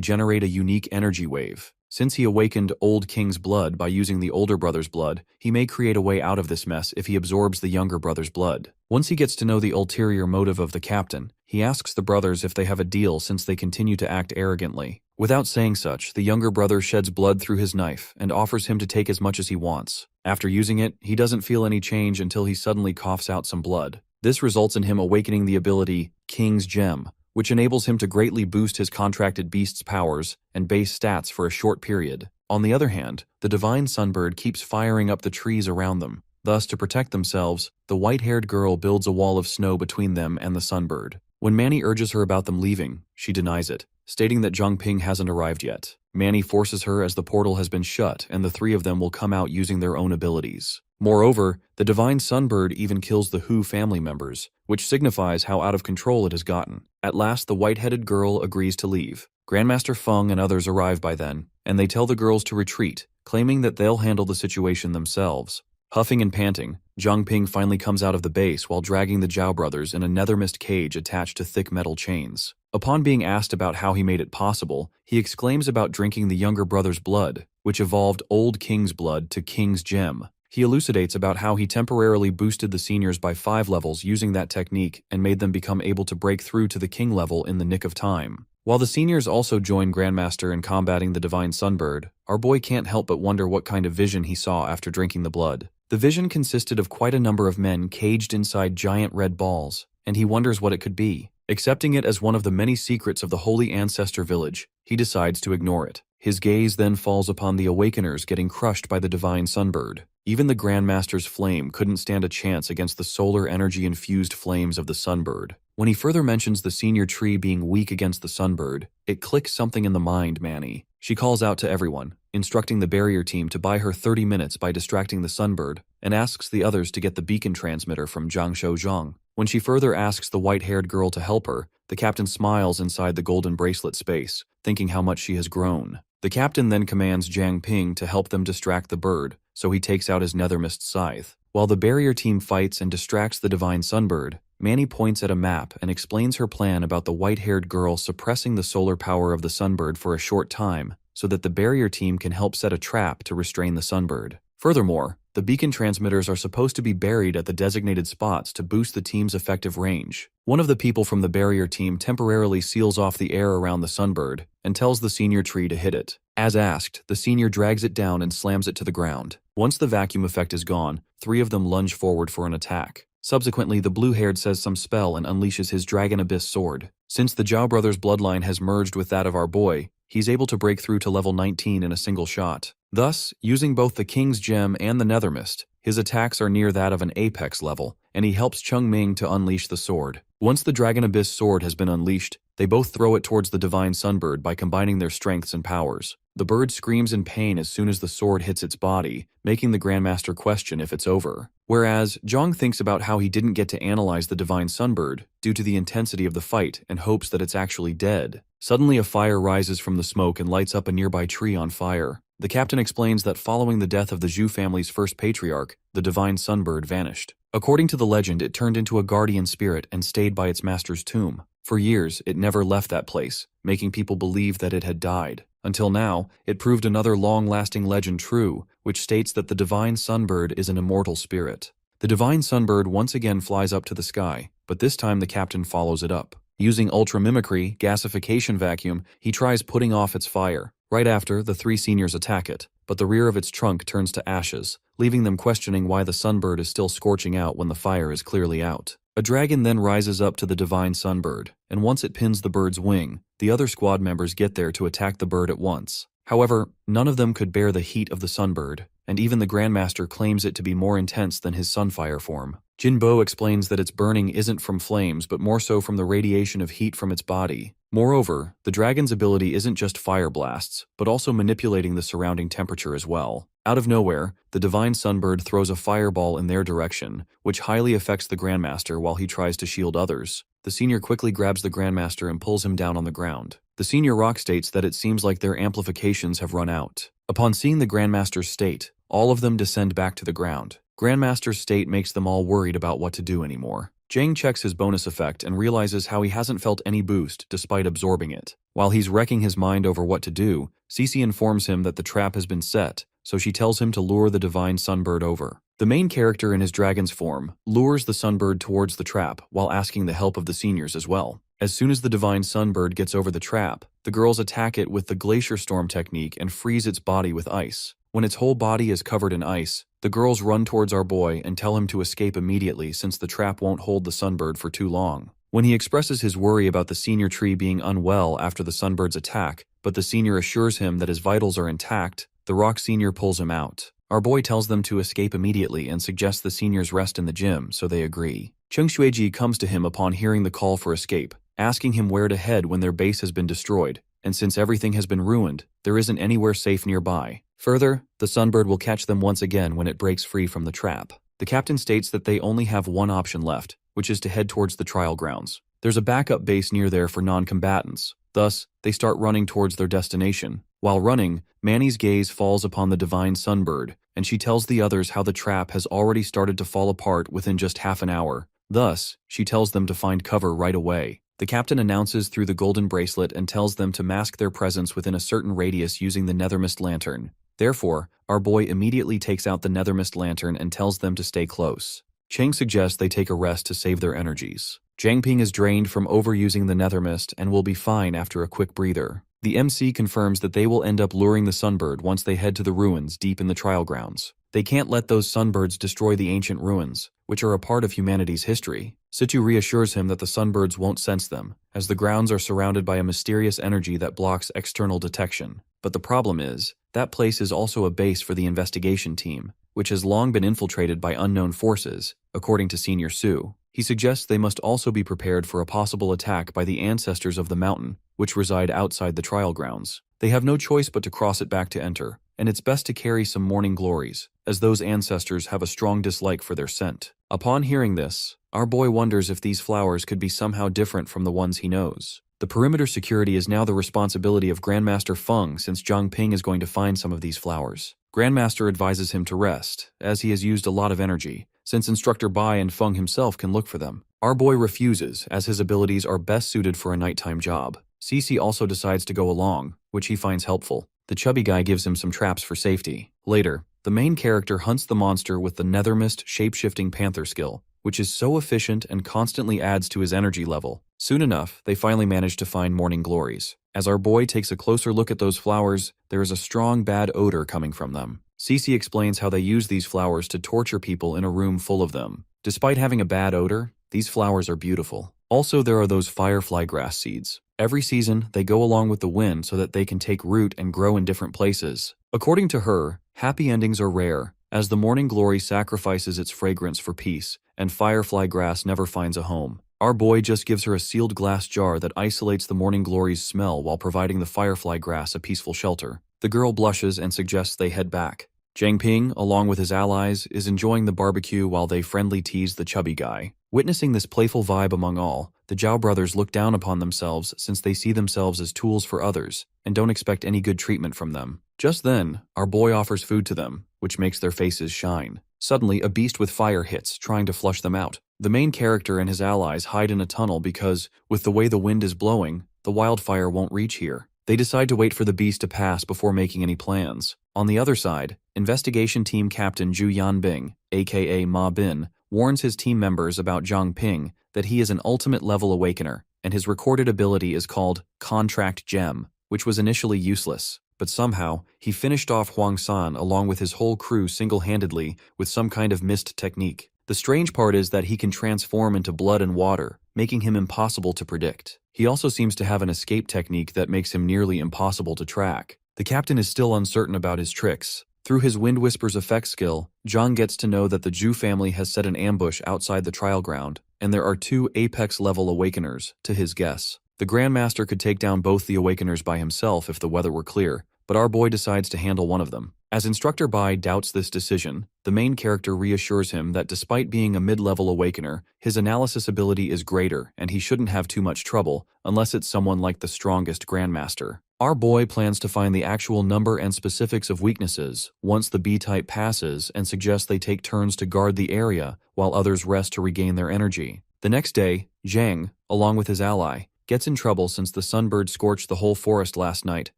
[SPEAKER 1] generate a unique energy wave. Since he awakened Old King's blood by using the older brother's blood, he may create a way out of this mess if he absorbs the younger brother's blood. Once he gets to know the ulterior motive of the captain, he asks the brothers if they have a deal since they continue to act arrogantly. Without saying such, the younger brother sheds blood through his knife and offers him to take as much as he wants. After using it, he doesn't feel any change until he suddenly coughs out some blood. This results in him awakening the ability King's Gem, which enables him to greatly boost his contracted beast's powers and base stats for a short period. On the other hand, the divine Sunbird keeps firing up the trees around them. Thus, to protect themselves, the white-haired girl builds a wall of snow between them and the Sunbird. When Manny urges her about them leaving, she denies it, stating that Zhang Ping hasn't arrived yet. Manny forces her as the portal has been shut and the three of them will come out using their own abilities. Moreover, the divine Sunbird even kills the Hu family members, which signifies how out of control it has gotten. At last, the white-headed girl agrees to leave. Grandmaster Feng and others arrive by then, and they tell the girls to retreat, claiming that they'll handle the situation themselves. Huffing and panting, Zhang Ping finally comes out of the base while dragging the Zhao brothers in a nethermist cage attached to thick metal chains. Upon being asked about how he made it possible, he exclaims about drinking the younger brother's blood, which evolved Old King's blood to King's Gem. He elucidates about how he temporarily boosted the seniors by 5 levels using that technique and made them become able to break through to the king level in the nick of time. While the seniors also join Grandmaster in combating the divine Sunbird, our boy can't help but wonder what kind of vision he saw after drinking the blood. The vision consisted of quite a number of men caged inside giant red balls, and he wonders what it could be. Accepting it as one of the many secrets of the Holy Ancestor Village, he decides to ignore it. His gaze then falls upon the Awakeners getting crushed by the divine Sunbird. Even the Grandmaster's flame couldn't stand a chance against the solar energy-infused flames of the Sunbird. When he further mentions the senior tree being weak against the Sunbird, it clicks something in the mind Manny. She calls out to everyone, instructing the barrier team to buy her 30 minutes by distracting the Sunbird, and asks the others to get the beacon transmitter from Zhang Shouzhang. When she further asks the white-haired girl to help her, the captain smiles inside the golden bracelet space, thinking how much she has grown. The captain then commands Zhang Ping to help them distract the bird, so he takes out his nethermist scythe. While the barrier team fights and distracts the divine Sunbird, Manny points at a map and explains her plan about the white-haired girl suppressing the solar power of the Sunbird for a short time so that the barrier team can help set a trap to restrain the Sunbird. Furthermore, the beacon transmitters are supposed to be buried at the designated spots to boost the team's effective range. One of the people from the barrier team temporarily seals off the air around the Sunbird and tells the senior tree to hit it. As asked, the senior drags it down and slams it to the ground. Once the vacuum effect is gone, 3 of them lunge forward for an attack. Subsequently, the blue-haired says some spell and unleashes his Dragon Abyss sword. Since the Zhao brothers' bloodline has merged with that of our boy, he's able to break through to level 19 in a single shot. Thus, using both the King's Gem and the Nethermist, his attacks are near that of an Apex level, and he helps Cheng Ming to unleash the sword. Once the Dragon Abyss sword has been unleashed, they both throw it towards the Divine Sunbird by combining their strengths and powers. The bird screams in pain as soon as the sword hits its body, making the Grandmaster question if it's over. Whereas, Zhang thinks about how he didn't get to analyze the Divine Sunbird due to the intensity of the fight and hopes that it's actually dead. Suddenly a fire rises from the smoke and lights up a nearby tree on fire. The captain explains that following the death of the Zhu family's first patriarch, the Divine Sunbird vanished. According to the legend, it turned into a guardian spirit and stayed by its master's tomb. For years, it never left that place, making people believe that it had died. Until now, it proved another long-lasting legend true, which states that the Divine Sunbird is an immortal spirit. The Divine Sunbird once again flies up to the sky, but this time the captain follows it up. Using ultramimicry, gasification vacuum, he tries putting off its fire. Right after, the three seniors attack it, but the rear of its trunk turns to ashes, leaving them questioning why the Sunbird is still scorching out when the fire is clearly out. A dragon then rises up to the Divine Sunbird, and once it pins the bird's wing, the other squad members get there to attack the bird at once. However, none of them could bear the heat of the Sunbird, and even the Grandmaster claims it to be more intense than his Sunfire form. Jin Bo explains that its burning isn't from flames but more so from the radiation of heat from its body. Moreover, the dragon's ability isn't just fire blasts, but also manipulating the surrounding temperature as well. Out of nowhere, the Divine Sunbird throws a fireball in their direction, which highly affects the Grandmaster while he tries to shield others. The senior quickly grabs the Grandmaster and pulls him down on the ground. The senior rock states that it seems like their amplifications have run out. Upon seeing the Grandmaster's state, all of them descend back to the ground. Grandmaster's state makes them all worried about what to do anymore. Zhang checks his bonus effect and realizes how he hasn't felt any boost despite absorbing it. While he's wrecking his mind over what to do, Cece informs him that the trap has been set, so she tells him to lure the Divine Sunbird over. The main character in his dragon's form lures the Sunbird towards the trap while asking the help of the seniors as well. As soon as the Divine Sunbird gets over the trap, the girls attack it with the Glacier Storm technique and freeze its body with ice. When its whole body is covered in ice, the girls run towards our boy and tell him to escape immediately since the trap won't hold the Sunbird for too long. When he expresses his worry about the senior tree being unwell after the Sunbird's attack, but the senior assures him that his vitals are intact, the rock senior pulls him out. Our boy tells them to escape immediately and suggests the seniors rest in the gym, so they agree. Cheng Xueji comes to him upon hearing the call for escape, asking him where to head when their base has been destroyed, and since everything has been ruined, there isn't anywhere safe nearby. Further, the Sunbird will catch them once again when it breaks free from the trap. The captain states that they only have one option left, which is to head towards the trial grounds. There's a backup base near there for non-combatants. Thus, they start running towards their destination. While running, Manny's gaze falls upon the Divine Sunbird, and she tells the others how the trap has already started to fall apart within just half an hour. Thus, she tells them to find cover right away. The captain announces through the golden bracelet and tells them to mask their presence within a certain radius using the Nethermist lantern. Therefore, our boy immediately takes out the Nethermist lantern and tells them to stay close. Cheng suggests they take a rest to save their energies. Jiang Ping is drained from overusing the Nethermist and will be fine after a quick breather. The MC confirms that they will end up luring the Sunbird once they head to the ruins deep in the trial grounds. They can't let those Sunbirds destroy the ancient ruins, which are a part of humanity's history. Situ reassures him that the Sunbirds won't sense them, as the grounds are surrounded by a mysterious energy that blocks external detection. But the problem is, that place is also a base for the investigation team, which has long been infiltrated by unknown forces, according to Senior Su. He suggests they must also be prepared for a possible attack by the ancestors of the mountain, which reside outside the trial grounds. They have no choice but to cross it back to enter, and it's best to carry some morning glories, as those ancestors have a strong dislike for their scent. Upon hearing this, our boy wonders if these flowers could be somehow different from the ones he knows. The perimeter security is now the responsibility of Grandmaster Feng since Jiang Ping is going to find some of these flowers. Grandmaster advises him to rest, as he has used a lot of energy, since Instructor Bai and Feng himself can look for them. Our boy refuses, as his abilities are best suited for a nighttime job. Cece also decides to go along, which he finds helpful. The chubby guy gives him some traps for safety. Later, the main character hunts the monster with the Nethermist shape-shifting panther skill, which is so efficient and constantly adds to his energy level. Soon enough, they finally manage to find morning glories. As our boy takes a closer look at those flowers, there is a strong bad odor coming from them. Cece explains how they use these flowers to torture people in a room full of them. Despite having a bad odor, these flowers are beautiful. Also, there are those firefly grass seeds. Every season, they go along with the wind so that they can take root and grow in different places. According to her, happy endings are rare, as the morning glory sacrifices its fragrance for peace, and firefly grass never finds a home. Our boy just gives her a sealed glass jar that isolates the morning glory's smell while providing the firefly grass a peaceful shelter. The girl blushes and suggests they head back. Jiang Ping, along with his allies, is enjoying the barbecue while they friendly tease the chubby guy. Witnessing this playful vibe among all, the Zhao brothers look down upon themselves since they see themselves as tools for others and don't expect any good treatment from them. Just then, our boy offers food to them, which makes their faces shine. Suddenly, a beast with fire hits, trying to flush them out. The main character and his allies hide in a tunnel because, with the way the wind is blowing, the wildfire won't reach here. They decide to wait for the beast to pass before making any plans. On the other side, Investigation Team Captain Zhu Yanbing, aka Ma Bin, warns his team members about Jiang Ping that he is an ultimate level awakener, and his recorded ability is called Contract Gem, which was initially useless. But somehow, he finished off Huang San along with his whole crew single-handedly with some kind of mist technique. The strange part is that he can transform into blood and water, making him impossible to predict. He also seems to have an escape technique that makes him nearly impossible to track. The captain is still uncertain about his tricks. Through his Wind Whispers effect skill, Zhang gets to know that the Zhu family has set an ambush outside the trial ground, and there are 2 Apex-level Awakeners, to his guess. The Grandmaster could take down both the Awakeners by himself if the weather were clear, but our boy decides to handle one of them. As Instructor Bai doubts this decision, the main character reassures him that despite being a mid-level Awakener, his analysis ability is greater and he shouldn't have too much trouble unless it's someone like the strongest Grandmaster. Our boy plans to find the actual number and specifics of weaknesses once the B-type passes and suggests they take turns to guard the area while others rest to regain their energy. The next day, Zhang, along with his ally, gets in trouble since the sunbird scorched the whole forest last night,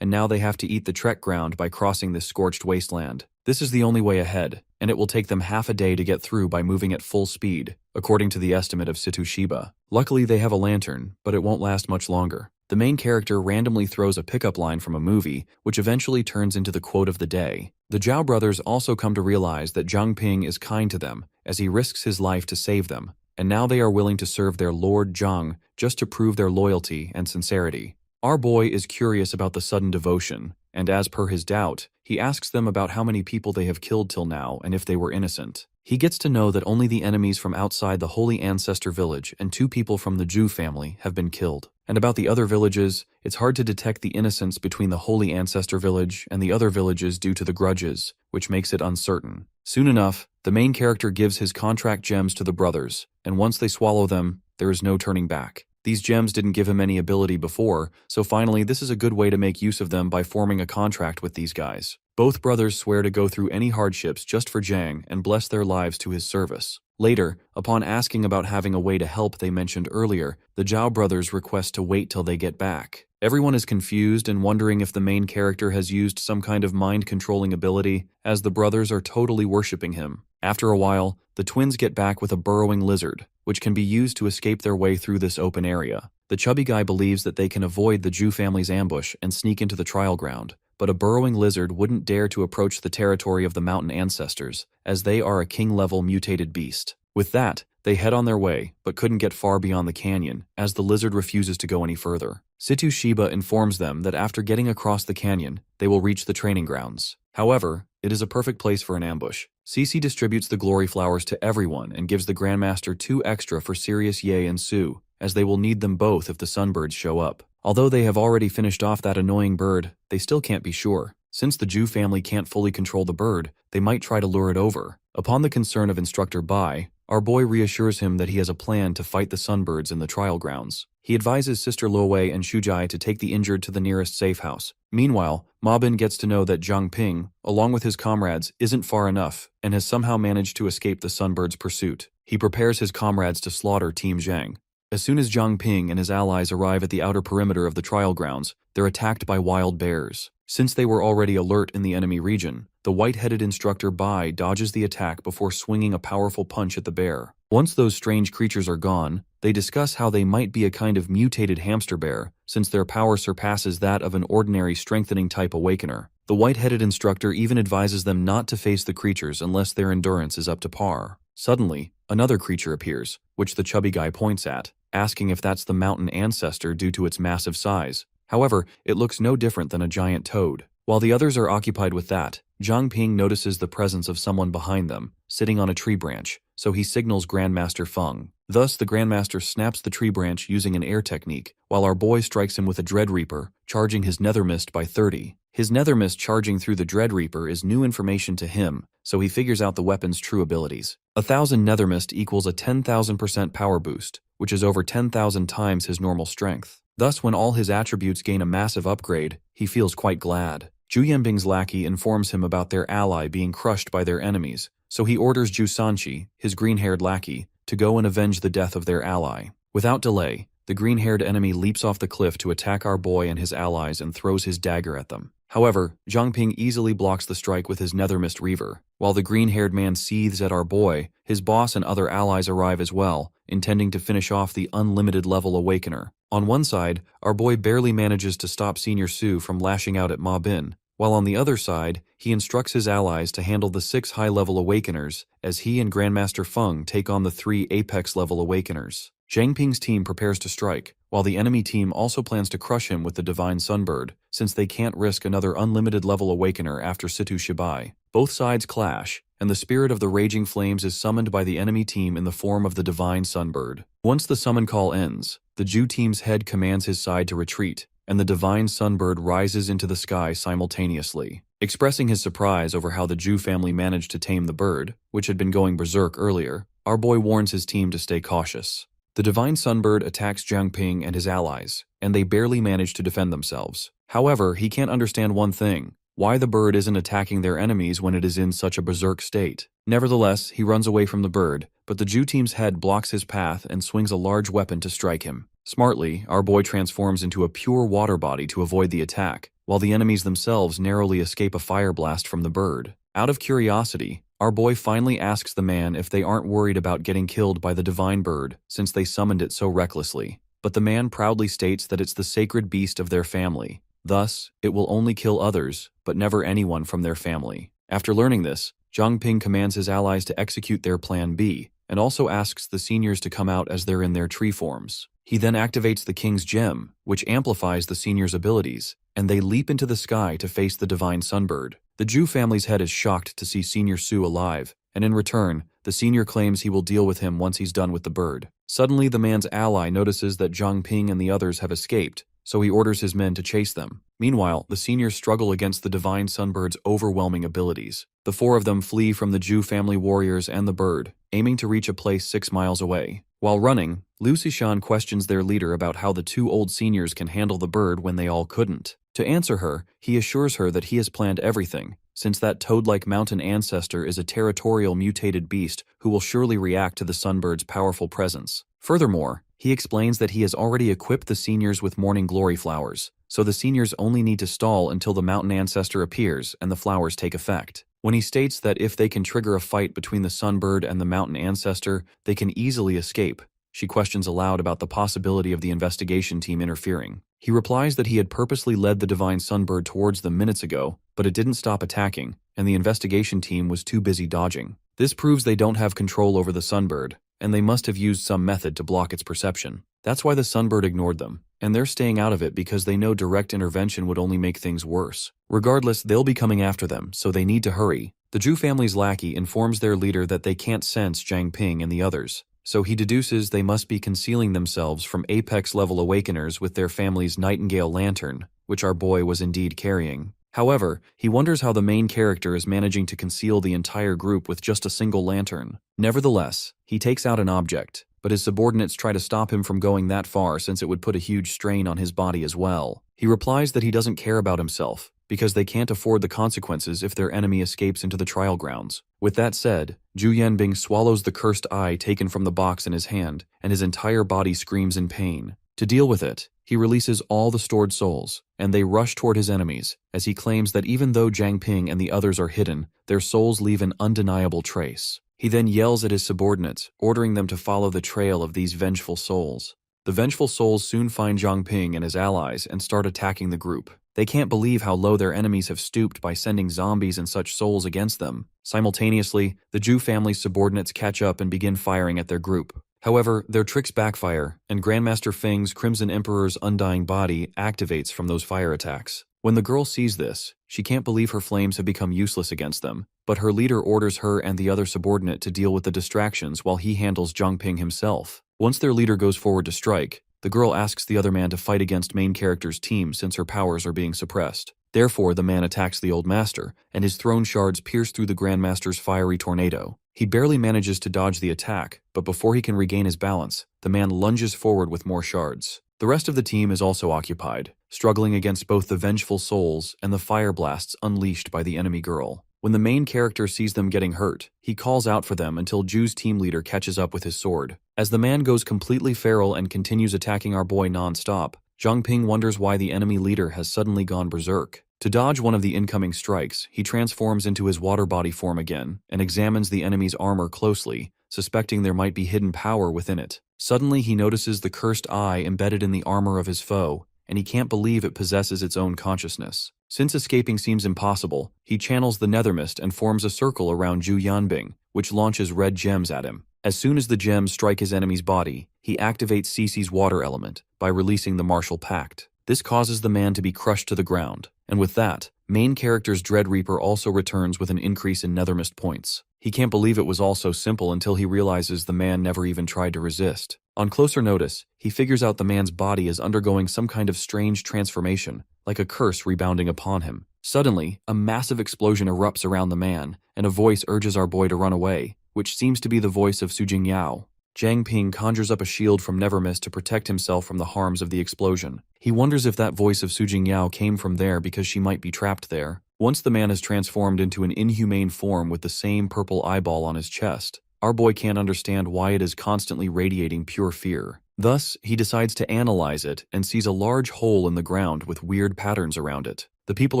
[SPEAKER 1] and now they have to eat the trek ground by crossing this scorched wasteland. This is the only way ahead, and it will take them half a day to get through by moving at full speed, according to the estimate of Situ Shiba. Luckily, they have a lantern, but it won't last much longer. The main character randomly throws a pickup line from a movie, which eventually turns into the quote of the day. The Zhao brothers also come to realize that Jiang Ping is kind to them, as he risks his life to save them, and now they are willing to serve their Lord Zhang just to prove their loyalty and sincerity. Our boy is curious about the sudden devotion, and as per his doubt, he asks them about how many people they have killed till now and if they were innocent. He gets to know that only the enemies from outside the Holy Ancestor village and 2 people from the Zhu family have been killed. And about the other villages, it's hard to detect the innocence between the Holy Ancestor village and the other villages due to the grudges, which makes it uncertain. Soon enough, the main character gives his contract gems to the brothers, and once they swallow them, there is no turning back. These gems didn't give him any ability before, so finally this is a good way to make use of them by forming a contract with these guys. Both brothers swear to go through any hardships just for Jiang and bless their lives to his service. Later, upon asking about having a way to help they mentioned earlier, the Zhao brothers request to wait till they get back. Everyone is confused and wondering if the main character has used some kind of mind-controlling ability, as the brothers are totally worshipping him. After a while, the twins get back with a burrowing lizard, which can be used to escape their way through this open area. The chubby guy believes that they can avoid the Zhu family's ambush and sneak into the trial ground, but a burrowing lizard wouldn't dare to approach the territory of the mountain ancestors, as they are a king-level mutated beast. With that, they head on their way, but couldn't get far beyond the canyon, as the lizard refuses to go any further. Situ Shiba informs them that after getting across the canyon, they will reach the training grounds. However, it is a perfect place for an ambush. Cece distributes the glory flowers to everyone and gives the Grandmaster 2 extra for Sirius Ye and Su, as they will need them both if the sunbirds show up. Although they have already finished off that annoying bird, they still can't be sure. Since the Zhu family can't fully control the bird, they might try to lure it over. Upon the concern of Instructor Bai, our boy reassures him that he has a plan to fight the sunbirds in the trial grounds. He advises Sister Luowei and Shujai to take the injured to the nearest safe house. Meanwhile, Ma Bin gets to know that Jiang Ping, along with his comrades, isn't far enough and has somehow managed to escape the sunbirds' pursuit. He prepares his comrades to slaughter Team Zhang. As soon as Jiang Ping and his allies arrive at the outer perimeter of the trial grounds, they're attacked by wild bears. Since they were already alert in the enemy region, the white-headed Instructor Bai dodges the attack before swinging a powerful punch at the bear. Once those strange creatures are gone, they discuss how they might be a kind of mutated hamster bear, since their power surpasses that of an ordinary strengthening-type awakener. The white-headed instructor even advises them not to face the creatures unless their endurance is up to par. Suddenly, another creature appears, which the chubby guy points at, asking if that's the mountain ancestor due to its massive size. However, it looks no different than a giant toad. While the others are occupied with that, Zhang Ping notices the presence of someone behind them, sitting on a tree branch, so he signals Grandmaster Feng. Thus, the Grandmaster snaps the tree branch using an air technique, while our boy strikes him with a Dread Reaper, charging his Nether Mist by 30. His Nether Mist charging through the Dread Reaper is new information to him, so he figures out the weapon's true abilities. 1,000 Nether Mist equals a 10,000% power boost, which is over 10,000 times his normal strength. Thus, when all his attributes gain a massive upgrade, he feels quite glad. Zhu Yanbing's lackey informs him about their ally being crushed by their enemies, so he orders Zhu Sanqi, his green-haired lackey, to go and avenge the death of their ally. Without delay, the green-haired enemy leaps off the cliff to attack our boy and his allies and throws his dagger at them. However, Zhang Ping easily blocks the strike with his Nether Mist Reaver. While the green-haired man seethes at our boy, his boss and other allies arrive as well, intending to finish off the unlimited level Awakener. On one side, our boy barely manages to stop Senior Su from lashing out at Ma Bin, while on the other side, he instructs his allies to handle the 6 high-level Awakeners as he and Grandmaster Feng take on the 3 Apex-level Awakeners. Zhang Ping's team prepares to strike, while the enemy team also plans to crush him with the Divine Sunbird, since they can't risk another unlimited level Awakener after Situ Shibai. Both sides clash, and the spirit of the Raging Flames is summoned by the enemy team in the form of the Divine Sunbird. Once the summon call ends, the Zhu team's head commands his side to retreat, and the Divine Sunbird rises into the sky simultaneously. Expressing his surprise over how the Zhu family managed to tame the bird, which had been going berserk earlier, our boy warns his team to stay cautious. The Divine Sunbird attacks Zhang Ping and his allies, and they barely manage to defend themselves. However, he can't understand one thing: why the bird isn't attacking their enemies when it is in such a berserk state. Nevertheless, he runs away from the bird, but the Zhu team's head blocks his path and swings a large weapon to strike him. Smartly, our boy transforms into a pure water body to avoid the attack, while the enemies themselves narrowly escape a fire blast from the bird. Out of curiosity, our boy finally asks the man if they aren't worried about getting killed by the divine bird since they summoned it so recklessly. But the man proudly states that it's the sacred beast of their family. Thus, it will only kill others, but never anyone from their family. After learning this, Zhang Ping commands his allies to execute their Plan B, and also asks the seniors to come out as they're in their tree forms. He then activates the King's Gem, which amplifies the seniors' abilities, and they leap into the sky to face the Divine Sunbird. The Zhu family's head is shocked to see Senior Su alive, and in return, the senior claims he will deal with him once he's done with the bird. Suddenly, the man's ally notices that Zhang Ping and the others have escaped, so he orders his men to chase them. Meanwhile, the seniors struggle against the Divine Sunbird's overwhelming abilities. The 4 of them flee from the Zhu family warriors and the bird, aiming to reach a place 6 miles away. While running, Lu Xishan questions their leader about how the 2 old seniors can handle the bird when they all couldn't. To answer her, he assures her that he has planned everything, since that toad-like mountain ancestor is a territorial mutated beast who will surely react to the sunbird's powerful presence. Furthermore, he explains that he has already equipped the seniors with morning glory flowers, so the seniors only need to stall until the mountain ancestor appears and the flowers take effect. When he states that if they can trigger a fight between the sunbird and the mountain ancestor, they can easily escape, she questions aloud about the possibility of the investigation team interfering. He replies that he had purposely led the Divine Sunbird towards them minutes ago, but it didn't stop attacking, and the investigation team was too busy dodging. This proves they don't have control over the Sunbird, and they must have used some method to block its perception. That's why the Sunbird ignored them, and they're staying out of it because they know direct intervention would only make things worse. Regardless, they'll be coming after them, so they need to hurry. The Zhu family's lackey informs their leader that they can't sense Zhang Ping and the others, so he deduces they must be concealing themselves from Apex-level Awakeners with their family's Nightingale Lantern, which our boy was indeed carrying. However, he wonders how the main character is managing to conceal the entire group with just a single lantern. Nevertheless, he takes out an object, but his subordinates try to stop him from going that far since it would put a huge strain on his body as well. He replies that he doesn't care about himself, because they can't afford the consequences if their enemy escapes into the trial grounds. With that said, Zhu Yanbing swallows the cursed eye taken from the box in his hand, and his entire body screams in pain. To deal with it, he releases all the stored souls, and they rush toward his enemies, as he claims that even though Zhang Ping and the others are hidden, their souls leave an undeniable trace. He then yells at his subordinates, ordering them to follow the trail of these vengeful souls. The vengeful souls soon find Zhang Ping and his allies and start attacking the group. They can't believe how low their enemies have stooped by sending zombies and such souls against them. Simultaneously, the Zhu family's subordinates catch up and begin firing at their group. However, their tricks backfire, and Grandmaster Feng's Crimson Emperor's undying body activates from those fire attacks. When the girl sees this, she can't believe her flames have become useless against them, but her leader orders her and the other subordinate to deal with the distractions while he handles Zhang Ping himself. Once their leader goes forward to strike, the girl asks the other man to fight against main character's team since her powers are being suppressed. Therefore, the man attacks the old master, and his throne shards pierce through the Grandmaster's fiery tornado. He barely manages to dodge the attack, but before he can regain his balance, the man lunges forward with more shards. The rest of the team is also occupied, struggling against both the vengeful souls and the fire blasts unleashed by the enemy girl. When the main character sees them getting hurt, he calls out for them until Zhu's team leader catches up with his sword. As the man goes completely feral and continues attacking our boy non-stop, Zhang Ping wonders why the enemy leader has suddenly gone berserk. To dodge one of the incoming strikes, he transforms into his water body form again and examines the enemy's armor closely, suspecting there might be hidden power within it. Suddenly, he notices the cursed eye embedded in the armor of his foe, and he can't believe it possesses its own consciousness. Since escaping seems impossible, he channels the Nethermist and forms a circle around Zhu Yanbing, which launches red gems at him. As soon as the gems strike his enemy's body, he activates Cece's water element by releasing the Martial Pact. This causes the man to be crushed to the ground, and with that, main character's Dread Reaper also returns with an increase in Nethermist points. He can't believe it was all so simple until he realizes the man never even tried to resist. On closer notice, he figures out the man's body is undergoing some kind of strange transformation, like a curse rebounding upon him. Suddenly, a massive explosion erupts around the man, and a voice urges our boy to run away, which seems to be the voice of Su Jingyao. Zhang Ping conjures up a shield from Nevermist to protect himself from the harms of the explosion. He wonders if that voice of Su Jingyao came from there because she might be trapped there. Once the man has transformed into an inhumane form with the same purple eyeball on his chest, our boy can't understand why it is constantly radiating pure fear. Thus, he decides to analyze it and sees a large hole in the ground with weird patterns around it. The people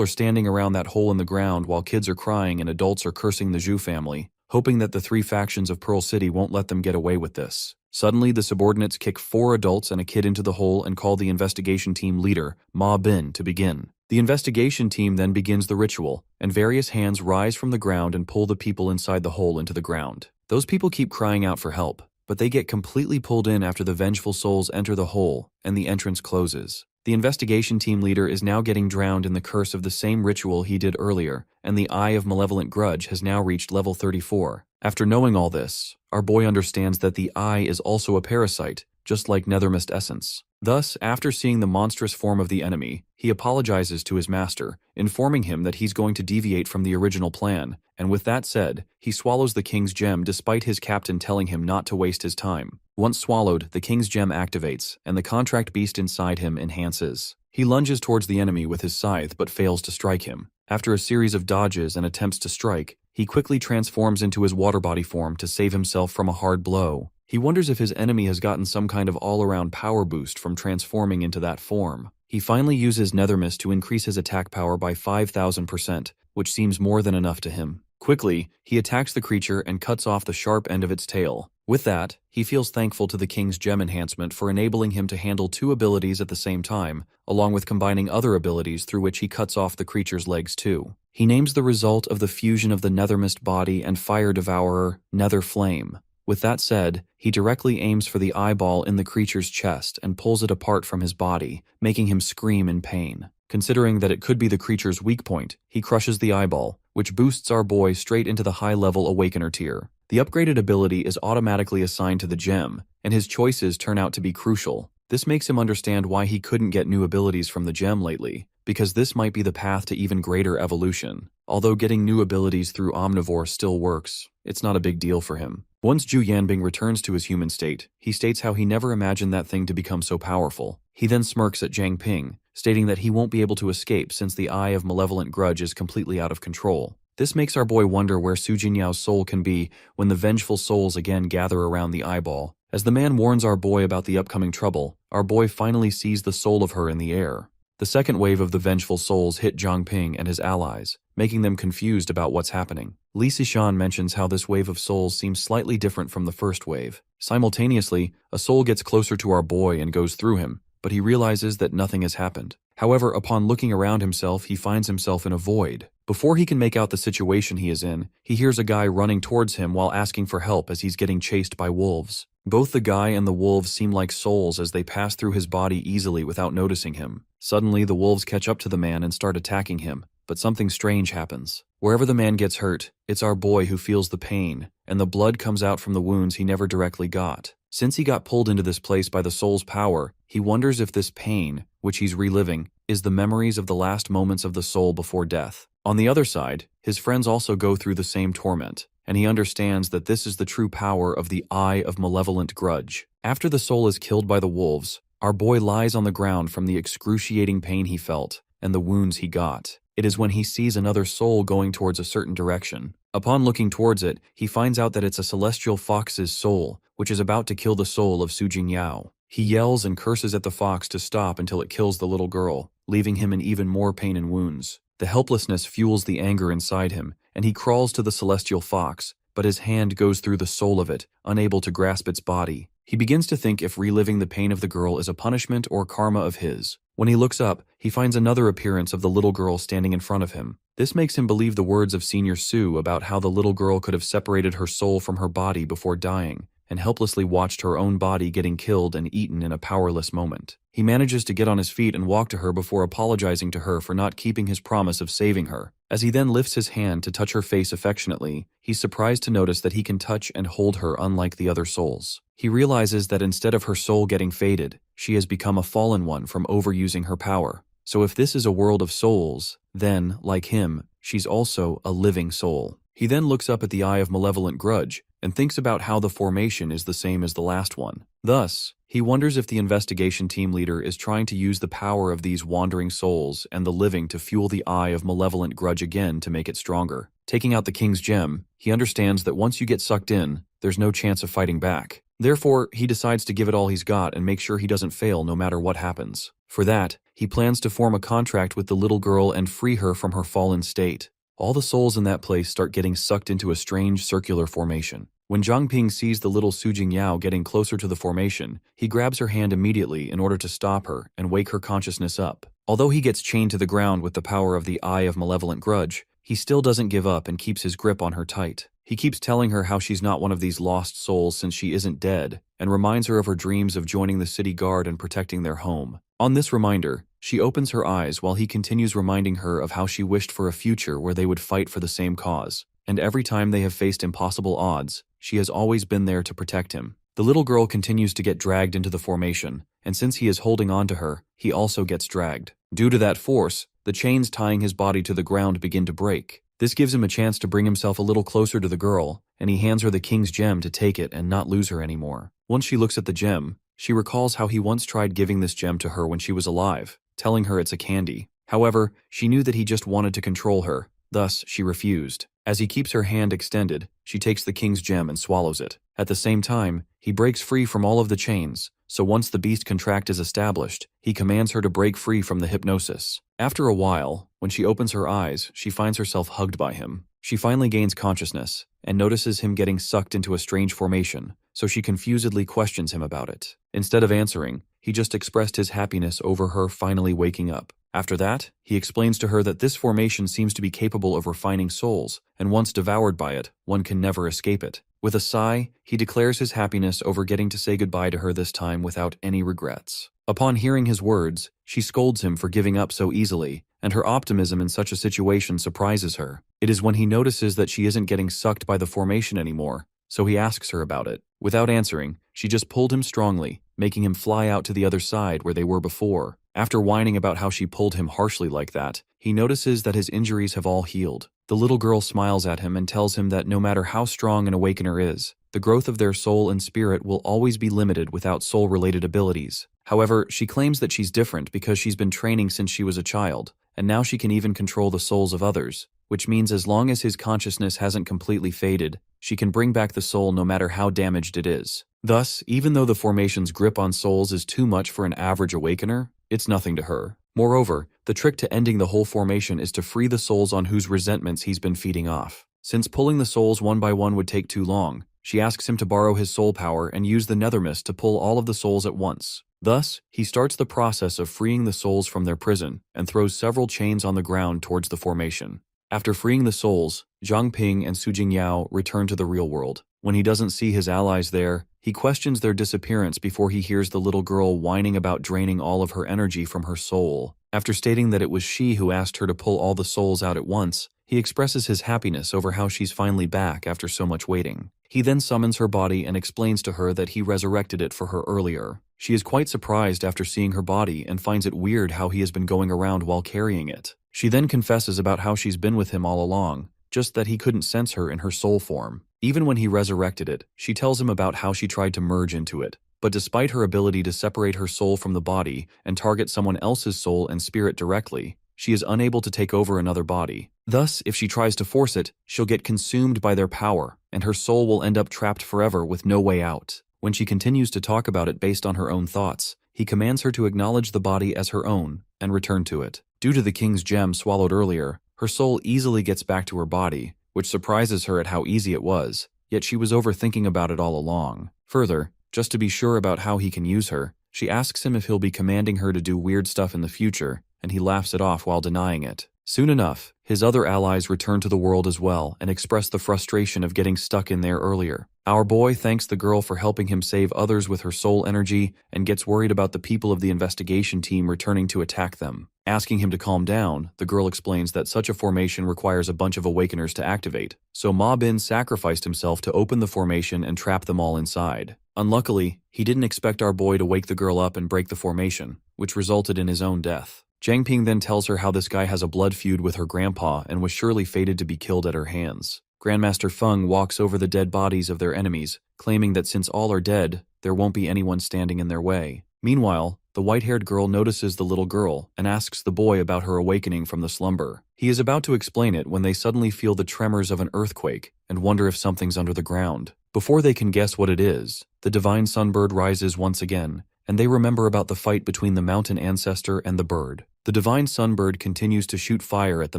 [SPEAKER 1] are standing around that hole in the ground while kids are crying and adults are cursing the Zhu family, hoping that the three factions of Pearl City won't let them get away with this. Suddenly, the subordinates kick 4 adults and a kid into the hole and call the investigation team leader, Ma Bin, to begin. The investigation team then begins the ritual, and various hands rise from the ground and pull the people inside the hole into the ground. Those people keep crying out for help, but they get completely pulled in after the vengeful souls enter the hole, and the entrance closes. The investigation team leader is now getting drowned in the curse of the same ritual he did earlier, and the Eye of Malevolent Grudge has now reached level 34. After knowing all this, our boy understands that the Eye is also a parasite, just like Nethermist Essence. Thus, after seeing the monstrous form of the enemy, he apologizes to his master, informing him that he's going to deviate from the original plan, and with that said, he swallows the King's Gem despite his captain telling him not to waste his time. Once swallowed, the King's Gem activates, and the contract beast inside him enhances. He lunges towards the enemy with his scythe but fails to strike him. After a series of dodges and attempts to strike, he quickly transforms into his water body form to save himself from a hard blow. He wonders if his enemy has gotten some kind of all-around power boost from transforming into that form. He finally uses Nethermist to increase his attack power by 5,000%, which seems more than enough to him. Quickly, he attacks the creature and cuts off the sharp end of its tail. With that, he feels thankful to the King's Gem enhancement for enabling him to handle 2 abilities at the same time, along with combining other abilities through which he cuts off the creature's legs too. He names the result of the fusion of the Nethermist body and Fire Devourer Nether Flame. With that said, he directly aims for the eyeball in the creature's chest and pulls it apart from his body, making him scream in pain. Considering that it could be the creature's weak point, he crushes the eyeball, which boosts our boy straight into the high-level Awakener tier. The upgraded ability is automatically assigned to the gem, and his choices turn out to be crucial. This makes him understand why he couldn't get new abilities from the gem lately, because this might be the path to even greater evolution. Although getting new abilities through Omnivore still works, it's not a big deal for him. Once Zhu Yanbing returns to his human state, he states how he never imagined that thing to become so powerful. He then smirks at Zhang Ping, stating that he won't be able to escape since the Eye of Malevolent Grudge is completely out of control. This makes our boy wonder where Su Jinyao's soul can be when the vengeful souls again gather around the eyeball. As the man warns our boy about the upcoming trouble, our boy finally sees the soul of her in the air. The second wave of the vengeful souls hit Zhang Ping and his allies, making them confused about what's happening. Li Sishan mentions how this wave of souls seems slightly different from the first wave. Simultaneously, a soul gets closer to our boy and goes through him, but he realizes that nothing has happened. However, upon looking around himself, he finds himself in a void. Before he can make out the situation he is in, he hears a guy running towards him while asking for help as he's getting chased by wolves. Both the guy and the wolves seem like souls as they pass through his body easily without noticing him. Suddenly, the wolves catch up to the man and start attacking him, but something strange happens. Wherever the man gets hurt, it's our boy who feels the pain, and the blood comes out from the wounds he never directly got. Since he got pulled into this place by the soul's power, he wonders if this pain, which he's reliving, is the memories of the last moments of the soul before death. On the other side, his friends also go through the same torment, and he understands that this is the true power of the Eye of Malevolent Grudge. After the soul is killed by the wolves, our boy lies on the ground from the excruciating pain he felt and the wounds he got. It is when he sees another soul going towards a certain direction. Upon looking towards it, he finds out that it's a celestial fox's soul, which is about to kill the soul of Su Jingyao. He yells and curses at the fox to stop until it kills the little girl, leaving him in even more pain and wounds. The helplessness fuels the anger inside him, and he crawls to the celestial fox, but his hand goes through the soul of it, unable to grasp its body. He begins to think if reliving the pain of the girl is a punishment or karma of his. When he looks up, he finds another appearance of the little girl standing in front of him. This makes him believe the words of Senior Su about how the little girl could have separated her soul from her body before dying, and helplessly watched her own body getting killed and eaten in a powerless moment. He manages to get on his feet and walk to her before apologizing to her for not keeping his promise of saving her. As he then lifts his hand to touch her face affectionately, he's surprised to notice that he can touch and hold her unlike the other souls. He realizes that instead of her soul getting faded, she has become a fallen one from overusing her power. So if this is a world of souls, then, like him, she's also a living soul. He then looks up at the Eye of Malevolent Grudge and thinks about how the formation is the same as the last one. Thus, he wonders if the investigation team leader is trying to use the power of these wandering souls and the living to fuel the Eye of Malevolent Grudge again to make it stronger. Taking out the King's Gem, he understands that once you get sucked in, there's no chance of fighting back. Therefore, he decides to give it all he's got and make sure he doesn't fail no matter what happens. For that, he plans to form a contract with the little girl and free her from her fallen state. All the souls in that place start getting sucked into a strange circular formation. When Zhang Ping sees the little Su Jingyao getting closer to the formation, he grabs her hand immediately in order to stop her and wake her consciousness up. Although he gets chained to the ground with the power of the Eye of Malevolent Grudge, he still doesn't give up and keeps his grip on her tight. He keeps telling her how she's not one of these lost souls since she isn't dead, and reminds her of her dreams of joining the city guard and protecting their home. On this reminder, she opens her eyes while he continues reminding her of how she wished for a future where they would fight for the same cause. And every time they have faced impossible odds, she has always been there to protect him. The little girl continues to get dragged into the formation, and since he is holding on to her, he also gets dragged. Due to that force, the chains tying his body to the ground begin to break. This gives him a chance to bring himself a little closer to the girl, and he hands her the King's Gem to take it and not lose her anymore. Once she looks at the gem, she recalls how he once tried giving this gem to her when she was alive, telling her it's a candy. However, she knew that he just wanted to control her, thus she refused. As he keeps her hand extended, she takes the King's Gem and swallows it. At the same time, he breaks free from all of the chains, so once the beast contract is established, he commands her to break free from the hypnosis. After a while, when she opens her eyes, she finds herself hugged by him. She finally gains consciousness, and notices him getting sucked into a strange formation, so she confusedly questions him about it. Instead of answering, he just expressed his happiness over her finally waking up. After that, he explains to her that this formation seems to be capable of refining souls, and once devoured by it, one can never escape it. With a sigh, he declares his happiness over getting to say goodbye to her this time without any regrets. Upon hearing his words, she scolds him for giving up so easily, and her optimism in such a situation surprises her. It is when he notices that she isn't getting sucked by the formation anymore, so he asks her about it. Without answering, she just pulled him strongly, making him fly out to the other side where they were before. After whining about how she pulled him harshly like that, he notices that his injuries have all healed. The little girl smiles at him and tells him that no matter how strong an awakener is, the growth of their soul and spirit will always be limited without soul-related abilities. However, she claims that she's different because she's been training since she was a child, and now she can even control the souls of others, which means as long as his consciousness hasn't completely faded, she can bring back the soul no matter how damaged it is. Thus, even though the formation's grip on souls is too much for an average awakener, it's nothing to her. Moreover, the trick to ending the whole formation is to free the souls on whose resentments he's been feeding off. Since pulling the souls one by one would take too long, she asks him to borrow his soul power and use the nether mist to pull all of the souls at once. Thus, he starts the process of freeing the souls from their prison and throws several chains on the ground towards the formation. After freeing the souls, Zhang Ping and Su Jingyao return to the real world. When he doesn't see his allies there, he questions their disappearance before he hears the little girl whining about draining all of her energy from her soul. After stating that it was she who asked her to pull all the souls out at once, he expresses his happiness over how she's finally back after so much waiting. He then summons her body and explains to her that he resurrected it for her earlier. She is quite surprised after seeing her body and finds it weird how he has been going around while carrying it. She then confesses about how she's been with him all along, just that he couldn't sense her in her soul form. Even when he resurrected it, she tells him about how she tried to merge into it. But despite her ability to separate her soul from the body and target someone else's soul and spirit directly, she is unable to take over another body. Thus, if she tries to force it, she'll get consumed by their power, and her soul will end up trapped forever with no way out. When she continues to talk about it based on her own thoughts, he commands her to acknowledge the body as her own and return to it. Due to the king's gem swallowed earlier, her soul easily gets back to her body, which surprises her at how easy it was, yet she was overthinking about it all along. Further, just to be sure about how he can use her, she asks him if he'll be commanding her to do weird stuff in the future, and he laughs it off while denying it. Soon enough, his other allies return to the world as well and express the frustration of getting stuck in there earlier. Our boy thanks the girl for helping him save others with her soul energy and gets worried about the people of the investigation team returning to attack them. Asking him to calm down, the girl explains that such a formation requires a bunch of awakeners to activate, so Ma Bin sacrificed himself to open the formation and trap them all inside. Unluckily, he didn't expect our boy to wake the girl up and break the formation, which resulted in his own death. Zhang Ping then tells her how this guy has a blood feud with her grandpa and was surely fated to be killed at her hands. Grandmaster Feng walks over the dead bodies of their enemies, claiming that since all are dead, there won't be anyone standing in their way. Meanwhile, the white-haired girl notices the little girl and asks the boy about her awakening from the slumber. He is about to explain it when they suddenly feel the tremors of an earthquake and wonder if something's under the ground. Before they can guess what it is, the divine sunbird rises once again, and they remember about the fight between the mountain ancestor and the bird. The divine sunbird continues to shoot fire at the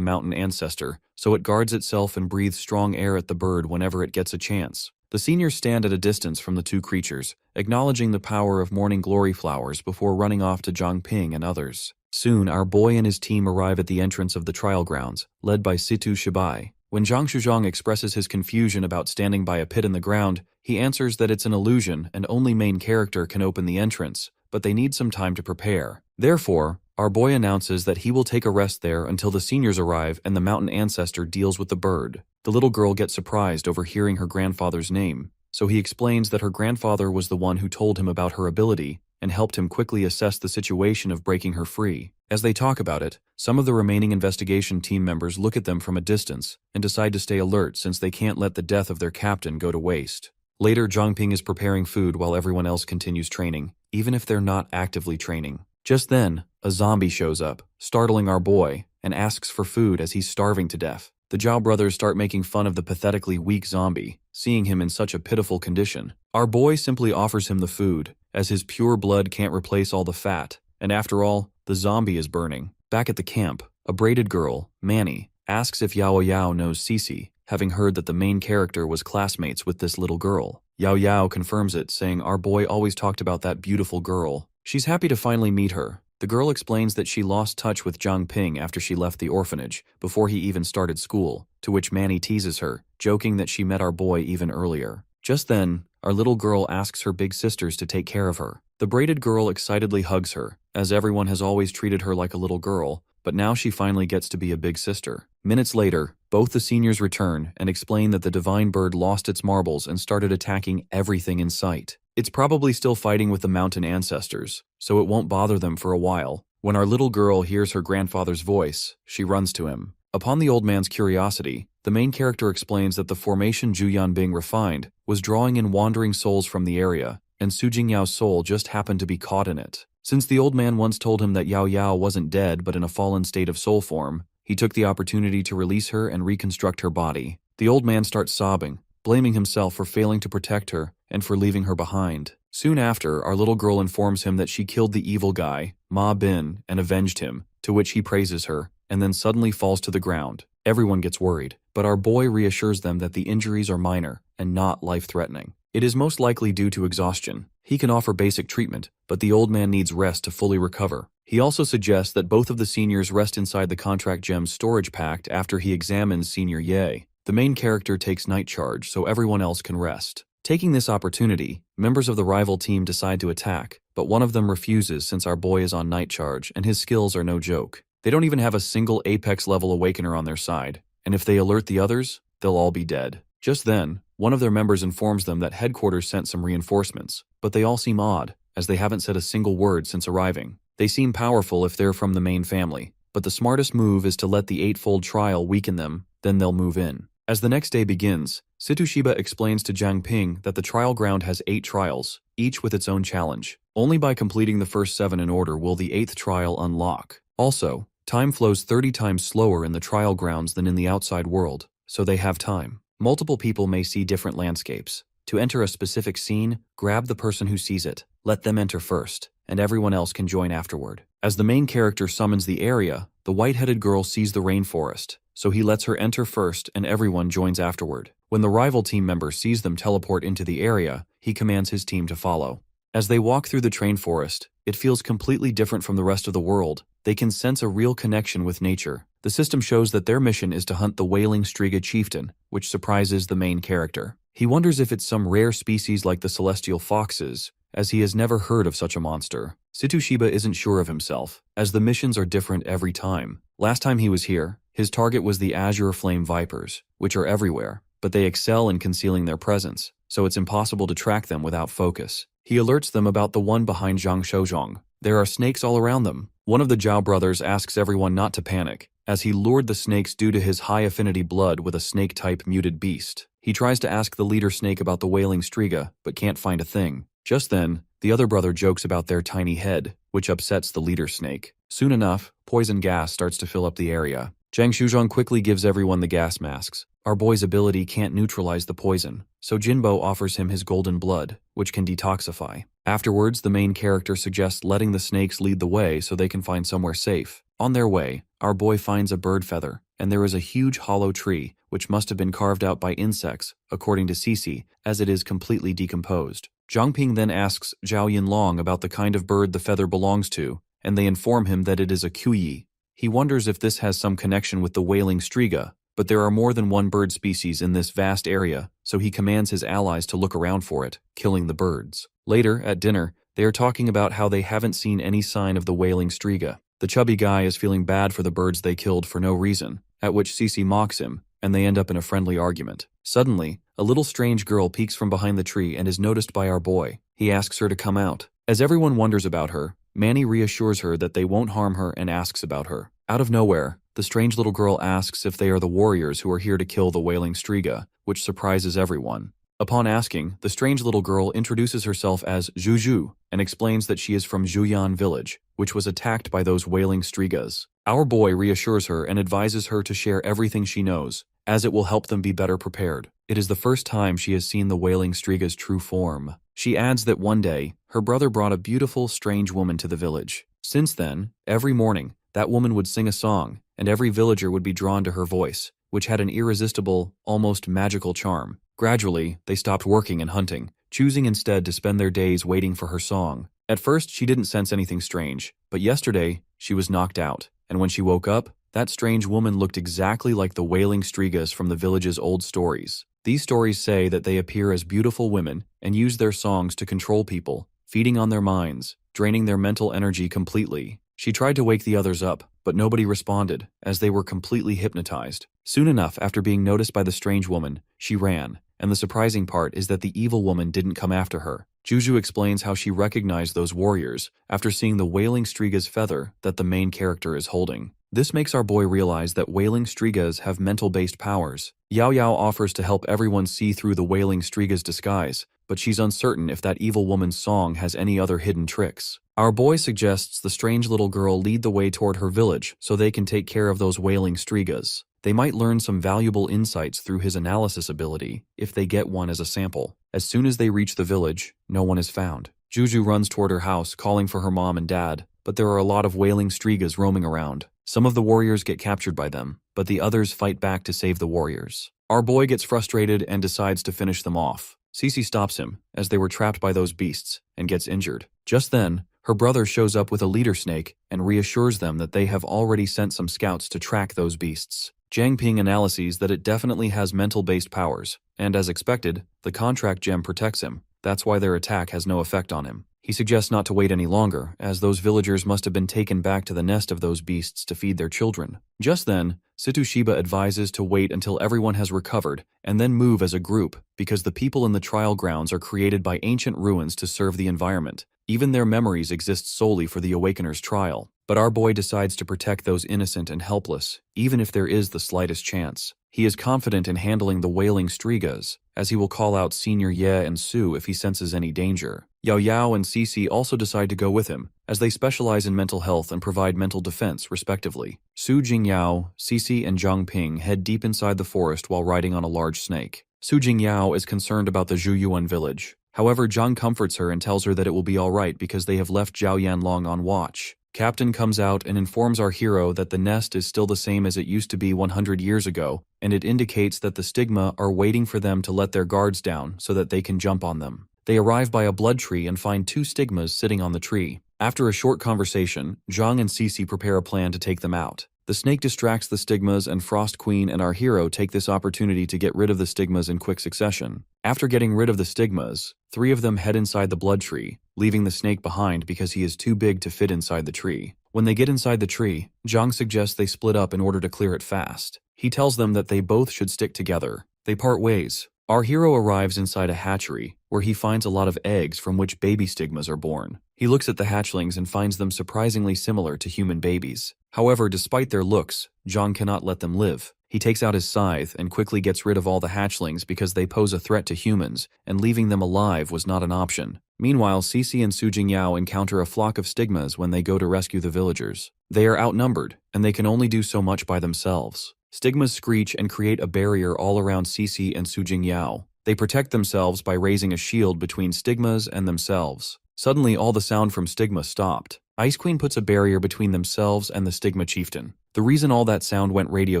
[SPEAKER 1] mountain ancestor, so it guards itself and breathes strong air at the bird whenever it gets a chance. The seniors stand at a distance from the two creatures, acknowledging the power of morning glory flowers before running off to Zhang Ping and others. Soon, our boy and his team arrive at the entrance of the trial grounds, led by Situ Shibai. When Zhang Shuzhong expresses his confusion about standing by a pit in the ground, he answers that it's an illusion and only main character can open the entrance, but they need some time to prepare. Therefore, our boy announces that he will take a rest there until the seniors arrive and the mountain ancestor deals with the bird. The little girl gets surprised over hearing her grandfather's name, so he explains that her grandfather was the one who told him about her ability and helped him quickly assess the situation of breaking her free. As they talk about it, some of the remaining investigation team members look at them from a distance and decide to stay alert since they can't let the death of their captain go to waste. Later, Zhang Ping is preparing food while everyone else continues training, even if they're not actively training. Just then, a zombie shows up, startling our boy, and asks for food as he's starving to death. The Zhao brothers start making fun of the pathetically weak zombie, seeing him in such a pitiful condition. Our boy simply offers him the food, as his pure blood can't replace all the fat, and after all, the zombie is burning. Back at the camp, a braided girl, Manny, asks if Yao Yao knows Cici, having heard that the main character was classmates with this little girl. Yao Yao confirms it, saying our boy always talked about that beautiful girl. She's happy to finally meet her. The girl explains that she lost touch with Zhang Ping after she left the orphanage, before he even started school, to which Manny teases her, joking that she met our boy even earlier. Just then, our little girl asks her big sisters to take care of her. The braided girl excitedly hugs her, as everyone has always treated her like a little girl, but now she finally gets to be a big sister. Minutes later, both the seniors return and explain that the divine bird lost its marbles and started attacking everything in sight. It's probably still fighting with the mountain ancestors, so it won't bother them for a while. When our little girl hears her grandfather's voice, she runs to him. Upon the old man's curiosity, the main character explains that the formation Zhu Yanbing refined was drawing in wandering souls from the area, and Su Jingyao's soul just happened to be caught in it. Since the old man once told him that Yao Yao wasn't dead but in a fallen state of soul form, he took the opportunity to release her and reconstruct her body. The old man starts sobbing, blaming himself for failing to protect her and for leaving her behind. Soon after, our little girl informs him that she killed the evil guy, Ma Bin, and avenged him, to which he praises her, and then suddenly falls to the ground. Everyone gets worried, but our boy reassures them that the injuries are minor and not life-threatening. It is most likely due to exhaustion. He can offer basic treatment, but the old man needs rest to fully recover. He also suggests that both of the seniors rest inside the contract gem's storage pact after he examines Senior Ye. The main character takes night charge so everyone else can rest. Taking this opportunity, members of the rival team decide to attack, but one of them refuses since our boy is on night charge and his skills are no joke. They don't even have a single Apex-level Awakener on their side, and if they alert the others, they'll all be dead. Just then, one of their members informs them that headquarters sent some reinforcements, but they all seem odd, as they haven't said a single word since arriving. They seem powerful if they're from the main family, but the smartest move is to let the eightfold trial weaken them, then they'll move in. As the next day begins, Tsushiba explains to Jiang Ping that the trial ground has 8 trials, each with its own challenge. Only by completing the first 7 in order will the 8th trial unlock. Also, time flows 30 times slower in the trial grounds than in the outside world, so they have time. Multiple people may see different landscapes. To enter a specific scene, grab the person who sees it, let them enter first, and everyone else can join afterward. As the main character summons the area, the white-headed girl sees the rainforest, so he lets her enter first and everyone joins afterward. When the rival team member sees them teleport into the area, he commands his team to follow. As they walk through the train forest, it feels completely different from the rest of the world. They can sense a real connection with nature. The system shows that their mission is to hunt the Wailing Striga chieftain, which surprises the main character. He wonders if it's some rare species like the celestial foxes, as he has never heard of such a monster. Tsushiba isn't sure of himself, as the missions are different every time. Last time he was here, his target was the Azure Flame Vipers, which are everywhere, but they excel in concealing their presence, so it's impossible to track them without focus. He alerts them about the one behind Zhang Shouzhong. There are snakes all around them. One of the Zhao brothers asks everyone not to panic, as he lured the snakes due to his high-affinity blood with a snake-type muted beast. He tries to ask the leader snake about the Wailing Striga, but can't find a thing. Just then, the other brother jokes about their tiny head, which upsets the leader snake. Soon enough, poison gas starts to fill up the area. Zhang Shouzhong quickly gives everyone the gas masks. Our boy's ability can't neutralize the poison, so Jinbo offers him his golden blood, which can detoxify. Afterwards, the main character suggests letting the snakes lead the way so they can find somewhere safe. On their way, our boy finds a bird feather, and there is a huge hollow tree, which must have been carved out by insects, according to Cici, as it is completely decomposed. Zhang Ping then asks Zhao Yinlong about the kind of bird the feather belongs to, and they inform him that it is a kuyi. He wonders if this has some connection with the Wailing Striga, but there are more than one bird species in this vast area, so he commands his allies to look around for it, killing the birds. Later, at dinner, they are talking about how they haven't seen any sign of the Wailing Striga. The chubby guy is feeling bad for the birds they killed for no reason, at which Cici mocks him, and they end up in a friendly argument. Suddenly, a little strange girl peeks from behind the tree and is noticed by our boy. He asks her to come out. As everyone wonders about her, Manny reassures her that they won't harm her and asks about her. Out of nowhere, the strange little girl asks if they are the warriors who are here to kill the Wailing Striga, which surprises everyone. Upon asking, the strange little girl introduces herself as Zhu and explains that she is from Zhuyan village, which was attacked by those Wailing Strigas. Our boy reassures her and advises her to share everything she knows, as it will help them be better prepared. It is the first time she has seen the Wailing Striga's true form. She adds that one day, her brother brought a beautiful, strange woman to the village. Since then, every morning, that woman would sing a song, and every villager would be drawn to her voice, which had an irresistible, almost magical charm. Gradually, they stopped working and hunting, choosing instead to spend their days waiting for her song. At first, she didn't sense anything strange, but yesterday, she was knocked out, and when she woke up, that strange woman looked exactly like the Wailing Strigas from the village's old stories. These stories say that they appear as beautiful women and use their songs to control people, feeding on their minds, draining their mental energy completely. She tried to wake the others up, but nobody responded, as they were completely hypnotized. Soon enough, after being noticed by the strange woman, she ran, and the surprising part is that the evil woman didn't come after her. Juju explains how she recognized those warriors after seeing the Wailing Striga's feather that the main character is holding. This makes our boy realize that Wailing Strigas have mental-based powers. Yao Yao offers to help everyone see through the Wailing Striga's disguise, but she's uncertain if that evil woman's song has any other hidden tricks. Our boy suggests the strange little girl lead the way toward her village so they can take care of those Wailing Strigas. They might learn some valuable insights through his analysis ability if they get one as a sample. As soon as they reach the village, no one is found. Juju runs toward her house, calling for her mom and dad, but there are a lot of wailing Strigas roaming around. Some of the warriors get captured by them, but the others fight back to save the warriors. Our boy gets frustrated and decides to finish them off. Cece stops him, as they were trapped by those beasts, and gets injured. Just then, her brother shows up with a leader snake and reassures them that they have already sent some scouts to track those beasts. Jiang Ping analyses that it definitely has mental-based powers, and as expected, the contract gem protects him. That's why their attack has no effect on him. He suggests not to wait any longer, as those villagers must have been taken back to the nest of those beasts to feed their children. Just then, Tsushiba advises to wait until everyone has recovered and then move as a group, because the people in the trial grounds are created by ancient ruins to serve the environment. Even their memories exist solely for the Awakener's trial. But our boy decides to protect those innocent and helpless, even if there is the slightest chance. He is confident in handling the wailing Strigas, as he will call out Senior Ye and Su if he senses any danger. Yao Yao and Cece also decide to go with him, as they specialize in mental health and provide mental defense, respectively. Su Jingyao, Cece, and Jiang Ping head deep inside the forest while riding on a large snake. Su Jingyao is concerned about the Zhuyuan village. However, Jiang comforts her and tells her that it will be alright because they have left Zhao Yanlong on watch. Captain comes out and informs our hero that the nest is still the same as it used to be 100 years ago, and it indicates that the stigma are waiting for them to let their guards down so that they can jump on them. They arrive by a blood tree and find 2 stigmas sitting on the tree. After a short conversation, Jiang and Cece prepare a plan to take them out. The snake distracts the stigmas, and Frost Queen and our hero take this opportunity to get rid of the stigmas in quick succession. After getting rid of the stigmas, 3 of them head inside the blood tree, leaving the snake behind because he is too big to fit inside the tree. When they get inside the tree, Jiang suggests they split up in order to clear it fast. He tells them that they both should stick together. They part ways. Our hero arrives inside a hatchery, where he finds a lot of eggs from which baby stigmas are born. He looks at the hatchlings and finds them surprisingly similar to human babies. However, despite their looks, Jiang cannot let them live. He takes out his scythe and quickly gets rid of all the hatchlings because they pose a threat to humans, and leaving them alive was not an option. Meanwhile, Cece and Su Jingyao encounter a flock of stigmas when they go to rescue the villagers. They are outnumbered, and they can only do so much by themselves. Stigmas screech and create a barrier all around Cece and Su Jingyao. They protect themselves by raising a shield between stigmas and themselves. Suddenly, all the sound from stigma stopped. Ice Queen puts a barrier between themselves and the stigma chieftain. The reason all that sound went radio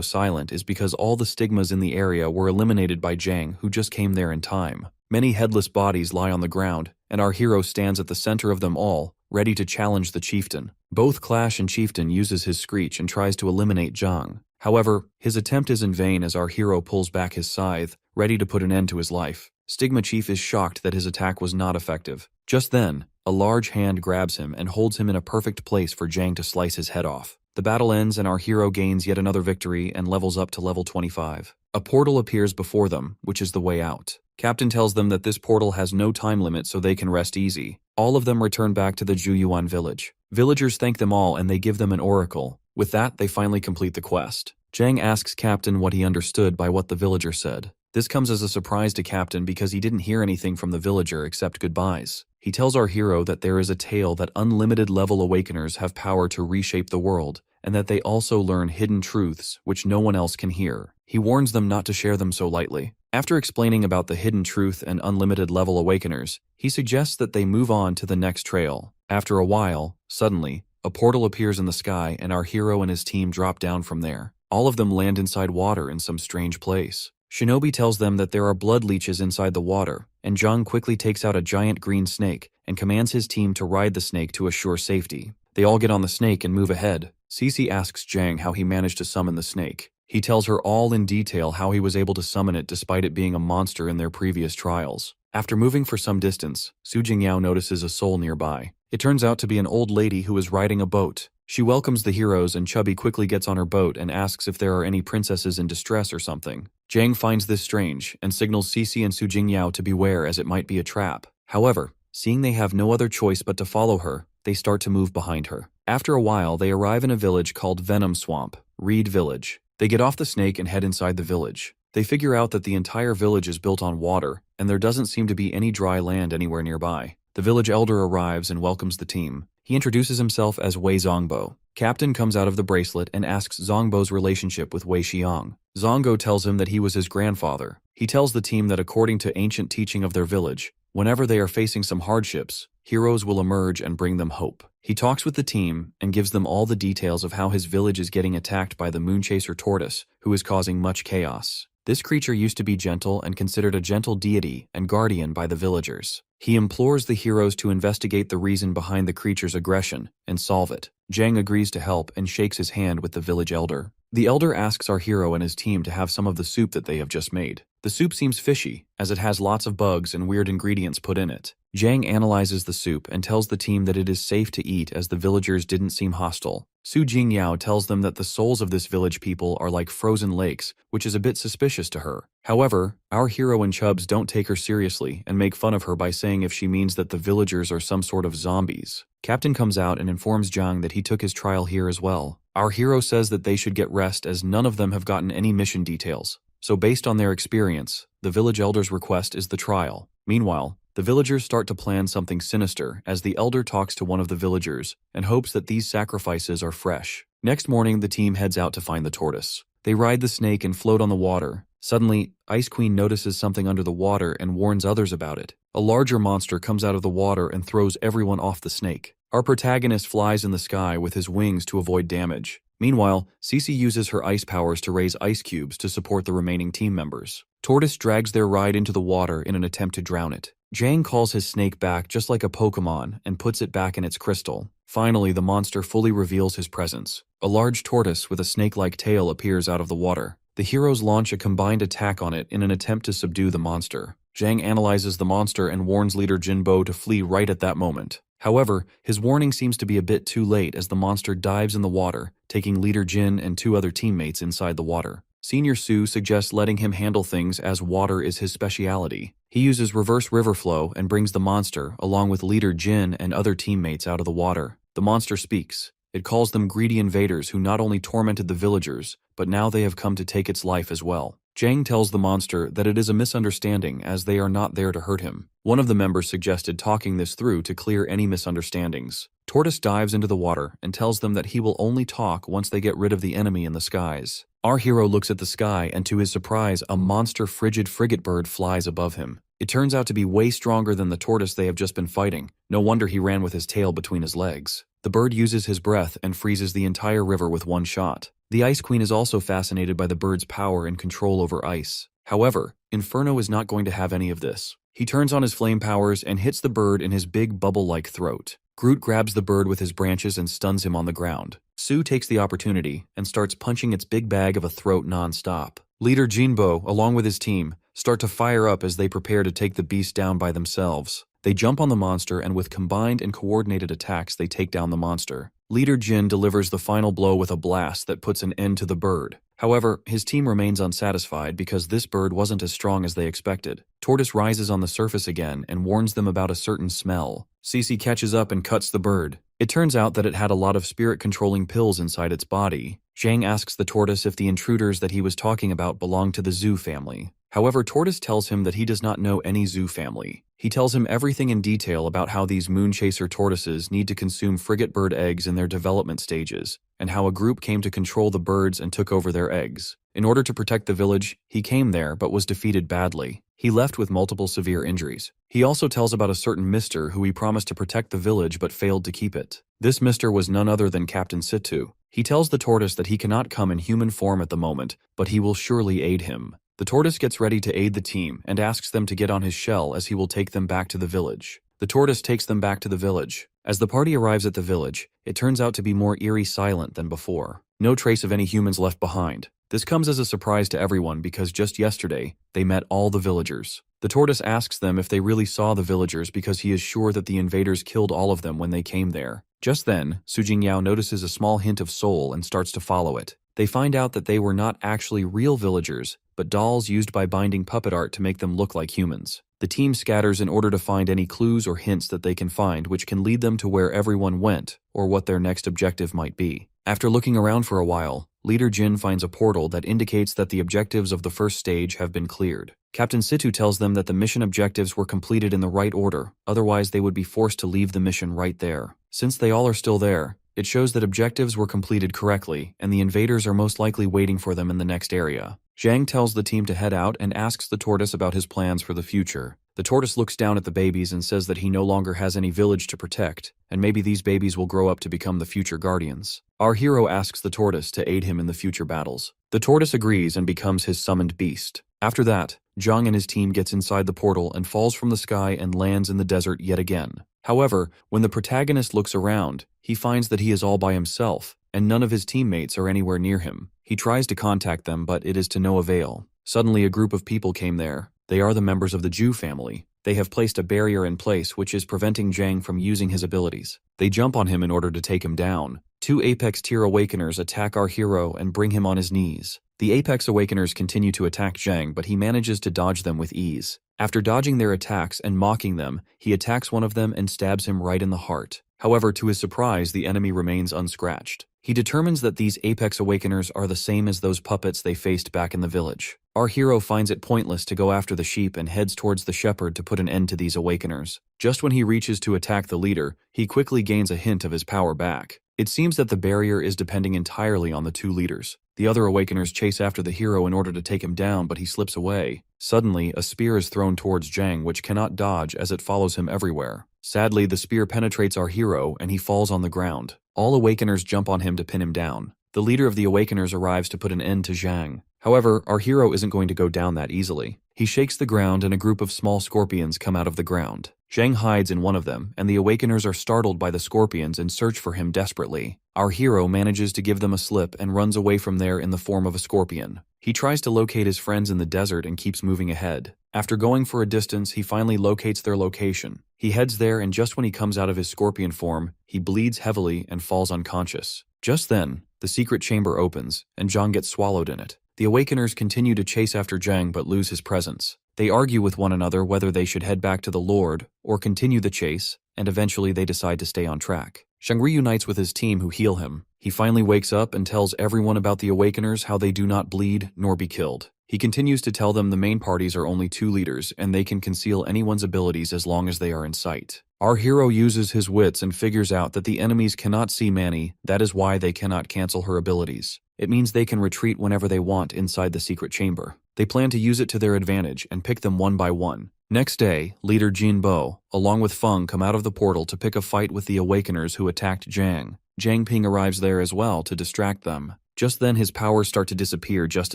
[SPEAKER 1] silent is because all the stigmas in the area were eliminated by Jiang, who just came there in time. Many headless bodies lie on the ground, and our hero stands at the center of them all, ready to challenge the chieftain. Both clash, and Chieftain uses his screech and tries to eliminate Jiang. However, his attempt is in vain as our hero pulls back his scythe, ready to put an end to his life. Stigma Chief is shocked that his attack was not effective. Just then, a large hand grabs him and holds him in a perfect place for Jiang to slice his head off. The battle ends and our hero gains yet another victory and levels up to level 25. A portal appears before them, which is the way out. Captain tells them that this portal has no time limit so they can rest easy. All of them return back to the Zhuyuan village. Villagers thank them all and they give them an oracle. With that, they finally complete the quest. Jiang asks Captain what he understood by what the villager said. This comes as a surprise to Captain because he didn't hear anything from the villager except goodbyes. He tells our hero that there is a tale that unlimited level awakeners have power to reshape the world, and that they also learn hidden truths which no one else can hear. He warns them not to share them so lightly. After explaining about the hidden truth and unlimited level awakeners, he suggests that they move on to the next trail. After a while, suddenly, a portal appears in the sky and our hero and his team drop down from there. All of them land inside water in some strange place. Shinobi tells them that there are blood leeches inside the water, and Jiang quickly takes out a giant green snake and commands his team to ride the snake to assure safety. They all get on the snake and move ahead. Cece asks Jiang how he managed to summon the snake. He tells her all in detail how he was able to summon it despite it being a monster in their previous trials. After moving for some distance, Su Jingyao notices a soul nearby. It turns out to be an old lady who is riding a boat. She welcomes the heroes and Chubby quickly gets on her boat and asks if there are any princesses in distress or something. Jiang finds this strange and signals Cece and Su Jingyao to beware as it might be a trap. However, seeing they have no other choice but to follow her, they start to move behind her. After a while, they arrive in a village called Venom Swamp, Reed Village. They get off the snake and head inside the village. They figure out that the entire village is built on water, and there doesn't seem to be any dry land anywhere nearby. The village elder arrives and welcomes the team. He introduces himself as Wei Zongbo. Captain comes out of the bracelet and asks Zongbo's relationship with Wei Xiang. Zongo tells him that he was his grandfather. He tells the team that according to ancient teaching of their village, Whenever they are facing some hardships, heroes will emerge and bring them hope. He talks with the team and gives them all the details of how his village is getting attacked by the Moonchaser tortoise, who is causing much chaos. This creature used to be gentle and considered a gentle deity and guardian by the villagers. He implores the heroes to investigate the reason behind the creature's aggression and solve it. Jang agrees to help and shakes his hand with the village elder. The elder asks our hero and his team to have some of the soup that they have just made. The soup seems fishy, as it has lots of bugs and weird ingredients put in it. Jang analyzes the soup and tells the team that it is safe to eat as the villagers didn't seem hostile. Su Jingyao tells them that the souls of this village people are like frozen lakes, which is a bit suspicious to her. However, our hero and Chubbs don't take her seriously and make fun of her by saying if she means that the villagers are some sort of zombies. Captain comes out and informs Zhang that he took his trial here as well. Our hero says that they should get rest as none of them have gotten any mission details. So based on their experience, the village elder's request is the trial. Meanwhile, the villagers start to plan something sinister as the elder talks to one of the villagers and hopes that these sacrifices are fresh. Next morning, the team heads out to find the tortoise. They ride the snake and float on the water. Suddenly, Ice Queen notices something under the water and warns others about it. A larger monster comes out of the water and throws everyone off the snake. Our protagonist flies in the sky with his wings to avoid damage. Meanwhile, Cece uses her ice powers to raise ice cubes to support the remaining team members. Tortoise drags their ride into the water in an attempt to drown it. Jang calls his snake back just like a Pokemon and puts it back in its crystal. Finally, the monster fully reveals his presence. A large tortoise with a snake-like tail appears out of the water. The heroes launch a combined attack on it in an attempt to subdue the monster. Jang analyzes the monster and warns leader Jinbo to flee right at that moment. However, his warning seems to be a bit too late as the monster dives in the water, taking leader Jin and 2 other teammates inside the water. Senior Su suggests letting him handle things as water is his speciality. He uses reverse river flow and brings the monster, along with leader Jin and other teammates, out of the water. The monster speaks. It calls them greedy invaders who not only tormented the villagers, but now they have come to take its life as well. Jang tells the monster that it is a misunderstanding as they are not there to hurt him. One of the members suggested talking this through to clear any misunderstandings. Tortoise dives into the water and tells them that he will only talk once they get rid of the enemy in the skies. Our hero looks at the sky and to his surprise, a monster frigid frigate bird flies above him. It turns out to be way stronger than the tortoise they have just been fighting. No wonder he ran with his tail between his legs. The bird uses his breath and freezes the entire river with one shot. The Ice Queen is also fascinated by the bird's power and control over ice. However, Inferno is not going to have any of this. He turns on his flame powers and hits the bird in his big bubble-like throat. Groot grabs the bird with his branches and stuns him on the ground. Su takes the opportunity and starts punching its big bag of a throat non-stop. Leader Jinbo, along with his team, start to fire up as they prepare to take the beast down by themselves. They jump on the monster and with combined and coordinated attacks they take down the monster. Leader Jin delivers the final blow with a blast that puts an end to the bird. However, his team remains unsatisfied because this bird wasn't as strong as they expected. Tortoise rises on the surface again and warns them about a certain smell. Cece catches up and cuts the bird. It turns out that it had a lot of spirit-controlling pills inside its body. Zhang asks the tortoise if the intruders that he was talking about belong to the Zhu family. However, Tortoise tells him that he does not know any Zhu family. He tells him everything in detail about how these Moonchaser tortoises need to consume frigate bird eggs in their development stages, and how a group came to control the birds and took over their eggs. In order to protect the village, he came there but was defeated badly. He left with multiple severe injuries. He also tells about a certain Mister who he promised to protect the village but failed to keep it. This Mister was none other than Captain Situ. He tells the tortoise that he cannot come in human form at the moment, but he will surely aid him. The tortoise gets ready to aid the team and asks them to get on his shell as he will take them back to the village. The tortoise takes them back to the village. As the party arrives at the village, it turns out to be more eerie silent than before. No trace of any humans left behind. This comes as a surprise to everyone because just yesterday, they met all the villagers. The tortoise asks them if they really saw the villagers because he is sure that the invaders killed all of them when they came there. Just then, Su Jingyao notices a small hint of soul and starts to follow it. They find out that they were not actually real villagers, but dolls used by binding puppet art to make them look like humans. The team scatters in order to find any clues or hints that they can find which can lead them to where everyone went or what their next objective might be. After looking around for a while, Leader Jin finds a portal that indicates that the objectives of the first stage have been cleared. Captain Situ tells them that the mission objectives were completed in the right order, otherwise they would be forced to leave the mission right there. Since they all are still there, it shows that objectives were completed correctly, and the invaders are most likely waiting for them in the next area. Zhang tells the team to head out and asks the tortoise about his plans for the future. The tortoise looks down at the babies and says that he no longer has any village to protect, and maybe these babies will grow up to become the future guardians. Our hero asks the tortoise to aid him in the future battles. The tortoise agrees and becomes his summoned beast. After that, Zhang and his team gets inside the portal and falls from the sky and lands in the desert yet again. However, when the protagonist looks around, he finds that he is all by himself, and none of his teammates are anywhere near him. He tries to contact them, but it is to no avail. Suddenly a group of people came there. They are the members of the Zhu family. They have placed a barrier in place which is preventing Zhang from using his abilities. They jump on him in order to take him down. 2 Apex Tier Awakeners attack our hero and bring him on his knees. The Apex Awakeners continue to attack Zhang, but he manages to dodge them with ease. After dodging their attacks and mocking them, he attacks one of them and stabs him right in the heart. However, to his surprise, the enemy remains unscratched. He determines that these Apex Awakeners are the same as those puppets they faced back in the village. Our hero finds it pointless to go after the sheep and heads towards the shepherd to put an end to these Awakeners. Just when he reaches to attack the leader, he quickly gains a hint of his power back. It seems that the barrier is depending entirely on the 2 leaders. The other Awakeners chase after the hero in order to take him down, but he slips away. Suddenly, a spear is thrown towards Zhang, which cannot dodge as it follows him everywhere. Sadly, the spear penetrates our hero and he falls on the ground. All Awakeners jump on him to pin him down. The leader of the Awakeners arrives to put an end to Zhang. However, our hero isn't going to go down that easily. He shakes the ground and a group of small scorpions come out of the ground. Zhang hides in one of them, and the Awakeners are startled by the scorpions and search for him desperately. Our hero manages to give them a slip and runs away from there in the form of a scorpion. He tries to locate his friends in the desert and keeps moving ahead. After going for a distance, he finally locates their location. He heads there, and just when he comes out of his scorpion form, he bleeds heavily and falls unconscious. Just then, the secret chamber opens, and Zhang gets swallowed in it. The Awakeners continue to chase after Zhang but lose his presence. They argue with one another whether they should head back to the Lord or continue the chase, and eventually they decide to stay on track. Zhang reunites with his team who heal him. He finally wakes up and tells everyone about the Awakeners, how they do not bleed nor be killed. He continues to tell them the main parties are only 2 leaders and they can conceal anyone's abilities as long as they are in sight. Our hero uses his wits and figures out that the enemies cannot see Manny, that is why they cannot cancel her abilities. It means they can retreat whenever they want inside the secret chamber. They plan to use it to their advantage and pick them one by one. Next day, leader Jin Bo, along with Feng, come out of the portal to pick a fight with the Awakeners who attacked Zhang. Zhang Ping arrives there as well to distract them. Just then his powers start to disappear just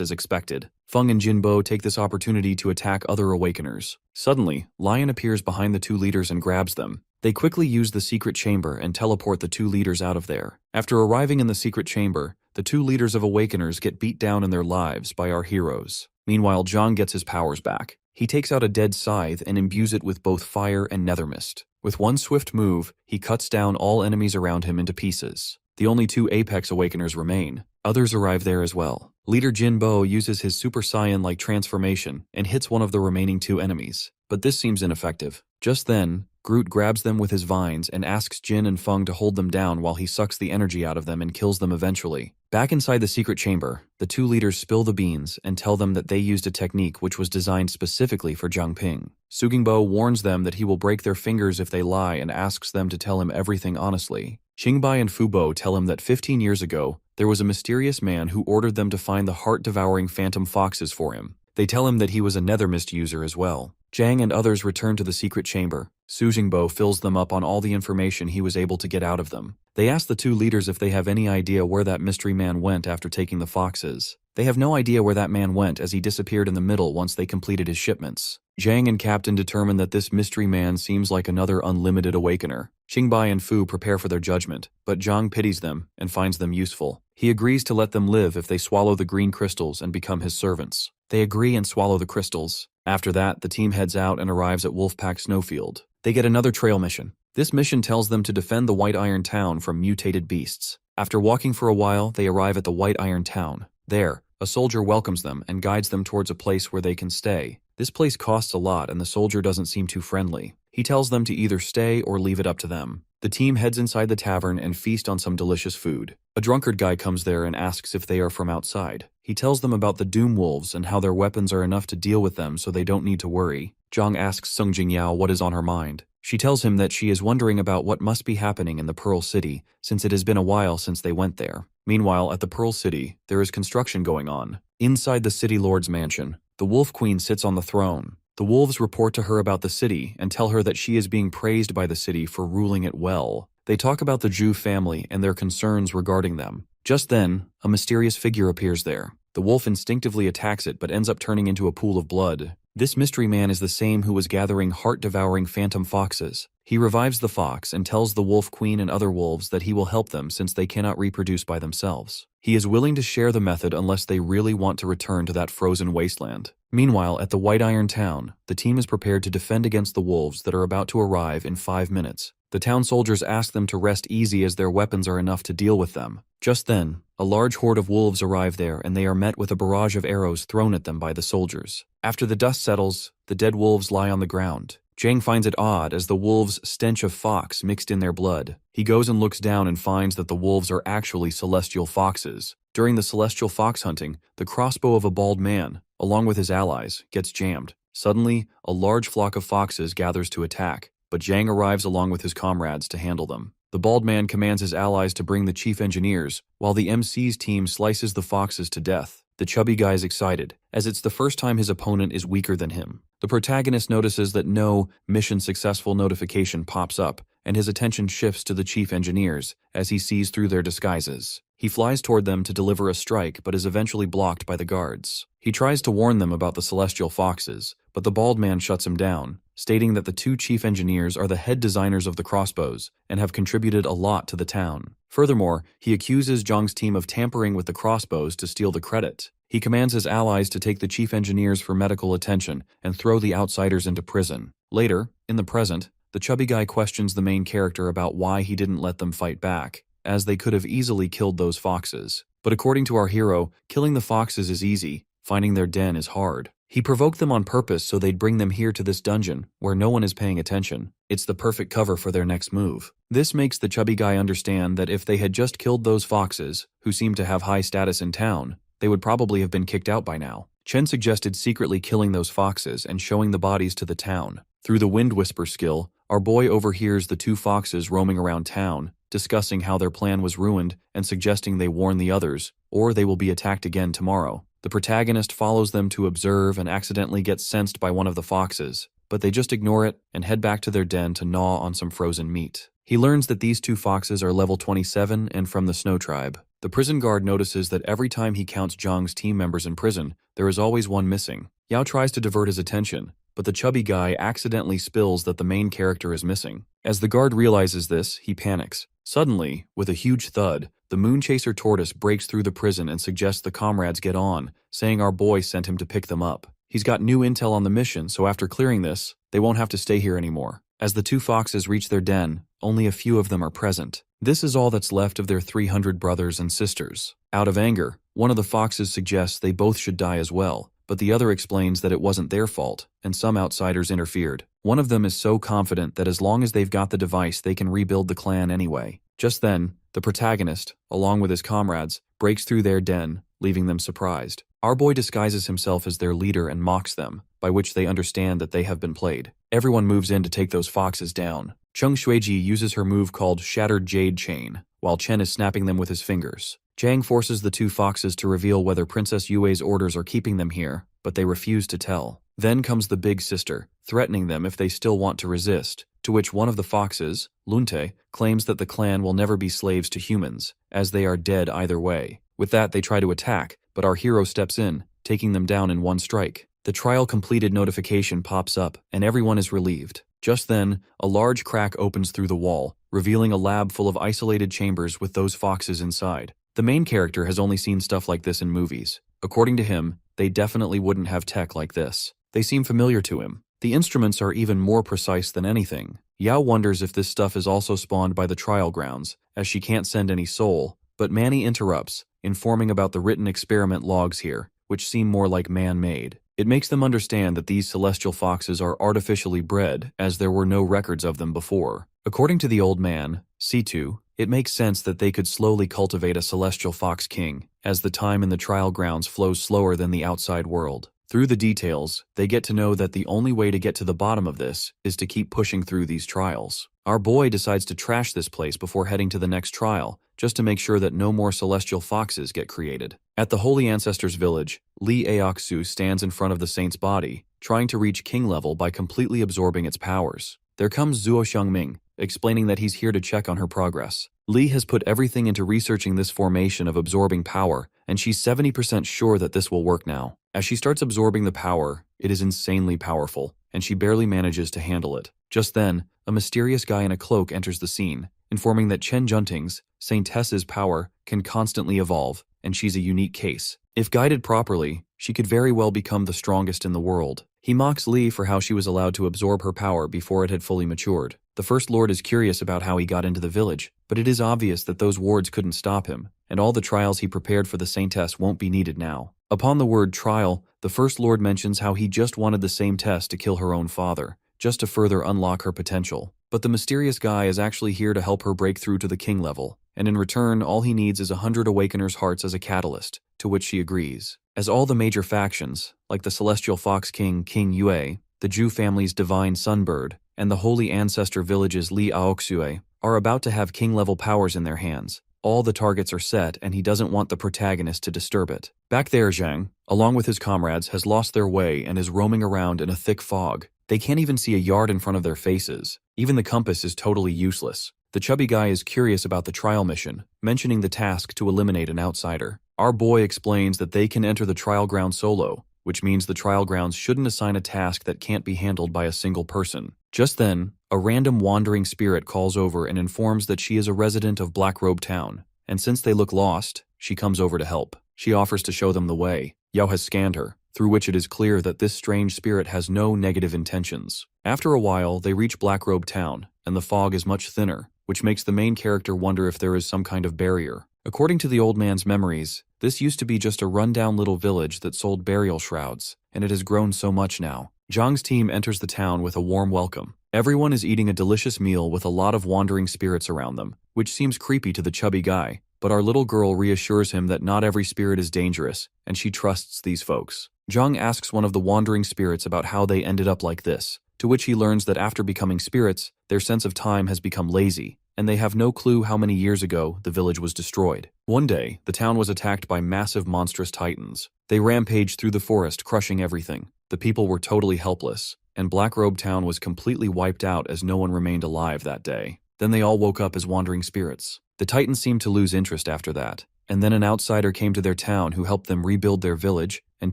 [SPEAKER 1] as expected. Feng and Jin Bo take this opportunity to attack other Awakeners. Suddenly, Lion appears behind the 2 leaders and grabs them. They quickly use the secret chamber and teleport the 2 leaders out of there. After arriving in the secret chamber, the 2 leaders of Awakeners get beat down in their lives by our heroes. Meanwhile, Zhang gets his powers back. He takes out a dead scythe and imbues it with both fire and nether mist. With one swift move, he cuts down all enemies around him into pieces. The only 2 Apex Awakeners remain. Others arrive there as well. Leader Jin Bo uses his Super Saiyan-like transformation and hits one of the remaining 2 enemies. But this seems ineffective. Just then, Groot grabs them with his vines and asks Jin and Feng to hold them down while he sucks the energy out of them and kills them eventually. Back inside the secret chamber, the 2 leaders spill the beans and tell them that they used a technique which was designed specifically for Zhang Ping. Su Jingbo warns them that he will break their fingers if they lie and asks them to tell him everything honestly. Qingbai and Fu Bo tell him that 15 years ago, there was a mysterious man who ordered them to find the heart-devouring phantom foxes for him. They tell him that he was a nether mist user as well. Zhang and others return to the secret chamber. Su Jingbo fills them up on all the information he was able to get out of them. They ask the 2 leaders if they have any idea where that mystery man went after taking the foxes. They have no idea where that man went as he disappeared in the middle once they completed his shipments. Zhang and Captain determine that this mystery man seems like another unlimited awakener. Qingbai and Fu prepare for their judgment, but Zhang pities them and finds them useful. He agrees to let them live if they swallow the green crystals and become his servants. They agree and swallow the crystals. After that, the team heads out and arrives at Wolfpack Snowfield. They get another trail mission. This mission tells them to defend the White Iron Town from mutated beasts. After walking for a while, they arrive at the White Iron Town. There, a soldier welcomes them and guides them towards a place where they can stay. This place costs a lot and the soldier doesn't seem too friendly. He tells them to either stay or leave it up to them. The team heads inside the tavern and feast on some delicious food. A drunkard guy comes there and asks if they are from outside. He tells them about the Doom Wolves and how their weapons are enough to deal with them so they don't need to worry. Zhang asks Sung Jingyao what is on her mind. She tells him that she is wondering about what must be happening in the Pearl City, since it has been a while since they went there. Meanwhile, at the Pearl City, there is construction going on. Inside the City Lord's mansion, the Wolf Queen sits on the throne. The The wolves report to her about the city and tell her that she is being praised by the city for ruling it well. They talk about the Zhu family and their concerns regarding them. Just then, a mysterious figure appears there. The wolf instinctively attacks it but ends up turning into a pool of blood. This mystery man is the same who was gathering heart-devouring phantom foxes. He revives the fox and tells the wolf queen and other wolves that he will help them since they cannot reproduce by themselves. He is willing to share the method unless they really want to return to that frozen wasteland. Meanwhile, at the White Iron Town, the team is prepared to defend against the wolves that are about to arrive in 5 minutes. The town soldiers ask them to rest easy as their weapons are enough to deal with them. Just then, a large horde of wolves arrive there and they are met with a barrage of arrows thrown at them by the soldiers. After the dust settles, the dead wolves lie on the ground. Jang finds it odd as the wolves' stench of fox mixed in their blood. He goes and looks down and finds that the wolves are actually celestial foxes. During the celestial fox hunting, the crossbow of a bald man, along with his allies, gets jammed. Suddenly, a large flock of foxes gathers to attack, but Jang arrives along with his comrades to handle them. The bald man commands his allies to bring the chief engineers, while the MC's team slices the foxes to death. The chubby guy is excited, as it's the first time his opponent is weaker than him. The protagonist notices that no mission successful notification pops up, and his attention shifts to the chief engineers as he sees through their disguises. He flies toward them to deliver a strike but is eventually blocked by the guards. He tries to warn them about the celestial foxes, but the bald man shuts him down, stating that the 2 chief engineers are the head designers of the crossbows and have contributed a lot to the town. Furthermore, he accuses Zhang's team of tampering with the crossbows to steal the credit. He commands his allies to take the chief engineers for medical attention and throw the outsiders into prison. Later, in the present, the chubby guy questions the main character about why he didn't let them fight back, as they could have easily killed those foxes. But according to our hero, killing the foxes is easy, finding their den is hard. He provoked them on purpose so they'd bring them here to this dungeon, where no one is paying attention. It's the perfect cover for their next move. This makes the chubby guy understand that if they had just killed those foxes, who seem to have high status in town, they would probably have been kicked out by now. Chen suggested secretly killing those foxes and showing the bodies to the town. Through the wind whisper skill, our boy overhears the 2 foxes roaming around town, discussing how their plan was ruined and suggesting they warn the others, or they will be attacked again tomorrow. The protagonist follows them to observe and accidentally gets sensed by one of the foxes, but they just ignore it and head back to their den to gnaw on some frozen meat. He learns that these 2 foxes are level 27 and from the Snow Tribe. The prison guard notices that every time he counts Zhang's team members in prison, there is always one missing. Yao tries to divert his attention, but the chubby guy accidentally spills that the main character is missing. As the guard realizes this, he panics. Suddenly, with a huge thud, the Moonchaser tortoise breaks through the prison and suggests the comrades get on, saying our boy sent him to pick them up. He's got new intel on the mission, so after clearing this, they won't have to stay here anymore. As the 2 foxes reach their den, only a few of them are present. This is all that's left of their 300 brothers and sisters. Out of anger, one of the foxes suggests they both should die as well, but the other explains that it wasn't their fault, and some outsiders interfered. One of them is so confident that as long as they've got the device, they can rebuild the clan anyway. Just then, the protagonist, along with his comrades, breaks through their den, leaving them surprised. Our boy disguises himself as their leader and mocks them, by which they understand that they have been played. Everyone moves in to take those foxes down. Cheng Xueji uses her move called Shattered Jade Chain, while Chen is snapping them with his fingers. Jang forces the 2 foxes to reveal whether Princess Yue's orders are keeping them here, but they refuse to tell. Then comes the big sister, threatening them if they still want to resist, to which one of the foxes, Lunte, claims that the clan will never be slaves to humans, as they are dead either way. With that, they try to attack, but our hero steps in, taking them down in one strike. The trial completed notification pops up, and everyone is relieved. Just then, a large crack opens through the wall, revealing a lab full of isolated chambers with those foxes inside. The main character has only seen stuff like this in movies. According to him, they definitely wouldn't have tech like this. They seem familiar to him. The instruments are even more precise than anything. Yao wonders if this stuff is also spawned by the trial grounds, as she can't send any soul, but Manny interrupts, informing about the written experiment logs here, which seem more like man-made. It makes them understand that these celestial foxes are artificially bred, as there were no records of them before. According to the old man, Situ, it makes sense that they could slowly cultivate a celestial fox king, as the time in the trial grounds flows slower than the outside world. Through the details, they get to know that the only way to get to the bottom of this is to keep pushing through these trials. Our boy decides to trash this place before heading to the next trial, just to make sure that no more celestial foxes get created. At the Holy Ancestors Village, Li Aoxu stands in front of the saint's body, trying to reach king level by completely absorbing its powers. There comes Zuo Xiangming, explaining that he's here to check on her progress. Li has put everything into researching this formation of absorbing power, and she's 70% sure that this will work now. As she starts absorbing the power, it is insanely powerful, and she barely manages to handle it. Just then, a mysterious guy in a cloak enters the scene, informing that Chen Junting's, Saintess's power can constantly evolve, and she's a unique case. If guided properly, she could very well become the strongest in the world. He mocks Li for how she was allowed to absorb her power before it had fully matured. The First Lord is curious about how he got into the village, but it is obvious that those wards couldn't stop him, and all the trials he prepared for the Saintess won't be needed now. Upon the word trial, the First Lord mentions how he just wanted the same test to kill her own father, just to further unlock her potential. But the mysterious guy is actually here to help her break through to the king level, and in return all he needs is 100 Awakeners' hearts as a catalyst, to which she agrees. As all the major factions, like the Celestial Fox King King Yue, the Zhu family's Divine Sunbird, and the Holy Ancestor Village's Li Aoxue, are about to have king-level powers in their hands, all the targets are set and he doesn't want the protagonist to disturb it. Back there, Zhang, along with his comrades, has lost their way and is roaming around in a thick fog. They can't even see a yard in front of their faces. Even the compass is totally useless. The chubby guy is curious about the trial mission, mentioning the task to eliminate an outsider. Our boy explains that they can enter the trial ground solo, which means the trial grounds shouldn't assign a task that can't be handled by a single person. Just then, a random wandering spirit calls over and informs that she is a resident of Blackrobe Town, and since they look lost, she comes over to help. She offers to show them the way. Yao has scanned her, through which it is clear that this strange spirit has no negative intentions. After a while, they reach Blackrobe Town, and the fog is much thinner, which makes the main character wonder if there is some kind of barrier. According to the old man's memories, this used to be just a rundown little village that sold burial shrouds, and it has grown so much now. Zhang's team enters the town with a warm welcome. Everyone is eating a delicious meal with a lot of wandering spirits around them, which seems creepy to the chubby guy, but our little girl reassures him that not every spirit is dangerous, and she trusts these folks. Zhang asks one of the wandering spirits about how they ended up like this, to which he learns that after becoming spirits, their sense of time has become lazy, and they have no clue how many years ago the village was destroyed. One day, the town was attacked by massive monstrous titans. They rampaged through the forest, crushing everything. The people were totally helpless, and Blackrobe Town was completely wiped out as no one remained alive that day. Then they all woke up as wandering spirits. The titans seemed to lose interest after that, and then an outsider came to their town who helped them rebuild their village and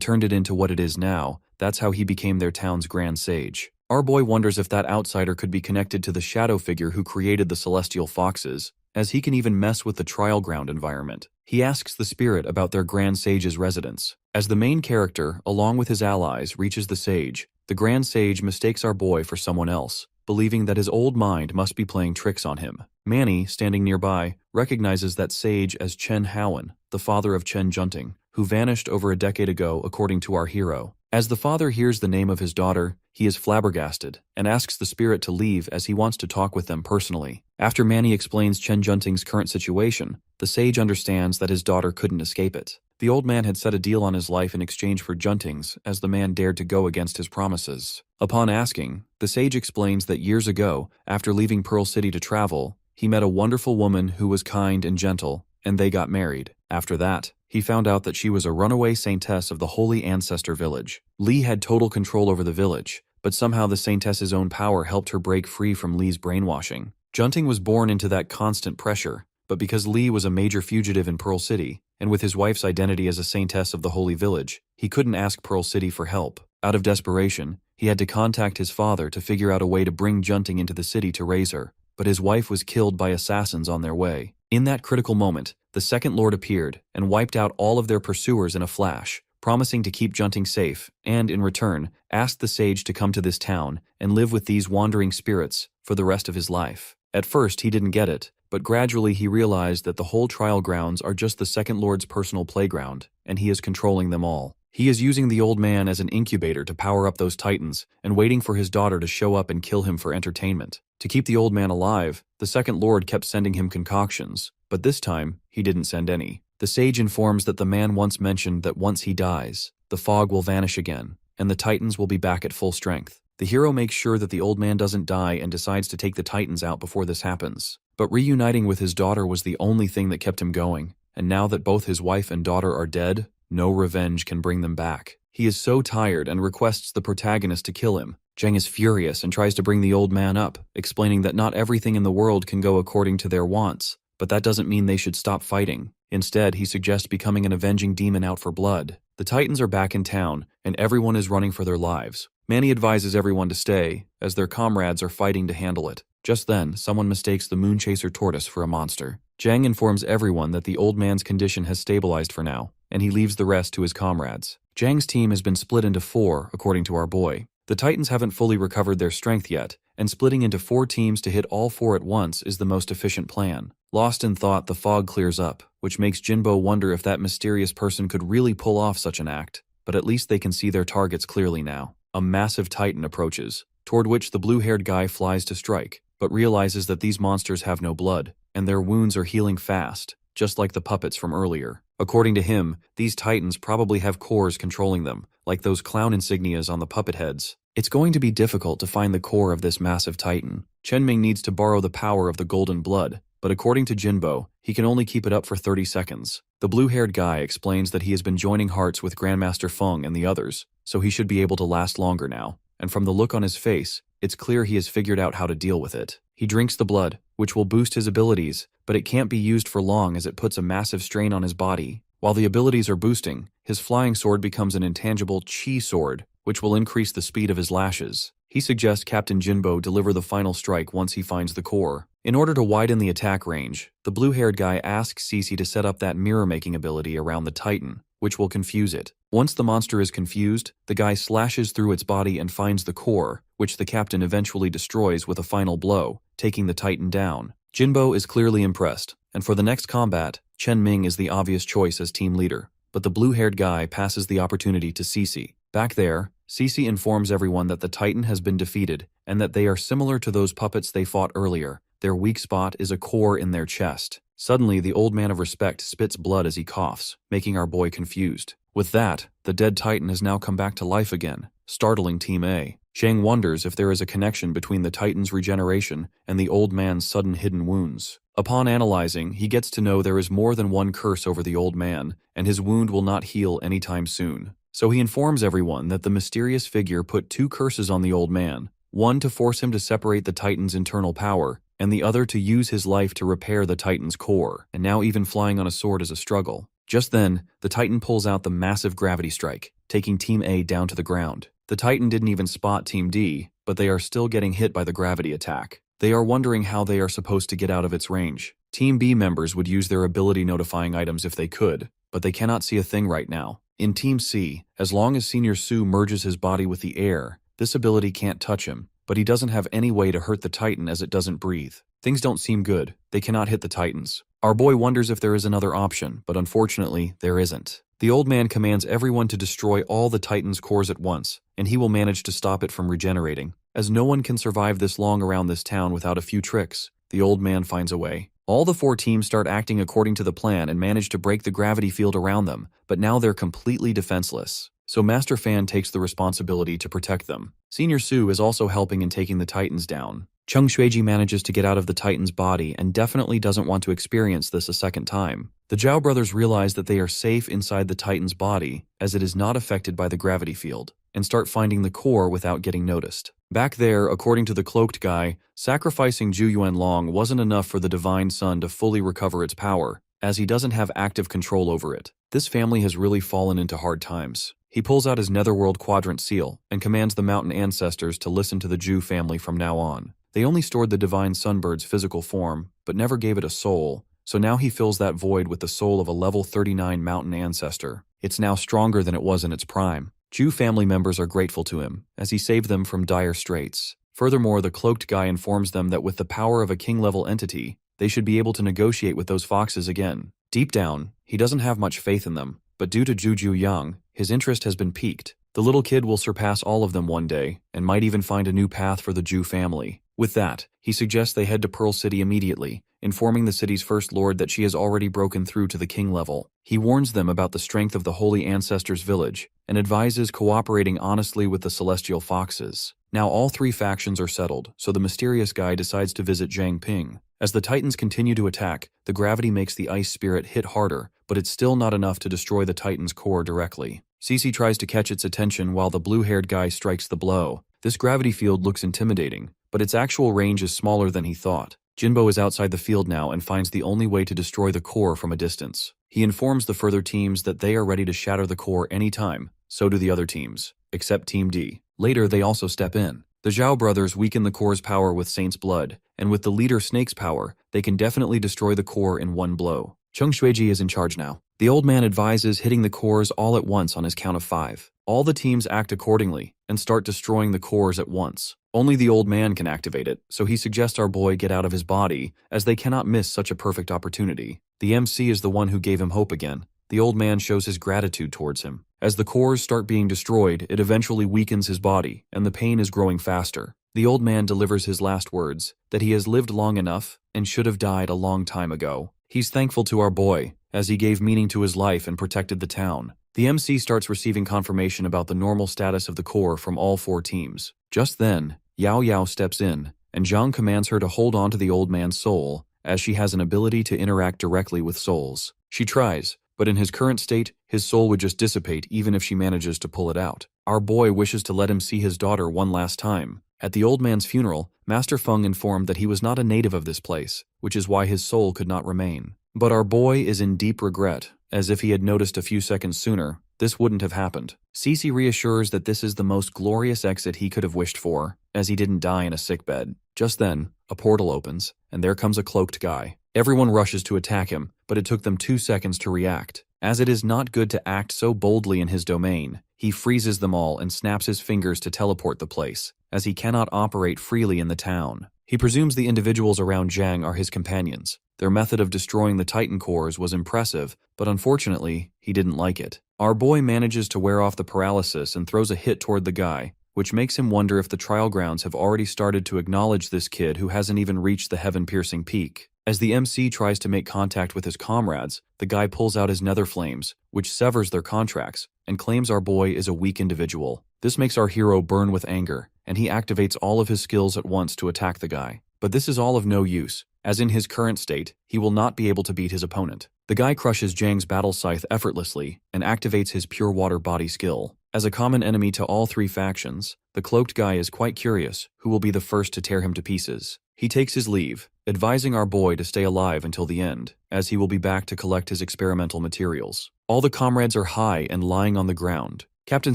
[SPEAKER 1] turned it into what it is now. That's how he became their town's grand sage. Our boy wonders if that outsider could be connected to the shadow figure who created the Celestial Foxes, as he can even mess with the trial ground environment. He asks the spirit about their Grand Sage's residence. As the main character, along with his allies, reaches the sage, the Grand Sage mistakes our boy for someone else, believing that his old mind must be playing tricks on him. Manny, standing nearby, recognizes that sage as Chen Haowen, the father of Chen Junting, who vanished over a decade ago according to our hero. As the father hears the name of his daughter, he is flabbergasted and asks the spirit to leave as he wants to talk with them personally. After Manny explains Chen Junting's current situation, the sage understands that his daughter couldn't escape it. The old man had set a deal on his life in exchange for Junting's, as the man dared to go against his promises. Upon asking, the sage explains that years ago, after leaving Pearl City to travel, he met a wonderful woman who was kind and gentle, and they got married. After that, he found out that she was a runaway saintess of the Holy Ancestor Village. Li had total control over the village, but somehow the saintess's own power helped her break free from Li's brainwashing. Junting was born into that constant pressure, but because Li was a major fugitive in Pearl City, and with his wife's identity as a saintess of the Holy Village, he couldn't ask Pearl City for help. Out of desperation, he had to contact his father to figure out a way to bring Junting into the city to raise her, but his wife was killed by assassins on their way. In that critical moment, the Second Lord appeared and wiped out all of their pursuers in a flash, promising to keep Junting safe, and in return, asked the sage to come to this town and live with these wandering spirits for the rest of his life. At first, he didn't get it, but gradually he realized that the whole trial grounds are just the Second Lord's personal playground, and he is controlling them all. He is using the old man as an incubator to power up those titans and waiting for his daughter to show up and kill him for entertainment. To keep the old man alive, the Second Lord kept sending him concoctions, but this time, he didn't send any. The sage informs that the man once mentioned that once he dies, the fog will vanish again, and the titans will be back at full strength. The hero makes sure that the old man doesn't die and decides to take the titans out before this happens. But reuniting with his daughter was the only thing that kept him going, and now that both his wife and daughter are dead, no revenge can bring them back. He is so tired and requests the protagonist to kill him. Zheng is furious and tries to bring the old man up, explaining that not everything in the world can go according to their wants, but that doesn't mean they should stop fighting. Instead, he suggests becoming an avenging demon out for blood. The Titans are back in town, and everyone is running for their lives. Manny advises everyone to stay, as their comrades are fighting to handle it. Just then, someone mistakes the Moonchaser tortoise for a monster. Zheng informs everyone that the old man's condition has stabilized for now, and he leaves the rest to his comrades. Zheng's team has been split into 4, according to our boy. The Titans haven't fully recovered their strength yet, and splitting into 4 teams to hit all 4 at once is the most efficient plan. Lost in thought, the fog clears up, which makes Jinbo wonder if that mysterious person could really pull off such an act, but at least they can see their targets clearly now. A massive Titan approaches, toward which the blue-haired guy flies to strike, but realizes that these monsters have no blood, and their wounds are healing fast, just like the puppets from earlier. According to him, these Titans probably have cores controlling them, like those clown insignias on the puppet heads. It's going to be difficult to find the core of this massive Titan. Chenming needs to borrow the power of the golden blood, but according to Jinbo, he can only keep it up for 30 seconds. The blue-haired guy explains that he has been joining hearts with Grandmaster Feng and the others, so he should be able to last longer now, and from the look on his face, it's clear he has figured out how to deal with it. He drinks the blood, which will boost his abilities, but it can't be used for long as it puts a massive strain on his body. While the abilities are boosting, his flying sword becomes an intangible Chi sword, which will increase the speed of his lashes. He suggests Captain Jinbo deliver the final strike once he finds the core. In order to widen the attack range, the blue-haired guy asks Cici to set up that mirror-making ability around the Titan, which will confuse it. Once the monster is confused, the guy slashes through its body and finds the core, which the captain eventually destroys with a final blow, taking the Titan down. Jinbo is clearly impressed, and for the next combat, Chen Ming is the obvious choice as team leader, but the blue-haired guy passes the opportunity to Cici. Back there, Cici informs everyone that the Titan has been defeated and that they are similar to those puppets they fought earlier. Their weak spot is a core in their chest. Suddenly, the old man of respect spits blood as he coughs, making our boy confused. With that, the dead Titan has now come back to life again, startling Team A. Zheng wonders if there is a connection between the Titan's regeneration and the old man's sudden hidden wounds. Upon analyzing, he gets to know there is more than one curse over the old man, and his wound will not heal anytime soon. So he informs everyone that the mysterious figure put 2 curses on the old man, one to force him to separate the Titan's internal power, and the other to use his life to repair the Titan's core, and now even flying on a sword is a struggle. Just then, the Titan pulls out the massive gravity strike, taking Team A down to the ground. The Titan didn't even spot Team D, but they are still getting hit by the gravity attack. They are wondering how they are supposed to get out of its range. Team B members would use their ability notifying items if they could, but they cannot see a thing right now. In Team C, as long as Senior Su merges his body with the air, this ability can't touch him, but he doesn't have any way to hurt the Titan as it doesn't breathe. Things don't seem good. They cannot hit the Titans. Our boy wonders if there is another option, but unfortunately, there isn't. The old man commands everyone to destroy all the Titan's cores at once, and he will manage to stop it from regenerating. As no one can survive this long around this town without a few tricks, the old man finds a way. All the 4 teams start acting according to the plan and manage to break the gravity field around them, but now they're completely defenseless. So Master Fan takes the responsibility to protect them. Senior Su is also helping in taking the Titans down. Cheng Xueji manages to get out of the Titan's body and definitely doesn't want to experience this a second time. The Zhao brothers realize that they are safe inside the Titan's body, as it is not affected by the gravity field, and start finding the core without getting noticed. Back there, according to the cloaked guy, sacrificing Zhu Yuanlong wasn't enough for the Divine Sun to fully recover its power, as he doesn't have active control over it. This family has really fallen into hard times. He pulls out his Netherworld Quadrant seal and commands the mountain ancestors to listen to the Zhu family from now on. They only stored the Divine Sunbird's physical form, but never gave it a soul, so now he fills that void with the soul of a level 39 mountain ancestor. It's now stronger than it was in its prime. Zhu family members are grateful to him, as he saved them from dire straits. Furthermore, the cloaked guy informs them that with the power of a king-level entity, they should be able to negotiate with those foxes again. Deep down, he doesn't have much faith in them, but due to Juju Yang, his interest has been piqued. The little kid will surpass all of them one day, and might even find a new path for the Zhu family. With that, he suggests they head to Pearl City immediately, informing the city's first lord that she has already broken through to the king level. He warns them about the strength of the Holy Ancestors village, and advises cooperating honestly with the Celestial Foxes. Now all 3 factions are settled, so the mysterious guy decides to visit Zhang Ping. As the Titans continue to attack, the gravity makes the ice spirit hit harder, but it's still not enough to destroy the Titan's core directly. Cece tries to catch its attention while the blue-haired guy strikes the blow. This gravity field looks intimidating, but its actual range is smaller than he thought. Jinbo is outside the field now and finds the only way to destroy the core from a distance. He informs the further teams that they are ready to shatter the core anytime. So do the other teams, except Team D. Later, they also step in. The Zhao brothers weaken the core's power with Saint's blood, and with the leader Snake's power, they can definitely destroy the core in one blow. Cheng Xueji is in charge now. The old man advises hitting the cores all at once on his count of 5. All the teams act accordingly and start destroying the cores at once. Only the old man can activate it, so he suggests our boy get out of his body, as they cannot miss such a perfect opportunity. The MC is the one who gave him hope again. The old man shows his gratitude towards him. As the cores start being destroyed, it eventually weakens his body, and the pain is growing faster. The old man delivers his last words, that he has lived long enough and should have died a long time ago. He's thankful to our boy, as he gave meaning to his life and protected the town. The MC starts receiving confirmation about the normal status of the core from all 4 teams. Just then, Yao Yao steps in, and Zhang commands her to hold on to the old man's soul, as she has an ability to interact directly with souls. She tries, but in his current state, his soul would just dissipate even if she manages to pull it out. Our boy wishes to let him see his daughter one last time. At the old man's funeral, Master Feng informed that he was not a native of this place, which is why his soul could not remain. But our boy is in deep regret, as if he had noticed a few seconds sooner, this wouldn't have happened. Cece reassures that this is the most glorious exit he could have wished for, as he didn't die in a sickbed. Just then, a portal opens, and there comes a cloaked guy. Everyone rushes to attack him, but it took them 2 seconds to react. As it is not good to act so boldly in his domain, he freezes them all and snaps his fingers to teleport the place, as he cannot operate freely in the town. He presumes the individuals around Zhang are his companions. Their method of destroying the Titan cores was impressive, but unfortunately, he didn't like it. Our boy manages to wear off the paralysis and throws a hit toward the guy, which makes him wonder if the trial grounds have already started to acknowledge this kid who hasn't even reached the heaven-piercing peak. As the MC tries to make contact with his comrades, the guy pulls out his nether flames, which severs their contracts, and claims our boy is a weak individual. This makes our hero burn with anger, and he activates all of his skills at once to attack the guy. But this is all of no use, as in his current state, he will not be able to beat his opponent. The guy crushes Zhang's battle scythe effortlessly and activates his pure water body skill. As a common enemy to all 3 factions, the cloaked guy is quite curious who will be the first to tear him to pieces. He takes his leave, advising our boy to stay alive until the end, as he will be back to collect his experimental materials. All the comrades are high and lying on the ground. Captain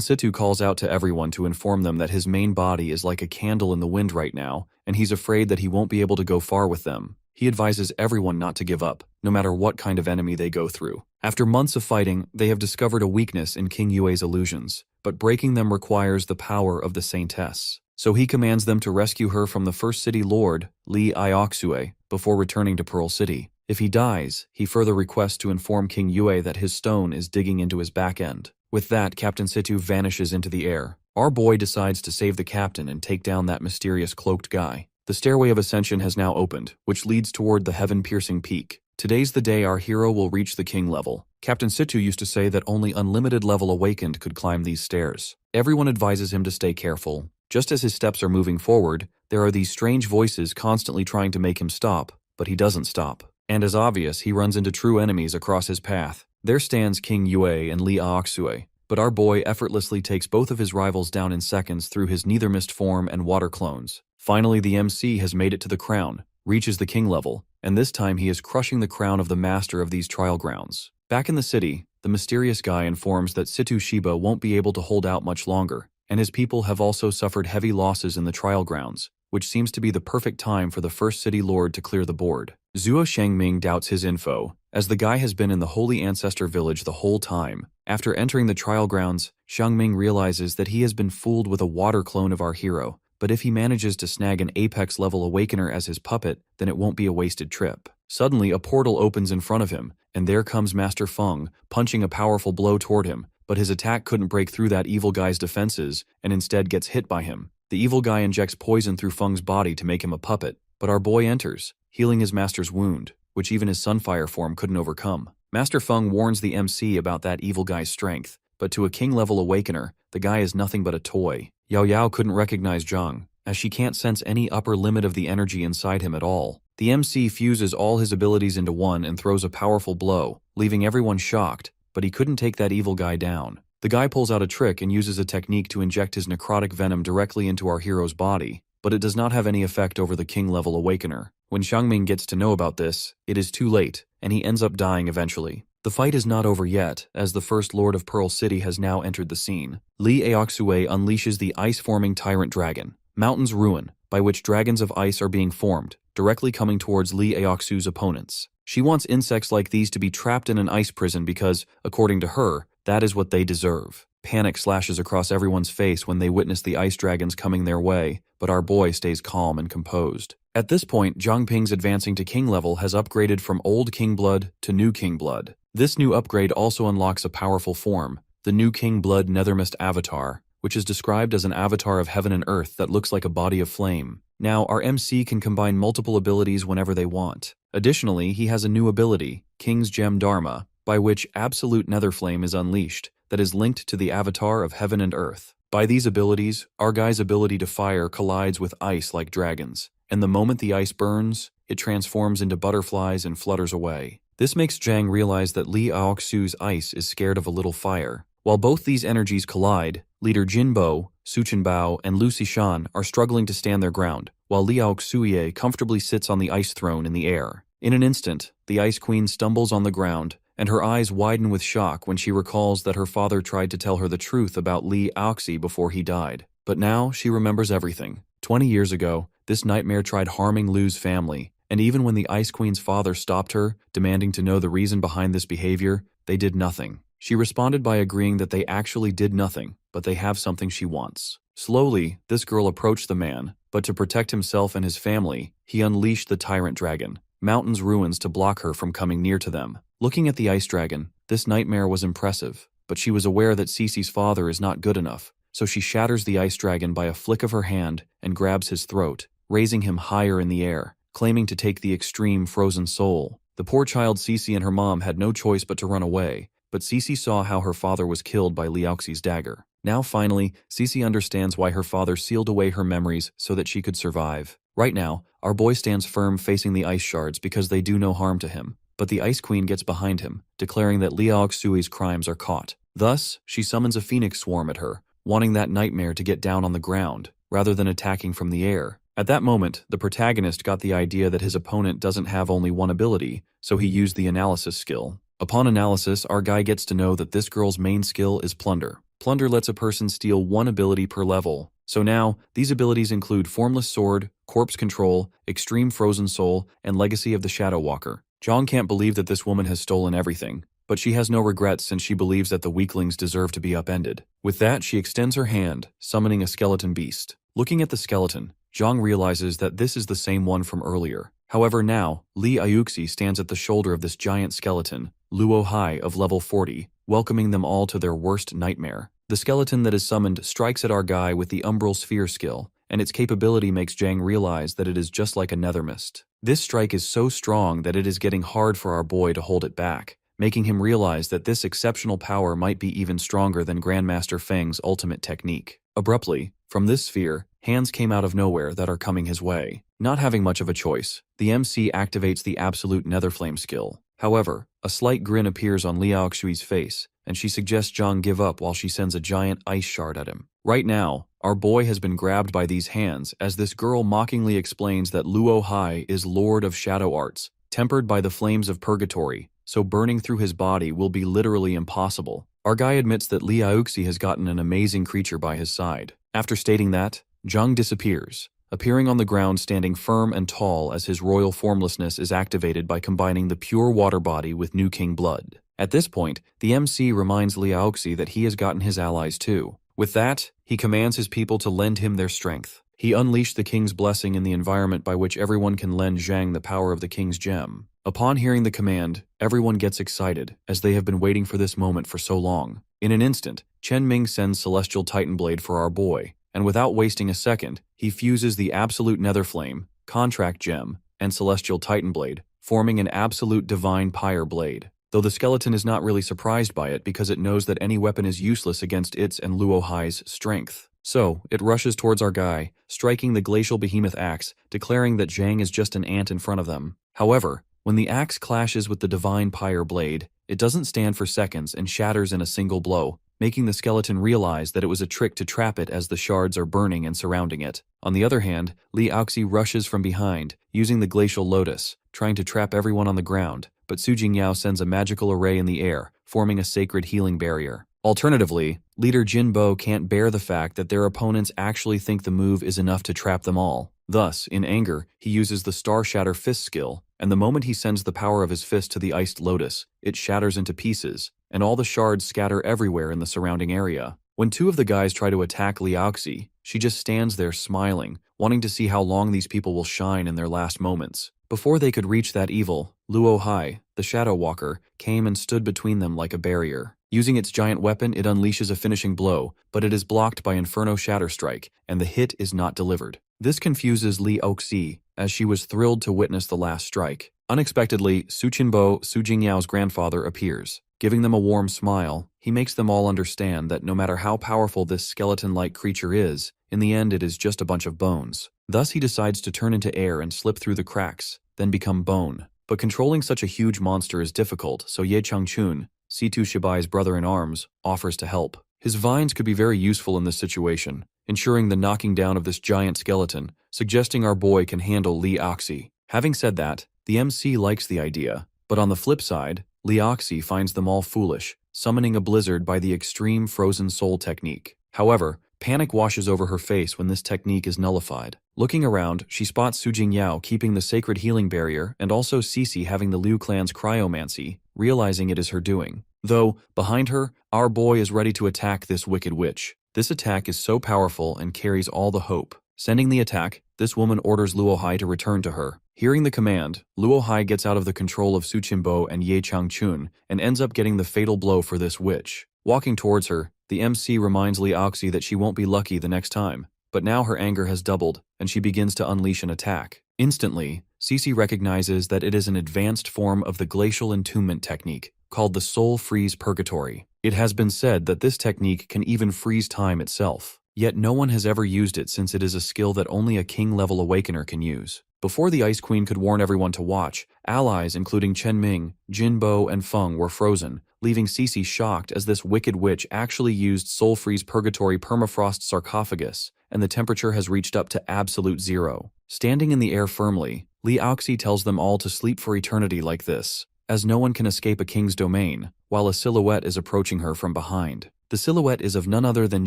[SPEAKER 1] Situ calls out to everyone to inform them that his main body is like a candle in the wind right now, and he's afraid that he won't be able to go far with them. He advises everyone not to give up, no matter what kind of enemy they go through. After months of fighting, they have discovered a weakness in King Yue's illusions, but breaking them requires the power of the Saintess. So he commands them to rescue her from the first city lord, Li Ioxue, before returning to Pearl City. If he dies, he further requests to inform King Yue that his stone is digging into his back end. With that, Captain Situ vanishes into the air. Our boy decides to save the captain and take down that mysterious cloaked guy. The stairway of ascension has now opened, which leads toward the heaven-piercing peak. Today's the day our hero will reach the king level. Captain Situ used to say that only unlimited level awakened could climb these stairs. Everyone advises him to stay careful. Just as his steps are moving forward, there are these strange voices constantly trying to make him stop, but he doesn't stop. And as obvious, he runs into true enemies across his path. There stands King Yue and Li Aoxue, but our boy effortlessly takes both of his rivals down in seconds through his Neither Mist form and water clones. Finally, the MC has made it to the crown, reaches the king level, and this time he is crushing the crown of the master of these trial grounds. Back in the city, the mysterious guy informs that Situ Shiba won't be able to hold out much longer, and his people have also suffered heavy losses in the trial grounds, which seems to be the perfect time for the first city lord to clear the board. Zuo Shangming doubts his info, as the guy has been in the Holy Ancestor village the whole time. After entering the trial grounds, Shangming realizes that he has been fooled with a water clone of our hero, but if he manages to snag an Apex level Awakener as his puppet, then it won't be a wasted trip. Suddenly, a portal opens in front of him, and there comes Master Feng, punching a powerful blow toward him, but his attack couldn't break through that evil guy's defenses, and instead gets hit by him. The evil guy injects poison through Feng's body to make him a puppet, but our boy enters, healing his master's wound, which even his Sunfire form couldn't overcome. Master Feng warns the MC about that evil guy's strength, but to a king-level Awakener, the guy is nothing but a toy. Yao Yao couldn't recognize Zhang, as she can't sense any upper limit of the energy inside him at all. The MC fuses all his abilities into one and throws a powerful blow, leaving everyone shocked, but he couldn't take that evil guy down. The guy pulls out a trick and uses a technique to inject his necrotic venom directly into our hero's body, but it does not have any effect over the king-level awakener. When Xiangming gets to know about this, it is too late, and he ends up dying eventually. The fight is not over yet, as the First Lord of Pearl City has now entered the scene. Li Aoxue unleashes the ice-forming Tyrant Dragon, Mountain's Ruin, by which dragons of ice are being formed, directly coming towards Li Aoxu's opponents. She wants insects like these to be trapped in an ice prison because, according to her, that is what they deserve. Panic slashes across everyone's face when they witness the ice dragons coming their way, but our boy stays calm and composed. At this point, Zhang Ping's advancing to king level has upgraded from old king blood to new king blood. This new upgrade also unlocks a powerful form, the new king blood Nethermist avatar, which is described as an avatar of heaven and earth that looks like a body of flame. Now, our MC can combine multiple abilities whenever they want. Additionally, he has a new ability, King's Gem Dharma, by which absolute nether flame is unleashed, that is linked to the avatar of heaven and earth. By these abilities, our guy's ability to fire collides with ice like dragons, and the moment the ice burns, it transforms into butterflies and flutters away. This makes Zhang realize that Li Aoxu's ice is scared of a little fire. While both these energies collide, Leader Jinbo, Su Chenbao, and Lu Xishan are struggling to stand their ground, while Li Aoxue comfortably sits on the ice throne in the air. In an instant, the Ice Queen stumbles on the ground, and her eyes widen with shock when she recalls that her father tried to tell her the truth about Li Aoxi before he died. But now she remembers everything. 20 years ago, this nightmare tried harming Lu's family, and even when the Ice Queen's father stopped her, demanding to know the reason behind this behavior, they did nothing. She responded by agreeing that they actually did nothing, but they have something she wants. Slowly, this girl approached the man, but to protect himself and his family, he unleashed the Tyrant Dragon, Mountain's Ruins, to block her from coming near to them. Looking at the ice dragon, this nightmare was impressive, but she was aware that Cece's father is not good enough, so she shatters the ice dragon by a flick of her hand and grabs his throat, raising him higher in the air, claiming to take the extreme frozen soul. The poor child Cece and her mom had no choice but to run away, but Cece saw how her father was killed by Li Aoxi's dagger. Now finally, Cece understands why her father sealed away her memories so that she could survive. Right now, our boy stands firm facing the ice shards because they do no harm to him. But the Ice Queen gets behind him, declaring that Li Aoxue's crimes are caught. Thus, she summons a phoenix swarm at her, wanting that nightmare to get down on the ground, rather than attacking from the air. At that moment, the protagonist got the idea that his opponent doesn't have only one ability, so he used the analysis skill. Upon analysis, our guy gets to know that this girl's main skill is Plunder. Plunder lets a person steal one ability per level. So now, these abilities include Formless Sword, Corpse Control, Extreme Frozen Soul, and Legacy of the Shadow Walker. Zhang can't believe that this woman has stolen everything, but she has no regrets since she believes that the weaklings deserve to be upended. With that, she extends her hand, summoning a skeleton beast. Looking at the skeleton, Zhang realizes that this is the same one from earlier. However, now, Li Aoxi stands at the shoulder of this giant skeleton, Luo Hai of level 40, welcoming them all to their worst nightmare. The skeleton that is summoned strikes at our guy with the Umbral Sphere skill, and its capability makes Zhang realize that it is just like a nether mist. This strike is so strong that it is getting hard for our boy to hold it back, making him realize that this exceptional power might be even stronger than Grandmaster Feng's ultimate technique. Abruptly, from this sphere, hands came out of nowhere that are coming his way. Not having much of a choice, the MC activates the Absolute Netherflame skill. However, a slight grin appears on Li Aoxue's face, and she suggests Zhang give up while she sends a giant ice shard at him. Right now, our boy has been grabbed by these hands as this girl mockingly explains that Luo Hai is Lord of Shadow Arts, tempered by the flames of purgatory, so burning through his body will be literally impossible. Our guy admits that Li Aoxi has gotten an amazing creature by his side. After stating that, Zhang disappears, appearing on the ground standing firm and tall as his royal formlessness is activated by combining the pure water body with New King blood. At this point, the MC reminds Li Aoxi that he has gotten his allies too. With that, he commands his people to lend him their strength. He unleashed the king's blessing in the environment by which everyone can lend Zhang the power of the king's gem. Upon hearing the command, everyone gets excited, as they have been waiting for this moment for so long. In an instant, Chen Ming sends Celestial Titan Blade for our boy, and without wasting a second, he fuses the Absolute Netherflame, Contract Gem, and Celestial Titan Blade, forming an Absolute Divine Pyre Blade. Though the skeleton is not really surprised by it because it knows that any weapon is useless against its and Luo Hai's strength. So, it rushes towards our guy, striking the Glacial Behemoth axe, declaring that Zhang is just an ant in front of them. However, when the axe clashes with the Divine Pyre Blade, it doesn't stand for seconds and shatters in a single blow, making the skeleton realize that it was a trick to trap it as the shards are burning and surrounding it. On the other hand, Li Aoxi rushes from behind, using the Glacial Lotus, trying to trap everyone on the ground, but Su Jingyao sends a magical array in the air, forming a sacred healing barrier. Alternatively, leader Jin Bo can't bear the fact that their opponents actually think the move is enough to trap them all. Thus, in anger, he uses the Star Shatter Fist skill, and the moment he sends the power of his fist to the Iced Lotus, it shatters into pieces, and all the shards scatter everywhere in the surrounding area. When two of the guys try to attack Li Aoxi, she just stands there smiling, wanting to see how long these people will shine in their last moments. Before they could reach that evil, Luo Hai, the Shadow Walker, came and stood between them like a barrier. Using its giant weapon, it unleashes a finishing blow, but it is blocked by Inferno Shatter Strike, and the hit is not delivered. This confuses Li Aoxi, as she was thrilled to witness the last strike. Unexpectedly, Su Qinbo, Su Jingyao's grandfather, appears. Giving them a warm smile, he makes them all understand that no matter how powerful this skeleton-like creature is, in the end it is just a bunch of bones. Thus he decides to turn into air and slip through the cracks, then become bone. But controlling such a huge monster is difficult, so Ye Changchun, Situ Shibai's brother-in-arms, offers to help. His vines could be very useful in this situation, ensuring the knocking down of this giant skeleton, suggesting our boy can handle Li Aoxi. Having said that, the MC likes the idea, but on the flip side, Li Aoxi finds them all foolish, summoning a blizzard by the extreme frozen soul technique. However, panic washes over her face when this technique is nullified. Looking around, she spots Su Jingyao keeping the sacred healing barrier and also Cece having the Liu clan's cryomancy, realizing it is her doing. Though, behind her, our boy is ready to attack this wicked witch. This attack is so powerful and carries all the hope. Sending the attack, this woman orders Luo Hai to return to her. Hearing the command, Luo Hai gets out of the control of Su Qinbo and Ye Changchun and ends up getting the fatal blow for this witch. Walking towards her, the MC reminds Li Aoxi that she won't be lucky the next time, but now her anger has doubled and she begins to unleash an attack. Instantly, Cece recognizes that it is an advanced form of the glacial entombment technique called the Soul Freeze Purgatory. It has been said that this technique can even freeze time itself. Yet no one has ever used it since it is a skill that only a king-level awakener can use. Before the Ice Queen could warn everyone to watch, allies including Chen Ming, Jin Bo, and Feng were frozen, leaving Cece shocked as this wicked witch actually used Soul Freeze Purgatory Permafrost Sarcophagus, and the temperature has reached up to absolute zero. Standing in the air firmly, Li Aoxi tells them all to sleep for eternity like this, as no one can escape a king's domain, while a silhouette is approaching her from behind. The silhouette is of none other than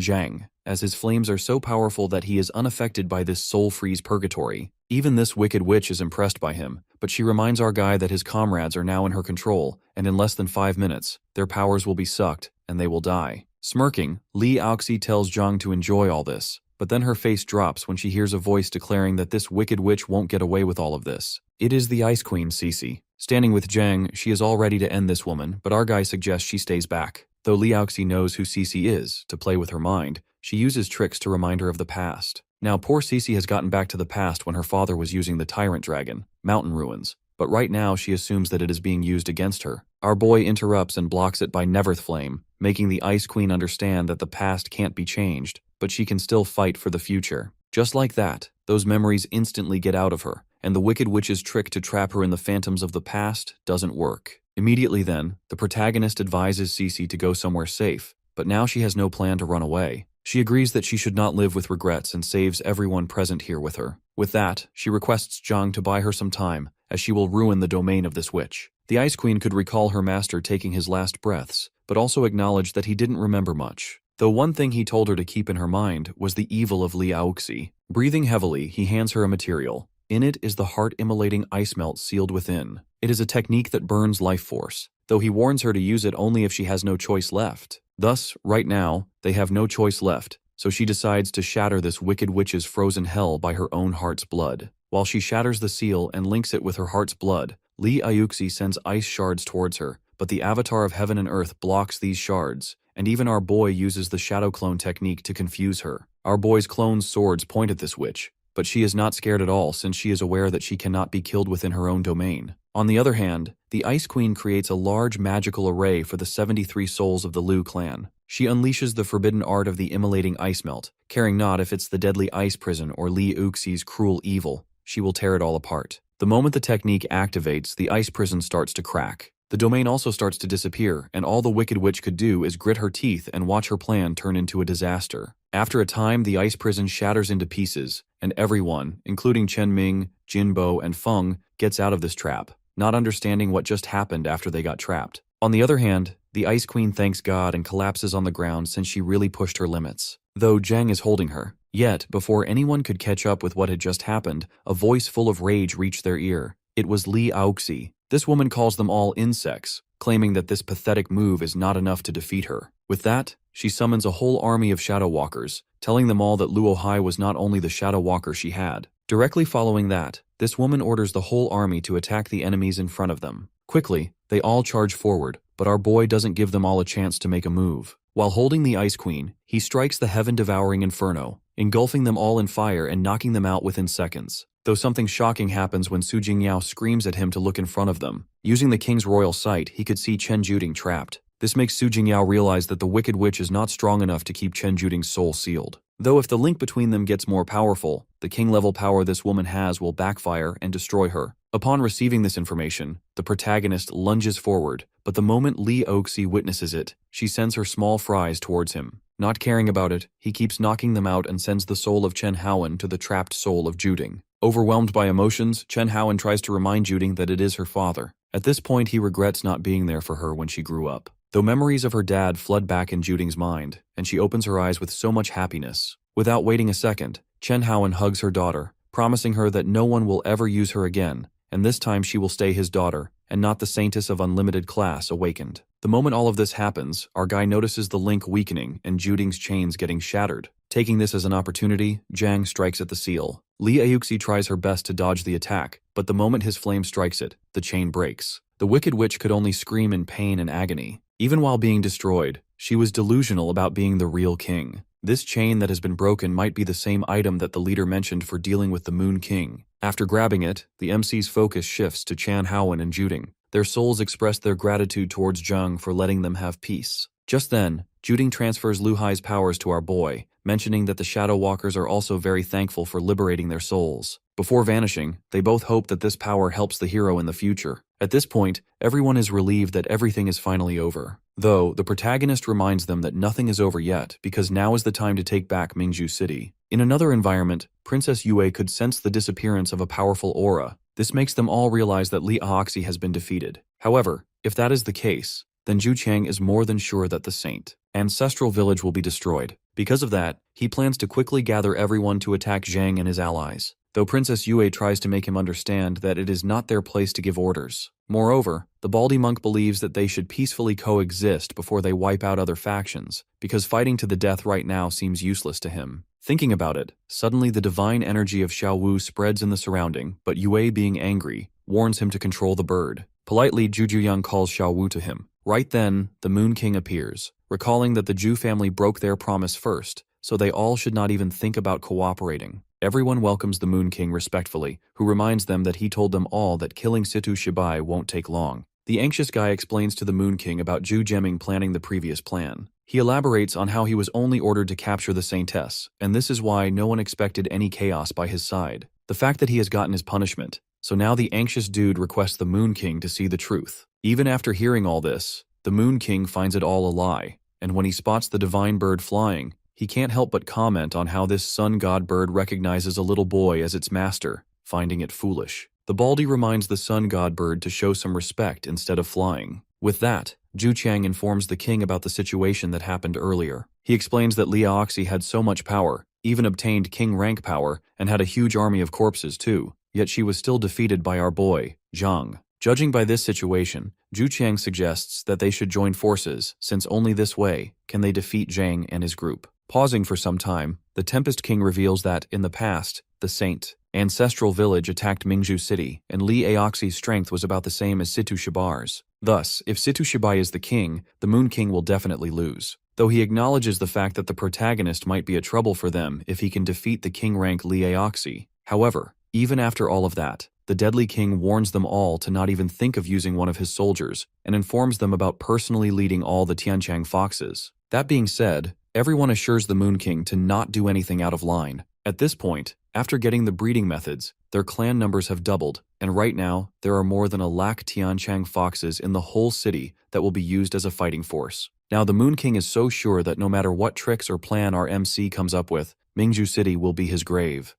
[SPEAKER 1] Zhang, as his flames are so powerful that he is unaffected by this soul freeze purgatory. Even this wicked witch is impressed by him, but she reminds our guy that his comrades are now in her control, and in less than 5 minutes, their powers will be sucked, and they will die. Smirking, Li Aoxi tells Zhang to enjoy all this, but then her face drops when she hears a voice declaring that this wicked witch won't get away with all of this. It is the Ice Queen, Cece. Standing with Zhang, she is all ready to end this woman, but our guy suggests she stays back. Though Li Aoxi knows who Cece is, to play with her mind, she uses tricks to remind her of the past. Now poor Cece has gotten back to the past when her father was using the Tyrant Dragon, Mountain Ruins, but right now she assumes that it is being used against her. Our boy interrupts and blocks it by Neverth Flame, making the Ice Queen understand that the past can't be changed, but she can still fight for the future. Just like that, those memories instantly get out of her, and the Wicked Witch's trick to trap her in the phantoms of the past doesn't work. Immediately then, the protagonist advises Cece to go somewhere safe, but now she has no plan to run away. She agrees that she should not live with regrets and saves everyone present here with her. With that, she requests Zhang to buy her some time, as she will ruin the domain of this witch. The Ice Queen could recall her master taking his last breaths, but also acknowledged that he didn't remember much. Though one thing he told her to keep in her mind was the evil of Li Aoxi. Breathing heavily, he hands her a material. In it is the heart-immolating ice melt sealed within. It is a technique that burns life force, though he warns her to use it only if she has no choice left. Thus, right now, they have no choice left, so she decides to shatter this wicked witch's frozen hell by her own heart's blood. While she shatters the seal and links it with her heart's blood, Li Aoxi sends ice shards towards her, but the Avatar of Heaven and Earth blocks these shards, and even our boy uses the shadow clone technique to confuse her. Our boy's clone's swords point at this witch, but she is not scared at all since she is aware that she cannot be killed within her own domain. On the other hand, the Ice Queen creates a large magical array for the 73 souls of the Liu clan. She unleashes the forbidden art of the immolating ice melt, caring not if it's the deadly ice prison or Li Aoxi's cruel evil. She will tear it all apart. The moment the technique activates, the ice prison starts to crack. The domain also starts to disappear, and all the Wicked Witch could do is grit her teeth and watch her plan turn into a disaster. After a time, the ice prison shatters into pieces, and everyone, including Chen Ming, Jin Bo, and Feng, gets out of this trap, not understanding what just happened after they got trapped. On the other hand, the Ice Queen thanks God and collapses on the ground since she really pushed her limits, though Zhang is holding her. Yet, before anyone could catch up with what had just happened, a voice full of rage reached their ear. It was Li Aoxi. This woman calls them all insects, claiming that this pathetic move is not enough to defeat her. With that, she summons a whole army of Shadow Walkers, telling them all that Luo Hai was not only the Shadow Walker she had. Directly following that, this woman orders the whole army to attack the enemies in front of them. Quickly, they all charge forward, but our boy doesn't give them all a chance to make a move. While holding the Ice Queen, he strikes the heaven-devouring inferno, engulfing them all in fire and knocking them out within seconds. Though something shocking happens when Su Jingyao screams at him to look in front of them. Using the king's royal sight, he could see Chen Juding trapped. This makes Su Jingyao realize that the Wicked Witch is not strong enough to keep Chen Juding's soul sealed. Though if the link between them gets more powerful, the king-level power this woman has will backfire and destroy her. Upon receiving this information, the protagonist lunges forward, but the moment Li Aoxi witnesses it, she sends her small fries towards him. Not caring about it, he keeps knocking them out and sends the soul of Chen Haowen to the trapped soul of Juding. Overwhelmed by emotions, Chen Haowen tries to remind Juding that it is her father. At this point, he regrets not being there for her when she grew up. Though memories of her dad flood back in Juding's mind, and she opens her eyes with so much happiness. Without waiting a second, Chen Haowen hugs her daughter, promising her that no one will ever use her again, and this time she will stay his daughter, and not the saintess of unlimited class awakened. The moment all of this happens, our guy notices the link weakening and Juding's chains getting shattered. Taking this as an opportunity, Zhang strikes at the seal. Li Aoxi tries her best to dodge the attack, but the moment his flame strikes it, the chain breaks. The Wicked Witch could only scream in pain and agony. Even while being destroyed, she was delusional about being the real king. This chain that has been broken might be the same item that the leader mentioned for dealing with the Moon King. After grabbing it, the MC's focus shifts to Chen Haowen and Juding. Their souls express their gratitude towards Zhang for letting them have peace. Just then, Juding transfers Lu Hai's powers to our boy, mentioning that the Shadow Walkers are also very thankful for liberating their souls. Before vanishing, they both hope that this power helps the hero in the future. At this point, everyone is relieved that everything is finally over. Though, the protagonist reminds them that nothing is over yet because now is the time to take back Mingzhu City. In another environment, Princess Yue could sense the disappearance of a powerful aura. This makes them all realize that Li Aoxi has been defeated. However, if that is the case, then Zhu Qiang is more than sure that the Saint Ancestral Village will be destroyed. Because of that, he plans to quickly gather everyone to attack Zhang and his allies, though Princess Yue tries to make him understand that it is not their place to give orders. Moreover, the Baldy monk believes that they should peacefully coexist before they wipe out other factions, because fighting to the death right now seems useless to him. Thinking about it, suddenly the divine energy of Xiao Wu spreads in the surrounding, but Yue, being angry, warns him to control the bird. Politely, Zhu Juyang calls Xiao Wu to him. Right then, the Moon King appears, recalling that the Zhu family broke their promise first, so they all should not even think about cooperating. Everyone welcomes the Moon King respectfully, who reminds them that he told them all that killing Situ Shibai won't take long. The anxious guy explains to the Moon King about Zhu Jeming planning the previous plan. He elaborates on how he was only ordered to capture the Saintess, and this is why no one expected any chaos by his side. The fact that he has gotten his punishment, so now the anxious dude requests the Moon King to see the truth. Even after hearing all this, the Moon King finds it all a lie, and when he spots the divine bird flying, he can't help but comment on how this sun god bird recognizes a little boy as its master, finding it foolish. The Baldy reminds the sun god bird to show some respect instead of flying. With that, Zhu Qiang informs the king about the situation that happened earlier. He explains that Li Aoxi had so much power, even obtained king rank power, and had a huge army of corpses too, yet she was still defeated by our boy, Zhang. Judging by this situation, Zhu Qiang suggests that they should join forces, since only this way can they defeat Zhang and his group. Pausing for some time, the Tempest King reveals that, in the past, the Saint Ancestral Village attacked Mingzhu City, and Li Aoxi's strength was about the same as Situ Shibar's. Thus, if Situ Shibai is the king, the Moon King will definitely lose. Though he acknowledges the fact that the protagonist might be a trouble for them if he can defeat the king rank Li Aoxi. However, even after all of that, the Deadly King warns them all to not even think of using one of his soldiers, and informs them about personally leading all the Tianqiang foxes. That being said, everyone assures the Moon King to not do anything out of line. At this point, after getting the breeding methods, Their clan numbers have doubled, and right now, there are more than 100,000 Tianchang foxes in the whole city that will be used as a fighting force. Now, the Moon King is so sure that no matter what tricks or plan our MC comes up with, Mingzhu City will be his grave.